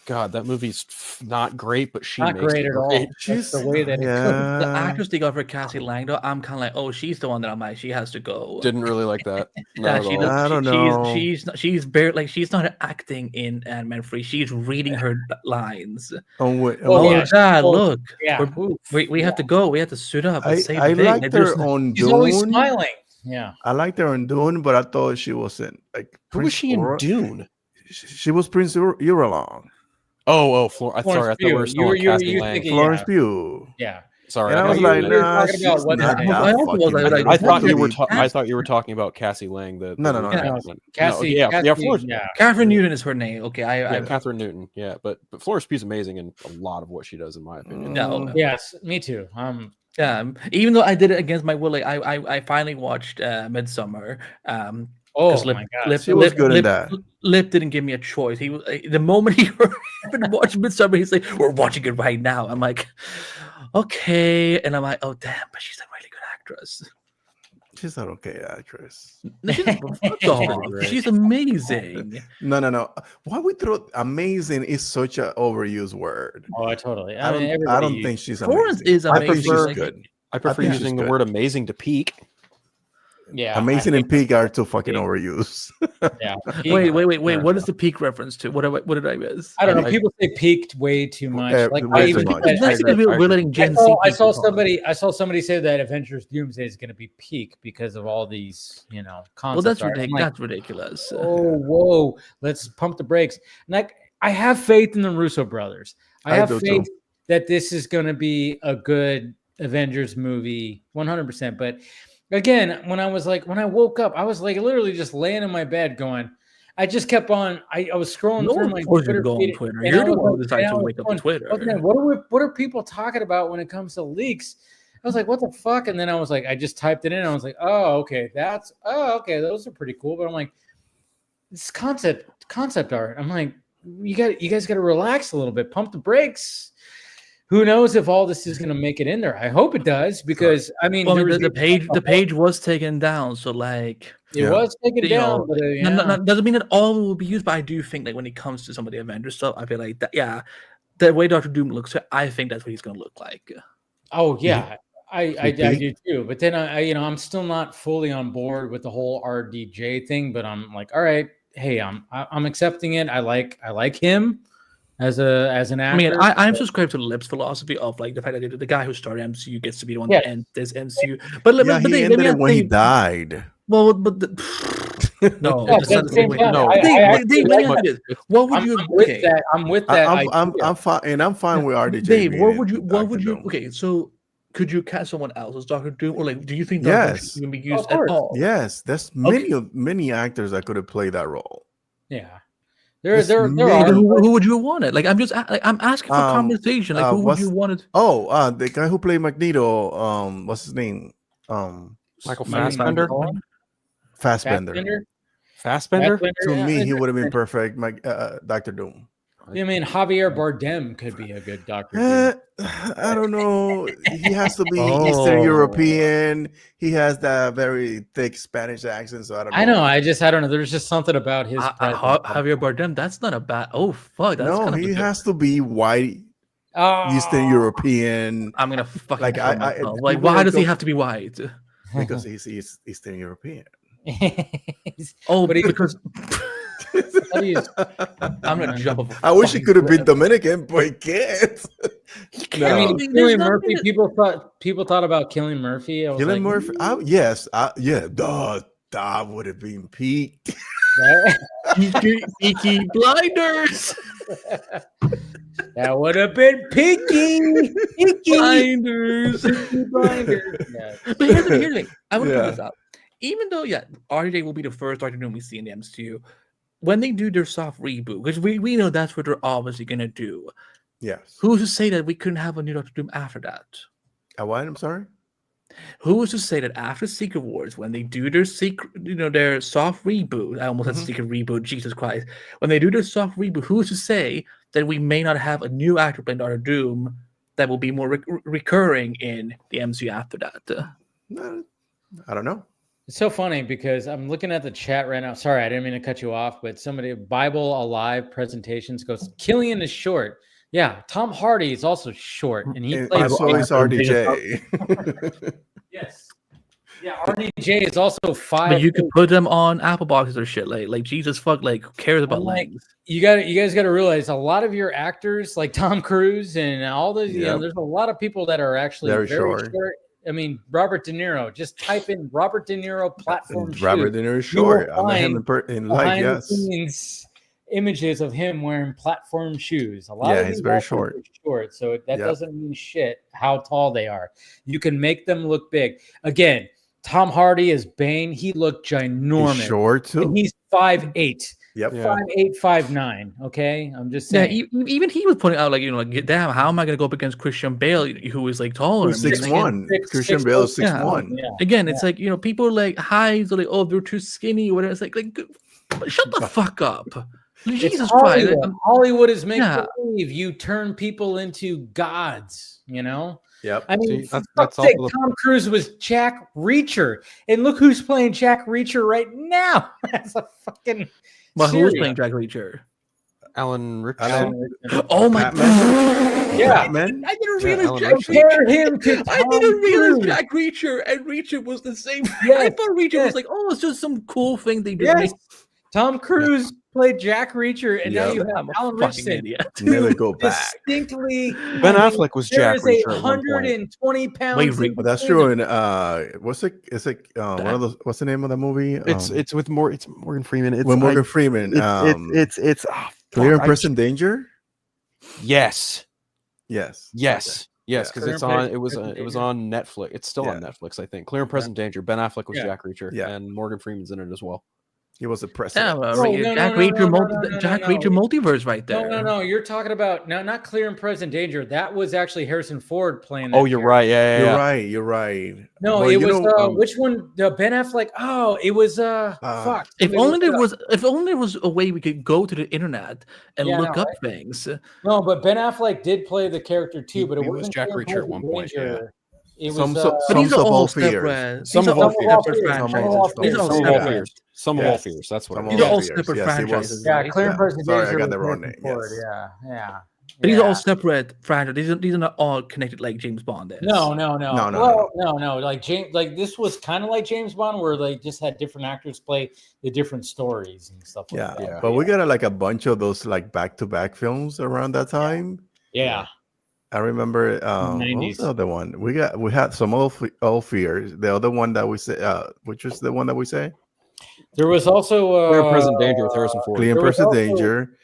God, that movie's not great, but she not makes great at all. She's the way that the actress they got for Cassie Lang, though, I'm kind of like, oh, she's the one that I'm like, she has to go. Didn't really like that. I don't know. She's barely like, she's not acting in Ant-Man 3. She's reading her lines. God, look, we have to go. We have to suit up. I liked her on Dune. She's always smiling. Yeah, I liked her on Dune, but I thought she wasn't like. Who was she in Dune? She was Prince Uralong. Sorry, I thought we were still Cassie Lang. Florence Pugh. Yeah. Sorry, and I was like, I thought you were talking about Cassie Lang. No. Cassie. Florence. Yeah. Catherine Newton is her name. Okay, Catherine Newton. Yeah, but Florence Pugh's amazing in a lot of what she does, in my opinion. No. Yes, me too. Even though I did it against my will, like I finally watched Midsommar. Oh my God, she was good in that. Lip didn't give me a choice. He was the moment he heard watch Midsommar, he's like, "We're watching it right now." I'm like, "Okay," and I'm like, "Oh damn!" But she's a really good actress. She's an okay actress. She's amazing. No. Why we throw amazing is such an overused word. Oh, totally. I don't think she's amazing. Florence is amazing. I think she's good. I prefer using the word amazing to peak. Yeah, amazing and peak are too fucking overused. Yeah. Wait. What is the peak reference to? What did I miss? I don't know. People say peaked way too much. I saw somebody say that Avengers Doomsday is going to be peak because of all these, concepts. Well, that's ridiculous. That's ridiculous. Oh, whoa! Let's pump the brakes. Like, I have faith in the Russo brothers. I have faith that this is going to be a good Avengers movie, 100%. But again, when I woke up, I was like literally just laying in my bed going, I just kept on, I was scrolling through my Twitter feed. You're the one who decided to wake up on Twitter. Okay, what are people talking about when it comes to leaks? I was like, what the fuck? And then I was like, I just typed it in. And I was like, okay, those are pretty cool. But I'm like, it's concept art. I'm like, you guys got to relax a little bit, pump the brakes. who knows if all this is going to make it in there? I hope it does, because I mean, well, the page was taken down, so like it was taken down, but doesn't mean that all will be used. But I do think like when it comes to some of the Avengers stuff, I feel like that. Yeah, the way Doctor Doom looks, I think that's what he's going to look like. Oh yeah, I do too. But then I'm still not fully on board with the whole RDJ thing. But I'm like, all right, hey, I'm accepting it. I like him as an actor. I mean, I'm subscribed to the Lips philosophy of like the fact that the guy who started MCU gets to be the one that ends this MCU. But he ended it when he died. Well, but no, what would you? With that, I'm with that. I'm fine, and I'm fine with RDJ. Dave, what would you? Okay, so could you cast someone else as Doctor Doom, or like, do you think Doctor Doom can be used at all? Yes, there's many actors that could have played that role. Yeah. There are. Who would you want it? Like, I'm asking for conversation. Like, who would you want it? Oh, the guy who played Magneto. What's his name? Michael Fassbender. Fassbender. To me, he would have been perfect. Dr. Doom. I mean, Javier Bardem could be a good Doctor. I don't know. He has to be Eastern European. He has that very thick Spanish accent. So I don't know. I don't know. There's just something about his Javier Bardem. That's not a bad. Oh fuck. That's no, he has to be white. Eastern European. I'm gonna fucking like. Why does he have to be white? Because he's Eastern European. Because. I'm gonna jump up. I wish he could have been Dominican, but he can't. No. I mean, Cillian Murphy. People thought about Cillian Murphy. Cillian Murphy. Yes. That would have been peak. Peaky Blinders. That would have been Peaky Blinders. Yeah. But here's the thing. I want to put this out. Even though, RJ will be the first Doctor Doom we see in the MCU. When they do their soft reboot, because we know that's what they're obviously gonna do. Yes. Who's to say that we couldn't have a new Doctor Doom after that? What? I'm sorry. Who is to say that after Secret Wars, when they do their their soft reboot? I almost said secret reboot. Jesus Christ! When they do their soft reboot, who is to say that we may not have a new actor playing Doctor Doom that will be more recurring in the MCU after that? I don't know. It's so funny because I'm looking at the chat right now. Sorry, I didn't mean to cut you off, but somebody, Bible Alive Presentations goes, Killian is short. Yeah, Tom Hardy is also short, and he plays. So is RDJ. Yes. Yeah, RDJ is also 5. But you could put them on Apple boxes or shit. Like Jesus fuck, like who cares about legs? You guys gotta realize a lot of your actors, like Tom Cruise and all the there's a lot of people that are actually very short. I mean, Robert De Niro. Just type in Robert De Niro platform. Robert De Niro is short. I met him in life. Yes. Scenes, images of him wearing platform shoes. A lot of he's very short. So that doesn't mean shit how tall they are. You can make them look big. Again, Tom Hardy as Bane. He looked ginormous. He's short too. And he's 5'8". Yep. 5'8", 5'9". Okay, I'm just saying. Yeah, even he was pointing out, like, damn, how am I going to go up against Christian Bale, who is like taller? 6'1". Christian Bale is 6'1". Yeah. Again, it's like people are like highs or like, oh, they're too skinny or whatever. It's like shut the fuck up. Jesus Christ! Hollywood is making believe you turn people into gods. Yep. I mean, that's all. Tom Cruise was Jack Reacher, and look who's playing Jack Reacher right now. That's a fucking. Well, who was playing Jack Reacher? Alan Rickman. Oh my god! Yeah, Batman? I didn't realize Jack Reacher. I didn't realize Jack Reacher and Reacher was the same. I thought Reacher was like, it's just some cool thing they did. Yes. Tom Cruise played Jack Reacher, and now you have Alan Rickman. Never go back. Distinctly, Ben Affleck was Jack Reacher. 120 pounds. But that's true. And what's it? It's like one of those. What's the name of the movie? It's with Morgan Freeman. It's Morgan Freeman. It's Clear and Present Danger. Yes. Yes. Yes. Yes, because it's on. It was on Netflix. It's still on Netflix, I think. Clear and Present Danger. Ben Affleck was Jack Reacher, and Morgan Freeman's in it as well. He was the president. Jack Reacher multiverse right there. No. You're talking about not Clear and Present Danger. That was actually Harrison Ford playing. That you're right. Yeah. You're right. No, but it was which one? Ben Affleck. Oh, it was fuck. If only there was a way we could go to the internet and look up things. No, but Ben Affleck did play the character too, but it was Jack Reacher at one point. Yeah. It was some of all fears. Some of all fears. Some of all fears. That's what. These are all separate franchises. Yeah, Clear and Present Danger. Sorry, I got the wrong name. Yeah. But these are all separate franchises. These are not all connected like James Bond is. No. Like this was kind of like James Bond, where they just had different actors play the different stories and stuff like that. Yeah, but we got like a bunch of those like back-to-back films around that time. Yeah. I remember what was the other one? We had some all fears. The other one that we say, which was the one that we say? There was also Clear and Present Danger with Harrison Ford. Clear and Present Danger.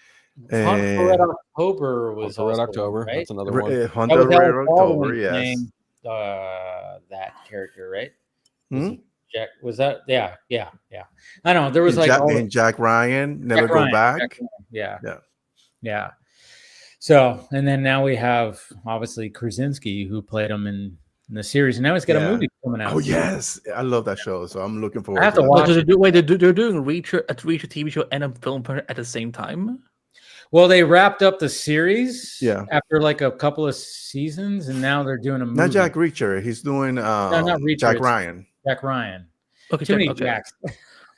Hunt for Red October was Red October. Right? That's another one. Hunt for Red October. Yes. That character, right? Jack was that? Yeah. I know there was Jack Ryan. Never Go Back. Yeah. So, and then now we have obviously Krasinski, who played him in the series, and now he's got a movie coming out. Oh yes, I love that show, so I'm looking forward. I have to watch it. They're doing a Reacher TV show and a film at the same time. Well, they wrapped up the series, after like a couple of seasons, and now they're doing a movie. Not Jack Reacher. He's doing not Reacher, Jack Ryan. Jack Ryan. Okay, too many Jacks.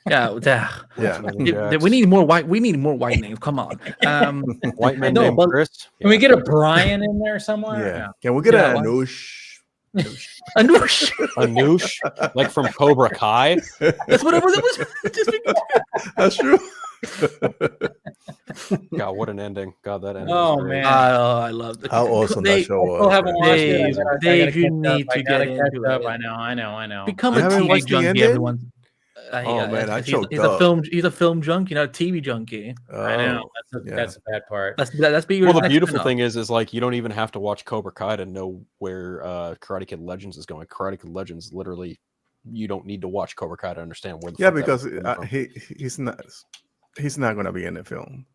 We need more white. We need more white names. Come on, white man named Chris. Can we get a Brian in there somewhere? Yeah. Can we get an Anush? Anush, like from Cobra Kai. That's what it was. That's true. God, what an ending! God, that ending. Oh man, I love it. How awesome that show was. I still haven't watched it. Dave, you need to get into it. I know. Become a TV junkie, everyone. Man, I choked up. He's a film junkie, not a TV junkie. I know. That's the bad part. That's the beautiful thing is like you don't even have to watch Cobra Kai to know where Karate Kid Legends is going. Karate Kid Legends, literally, you don't need to watch Cobra Kai to understand where. Because he's not going to be in the film,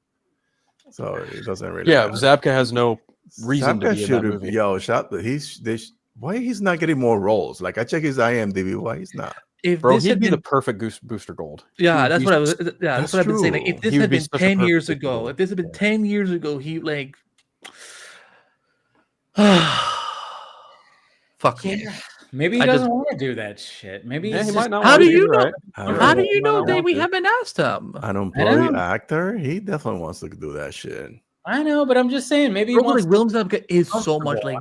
so it doesn't really. Yeah, Zabka has no reason to be in that movie. Why he's not getting more roles? Like I check his IMDb, why he's not? Bro, he'd be the perfect Booster Gold. Yeah, that's what I was. Yeah, that's what I've been saying. Like, if this had been 10 years ago, he like, fuck me. Maybe he doesn't want to do that shit. Maybe he might not. How do you know? Right. How do you know that we haven't asked him? An employee actor, he definitely wants to do that shit. I know, but I'm just saying, maybe Willem Zabka is so much like,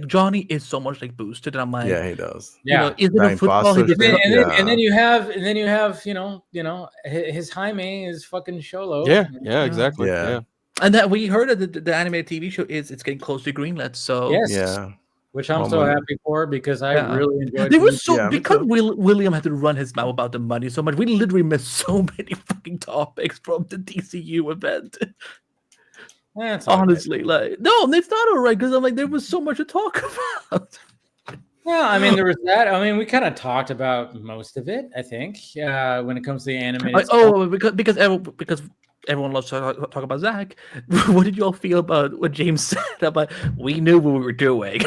Johnny is so much like boosted, and I'm like, yeah, he does. Yeah, is it a football? And then you have, his Jaime is fucking Sholo. Yeah, exactly. Yeah, and that we heard that the animated TV show it's getting close to greenlit. So which I'm so happy for because I really enjoyed. There was because William had to run his mouth about the money so much. We literally missed so many fucking topics from the DCU event. Honestly, like no, it's not all right because I'm like there was so much to talk about. Well, I mean, there was that. I mean, we kind of talked about most of it. I think when it comes to the animated. Because everyone loves to talk about Zach. What did you all feel about what James said about we knew what we were doing?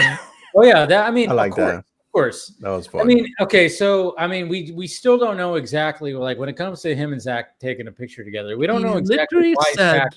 Oh yeah, I like that. Of course, that was fun. I mean, okay, so I mean, we still don't know exactly like when it comes to him and Zach taking a picture together. We don't know exactly why Zach.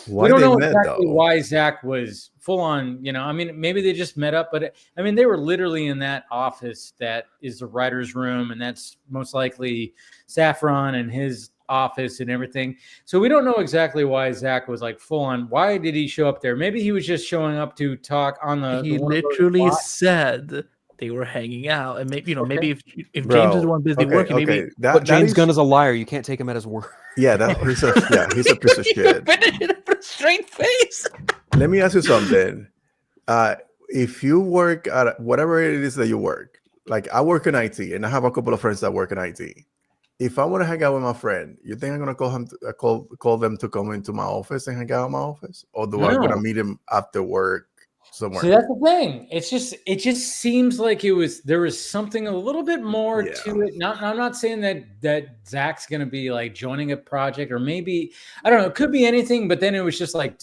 We don't know exactly why Zach was full on, I mean, maybe they just met up, but I mean, they were literally in that office that is the writer's room, and that's most likely Saffron and his office and everything. So we don't know exactly why Zach was like full on. Why did he show up there? Maybe he was just showing up to talk on the. He literally said they were hanging out, and maybe maybe if James is the one busy working, maybe. But James Gunn is a liar. You can't take him at his word. Yeah, he's a piece of shit. Put a straight face. Let me ask you something. If you work at whatever it is that you work, like I work in IT, and I have a couple of friends that work in IT. If I want to hang out with my friend, you think I'm gonna call them to come into my office and hang out in my office, or do I gonna meet him after work somewhere. So that's the thing. It just seems like there was something a little bit more to it. I'm not saying that Zach's gonna be like joining a project, or maybe I don't know. It could be anything. But then it was just like,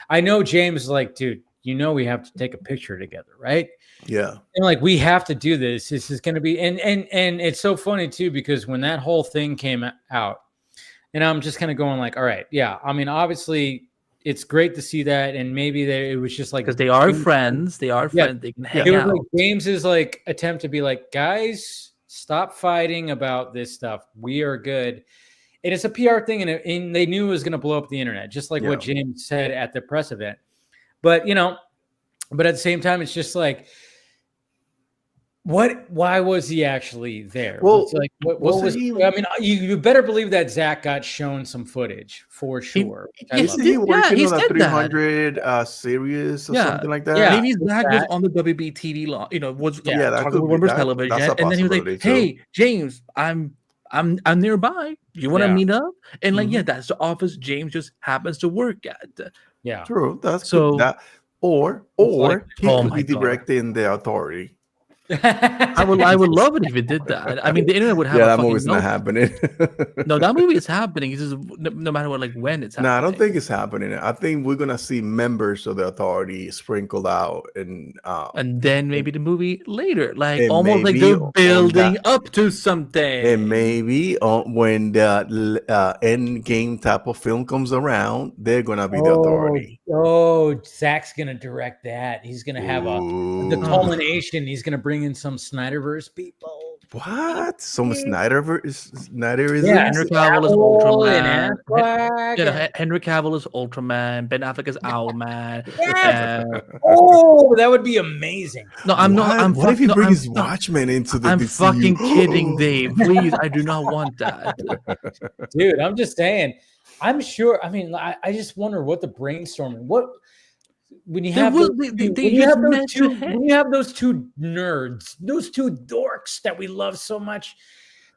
I know James is like, dude, we have to take a picture together, right? Yeah. And like, we have to do this. This is gonna be and it's so funny too, because when that whole thing came out, and I'm just kind of going like, all right, yeah. I mean, obviously, it's great to see that, and maybe it was just like, because they are friends. They are friends. They can hang out. Like James's like attempt to be like, guys, stop fighting about this stuff. We are good, and it's a PR thing, and they knew it was going to blow up the internet, just like what James said at the press event. But but at the same time, it's just like, why was he actually there? Well, like, what was he? I mean, you better believe that Zach got shown some footage for sure. Isn't he working on a 300 series or something like that? Yeah, maybe Zach was on the WB TV, was talking with Warner's Television, and then he was like, "Hey, James, I'm nearby. You want to meet up?" And like, that's the office James just happens to work at. Yeah, true. That's so. That, or he could be directing The Authority. I would love it if it did that. I mean, the internet would have. That movie's not happening. No, that movie is happening. It's just no matter what, like when it's happening. No, I don't think it's happening. I think we're gonna see members of The Authority sprinkled out, and then maybe the movie later, like almost like they're building up to something. And maybe when the end game type of film comes around, they're gonna be The Authority. Oh, Zach's gonna direct that. He's gonna have the culmination. He's gonna bring in some Snyderverse people. What? Some Snyderverse? Yeah, Henry Cavill is Ultraman. Henry Cavill is Ultraman. Ben Affleck is Owlman. That would be amazing. No, I'm not. What if he brings Watchmen into the? I'm fucking kidding, Dave. Please, I do not want that. Dude, I'm just saying. I'm sure. I mean, I just wonder what the brainstorming. When you have those two nerds, those two dorks that we love so much,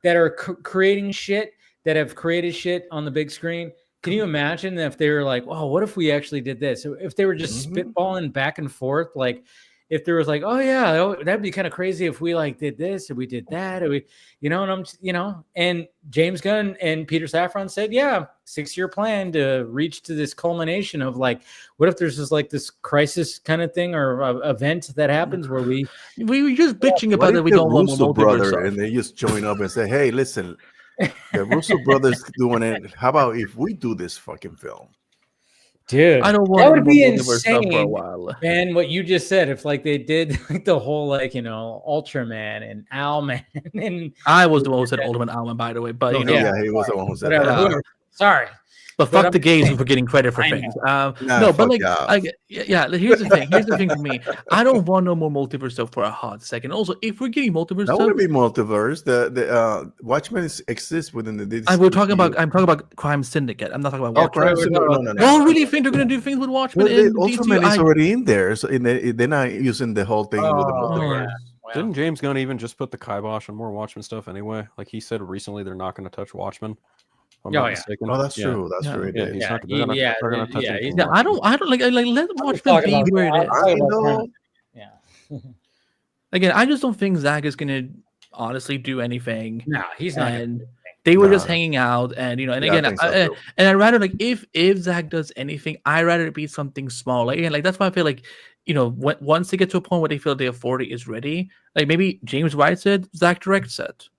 that are creating shit, that have created shit on the big screen. Can you imagine if they were like, "Oh, what if we actually did this?" So if they were just spitballing back and forth, like if there was like, "Oh yeah, that'd be kind of crazy if we like did this or we did that," or we, and James Gunn and Peter Safran said, "Yeah, 6-year plan to reach to this culmination of like, what if there's this crisis kind of thing or event that happens where we were just bitching about that we don't want Russo brother, and they just join up and say, "Hey, listen, the Russo brothers doing it. How about if we do this fucking film?" Dude, I don't want that would be insane for a while. Man, what you just said, if like they did like the whole Ultraman and Owlman, and I was the one who said Ultraman Owlman, by the way, but he was the one who said that. Sorry. But fuck the gays for getting credit for things. No, but like, here's the thing. Here's the thing for me. I don't want no more multiverse stuff for a hot second. Also, if we're getting multiverse that stuff, wouldn't be multiverse. The Watchmen exists within the Disney. I'm talking about Crime Syndicate. I'm not talking about Crime Syndicate. No. Y'all really think they're gonna do things with Watchmen? Ultraman is already in there, so they're not using the whole thing with the multiverse. Wow. Didn't James Gunn even just put the kibosh on more Watchmen stuff anyway? Like he said recently, they're not going to touch Watchmen. Oh, that's true. That's true. I don't like let Watchmen be where it is. Yeah. Again, I just don't think Zach is gonna honestly do anything. No, he's not. And they were just hanging out, and again, and I'd rather like if Zach does anything, I'd rather it be something small. Like again, like that's why I feel like once they get to a point where they feel the authority is ready, like maybe James writes it, Zach directs it.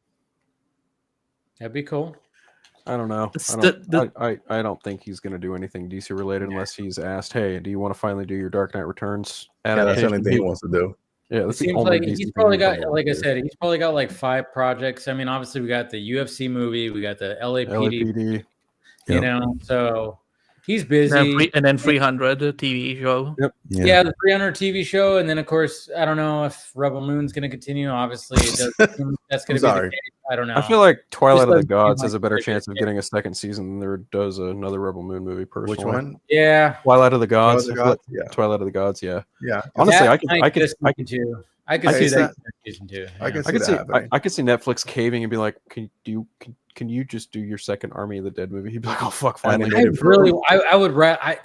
That'd be cool. I don't know. I don't think he's going to do anything DC related unless he's asked, "Hey, do you want to finally do your Dark Knight Returns?" That's the only thing he wants to do. Yeah, that's seems like he's probably got, like I said, he's probably got like 5 projects. I mean, obviously we got the UFC movie, we got the LAPD. So he's busy. And then 300 TV show. Yep. Yeah, the 300 TV show, and then of course I don't know if Rebel Moon's going to continue. Obviously, that's going to be the case. I don't know. I feel like Twilight of the Gods has a better chance of getting a second season than there does another Rebel Moon movie. Personally, which one? Yeah, Twilight of the Gods. Yeah. Twilight of the Gods. Yeah. Yeah. Honestly, I I could see that season 2. I could see I could see Netflix caving and be like, can you just do your second Army of the Dead movie? He'd be like, oh fuck, finally. I would.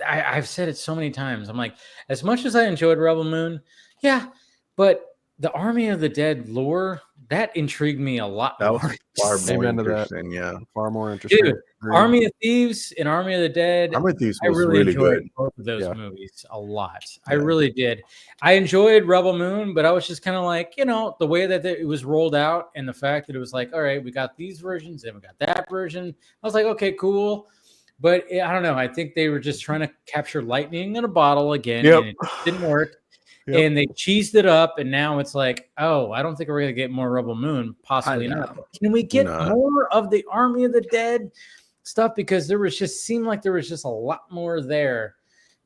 I've said it so many times. I'm like, as much as I enjoyed Rebel Moon, yeah, but the Army of the Dead lore that intrigued me a lot. That was far more interesting. Yeah, far more interesting. Dude, Army of Thieves and Army of the Dead. Army of Thieves was I really enjoyed good. both of those movies a lot. Yeah. I really did. I enjoyed Rebel Moon, but I was just kind of like, the way that it was rolled out and the fact that it was like, all right, we got these versions and we got that version. I was like, okay, cool. But I don't know. I think they were just trying to capture lightning in a bottle again, and it didn't work. Yep. And they cheesed it up, and now it's like, oh, I don't think we're going to get more Rebel Moon. Possibly not. Can we get more of the Army of the Dead stuff? Because seemed like there was just a lot more there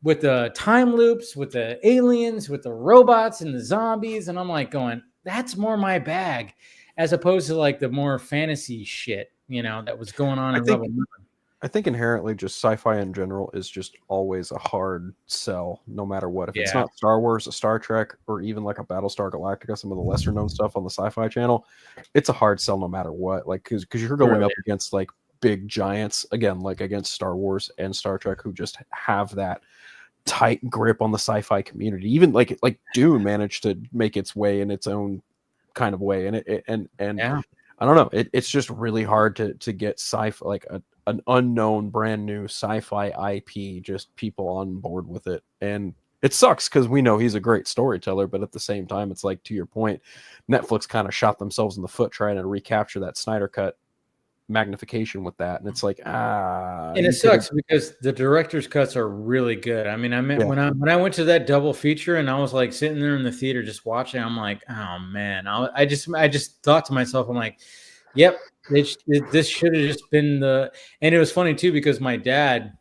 with the time loops, with the aliens, with the robots and the zombies. And I'm like going, that's more my bag, as opposed to like the more fantasy shit, that was going on in Rebel Moon. I think inherently just sci-fi in general is just always a hard sell, no matter what. If it's not Star Wars, a Star Trek, or even like a Battlestar Galactica, some of the lesser known stuff on the Sci-Fi Channel, it's a hard sell no matter what. Like, because you're going up against like big giants, again, like against Star Wars and Star Trek, who just have that tight grip on the sci-fi community. Even like Dune managed to make its way in its own kind of way, and I don't know, it's just really hard to get sci-fi, like an unknown brand new sci-fi IP, just people on board with it. And it sucks because we know he's a great storyteller, but at the same time, it's like, to your point, Netflix kind of shot themselves in the foot trying to recapture that Snyder Cut magnification with that. And it's like, and it sucks because the director's cuts are really good. I mean, when I went to that double feature and I was like sitting there in the theater just watching, I'm like, oh man, I just thought to myself, I'm like, yep, this should have just been and it was funny too, because my dad,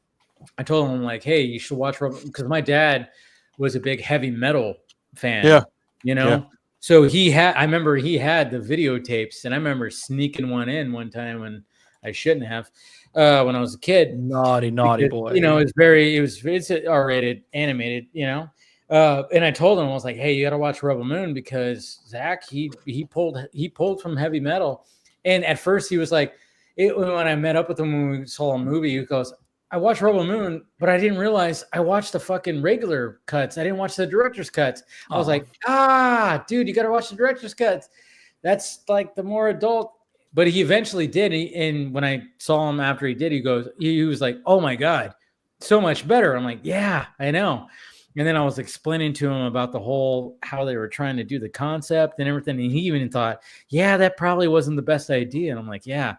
I told him, like, hey, you should watch Rebel, because my dad was a big heavy metal fan. So I remember he had the videotapes, and I remember sneaking one time when I shouldn't have, when I was a kid. Naughty boy. It's R-rated, animated, and I told him, I was like, hey, you got to watch Rebel Moon, because Zach, he pulled from heavy metal. And at first he was like, when I met up with him when we saw a movie, he goes, I watched Rebel Moon, but I didn't realize I watched the fucking regular cuts. I didn't watch the director's cuts. I was like, dude, you got to watch the director's cuts. That's like the more adult. But he eventually did. And when I saw him after he did, he was like, oh my God, so much better. I'm like, yeah, I know. And then I was explaining to him about how they were trying to do the concept and everything. And he even thought, yeah, that probably wasn't the best idea. And I'm like, yeah,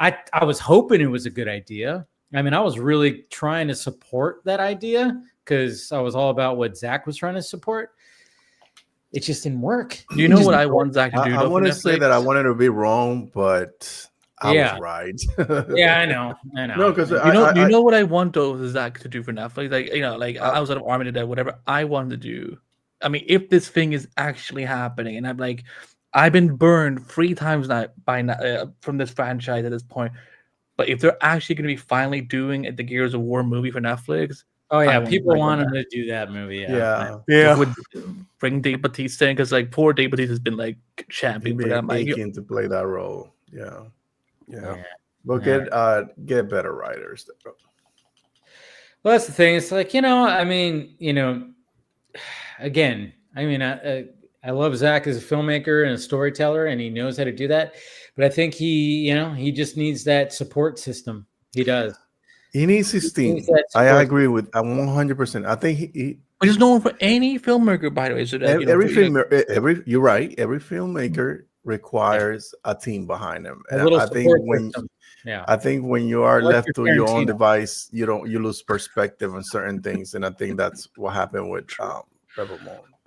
I was hoping it was a good idea. I mean, I was really trying to support that idea because I was all about what Zach was trying to support. It just didn't work. Do you know what I want Zach to do? I want to say that I wanted to be wrong, but I was right. Yeah, I know. No, because you know what I want though Zach to do for Netflix, like outside of Army of the Dead, whatever I want to do. I mean, if this thing is actually happening, and I'm like, I've been burned 3 times now from this franchise at this point. But if they're actually going to be finally doing the Gears of War movie for Netflix, oh yeah, people want them to do that movie. Yeah. Would bring Dave Bautista in, because like poor Dave Bautista has been like champion for that. Aching to play that role. Yeah. But get better writers. Well, that's the thing. It's like, again, I love Zach as a filmmaker and a storyteller, and he knows how to do that. But I think he just needs that support system. He does. He needs his team. I agree with 100%. I think he but it's known for any filmmaker, by the way. So that, you're right. Every filmmaker requires a team behind them. A little support system. I think when you are left to your own device, you lose perspective on certain things, and I think that's what happened with Rebel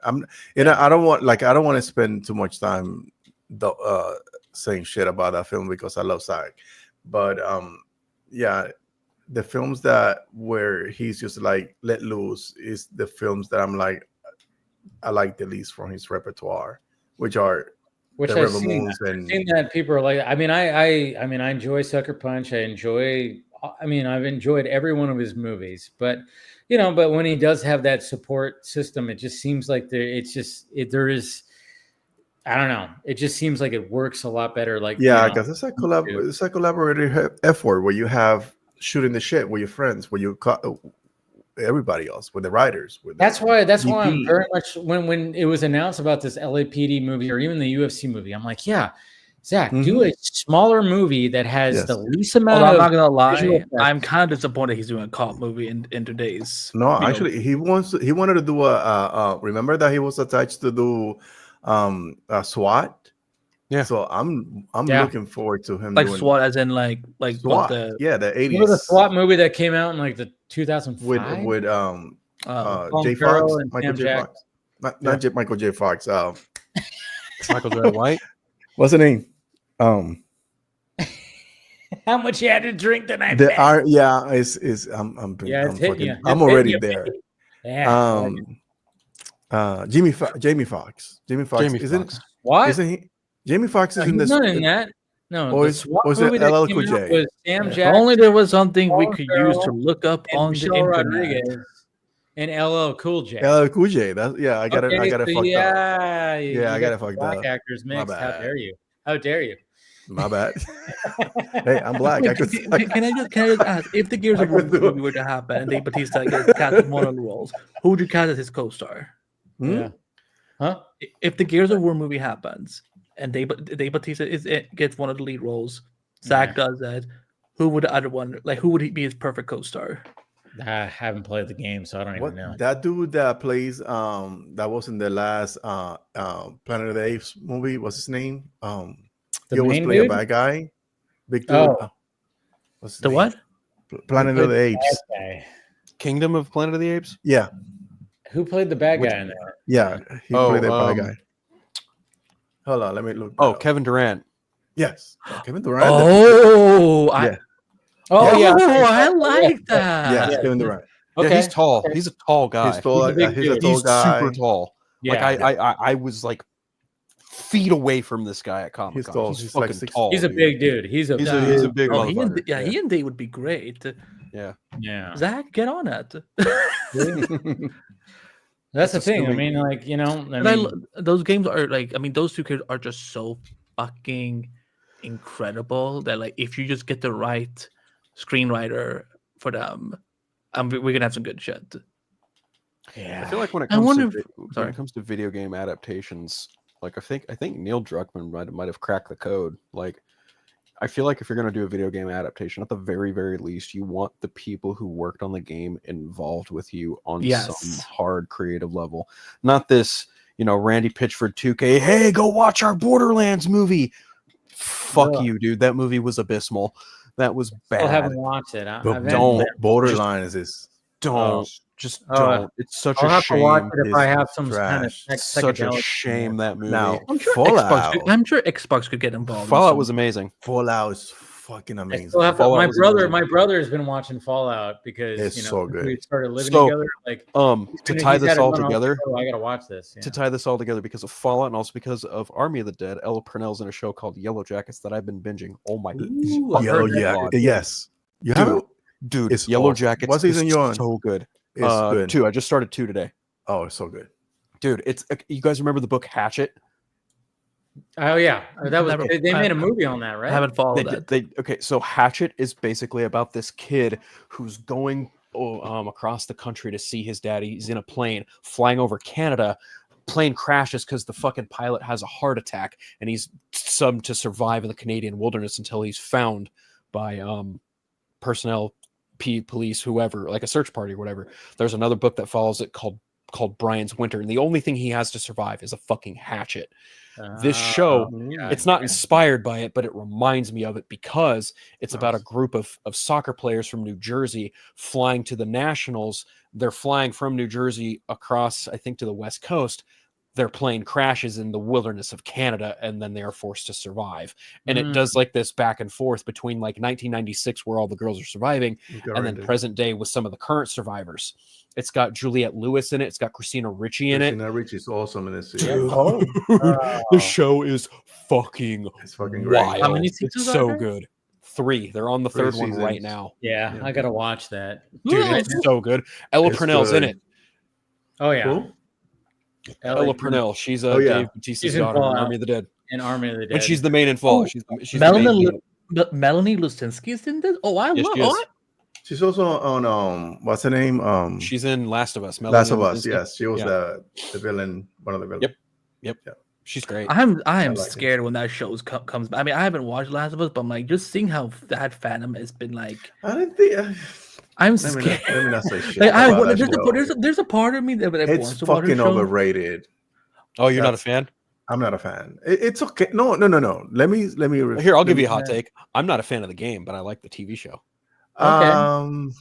Moon. I don't want to spend too much time saying shit about that film because I love Zach, but the films where he's just like let loose is the films that I'm like, I like the least from his repertoire, which are I've seen that people are like, I enjoy Sucker Punch. I've enjoyed every one of his movies, but when he does have that support system, it just seems like there is I don't know. It just seems like it works a lot better. Like Yeah, because it's a collaborative effort where you have shooting the shit with your friends, where you everybody else, with the writers. That's why I'm DP. very much when it was announced about this LAPD movie or even the UFC movie, I'm like, yeah, Zach, do a smaller movie that has the least amount of. I'm not gonna lie, effects. I'm kind of disappointed he's doing a cop movie in today's. No, actually, he wanted to do a. Remember that he was attached to do a SWAT. Yeah. So I'm looking forward to him like doing SWAT, as in like SWAT. the the 80s. Remember the SWAT movie that came out in like the 2005 with J. Farrell Fox, and Michael Sam J. Jackson. Fox, not Michael J. Fox. Michael J. White. What's the name? How much you had to drink the night? I'm already there. Yeah. Jamie Foxx. What? Isn't he? Jamie Foxx is in this. Not in that. No, or the is SWAT it movie that LL came Cool out J? was Sam If Jackson. only there was something we Colin could Farrell, use to look up and on Michelle the internet. Rodriguez and LL Cool J. LL Cool J. I got it. I got it fucked up. Yeah, I got it fucked black up. actors mixed. My How bad. dare you? How dare you? My bad. Hey, I'm black. Wait, can I just ask, if the Gears of War movie were to happen and Dave Bautista gets cast as one of the roles, who would you cast as his co-star? Yeah. Huh? If the Gears of War movie happens and Dave Bautista gets one of the lead roles, Zach does that, who would the other one, like, who would he be his perfect co-star? I haven't played the game, so I don't even know. That dude that plays that was in the last Planet of the Apes movie. What's his name? He always play a bad guy. Big dude. What's his name? What? Planet of the Apes. Kingdom of Planet of the Apes? Yeah. Who played the bad guy in there? Yeah, he played the bad guy. Hold on, let me look. Kevin Durant. Yes, Kevin Durant. I like that. Yeah, Kevin Durant. Okay. Yeah, he's tall. He's a tall guy. He's tall. He's a tall guy. Super tall. Yeah. Like I was like feet away from this guy at Comic-Con. He's tall. He's fucking like tall. He's a big dude. He's a big motherfucker. He and Dave would be great. Yeah. Zach, get on it. That's the thing. I mean, like, those games are like, those two kids are just so fucking incredible that, like, if you just get the right screenwriter for them, we're gonna have some good shit. Yeah. I feel like when it comes to video game adaptations, like I think Neil Druckmann might have cracked the code. Like, I feel like if you're going to do a video game adaptation, at the very, very least, you want the people who worked on the game involved with you on some hard creative level. Not this, Randy Pitchford 2K, hey, go watch our Borderlands movie. Fuck you, dude. That movie was abysmal. That was bad. I haven't watched it. Borderlands is... Don't. Just don't. It's such I'll a have shame. To watch it if I have some kind of such a shame, that movie. Now, I'm sure Xbox could get involved. Fallout was amazing. Fallout is fucking amazing. My brother has been watching Fallout because it's so good. We started living together. Like, to tie this all together, I gotta watch this. To tie this all together, because of Fallout and also because of Army of the Dead, Ella Purnell's in a show called Yellow Jackets that I've been binging. Oh my Yellow Jackets. Yes, you have it, dude. It's Yellow Jackets. What season you on? So good. It's good. 2. I just started 2 today. Oh, it's so good, dude. It's you guys remember the book Hatchet? Oh yeah, that was they made a movie on that, right? I haven't followed that. Okay, so Hatchet is basically about this kid who's going across the country to see his daddy. He's in a plane flying over Canada. Plane crashes because the fucking pilot has a heart attack, and he's subbed to survive in the Canadian wilderness until he's found by personnel. Police, whoever, like a search party or whatever. There's another book that follows it called Brian's Winter, and the only thing he has to survive is a fucking hatchet. This show, it's not inspired by it, but it reminds me of it because it's about a group of soccer players from New Jersey flying to the Nationals. They're flying from New Jersey across, I think, to the West Coast. Their plane crashes in the wilderness of Canada, and then they are forced to survive. And it does like this back and forth between like 1996, where all the girls are surviving, and then present day with some of the current survivors. It's got Juliette Lewis in it. It's got Christina Ricci in it. Christina Ricci's awesome in this series. The show is fucking great. Wild. How many seasons it's so good. 3. They're on the 3rd one right now. Yeah, I gotta watch that. Dude, it's so good. Ella Purnell's in it. Oh yeah. Cool. Ella Purnell. She's Dave Bautista's daughter in Army of the Dead. In Army of the Dead. And she's the main in Fallout. She's Melanie Lustinsky's in this. Oh, I love. She's also on what's her name? She's in Last of Us. Last of Us. Yes, she was the villain. One of the villains. Yep. She's great. I am scared when that show comes. I mean, I haven't watched Last of Us, but I'm like just seeing how that fandom has been like. I didn't think. I'm scared. Let me not say shit. There's a part of me that it's fucking overrated. Oh, you're not a fan? I'm not a fan. It's okay. No. Let me. Here, I'll give you a hot take. I'm not a fan of the game, but I like the TV show. Okay.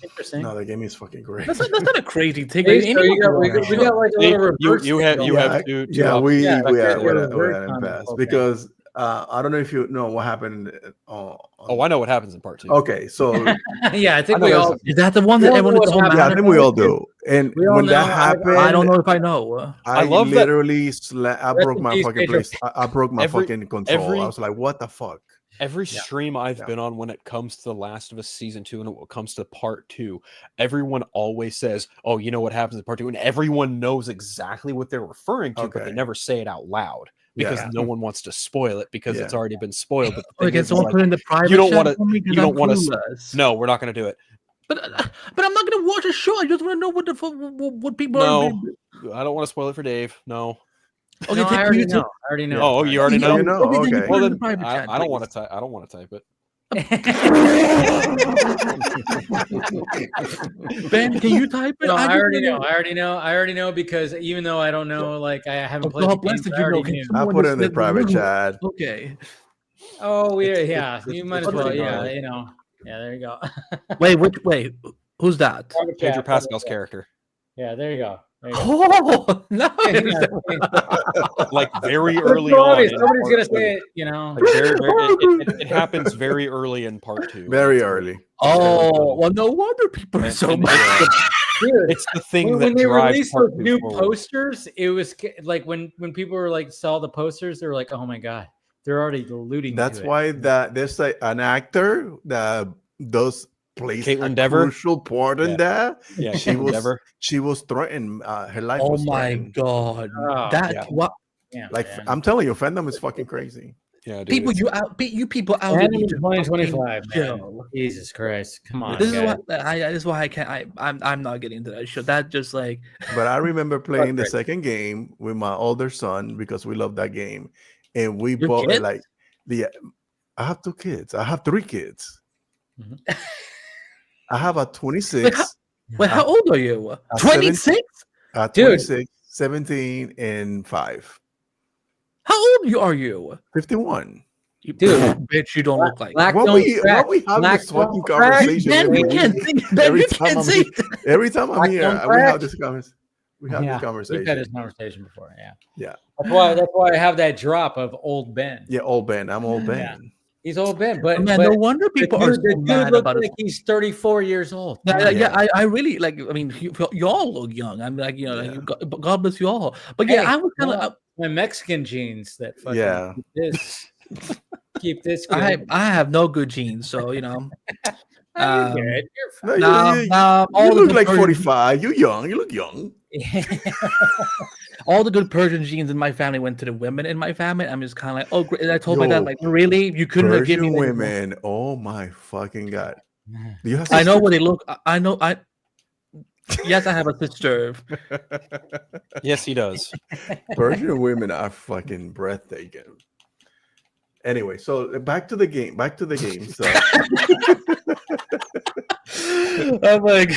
Interesting. No, the game is fucking great. That's not a crazy take. We got like a little reverse. You have two. Yeah, we are best because I don't know if you know what happened. I know what happens in part 2. Okay, so I think we all. Is that the one that everyone is yeah, I think we all do. And when that happened, I don't know if I know. I love literally I broke my fucking place. I broke my fucking control. I was like, what the fuck? Every stream I've been on when it comes to The Last of Us Season 2 and when it comes to Part 2, everyone always says, oh, you know what happens in Part 2? And everyone knows exactly what they're referring to, but they never say it out loud because no one wants to spoil it because it's already been spoiled. But the thing is, someone put in the private you don't want to. No, we're not going to do it. But I'm not going to watch a show. I just want to know what people are. No, I don't want to spoil it for Dave. No. Okay, I already know. Oh, you already know. Okay. Well, then I don't want to type. I don't want to type it. Ben, can you type it? No, I already know because even though I don't know, like I haven't played. How blessed did you know? I put it in the private chat. Okay. Oh yeah. You might as well. Yeah, Yeah, there you go. Wait. Who's that? Pedro Pascal's character. Yeah, there you go. Oh, no. Like very early on. Somebody's going to say it, Like it happens very early in part 2. Very early. Oh, well, no wonder people are so much. It's the thing when that they drives released part those 2 new forward. posters, it was like when people were like saw the posters, they were like, oh my God, they're already alluding That's to why it. there's an actor that does plays Caitlin a Dever? crucial part in that. Yeah, she was threatened. Her life Oh was my threatened. God. What? Yeah, like man. I'm telling you, fandom is fucking crazy. Yeah, dude, people people out in there 2025, man. Jesus Christ, come on. This is why I can't. I'm not getting into that show. That just like. But I remember playing the second game with my older son because we love that game, and we bought kids? like I have 2 kids. I have 3 kids. Mm-hmm. I have a 26. Wait, how old are you? 26? 26, 17, and 5. How old are you? 51. Dude, bitch, you don't look like. What we have this fucking conversation every week. Every time I'm here, we have this conversation. We have this conversation. We've had this conversation before. Yeah. That's why I have that drop of old Ben. Yeah, old Ben. I'm old Ben. Yeah. He's old Ben, but man, no wonder people are so mad about it. He's 34 years old. I really like. I mean, you all look young. I'm like, God bless you all. But I was kind of my Mexican genes that fucking keep this. I have no good genes, so you look like 45. You're young. You look young. All the good Persian genes in my family went to the women in my family. I'm just kind of like, oh, great. And I told my dad, like, really? You couldn't have given me women. Oh my fucking God. Do you have I know what they look. I know. Yes, I have a sister. Yes, he does. Persian women are fucking breathtaking. Anyway, so back to the game. So I'm like,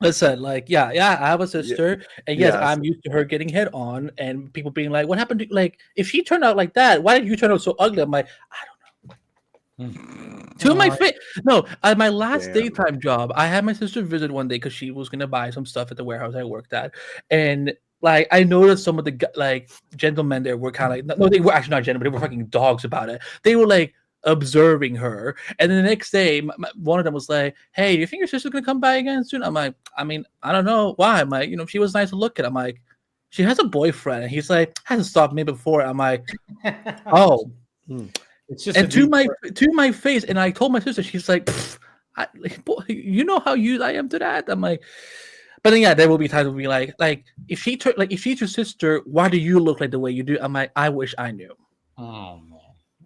listen, like, I have a sister, and yes, I'm used to her getting hit on, and people being like, "What happened to like if she turned out like that? Why did you turn out so ugly?" I'm like, I don't know. To my face, no. At my last daytime job, I had my sister visit one day because she was gonna buy some stuff at the warehouse I worked at, and like I noticed some of the like gentlemen there were kind of like, no, they were actually not gentlemen, they were fucking dogs about it. They were like observing her, and then the next day one of them was like, hey, do you think your sister's gonna come by again soon? I'm like, I mean, I don't know why. I'm like, she was nice to look at. I'm like, she has a boyfriend, and he's like, hasn't stopped me before. I'm like, oh, it's just, and to my face, and I told my sister, she's like, you know how used I am to that. I'm like, But then, yeah, there will be times we'll be like if she's your sister, why do you look like the way you do? I'm like, I wish I knew. Oh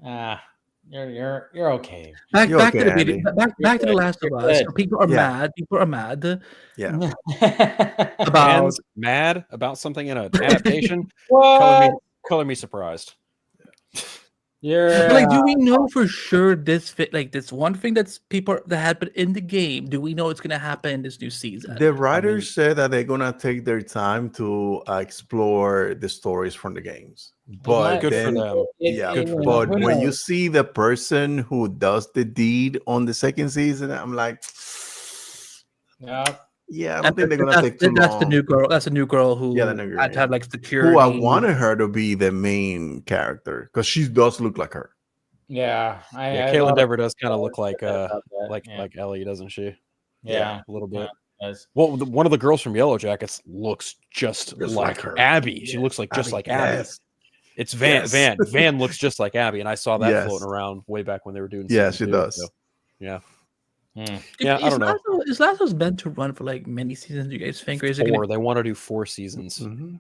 man, you're okay. Back You're to the video. Andy. Back to The Last of Us. good. People are Yeah. mad. People are mad Yeah. about. Fans mad about something in an adaptation. What? Color me surprised. But, like, do we know for sure this one thing that's people that happened in the game? Do we know it's gonna happen in this new season? The writers said that they're gonna take their time to explore the stories from the games, but Good for then, them. but when you see the person who does the deed on the second season, I'm like, yeah, I don't think they're gonna take too long. That's the new girl. That's a new girl who Yeah, the new girl, had to have like security. Who I wanted her to be the main character because she does look like her. Yeah, Caitlin Dever does kind of look like Ellie, doesn't she? Yeah, a little bit. Yeah, well, one of the girls from Yellow Jackets looks just like her. Abby. She looks like just like Abby. Yes. It's Van. Yes. Van looks just like Abby, and I saw that floating around way back when they were doing. Yeah, she 2, does. So, yeah. Yeah, I don't know. Is Last of Us meant to run for like many seasons? Do you guys think? Or is it 4? They want to do 4 seasons. Mm-hmm.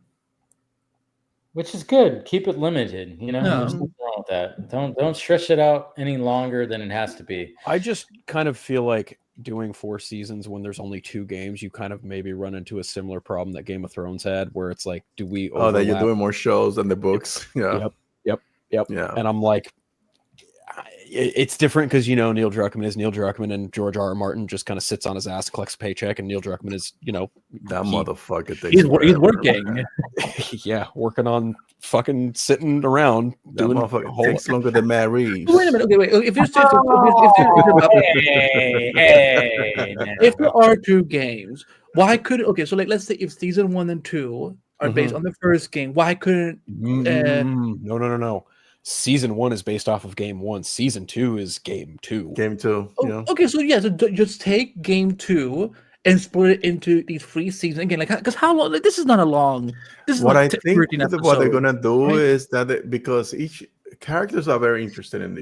Which is good. Keep it limited. You know, there's nothing wrong with that. Don't stretch it out any longer than it has to be. I just kind of feel like doing 4 seasons when there's only 2 games, you kind of maybe run into a similar problem that Game of Thrones had, where it's like, do we? Oh, that you're doing more shows than the books. Yep. Yeah. And I'm like, it's different because Neil Druckmann is Neil Druckmann, and George R.R. Martin just kind of sits on his ass, collects a paycheck, and Neil Druckmann is that motherfucker. He's working. Yeah, working on fucking sitting around that doing motherfucker takes longer than Matt Reeves. Wait a minute. Okay, wait. If there are 2 games, why could so like let's say if season 1 and 2 are based on the first game, why couldn't No. Season 1 is based off of game 1. Season 2 is game 2. Game 2. Okay, so just take game 2 and split it into these 3 seasons again. Like, because how long? Like, this is not a long. This is what like I think what they're gonna do right? is that because each characters are very interested in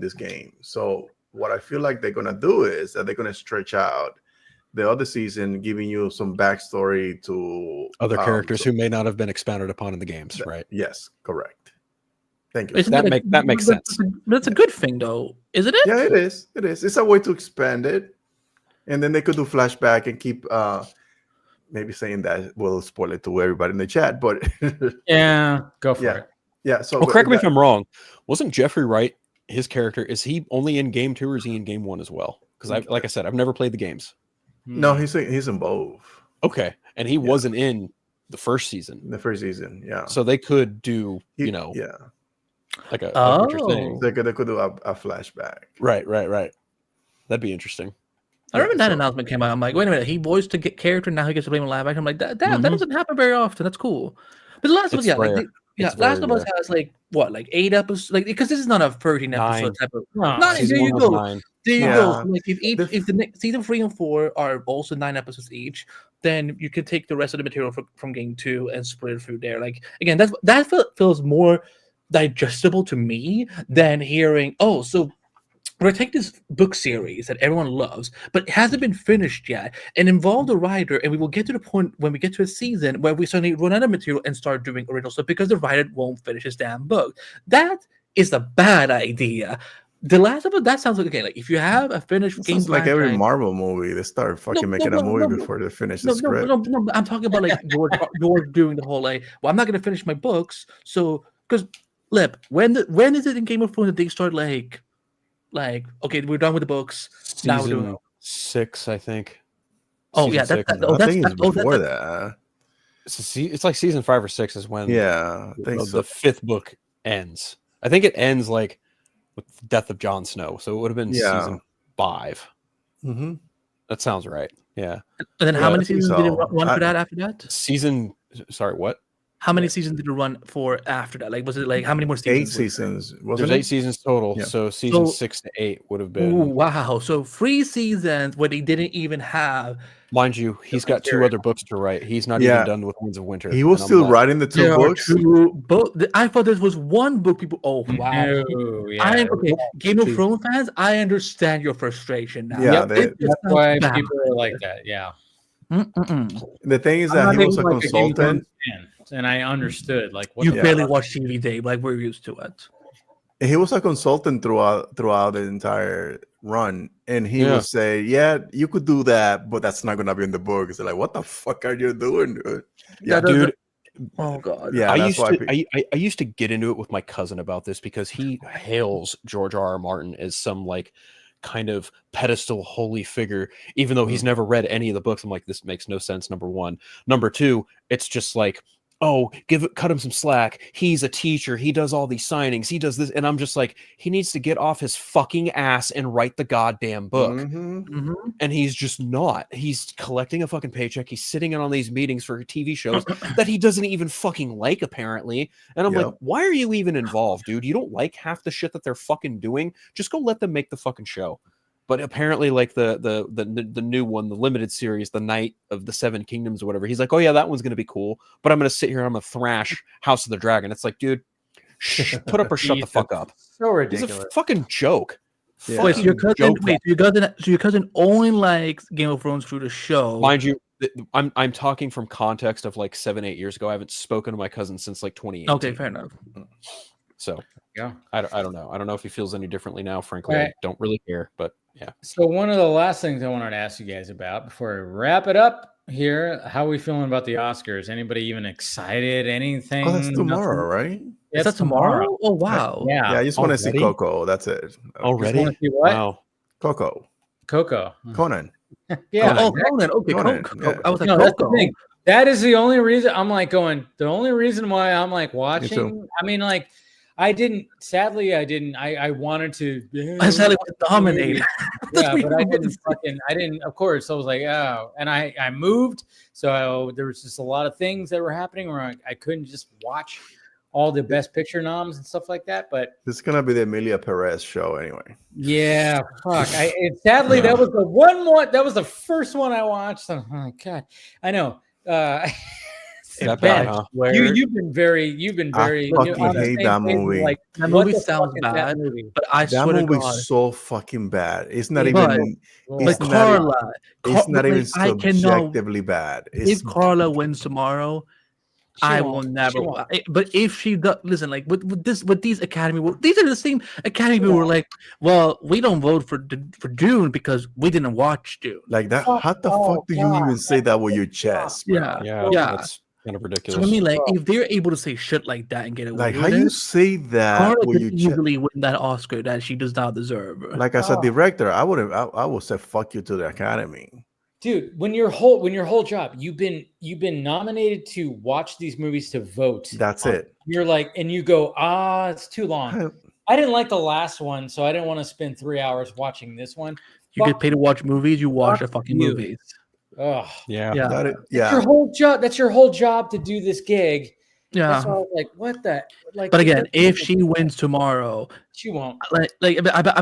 this game. So what I feel like they're gonna do is that they're gonna stretch out the other season, giving you some backstory to other characters who may not have been expounded upon in the games, right? Yes, correct. Thank you. That makes sense. That's a good thing, though, isn't it? Yeah, it is. It is. It's a way to expand it, and then they could do flashback and keep maybe saying that will spoil it to everybody in the chat, but yeah, go for it. Yeah. So, correct me if I'm wrong. Wasn't Jeffrey Wright his character? Is he only in game 2 or is he in game 1 as well? Because like I said, I've never played the games. No, he's in both. Okay, and he wasn't in the first season. Yeah. So they could do, like what you're saying. They could do a flashback. Right. That'd be interesting. I remember that announcement came out. I'm like, wait a minute, he voiced a character, now he gets to play him live action. I'm like, that doesn't happen very often. That's cool. But The Last of Us, Last of Us has like 8 episodes, like because this is not a 13 episode type of. There you go. There you go. So, like if the next season 3 and 4 are also 9 episodes each, then you could take the rest of the material from game 2 and split it through there. Like again, that feels more digestible to me than hearing, so we're gonna take this book series that everyone loves, but it hasn't been finished yet, and involve the writer, and we will get to the point when we get to a season where we suddenly run out of material and start doing original stuff because the writer won't finish his damn book. That is a bad idea. The Last of Us, that sounds like okay. Like if you have a finished game, like every Marvel movie, they start fucking making a movie before they finish the script. No, I'm talking about like George doing the whole like, well, I'm not gonna finish my books, so because Lip, when is it in Game of Thrones that they start like okay, we're done with the books. Season now we're doing 6, I think. Oh yeah, I think it's before that. It's like season 5 or 6 is when I think the 5th book ends. I think it ends like with the death of Jon Snow, so it would have been season 5. Mm-hmm. That sounds right. Yeah. And then how many seasons did it run for that after that? Sorry, what? How many seasons did it run for after that? Like, was it like how many more seasons? 8 seasons. There's 8 seasons total. Yeah. So season 6 to 8 would have been. Oh, wow. So 3 seasons where they didn't even have. Mind you, he's got 2 other books to write. He's not even done with Winds of Winter. He was still writing the 2 books. I thought this was one book. People, oh wow! No, yeah. Game of Thrones fans, I understand your frustration now. Yeah, that's why people are like that. Yeah. The thing is I'm that not he was even a like a Game of Thrones consultant. fan, and I understood like what You the barely fuck? watch TV, Dave. Like we're used to it. He was a consultant throughout the entire run, and he would say, "Yeah, you could do that, but that's not gonna be in the book." It's like, what the fuck are you doing, dude? Yeah, dude. Oh god. Yeah, I that's used why. to I used to get into it with my cousin about this because he hails George R.R. Martin as some like kind of pedestal holy figure, even though he's never read any of the books. I'm like, this makes no sense. Number one. Number two, it's just like, oh, cut him some slack. He's a teacher. He does all these signings. He does this. And I'm just like, he needs to get off his fucking ass and write the goddamn book. And he's just not. He's collecting a fucking paycheck. He's sitting in on these meetings for TV shows that he doesn't even fucking like, apparently. And I'm like, why are you even involved, dude? You don't like half the shit that they're fucking doing. Just go let them make the fucking show. But apparently, like the new one, the limited series, the Night of the Seven Kingdoms or whatever, he's like, oh yeah, that one's gonna be cool. But I'm gonna sit here and I'm gonna thrash House of the Dragon. It's like, dude, put up or shut the fuck up. So ridiculous. It's a fucking joke. Yeah. Wait, so your cousin only likes Game of Thrones through the show. Mind you, I'm talking from context of like 7-8 years ago. I haven't spoken to my cousin since like 2018. Okay, fair enough. So yeah, I don't know. I don't know if he feels any differently now. Frankly, I don't really care. But yeah. So one of the last things I wanted to ask you guys about before we wrap it up here, how are we feeling about the Oscars? Anybody even excited? Anything? Oh, that's tomorrow, right? Is that tomorrow? Oh wow. Yeah. Yeah, I just want to see Coco. That's it. Already? See what? Wow. Coco. Conan. Yeah. Oh, Conan. Okay, Conan. Coco. Yeah. I was like, No, that's the Coco. thing. That is the only reason I'm like going. The only reason why I'm like watching. I mean, like, I didn't. Sadly, I didn't. I wanted to. I sadly was dominated. Yeah, but I didn't fucking. I didn't. Of course, I was like, oh, and I moved, so there was just a lot of things that were happening where I couldn't just watch all the Best Picture noms and stuff like that. But This is gonna be the Emilia Perez show anyway. yeah, fuck. Sadly, that was the one more. That was the first one I watched. Oh my god, I know. That bad, huh? You've been very. I fucking hate that movie. Like, That movie what the sounds fuck is that bad, movie? but I That swear to movie's God. so fucking bad. It's not But- even. But It's not, Carla, it's not even I cannot. subjectively bad. It's If Carla wins tomorrow, I will won't. never. She won't. But if she does, listen, like with these Academy, these are the same Academy people who were like, well, we don't vote for Dune because we didn't watch Dune. like that. How the fuck do you even say that with your chest? bro? Yeah. That's kind of ridiculous. So I mean, like, if they're able to say shit like that and get away Like with how it, you say that Carla with could your chest? easily win that Oscar that she does not deserve. Like as a director, I would say fuck you to the Academy. Dude, when your whole job, you've been nominated to watch these movies to vote. That's it. You're like, and you go, it's too long. I didn't like the last one, so I didn't want to spend 3 hours watching this one. You get paid to watch movies, you watch the Fuck fucking you. movies. Oh, Yeah. Yeah. That that's your whole job. That's your whole job to do this gig. Yeah. That's why I was like, what the? Like, But again, if she wins tomorrow, she won't. I'm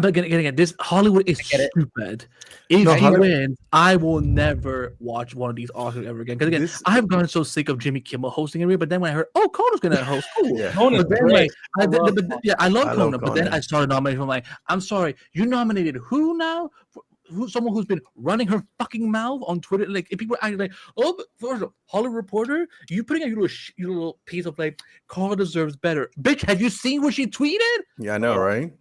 again, this Hollywood is get it. stupid. If No, she Hollywood- wins, I will never watch one of these Oscars ever again. Because again, I've gotten so sick of Jimmy Kimmel hosting every. But then when I heard, oh, Conan's gonna host, cool. Yeah. Conan's But then, great. I love I love Conan. But then Conan. I saw the nomination. I'm like, I'm sorry, you nominated who now? Someone who's been running her fucking mouth on Twitter, like if people are like, oh, but first of all, Hollywood Reporter, you putting out your little piece of like, Carla deserves better, bitch. Have you seen what she tweeted? Yeah, I know, right?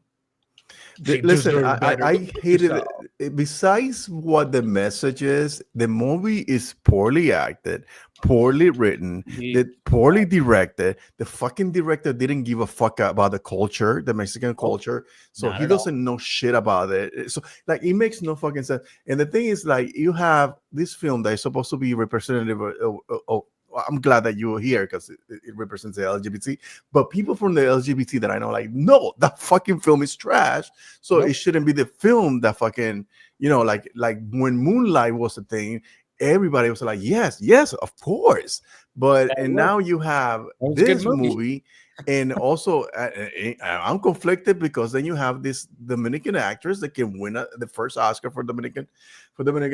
She Listen, deserves better. I hated So- it. Besides what the message is, the movie is poorly acted, poorly written, poorly directed. The fucking director didn't give a fuck about the culture, the Mexican culture, so not he at doesn't know shit about it. So like it makes no fucking sense. And the thing is, like, you have this film that is supposed to be representative of I'm glad that you were here because it represents the LGBT. But people from the LGBT that I know, like, no, that fucking film is trash. So it shouldn't be the film that fucking, like when Moonlight was a thing, everybody was like, yes, of course. But now you have this movie, and also I'm conflicted because then you have this Dominican actress that can win the first Oscar for Dominicans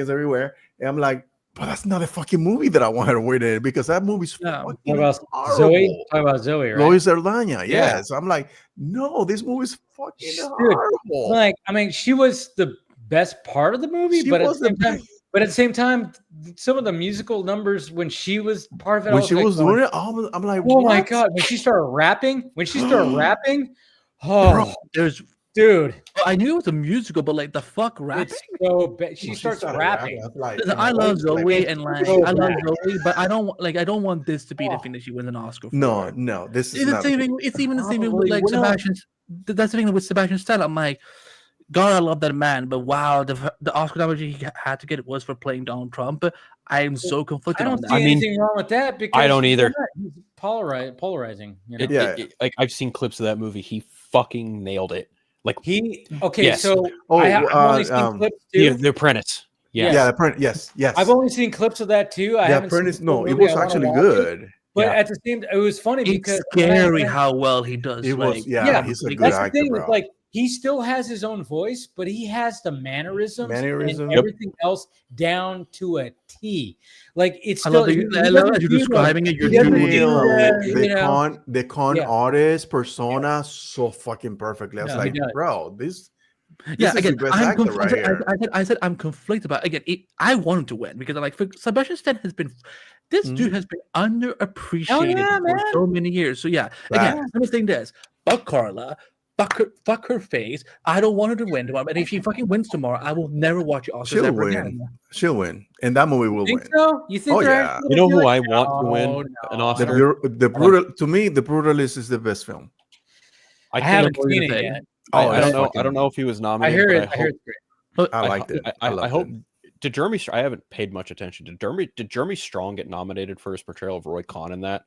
everywhere, and I'm like, but that's not a fucking movie that I want her to win in because that movie's fucking What about horrible. Zoe? Talk about Zoe, right? Zoe Saldana, Yeah. So I'm like, no, this movie's fucking Dude, horrible. Like, I mean, she was the best part of the movie, She but at was the same the time, But at the same time, some of the musical numbers when she was part of it, when she was doing it, I'm like, oh what? my god! When she started rapping, oh, there's dude. I knew it was a musical, but like the fuck rapping. It's so bad. She starts rapping. Like, I love Zoe and like I love bad. Zoe, but I don't want this to be the thing that she wins an Oscar for. No, this is It's not. the same thing. It's even the same thing with like Probably will. Sebastian. That's the thing with Sebastian Stan. I'm like, God, I love that man, but wow, the Oscar nomination he had to get was for playing Donald Trump. I am so conflicted I on don't that. see anything wrong with that because I don't either. He's polarizing. You know? Like I've seen clips of that movie. He fucking nailed it. Like yes. So I've only seen clips too. The Apprentice. Yeah, The Apprentice. Yes. I've only seen clips of that too. The Apprentice. No, it was actually good. But at the same time, it was funny It's because scary how well he does. It was, like, he's a good that's actor, the thing. bro. Like he still has his own voice, but he has the mannerisms and Yep. everything else down to a T. Like it's I still. love that you're describing it. You're doing it. The con artist persona so fucking perfectly. I was like, bro, this is again, the best actor right here. I said I'm conflicted about again. I want him to win because I'm like Sebastian Stan has been. This dude has been underappreciated for so many years. So again, I'm just saying this. Fuck Carla. Fuck her face. I don't want her to win tomorrow. And if she fucking wins tomorrow, I will never watch Oscars ever again. She'll win. And that movie will win. So? You think You know who I want to win an Oscar? The Brutal, to me, The Brutalist is the best film. I haven't seen it yet. I don't know. I don't know if he was nominated. I heard it's great. I liked it. I hope. Did Jeremy? I haven't paid much attention. Did Jeremy Strong get nominated for his portrayal of Roy Khan in that?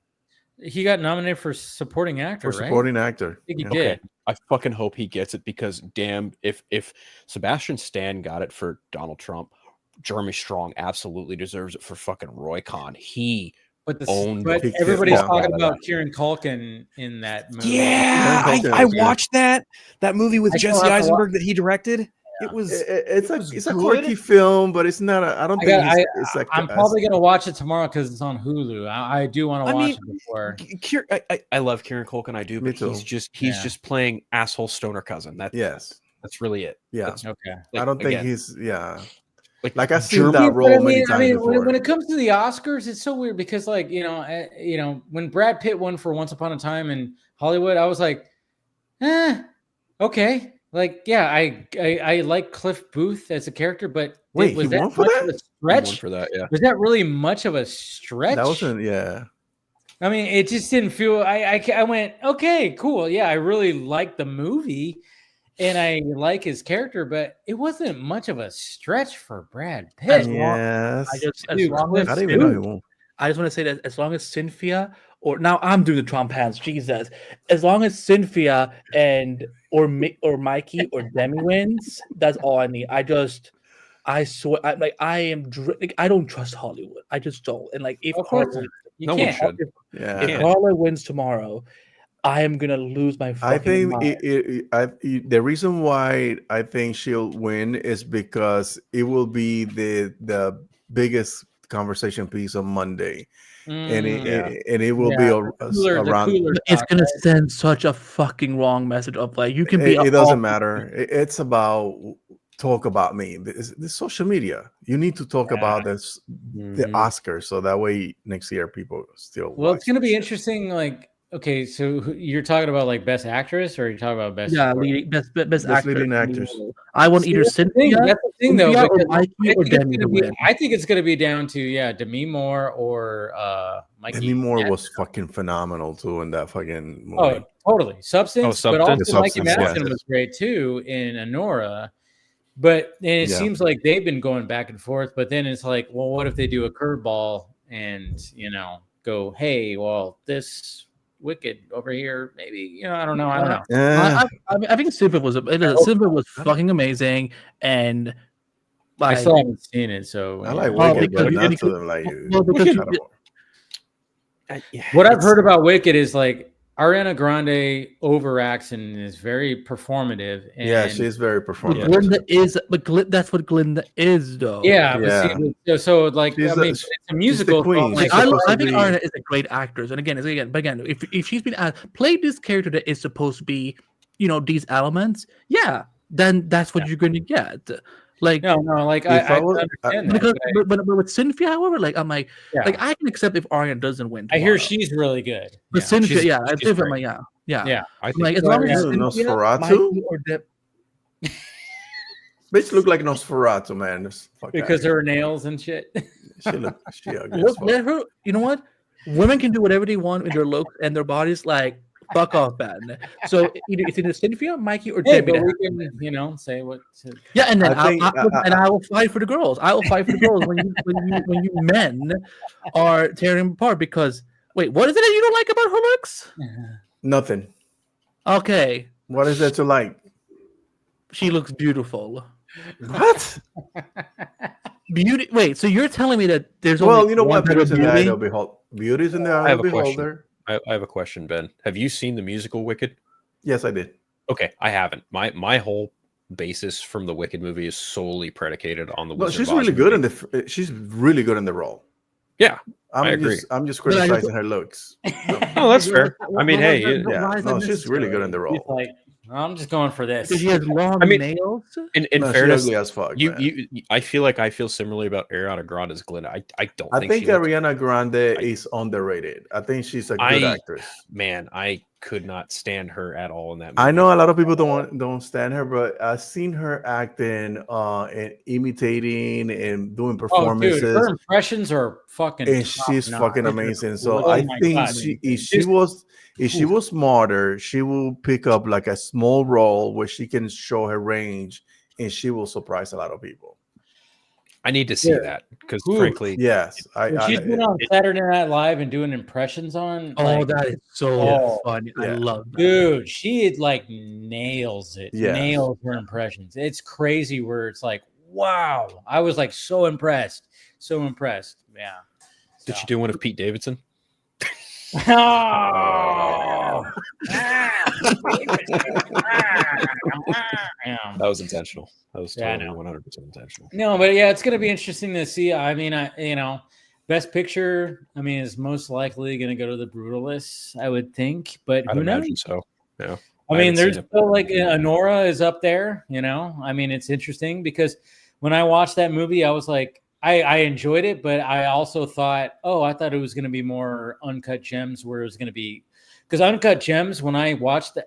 He got nominated for supporting actor. Supporting actor. I think he did. I fucking hope he gets it because damn, if Sebastian Stan got it for Donald Trump, Jeremy Strong absolutely deserves it for fucking Roy Khan. But everybody's talking about Kieran Culkin in that movie. Yeah, I watched that movie with Jesse Eisenberg that he directed. It was it's a quirky film, but it's not. I don't think it's like. I'm probably gonna watch it tomorrow because it's on Hulu. I do want to watch it before. I love Kieran Culkin. I do, but he's just playing asshole stoner cousin. That's really it. Yeah. Okay. I don't think he's Like I've seen that role many times before. When it comes to the Oscars, it's so weird because when Brad Pitt won for Once Upon a Time in Hollywood, I was like, okay. Like, I like Cliff Booth as a character, but wait, was he that won for much that? of a stretch? He won for that, yeah. Was that really much of a stretch? That wasn't, yeah. I mean, it just didn't feel. I went, okay, cool, yeah. I really liked the movie, and I like his character, but it wasn't much of a stretch for Brad Pitt. Yes. I just want to say that as long as Cynthia. Or now I'm doing the Trump hands. Jesus, as long as Cynthia or Mikey or Demi wins, that's all I need. I swear, I don't trust Hollywood. I just don't. And like, if Carla, no one should. If Carla wins tomorrow, I am gonna lose my fucking mind. The reason why I think she'll win is because it will be the biggest conversation piece on Monday. And it will be around. It's gonna send such a fucking wrong message of like you can be. It doesn't matter. It's about talk about me. This social media. You need to talk about this, the Oscars, so that way next year people still. Well, it's gonna be interesting. Like, okay, so you're talking about like best actress, or you're talking about best? Yeah, best leading actress. I want either Cynthia. That's the thing, though. Or Mikey or Demi to win. I think it's gonna be down to Demi Moore or Mikey. Demi Moore was fucking phenomenal too in that fucking movie. Oh, totally. Substance, but also Mikey Madison yes. was great too in Anora. But it seems like they've been going back and forth. But then it's like, well, what if they do a curveball and go, hey, well, this Wicked over here, maybe I don't know. I think Super was fucking amazing, and I still haven't seen it, so I like Wicked, but not to them like you. What I've heard about Wicked is like Ariana Grande overacts and is very performative. And she's very performative. That's what Glinda is, though. So like, it's a musical. I think Ariana is a great actress, and again, if she's been play this character that is supposed to be, these elements, then that's what you're going to get. Like no, like I understand that. But with Cynthia, however, like I'm like I can accept if Ariana doesn't win. Tomorrow. I hear she's really good. But Cynthia, she's great. yeah. I think like as long as Cynthia, Nosferatu or bitch look like Nosferatu, man. Because of her nails and shit. She ugly. Let her. You know what? Women can do whatever they want with their looks and their bodies. Like fuck off, man. So it's either Cynthia, Mikey, or Debbie. But we can, say what. Yeah, and then I will fight for the girls. I will fight for the girls when you men are tearing them apart. Because wait, what is it that you don't like about her looks? Nothing. Okay. What is there to like? She looks beautiful. What? Beauty. Wait, so you're telling me that there's only what? Beauty's in the eye of the beholder. Beauty's in the eye of the beholder. I have a question, Ben. Have you seen the musical Wicked? Yes, I did. Okay, I haven't. My whole basis from the Wicked movie is solely predicated on the. Well, she's really good she's really good in the role. Yeah, I agree. I'm just criticizing her looks. Oh, that's fair. I mean, hey, no, she's really good in the role. Like, I'm just going for this. She has long nails. In fairness, ugly as fuck. I feel similarly about Ariana Grande's Glinda. I think Ariana Grande is underrated. I think she's a good actress. Man, I could not stand her at all in that movie. I know a lot of people don't stand her, but I've seen her acting and imitating and doing performances. Dude, her impressions are fucking and she's fucking amazing. So I think if she was smarter, she will pick up like a small role where she can show her range and she will surprise a lot of people. I need to see that because, frankly, yes, she's been on Saturday Night Live and doing impressions on. That is so funny. I love that. Dude, she like nails it. Yes. Nails her impressions. It's crazy where it's like, wow. I was like so impressed. Yeah. Did she do one of Pete Davidson? Oh. That was intentional. That was totally 100% intentional. No, but it's going to be interesting to see. I mean, Best Picture, is most likely going to go to The Brutalists, I would think. But I'd who knows? imagine so. Yeah. There's still like Honora is up there. It's interesting because when I watched that movie, I was like, I enjoyed it, but I also thought, I thought it was going to be more Uncut Gems, where it was going to be. Because Uncut Gems,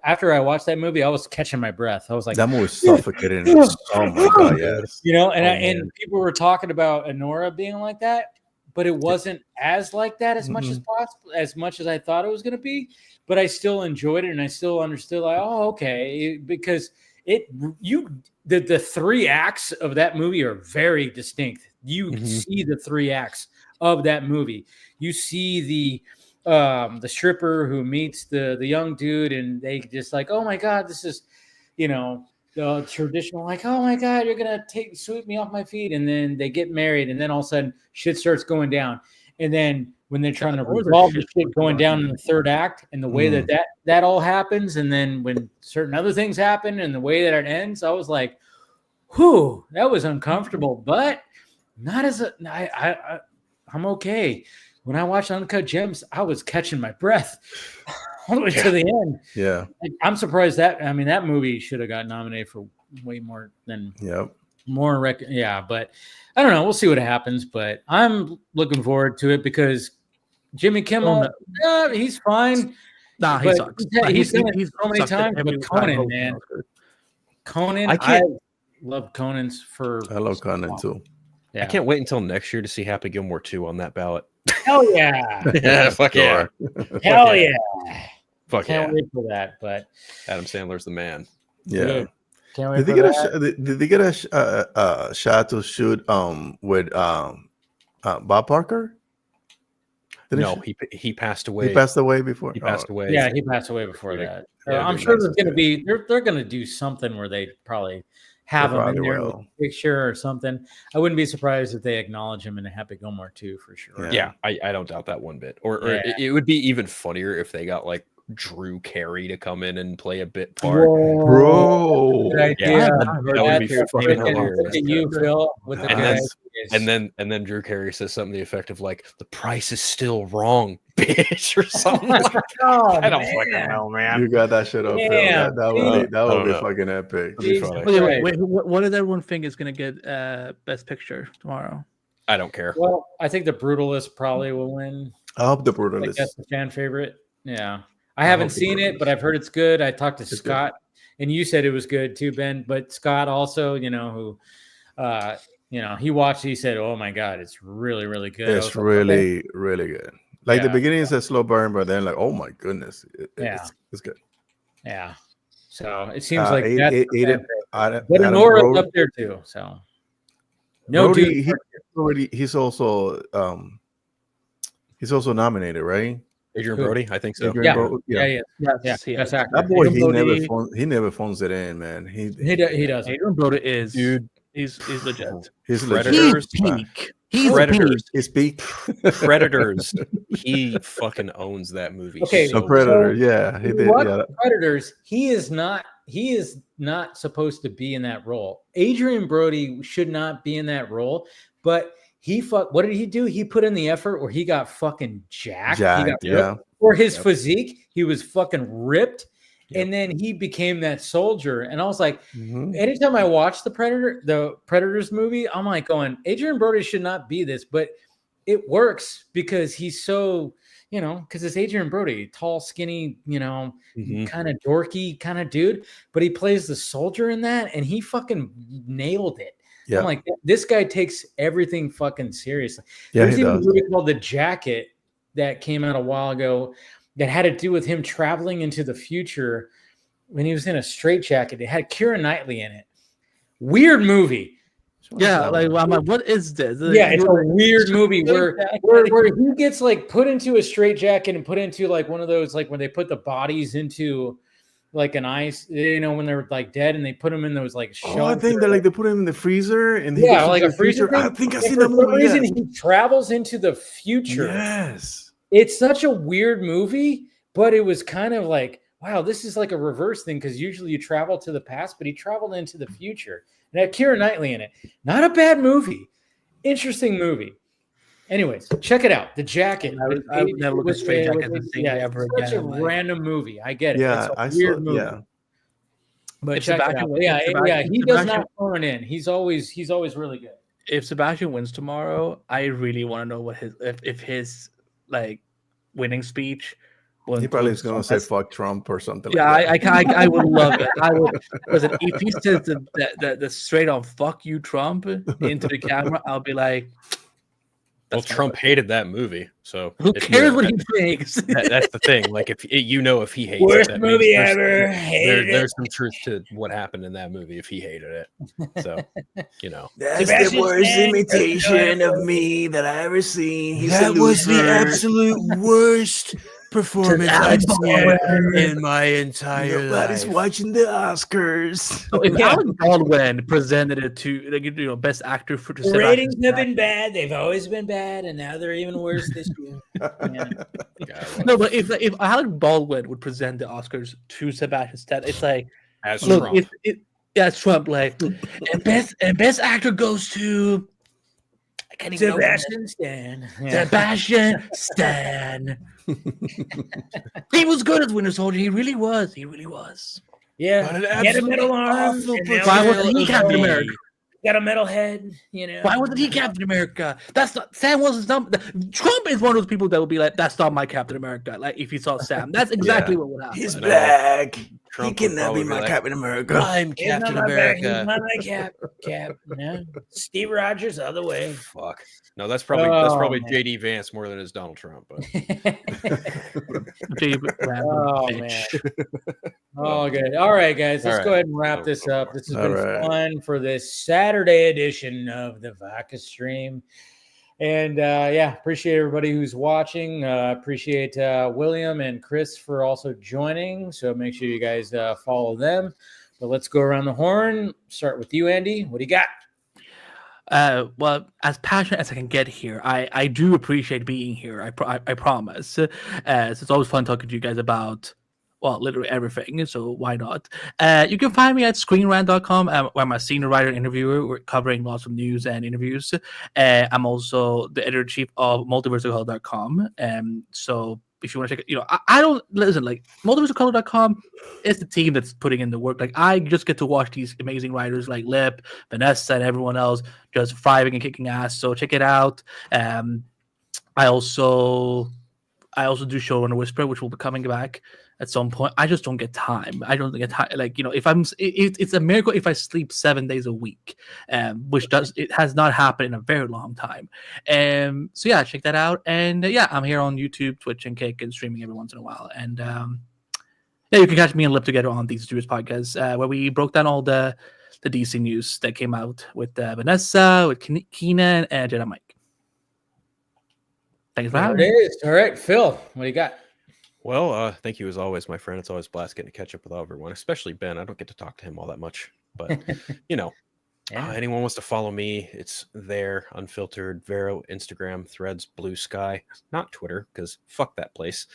after I watched that movie, I was catching my breath. I was like, that movie was suffocating. Oh my god, yes. And people were talking about Honora being like that, but it wasn't as like that as much as possible, as much as I thought it was going to be. But I still enjoyed it, and I still understood, like, okay, because the three acts of that movie are very distinct. You see the three acts of that movie. You see the stripper who meets the young dude, and they just like, oh my god, this is the traditional, like, oh my god, you're gonna sweep me off my feet, and then they get married, and then all of a sudden shit starts going down, and then when they're trying to resolve the shit going down in the third act, and the way that all happens, and then when certain other things happen, and the way that it ends, I was like, whew, that was uncomfortable, but not as I'm okay. When I watched Uncut Gems, I was catching my breath all the way to the end. Yeah. I'm surprised that movie should have got nominated for way more than but I don't know. We'll see what happens, but I'm looking forward to it because Jimmy Kimmel, he's fine. Nah, he sucks. He's done it so many times, but Conan, man. Conan, I love Conan's I love Conan too. Yeah. I can't wait until next year to see Happy Gilmore 2 on that ballot. Hell yeah. Yeah, fuck yeah. Hell yeah. Fuck Can't wait for that, but Adam Sandler's the man. Yeah. Good. Can't wait Did they get a shot to shoot with Bob Parker? No, he passed away. He passed away before. He passed away. Yeah, he passed away before that. I'm sure there's going to be they're going to do something where they probably have him in there with a picture or something. I wouldn't be surprised if they acknowledge him in a Happy Gilmore 2 for sure. Yeah, I don't doubt that one bit. Or it would be even funnier if they got like Drew Carey to come in and play a bit part. Whoa. Bro. Yeah, that would be fucking hilarious. Look at you, Phil, with the and then Drew Carey says something to the effect of like, "The price is still wrong, bitch," or something. Like, I don't fucking know, man. You got that shit up, Phil. That would be fucking epic. That'd be funny. Wait, what does everyone think is going to get Best Picture tomorrow? I don't care. Well, I think The Brutalist probably will win. I hope The Brutalist. That's the fan favorite. Yeah. I haven't seen it, but I've heard it's good. I talked to Scott, and you said it was good too, Ben. But Scott also, who he watched it, he said, "Oh my God, it's really, really good." It's really, really good. Like the beginning is a slow burn, but then like, oh my goodness, it's good. Yeah. So it seems like that's but Nora's up there too. So he's also nominated, right? Adrian Brody, I think so. Yeah. That boy, he never phones it in, man. He does. Adrian Brody is dude. He's legit. He's Predators. He's peak. Predators. He fucking owns that movie. Okay, so Predator. Yeah, he did. Predators. He is not supposed to be in that role. Adrian Brody should not be in that role, but. What did he do? He put in the effort where he got fucking jacked. He got ripped. For his physique, he was fucking ripped. Yep. And then he became that soldier. And I was like, anytime I watch the Predators movie, I'm like going, Adrian Brody should not be this, but it works because he's so, because it's Adrian Brody, tall, skinny, kind of dorky kind of dude, but he plays the soldier in that and he fucking nailed it. Yeah. I'm like, this guy takes everything fucking seriously. Yeah, There's even a movie called The Jacket that came out a while ago that had to do with him traveling into the future when he was in a straitjacket. It had Keira Knightley in it. Weird movie. Yeah, like I'm like, what is this? Yeah, it's a weird movie where he gets like put into a straitjacket and put into like one of those like when they put the bodies into like an ice, when they're like dead, and they put them in those like shells. I think that like they put him in the freezer, and like a freezer. I think I've seen that movie. Reason he travels into the future. Yes, it's such a weird movie, but it was kind of like, wow, this is like a reverse thing because usually you travel to the past, but he traveled into the future. And had Keira Knightley in it. Not a bad movie. Interesting movie. Anyways, check it out. The Jacket. I would never look at Straight Jacket ever again. Such a random movie. I get it. Yeah, it's a weird movie. Yeah. But check it out. He does not phone in. He's always really good. If Sebastian wins tomorrow, I really want to know what if his like winning speech. He probably is going to say "fuck Trump" or something. Yeah, like that. I would love it. I would. Listen, if he says the straight on "fuck you, Trump" into the camera, I'll be like, well, Trump hated that movie, so who cares what he thinks? That's the thing. Like, if he hates worst it, movie ever. There's some truth to what happened in that movie if he hated it. So, that's the worst imitation of me that I ever seen. That was the absolute worst performance I've seen in my entire life. Nobody's watching the Oscars. So if Alec Baldwin presented it to Best Actor for the ratings have been bad. They've always been bad, and now they're even worse this year. No, but if Alec Baldwin would present the Oscars to Sebastian Stan, it's like Trump. It's Trump. Like and best actor goes to. Sebastian Stan. Sebastian Stan. He was good as Winter Soldier. He really was. Yeah. He had a metal arm. Why wasn't he Captain America? Got a metal head, Why wasn't he Captain America? That's not Sam Wilson's not. Trump is one of those people that would be like, "That's not my Captain America." Like if he saw Sam, that's exactly what would happen. He's black. Trump he cannot be my Captain America. I'm Captain America. He's not my Cap. No. Steve Rogers, other way. Fuck. No, that's probably JD Vance more than it's Donald Trump. But. Man. Oh, good. All right, guys. Let's go ahead and wrap this up. This has been fun for this Saturday edition of the Vodka stream. And appreciate everybody who's watching. Appreciate William and Chris for also joining. So make sure you guys follow them. But let's go around the horn. Start with you, Andy. What do you got? Well, as passionate as I can get here, I do appreciate being here. I promise. It's always fun talking to you guys about well, literally everything. So why not? You can find me at screenrant.com. Where I'm a senior writer and interviewer. We're covering lots of news and interviews. I'm also the editor-in-chief of multiverseofcolor.com. So if you want to check it, I don't listen, like multiverseofcolor.com is the team that's putting in the work. Like I just get to watch these amazing writers like Lip, Vanessa, and everyone else just thriving and kicking ass. So check it out. I also do Showrunner Whisper, which will be coming back at some point. I just don't get time. I don't get time. Like, if it's a miracle if I sleep 7 days a week, which it has not happened in a very long time. So yeah, check that out. And yeah, I'm here on YouTube, Twitch, and Kick, and streaming every once in a while. And yeah, you can catch me and Lip together on these Studios podcasts, where we broke down all the DC news that came out with Vanessa, with Keenan, and Jedi Mike. Thanks for having me. All right, Phil, what do you got? Well, thank you as always, my friend. It's always a blast getting to catch up with everyone, especially Ben. I don't get to talk to him all that much, but anyone wants to follow me, it's there, unfiltered, Vero, Instagram, Threads, Blue Sky, not Twitter, because fuck that place.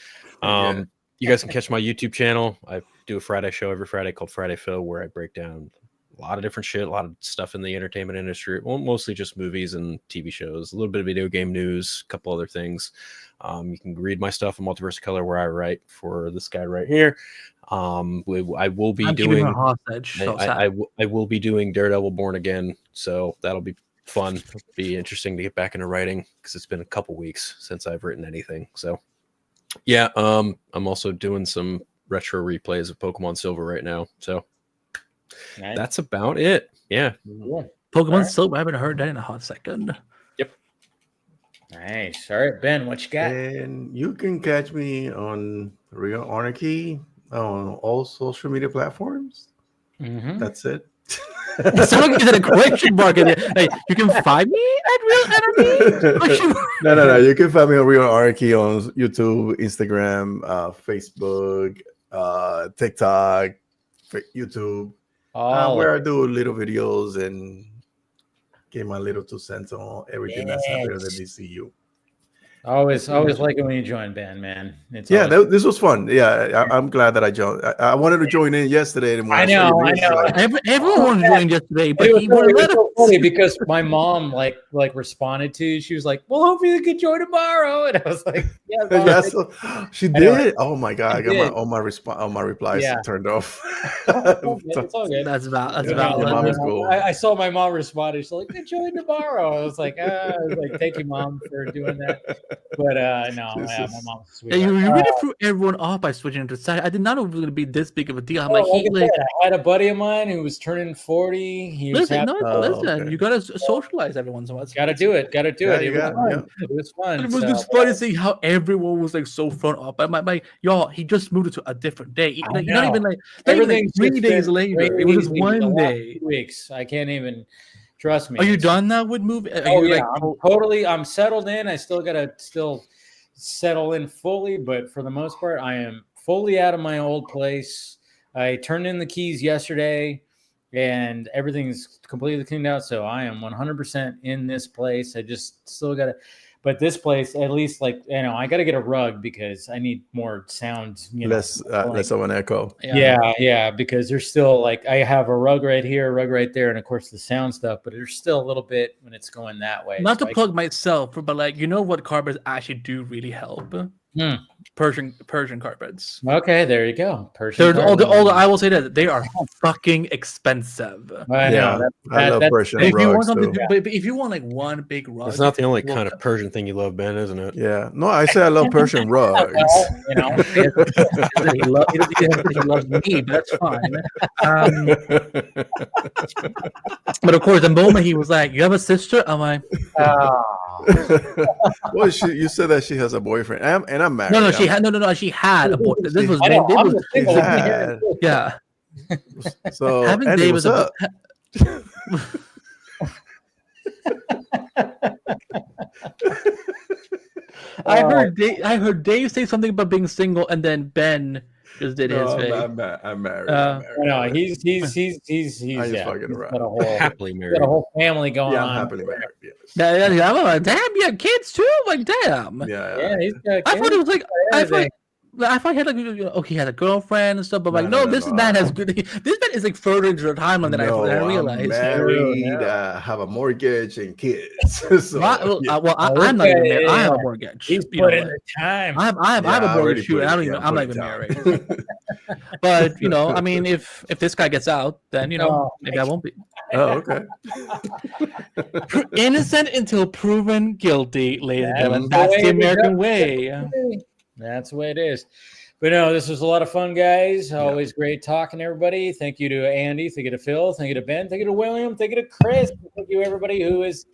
You guys can catch my YouTube channel. I do a Friday show every Friday called Friday Phil, where I break down a lot of different shit, a lot of stuff in the entertainment industry, well, mostly just movies and TV shows, a little bit of video game news, a couple other things. You can read my stuff on Multiverse of Color, where I write for this guy right here. I will be doing I will be doing Daredevil Born Again, so that'll be fun. It'll be interesting to get back into writing, because it's been a couple weeks since I've written anything. So yeah, I'm also doing some retro replays of Pokemon Silver right now. So nice. That's about it. Yeah. Pokemon Silver. I haven't heard that in a hot second. Yep. Nice. All right, Ben, what you got? And you can catch me on Real Anarchy on all social media platforms. Mm-hmm. That's it. Someone is a question mark in it. Like, you can find me at Real Anarchy. No. You can find me on Real Anarchy on YouTube, Instagram, Facebook, TikTok, YouTube. Where I do little videos and get my little 2 cents on everything that's happening in the DCU. Always like it when you join, Ben, man. This was fun. Yeah, I'm glad that I joined. I wanted to join in yesterday. And I know. Everyone wanted to join yesterday, but it was so funny because my mom like responded to. She was like, "Well, hopefully you can join tomorrow," and I was like, "Yeah." Mom. So she did. Oh my god, I got all my replies turned off. It's all good. That's about. Mom is cool. I saw my mom respond. She's like, "Join tomorrow." I was like, "Thank you, Mom, for doing that." But no, my mom's sweet. You really threw everyone off by switching into side. I did not know it was going to be this big of a deal. I had a buddy of mine who was turning 40. Listen, you got to socialize every once in a while. Got to do it. It was fun. It was just funny to see how everyone was like so thrown off. I'm y'all, he just moved it to a different day. Not even like everything 3 days later. It was just 1 day. 2 weeks. I can't even. Trust me. Are you done now with moving? I'm settled in. I still gotta settle in fully, but for the most part, I am fully out of my old place. I turned in the keys yesterday, and everything's completely cleaned out. So I am 100% in this place. I just still gotta. But this place, at least, I got to get a rug because I need more sound. Less of an echo. Yeah, because there's still I have a rug right here, a rug right there, and of course the sound stuff. But there's still a little bit when it's going that way. Not to plug myself, but what carpets actually do really help. Persian carpets. Okay, there you go. I will say that they are fucking expensive. I know. I love Persian rugs. If you want one big rug, it's not the only kind of Persian thing you love, Ben, isn't it? Yeah. No, I say I love Persian rugs. He loves me, but that's fine. But of course, the moment he was like, "You have a sister?" I'm like, Well, you said that she has a boyfriend, and I'm married. No, she had a boyfriend. This was yeah. So having Andy, Dave what's as up? I heard Dave say something about being single, and then Ben just did his thing. I'm married. No, he's fucking around. Happily married. Got a whole family going on. I'm happily married. Yes. I'm like, damn, you have kids too? Like, damn. Yeah. He's got kids. I thought it was like I thought he had he had a girlfriend and stuff, but no, this man has good. This man is like further into the timeline than I realized. I'm married, have a mortgage and kids. So, I'm not even married. I have a mortgage. He's put in the time. I have a mortgage too. I'm not even married. But I mean, if this guy gets out, then maybe I won't be. Oh, okay. Innocent until proven guilty, ladies and gentlemen. That's the American way. That's the way it is. But no, this was a lot of fun, guys. Always great talking to everybody. Thank you to Andy. Thank you to Phil. Thank you to Ben. Thank you to William. Thank you to Chris. Thank you, everybody who is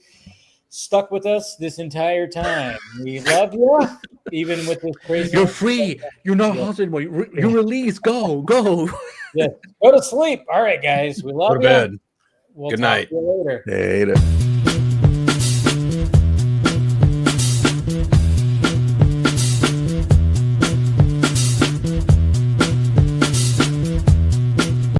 stuck with us this entire time. We love you, even with this crazy. You're free. You're not hostage anymore. You're released. Go. Yeah. Go to sleep. All right, guys. We love you. Go to bed. We'll Good talk night. to you later. Later.